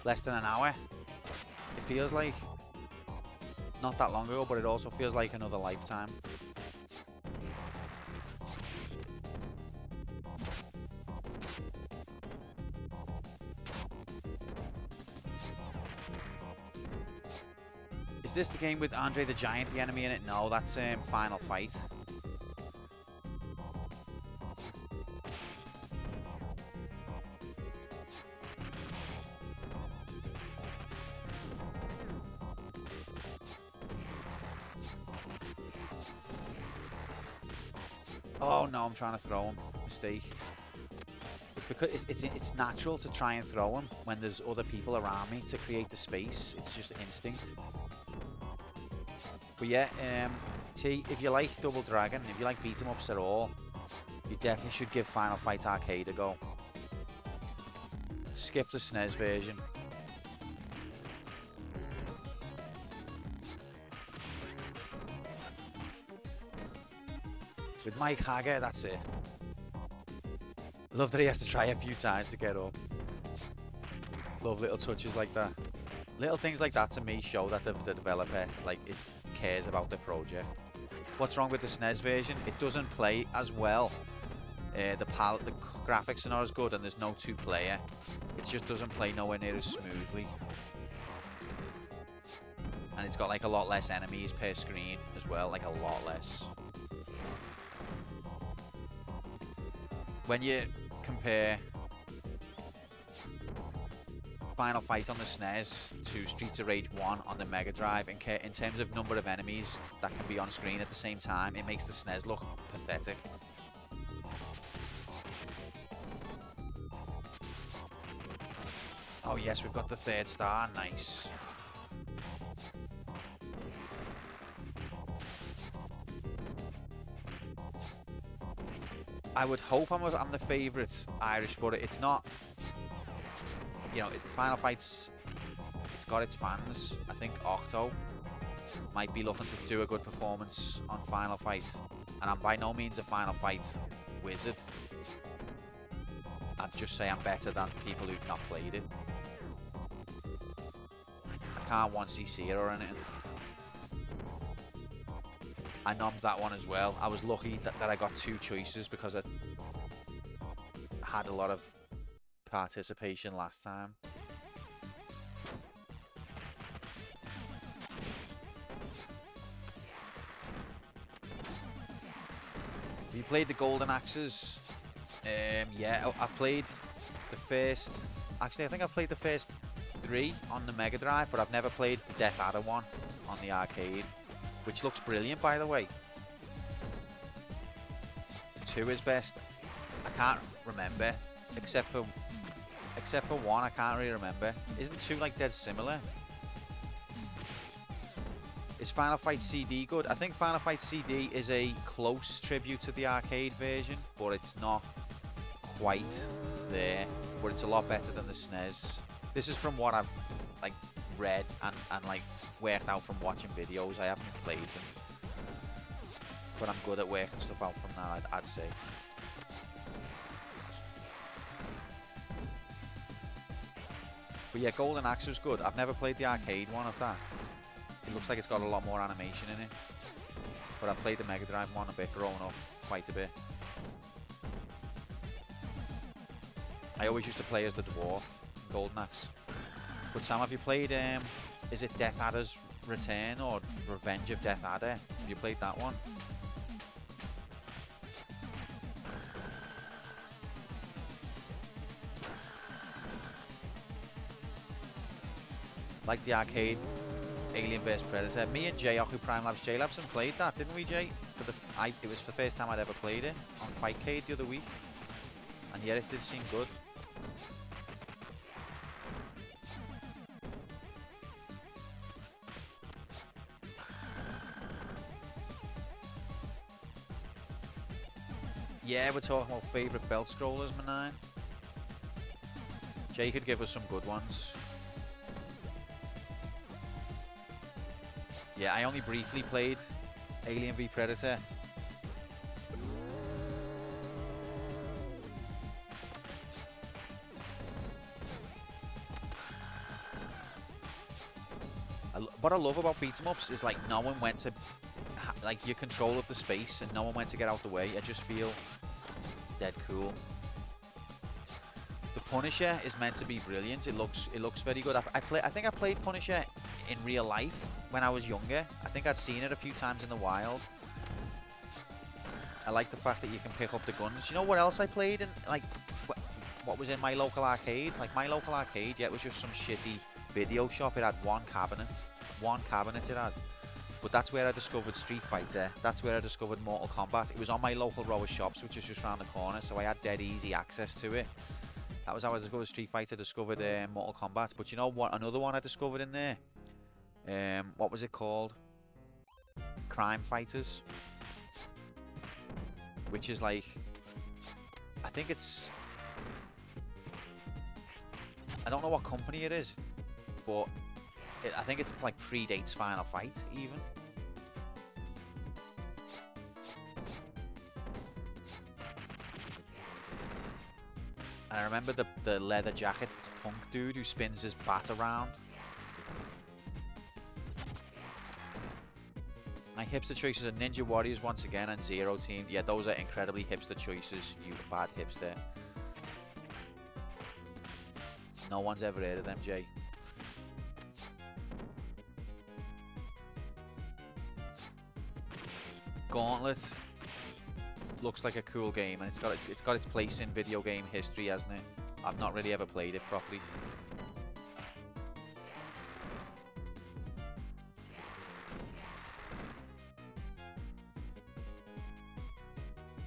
Less than an hour. It feels like not that long ago, but it also feels like another lifetime. Is this the game with Andre the Giant, the enemy in it? No, that's Final Fight. Oh no, I'm trying to throw him. Mistake. It's because it's natural to try and throw him when there's other people around me to create the space. It's just instinct. But yeah, T, if you like Double Dragon, if you like beat 'em ups at all, you definitely should give Final Fight Arcade a go. Skip the SNES version. With Mike Hagger, that's it. Love that he has to try a few times to get up. Love little touches like that. Little things like that to me show that the developer cares about the project. What's wrong with the SNES version? It doesn't play as well. The graphics are not as good, and there's no two-player. It just doesn't play nowhere near as smoothly. And it's got like a lot less enemies per screen as well, like a lot less. When you compare Final Fight on the SNES to Streets of Rage 1 on the Mega Drive, in terms of number of enemies that can be on screen at the same time, it makes the SNES look pathetic. Oh yes, we've got the 3rd star, nice. I would hope I'm the favourite Irish, but it's not. You know, Final Fight's, it's got its fans. I think Octo might be looking to do a good performance on Final Fight, and I'm by no means a Final Fight wizard. I'd just say I'm better than people who've not played it. I can't 1cc it or anything. I nommed that one as well. I was lucky that I got 2 choices because I had a lot of participation last time. Have you played the Golden Axes? Yeah, I've played the first... Actually, I think I've played the first 3 on the Mega Drive, but I've never played the Death Adder one on the arcade. Which looks brilliant, by the way. 2 is best. I can't remember, except for 1. I can't really remember. Isn't 2 like dead similar? Is Final Fight CD good? I think Final Fight CD is a close tribute to the arcade version, but it's not quite there. But it's a lot better than the SNES. This is from what I've like read and like worked out from watching videos. I haven't played them, but I'm good at working stuff out from that, I'd say. But yeah, Golden Axe was good. I've never played the arcade one of that. It looks like it's got a lot more animation in it. But I've played the Mega Drive one a bit growing up, quite a bit. I always used to play as the dwarf in Golden Axe. But Sam, have you played, is it Death Adder's Return or Revenge of Death Adder? Have you played that one? Like the arcade Alien vs Predator. Me and Jay, who Prime Labs, J-Labs, and played that, didn't we, Jay? It was the first time I'd ever played it on Fightcade the other week, and yeah, it did seem good. Yeah, we're talking about favourite belt scrollers, man. Jay could give us some good ones. Yeah, I only briefly played Alien v Predator. What I love about beat 'em ups is like knowing when to, like your control of the space and knowing when to get out the way. I just feel dead cool. The Punisher is meant to be brilliant. It looks very good. I think I played Punisher in real life when I was younger. I think I'd seen it a few times in the wild. I like the fact that you can pick up the guns. You know what else I played in, like, what was in my local arcade? Like my local arcade, yeah, it was just some shitty video shop. It had one cabinet it had. But that's where I discovered Street Fighter. That's where I discovered Mortal Kombat. It was on my local row of shops, which is just around the corner, so I had dead easy access to it. That was how I discovered Street Fighter, discovered Mortal Kombat. But you know what? Another one I discovered in there. What was it called? Crime Fighters. Which is like, I think it's, I don't know what company it is, but I think it's like predates Final Fight even. And I remember the leather jacket punk dude who spins his bat around. My hipster choices are Ninja Warriors once again and Zero Team. Yeah, those are incredibly hipster choices, you bad hipster. No one's ever heard of them, Jay. Gauntlet looks like a cool game, and it's got its place in video game history, hasn't it? I've not really ever played it properly.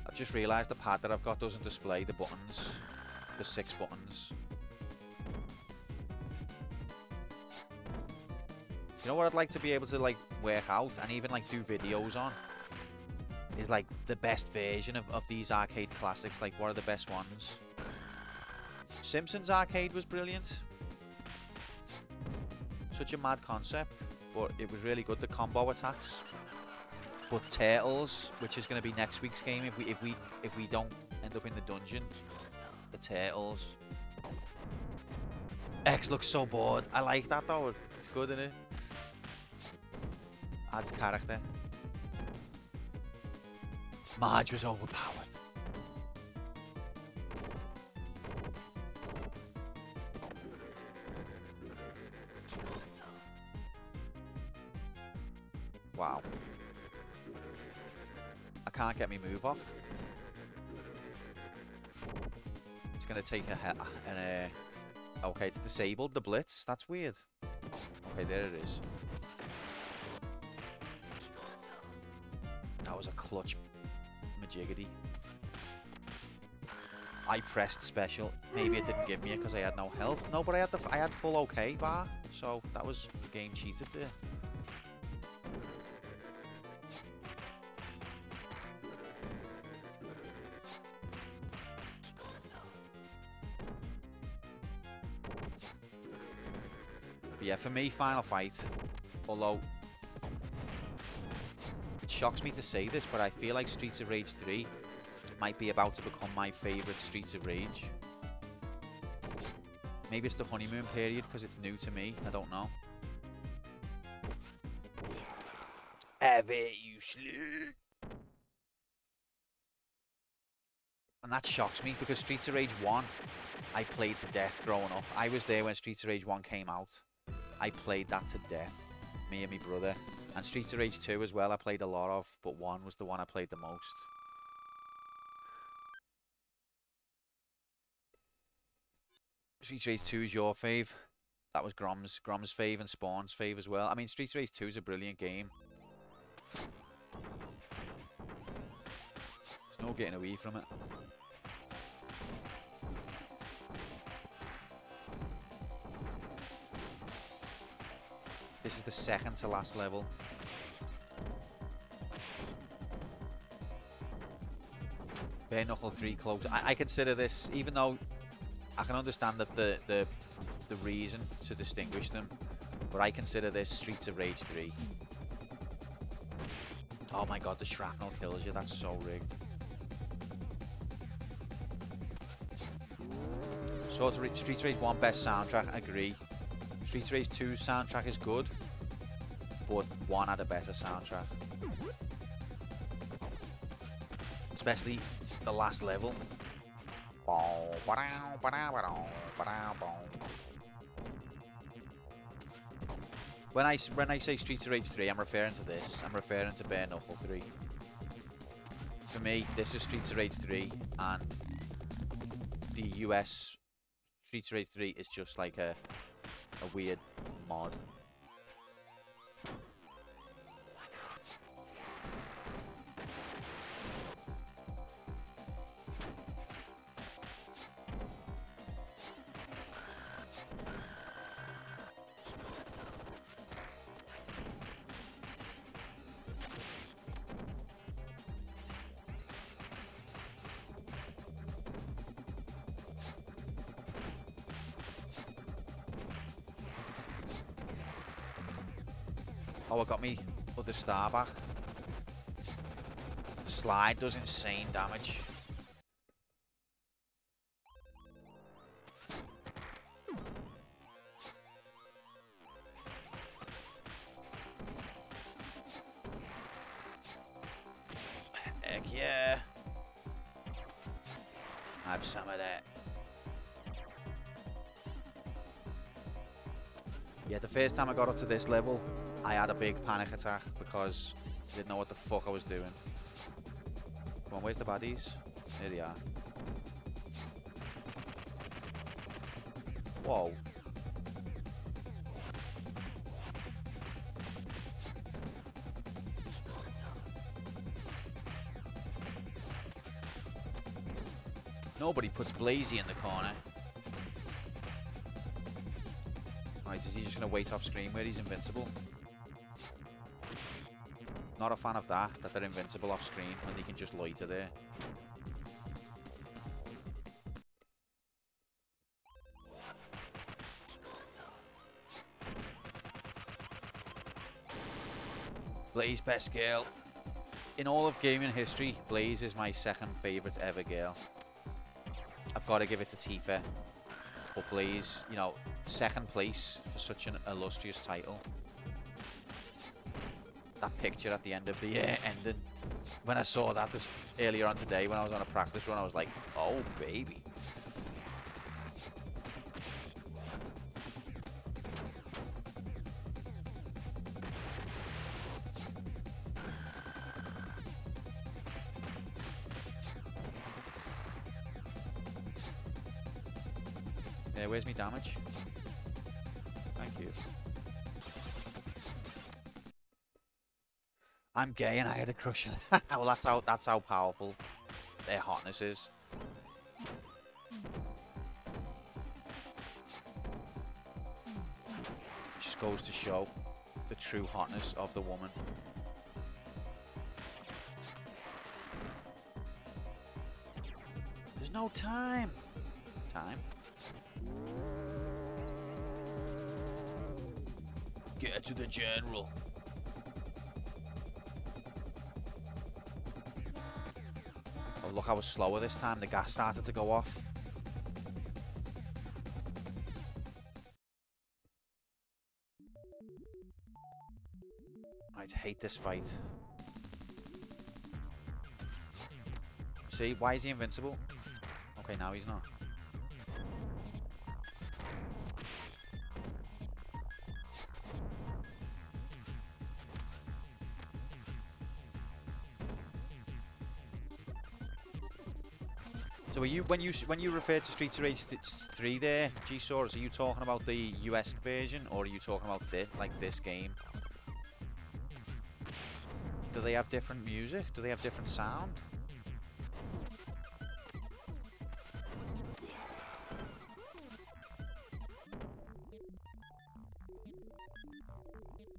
I've just realised the pad that I've got doesn't display the buttons, the 6 buttons. You know what I'd like to be able to like work out and even like do videos on? Is like the best version of these arcade classics. Like, what are the best ones? Simpsons arcade was brilliant. Such a mad concept, but it was really good. The combo attacks. But Turtles, which is going to be next week's game, if we don't end up in the dungeon, the Turtles. X looks so bored. I like that though. It's good, isn't it? Adds character. Marge was overpowered. Wow. I can't get me move off. It's gonna take okay, it's disabled the blitz. That's weird. Okay, there it is. That was a clutch majiggity. I pressed special. Maybe it didn't give me it because I had no health. No, but I had full OK bar, so that was game cheated there. Yeah, for me, Final Fight, although it shocks me to say this, but I feel like Streets of Rage 3 might be about to become my favourite Streets of Rage. Maybe it's the honeymoon period because it's new to me. I don't know. Have it, you slut. And that shocks me because Streets of Rage 1, I played to death growing up. I was there when Streets of Rage 1 came out. I played that to death. Me and my brother. And Streets of Rage 2 as well, I played a lot of, but 1 was the one I played the most. Streets of Rage 2 is your fave. That was Grom's fave and Spawn's fave as well. I mean, Streets of Rage 2 is a brilliant game. There's no getting away from it. This is the second to last level. Bare Knuckle 3 close. I consider this, even though I can understand that the reason to distinguish them, but I consider this Streets of Rage 3. Oh my god, the shrapnel kills you. That's so rigged. So Streets of Rage 1 best soundtrack, I agree. Streets of Rage 2's soundtrack is good, but 1 had a better soundtrack. Especially the last level. When I say Streets of Rage 3, I'm referring to this. I'm referring to Bare Knuckle 3. For me, this is Streets of Rage 3, and the US Streets of Rage 3 is just like a weird mod. Oh, I got me other star back. The slide does insane damage. Heck yeah. Have some of that. Yeah, the first time I got up to this level, I had a big panic attack because I didn't know what the fuck I was doing. Come on, where's the baddies? There they are. Whoa. Nobody puts Blazy in the corner. Right, is he just going to wait off screen where he's invincible? Not a fan of that they're invincible off screen when they can just loiter there. Blaze best girl. In all of gaming history, Blaze is my second favourite ever girl. I've got to give it to Tifa. But Blaze, you know, second place for such an illustrious title. That picture at the end of the ending, when I saw that this earlier on today when I was on a practice run, I was like, oh baby. Yeah, where's my damage? Thank you. I'm gay and I had a crush on it. Well, that's how powerful their hotness is. Just goes to show the true hotness of the woman. There's no time. Time. Get to the general. Oh, look, I was slower this time. The gas started to go off. I'd hate this fight. See, why is he invincible? Okay, now he's not. So, are you when you refer to Streets of Rage 3 there, G-Saurus, are you talking about the US version, or are you talking about this game? Do they have different music? Do they have different sound?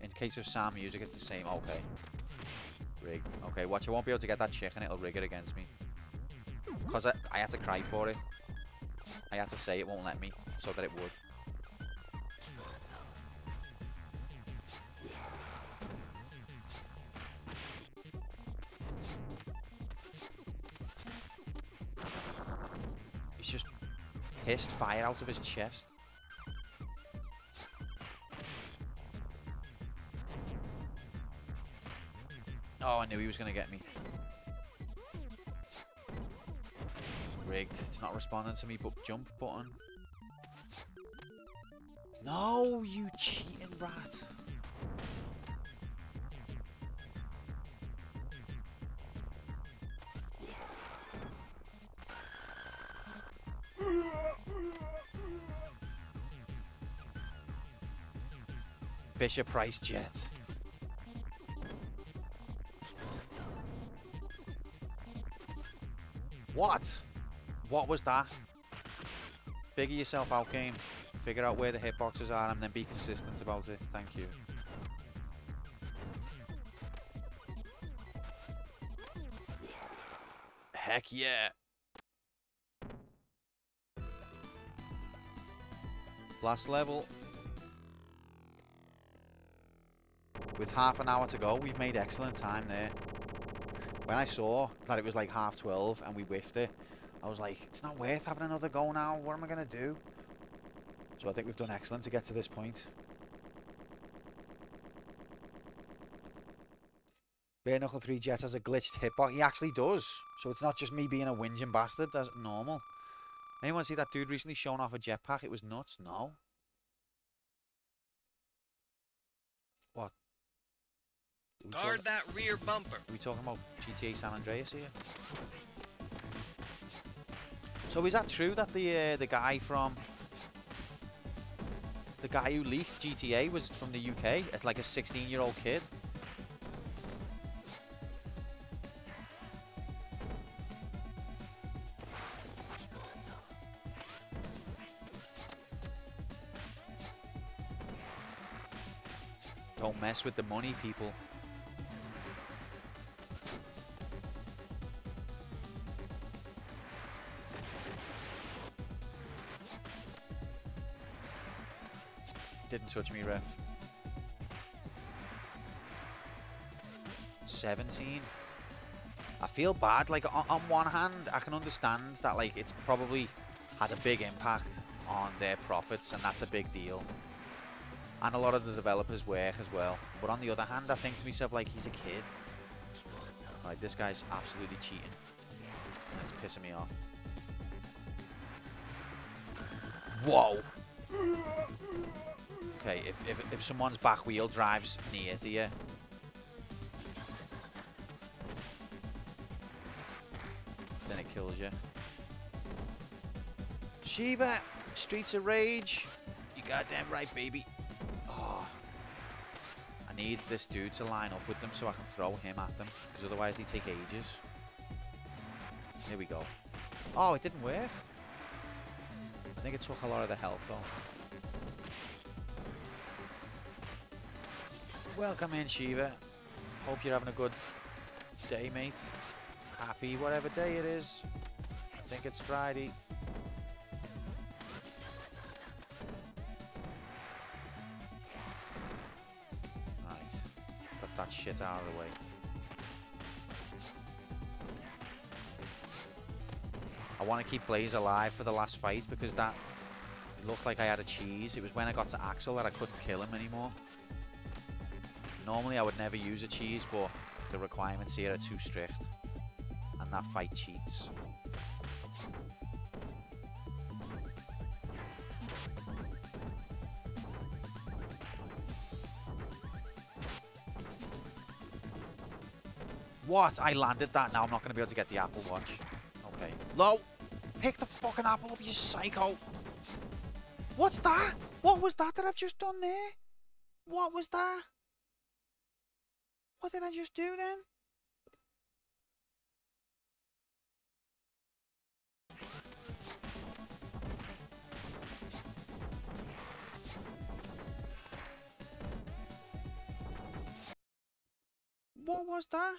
In case of sound music, it's the same. Okay. Rig. Okay, watch. I won't be able to get that chicken. It'll rig it against me. Because I had to cry for it. I had to say it won't let me, so that it would. He's just hissed fire out of his chest. Oh, I knew he was going to get me. Rigged. It's not responding to me, but jump button. No, you cheating rat. Bishop Price Jet. What? What was that? Figure yourself out, game. Figure out where the hitboxes are and then be consistent about it. Thank you. Heck yeah. Last level. With half an hour to go, we've made excellent time there. When I saw that it was like 12:30 and we whiffed it, I was like, it's not worth having another go now. What am I going to do? So I think we've done excellent to get to this point. Bare Knuckle 3 Jet has a glitched hitbox. He actually does. So it's not just me being a whinging bastard. That's normal. Anyone see that dude recently showing off a jetpack? It was nuts. No. What? Guard that rear bumper. Are we talking about GTA San Andreas here? So is that true that the guy who leaked GTA was from the UK? It's like a 16-year-old kid. Don't mess with the money, people. Didn't touch me, ref. 17. I feel bad. Like, on one hand, I can understand that, like, it's probably had a big impact on their profits, and that's a big deal. And a lot of the developers work as well. But on the other hand, I think to myself, like, he's a kid. Like, this guy's absolutely cheating. And it's pissing me off. Whoa! Okay, if someone's back wheel drives near to you, then it kills you. Shiva, Streets of Rage. You goddamn right, baby. Oh, I need this dude to line up with them so I can throw him at them, because otherwise they take ages. Here we go. Oh, it didn't work. I think it took a lot of the health though. Welcome in, Shiva. Hope you're having a good day, mate. Happy whatever day it is. I think it's Friday. that shit out of the way. I want to keep Blaze alive for the last fight because that it looked like I had a cheese. It was when I got to Axel that I couldn't kill him anymore. Normally I would never use a cheese, but the requirements here are too strict. And that fight cheats. What? I landed that. Now I'm not going to be able to get the Apple Watch. Okay. Low! Pick the fucking apple up, you psycho! What's that? What was that I've just done there? What was that? What did I just do then? What was that?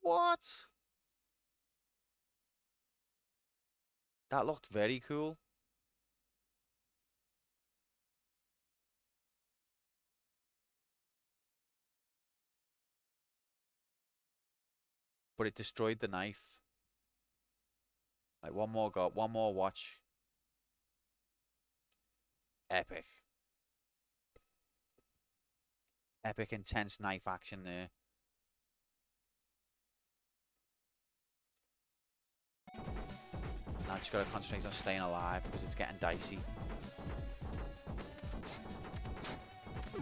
What? That looked very cool. But it destroyed the knife. Like, one more go, one more watch. Epic. Epic, intense knife action there. Now I just gotta concentrate on staying alive because it's getting dicey.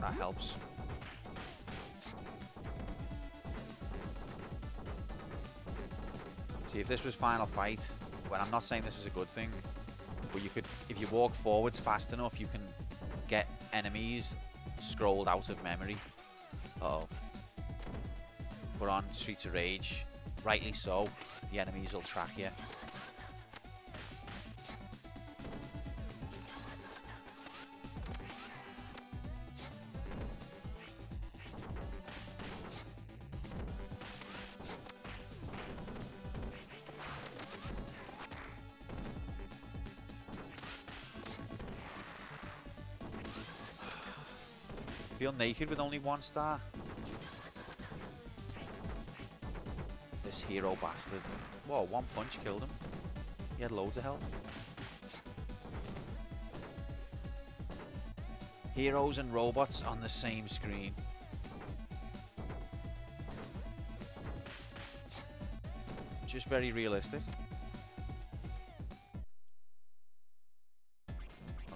That helps. See, if this was final fight, well, I'm not saying this is a good thing, but you could, if you walk forwards fast enough, you can get enemies scrolled out of memory. Uh-oh. But on Streets of Rage, rightly so, the enemies will track you. Feel naked with only 1 star. This hero bastard. Whoa, 1 punch killed him. He had loads of health. Heroes and robots on the same screen. Just very realistic.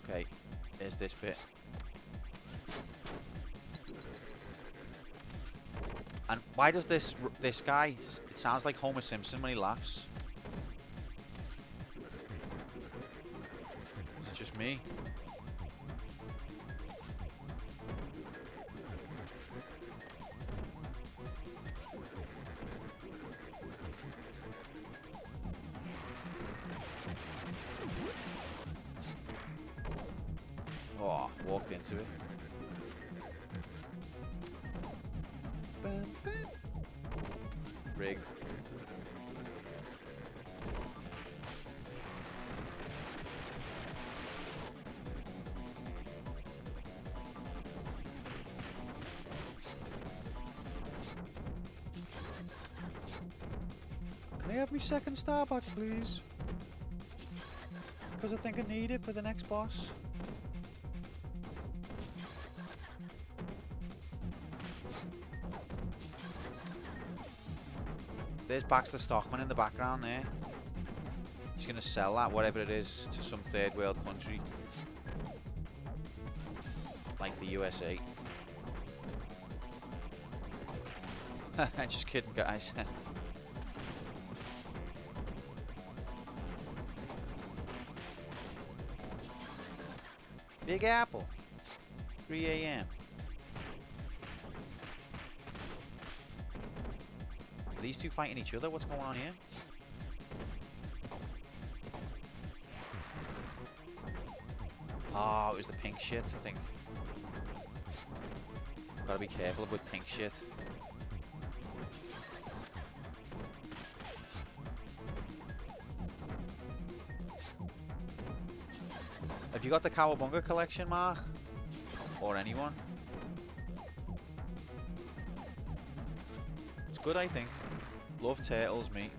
Okay, there's this bit. And why does this guy, it sounds like Homer Simpson when he laughs. It's just me. Oh, walked into it. Rig. Can I have my 2nd star back, please? Because I think I need it for the next boss. There's Baxter Stockman in the background there. He's going to sell that, whatever it is, to some 3rd world country. Like the USA. Just kidding, guys. Big Apple. 3 a.m. Are these two fighting each other? What's going on here? Oh, it was the pink shit, I think. Gotta be careful with pink shit. Have you got the Cowabunga collection, Mark? Or anyone? It's good, I think. Love turtles, mate.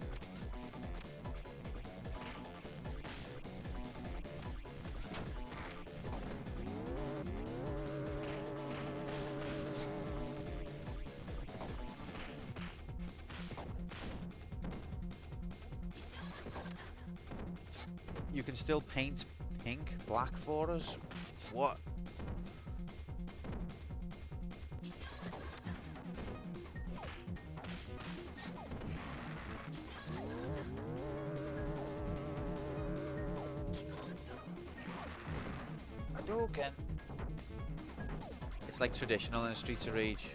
You can still paint pink, black for us? What? Hadouken! It's like traditional in Streets of Rage.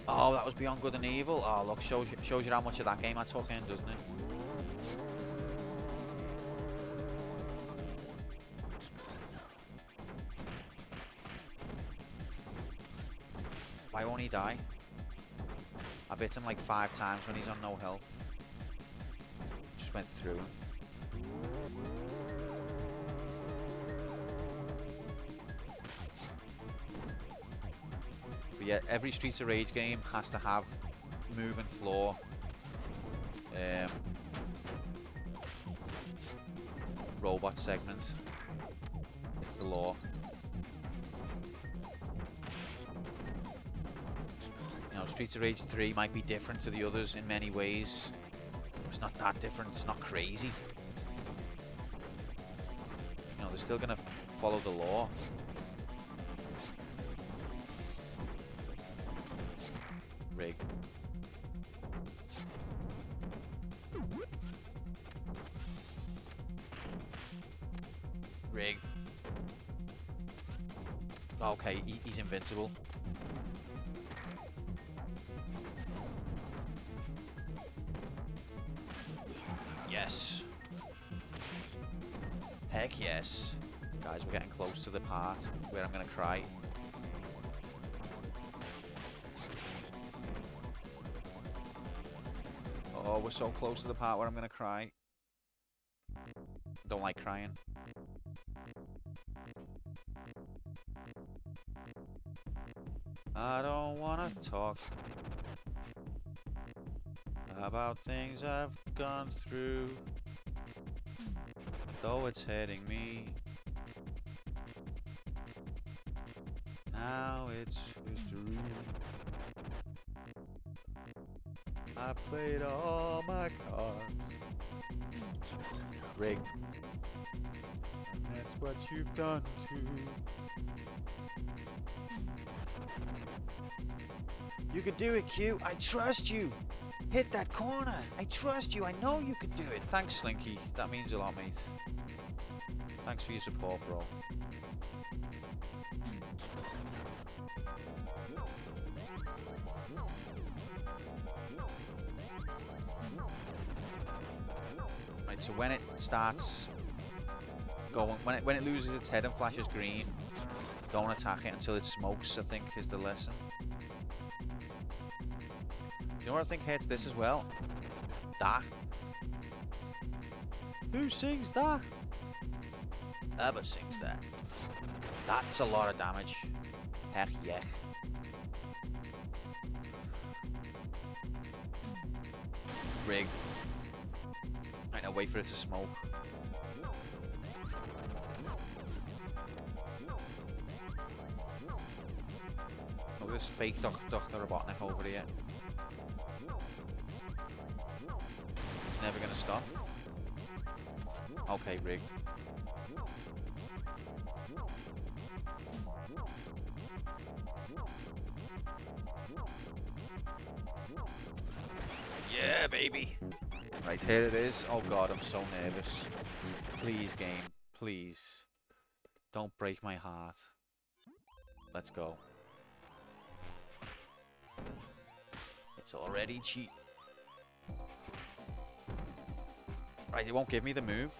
Oh, that was Beyond Good and Evil. Oh, look, shows you how much of that game I took in, doesn't it? Why won't he die? I bit him like 5 times when he's on no health. Just went through him. But yeah, every Streets of Rage game has to have moving floor. Robot segments. It's the law. You know, Streets of Rage 3 might be different to the others in many ways. It's not that different, it's not crazy. You know, they're still gonna follow the law. Rig. Rig. Okay, he's invincible. Yes. Heck yes. Guys, we're getting close to the part where I'm gonna cry. Oh, we're so close to the part where I'm gonna cry. Don't like crying. I don't wanna talk about things I've gone through, though it's hitting me. Now it's history. I played all my cards. Rigged. And that's what you've done too. You could do it, Q. I trust you. Hit that corner. I trust you. I know you could do it. Thanks, Slinky. That means a lot, mate. Thanks for your support, bro. Right, so when it starts going, when it loses its head and flashes green, don't attack it until it smokes, I think, is the lesson. You know what I think hits this as well? That. Who sings that? Ever sings that. That's a lot of damage. Heck yeah. Rig. Right, now wait for it to smoke. Look at this fake Dr. Robotnik over here. It's never gonna stop. Okay, Rig. Yeah, baby. Right, here it is. Oh god, I'm so nervous. Please, game. Please. Don't break my heart. Let's go. It's already cheap. Right, it won't give me the move.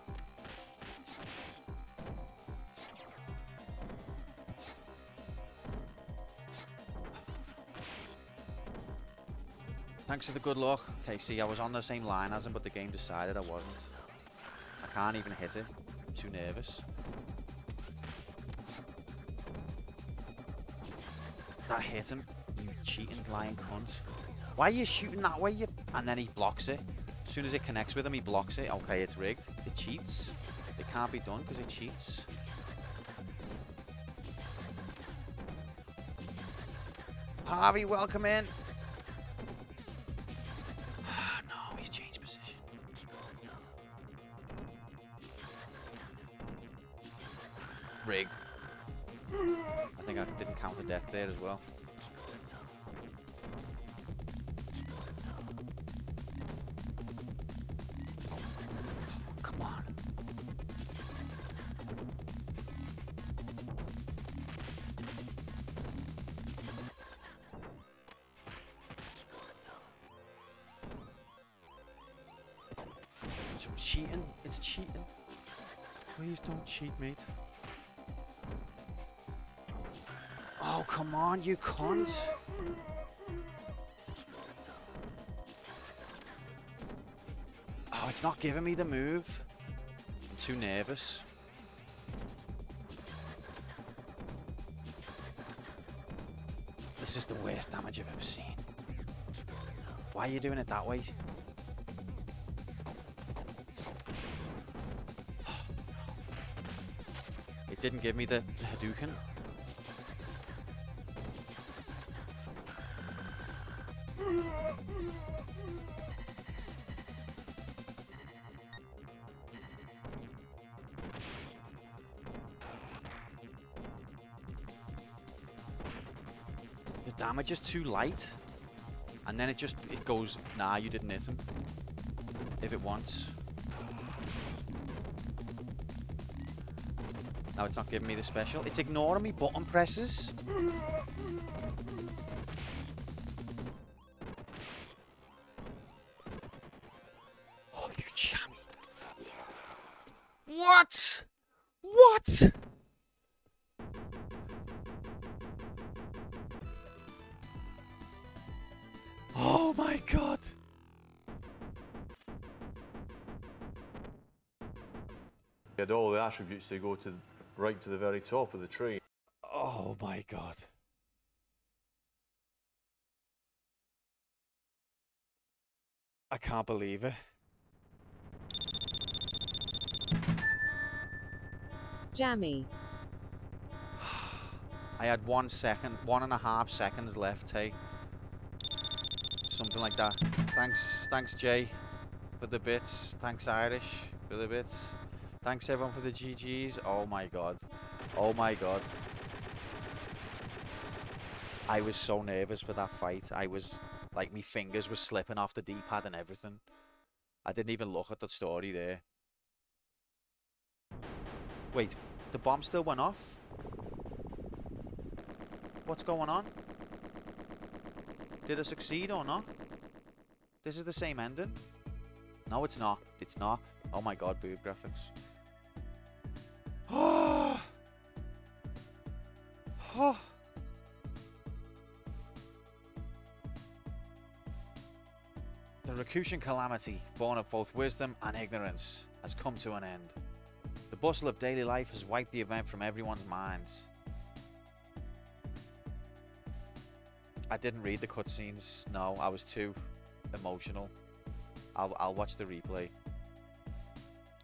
Thanks for the good luck. Okay, see, I was on the same line as him, but the game decided I wasn't. I can't even hit it. I'm too nervous. That hit him. You cheating, lying cunt. Why are you shooting that way? And then he blocks it. As soon as it connects with him, he blocks it. Okay, it's rigged. It cheats. It can't be done because it cheats. Harvey, welcome in. No, he's changed position. Rigged. I think I didn't count a death there as well. Come on. It's cheating. It's cheating. Please don't cheat, mate. Oh, come on, you cunt. Oh, it's not giving me the move. I'm too nervous. This is the worst damage I've ever seen. Why are you doing it that way? It didn't give me the Hadouken. The damage is too light. And then it goes, nah, you didn't hit him. If it wants. Now it's not giving me the special. It's ignoring me button presses. Oh, you jammy. What? What? Oh my god. You had all the attributes to go to right to the very top of the tree. Oh my god. I can't believe it. Jammy. I had 1 second, 1.5 seconds left, hey. Something like that. Thanks Jay for the bits. Thanks Irish for the bits. Thanks everyone for the GGs. Oh my god. Oh my god. I was so nervous for that fight. I was, like, my fingers were slipping off the D-pad and everything. I didn't even look at the story there. Wait, the bomb still went off? What's going on? Did it succeed or not? This is the same ending? No, it's not. It's not. Oh my god, boob graphics. Oh! Oh! The Rakution calamity, born of both wisdom and ignorance, has come to an end. The bustle of daily life has wiped the event from everyone's minds. I didn't read the cutscenes. No, I was too emotional. I'll watch the replay.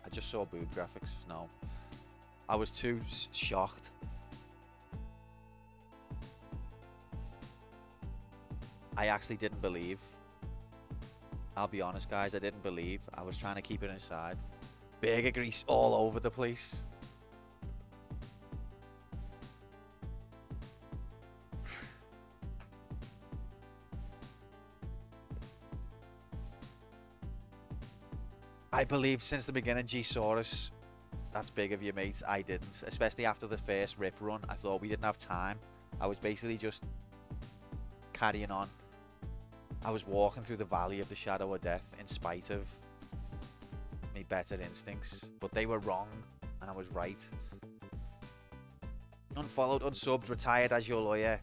I just saw boob graphics. No. I was too shocked. I actually didn't believe. I'll be honest, guys. I didn't believe. I was trying to keep it inside. Burger grease all over the place. I believe since the beginning, G-Saurus. That's big of you, mate. I didn't. Especially after the first rip run. I thought we didn't have time. I was basically just carrying on. I was walking through the valley of the shadow of death in spite of my better instincts. But they were wrong, and I was right. Unfollowed, unsubbed, retired as your lawyer.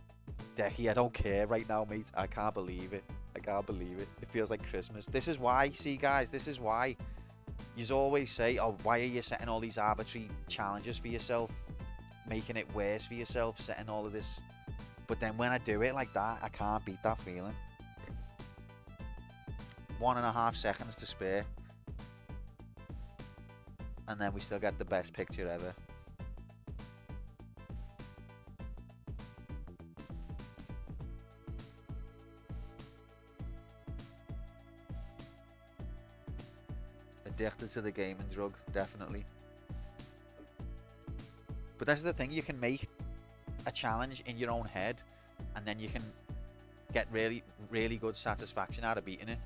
Decky, I don't care right now, mate. I can't believe it. I can't believe it. It feels like Christmas. This is why, see guys, this is why you always say, oh, why are you setting all these arbitrary challenges for yourself? Making it worse for yourself, setting all of this. But then when I do it like that, I can't beat that feeling. 1.5 seconds to spare. And then we still get the best picture ever. Addicted to the gaming drug, definitely. But that's the thing, you can make a challenge in your own head, and then you can get really, really good satisfaction out of beating it.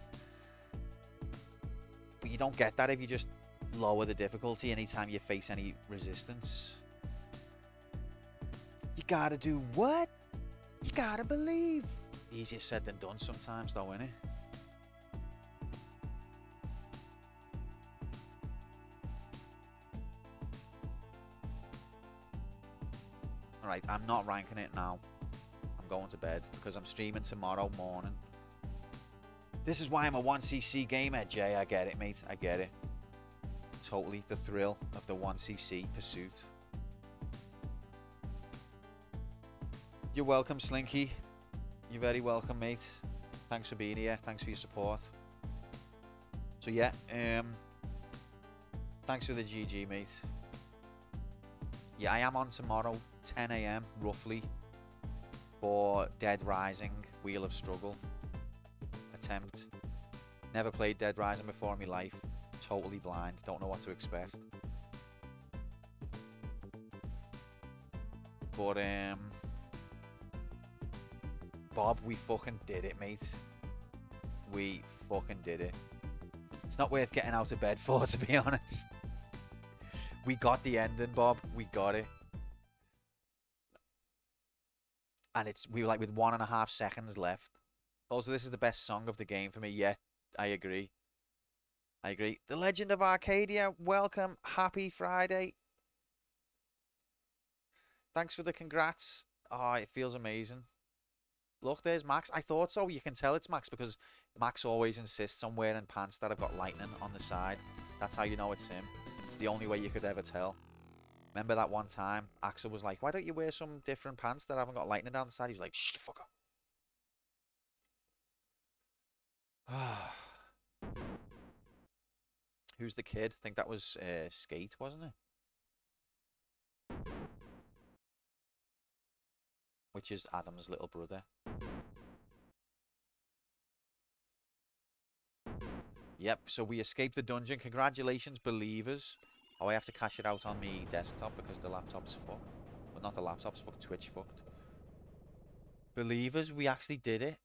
But you don't get that if you just lower the difficulty anytime you face any resistance. You gotta do what? You gotta believe. Easier said than done sometimes though, innit? Alright, I'm not ranking it now. I'm going to bed because I'm streaming tomorrow morning. This is why I'm a 1cc gamer, Jay. I get it, mate. I get it. Totally the thrill of the 1cc pursuit. You're welcome, Slinky. You're very welcome, mate. Thanks for being here. Thanks for your support. So yeah, thanks for the GG, mate. Yeah, I am on tomorrow, 10 AM, roughly, for Dead Rising, Wheel of Struggle attempt. Never played Dead Rising before in my life. Totally blind. Don't know what to expect. But, Bob, we fucking did it, mate. We fucking did it. It's not worth getting out of bed for, to be honest. We got the ending, Bob. We got it. And we were like with 1.5 seconds left. Also, this is the best song of the game for me. Yeah, I agree. I agree. The Legend of Arcadia, welcome. Happy Friday. Thanks for the congrats. Oh, it feels amazing. Look, there's Max. I thought so. You can tell it's Max because Max always insists on wearing pants that have got lightning on the side. That's how you know it's him. It's the only way you could ever tell. Remember that one time Axel was like, why don't you wear some different pants that haven't got lightning down the side? He was like, shh, fuck up. Who's the kid? I think that was Skate, wasn't it? Which is Adam's little brother. Yep, so we escaped the dungeon. Congratulations, believers. Oh, I have to cash it out on me desktop because the laptop's fucked. Well, not the laptop's fucked, Twitch fucked. Believers, we actually did it.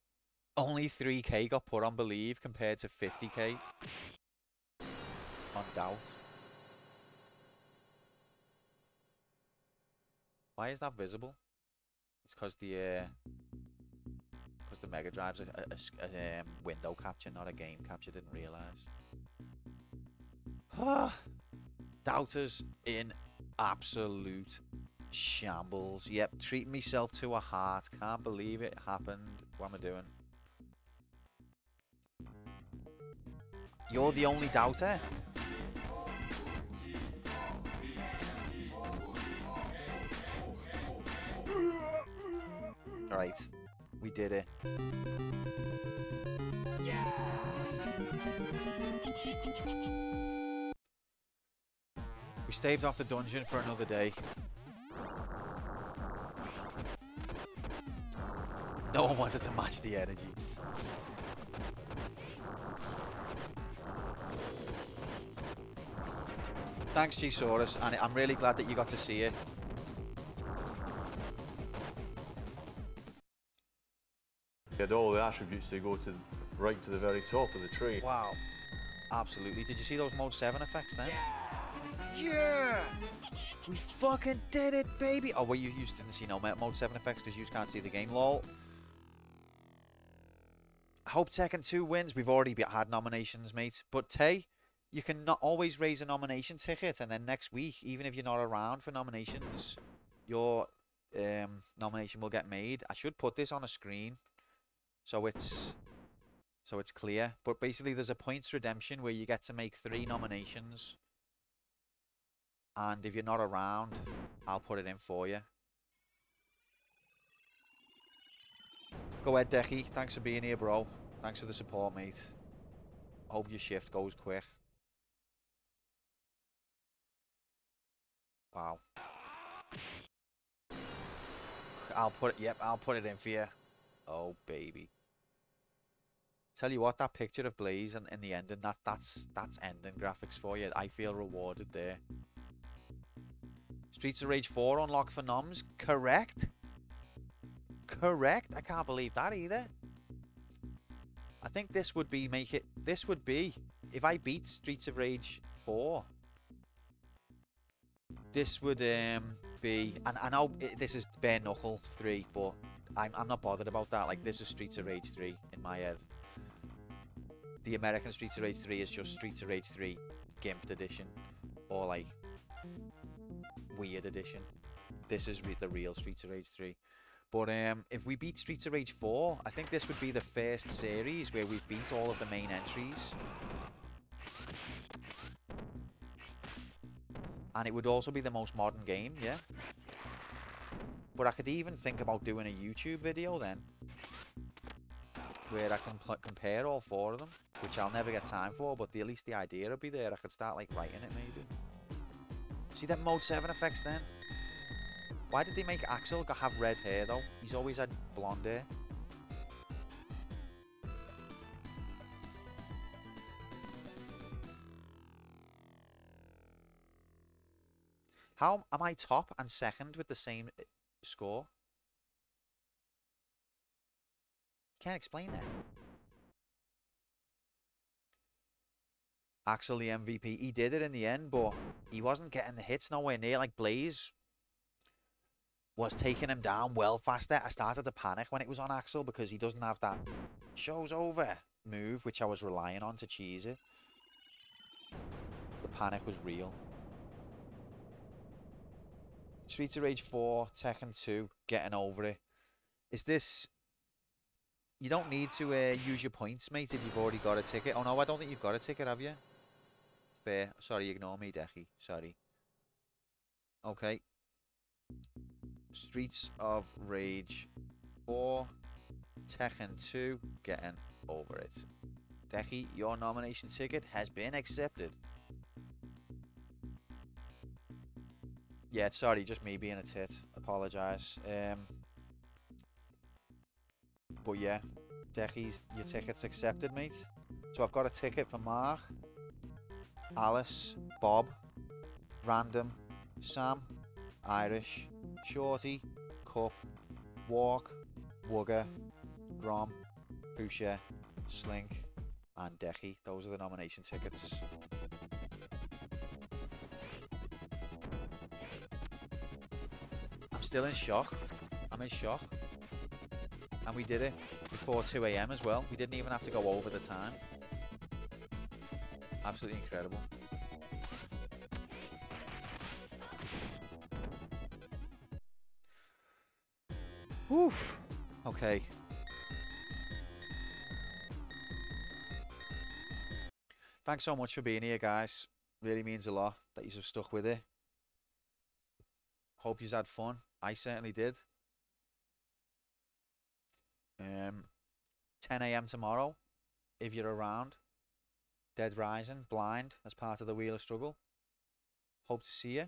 Only 3k got put on Believe compared to 50k on Doubt. Why is that visible? It's because the Mega Drive's a window capture, not a game capture. Didn't realise. Doubters in absolute shambles. Yep, treating myself to a heart. Can't believe it happened. What am I doing? You're the only doubter? Alright, we did it. Yeah! We staved off the dungeon for another day. No one wanted to match the energy. Thanks, G-Saurus, and I'm really glad that you got to see it. You had all the attributes to go to right to the very top of the tree. Wow. Absolutely. Did you see those Mode 7 effects then? Yeah! We fucking did it, baby! Oh, well, you didn't see no Mode 7 effects because you can't see the game, lol. I hope Tekken 2 wins. We've already had nominations, mate. But, Tay, you can not always raise a nomination ticket, and then next week, even if you're not around for nominations, your nomination will get made. I should put this on a screen so it's so it's clear. But basically, there's a points redemption where you get to make 3 nominations. And if you're not around, I'll put it in for you. Go ahead, Decky. Thanks for being here, bro. Thanks for the support, mate. Hope your shift goes quick. Wow. I'll put it, yep, I'll put it in for you. Oh, baby. Tell you what, that picture of Blaze and in the ending, that's ending graphics for you. I feel rewarded there. Streets of Rage 4 unlocked for noms. Correct. Correct. I can't believe that either. I think this would be this would be, if I beat Streets of Rage 4, this would be, and I know this is bare knuckle 3, but I'm not bothered about that. Like, this is Streets of Rage 3 in my head. The American Streets of Rage 3 is just Streets of Rage 3 Gimped Edition, or like Weird Edition. This is the real Streets of Rage 3. But if we beat Streets of Rage 4, I think this would be the first series where we've beat all of the main entries. And it would also be the most modern game, yeah. But I could even think about doing a YouTube video then, where I can compare all 4 of them, which I'll never get time for, but at least the idea will be there. I could start like writing it maybe. See that Mode 7 effects then? Why did they make Axel have red hair though? He's always had blonde hair. How am I top and second with the same score? Can't explain that. Axel the MVP. He did it in the end, but he wasn't getting the hits nowhere near. Like, Blaze was taking him down well faster. I started to panic when it was on Axel because he doesn't have that show's over move, which I was relying on to cheese it. The panic was real. Streets of Rage 4, Tekken 2, getting over it. Is this... You don't need to use your points, mate, if you've already got a ticket. Oh, no, I don't think you've got a ticket, have you? Fair. Sorry, ignore me, Decky. Sorry. Okay. Streets of Rage 4, Tekken 2, getting over it. Decky, your nomination ticket has been accepted. Yeah, sorry, just me being a tit. Apologise. But yeah, Decky's, your ticket's accepted, mate. So I've got a ticket for Mark, Alice, Bob, Random, Sam, Irish, Shorty, Cup, Walk, Wugger, Grom, Fuchsia, Slink, and Decky. Those are the nomination tickets. I'm still in shock. I'm in shock. And we did it before 2 AM as well. We didn't even have to go over the time. Absolutely incredible. Whew. Okay. Thanks so much for being here, guys. Really means a lot that you have stuck with it. Hope you've had fun. I certainly did. 10 AM tomorrow, if you're around. Dead Rising, Blind, as part of the Wheel of Struggle. Hope to see you.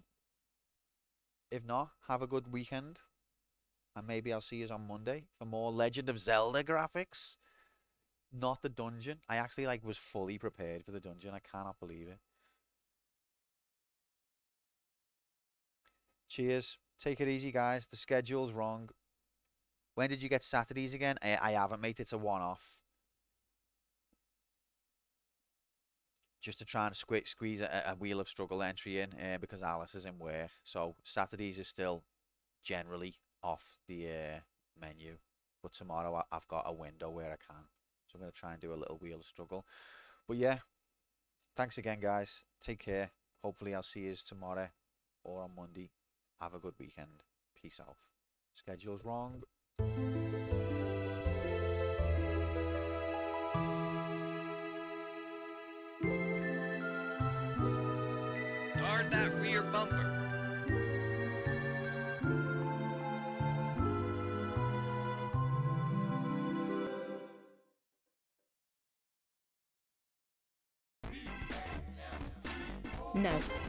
If not, have a good weekend. And maybe I'll see you on Monday for more Legend of Zelda graphics. Not the dungeon. I actually was fully prepared for the dungeon. I cannot believe it. Cheers. Take it easy, guys. The schedule's wrong. When did you get Saturdays again? I haven't, mate. It's a one-off. Just to try and squeeze a Wheel of Struggle entry in because Alice is in work. So Saturdays is still generally off the menu. But tomorrow I've got a window where I can. So I'm going to try and do a little Wheel of Struggle. But yeah, thanks again, guys. Take care. Hopefully I'll see you tomorrow or on Monday. Have a good weekend. Peace out. Schedule's wrong. No.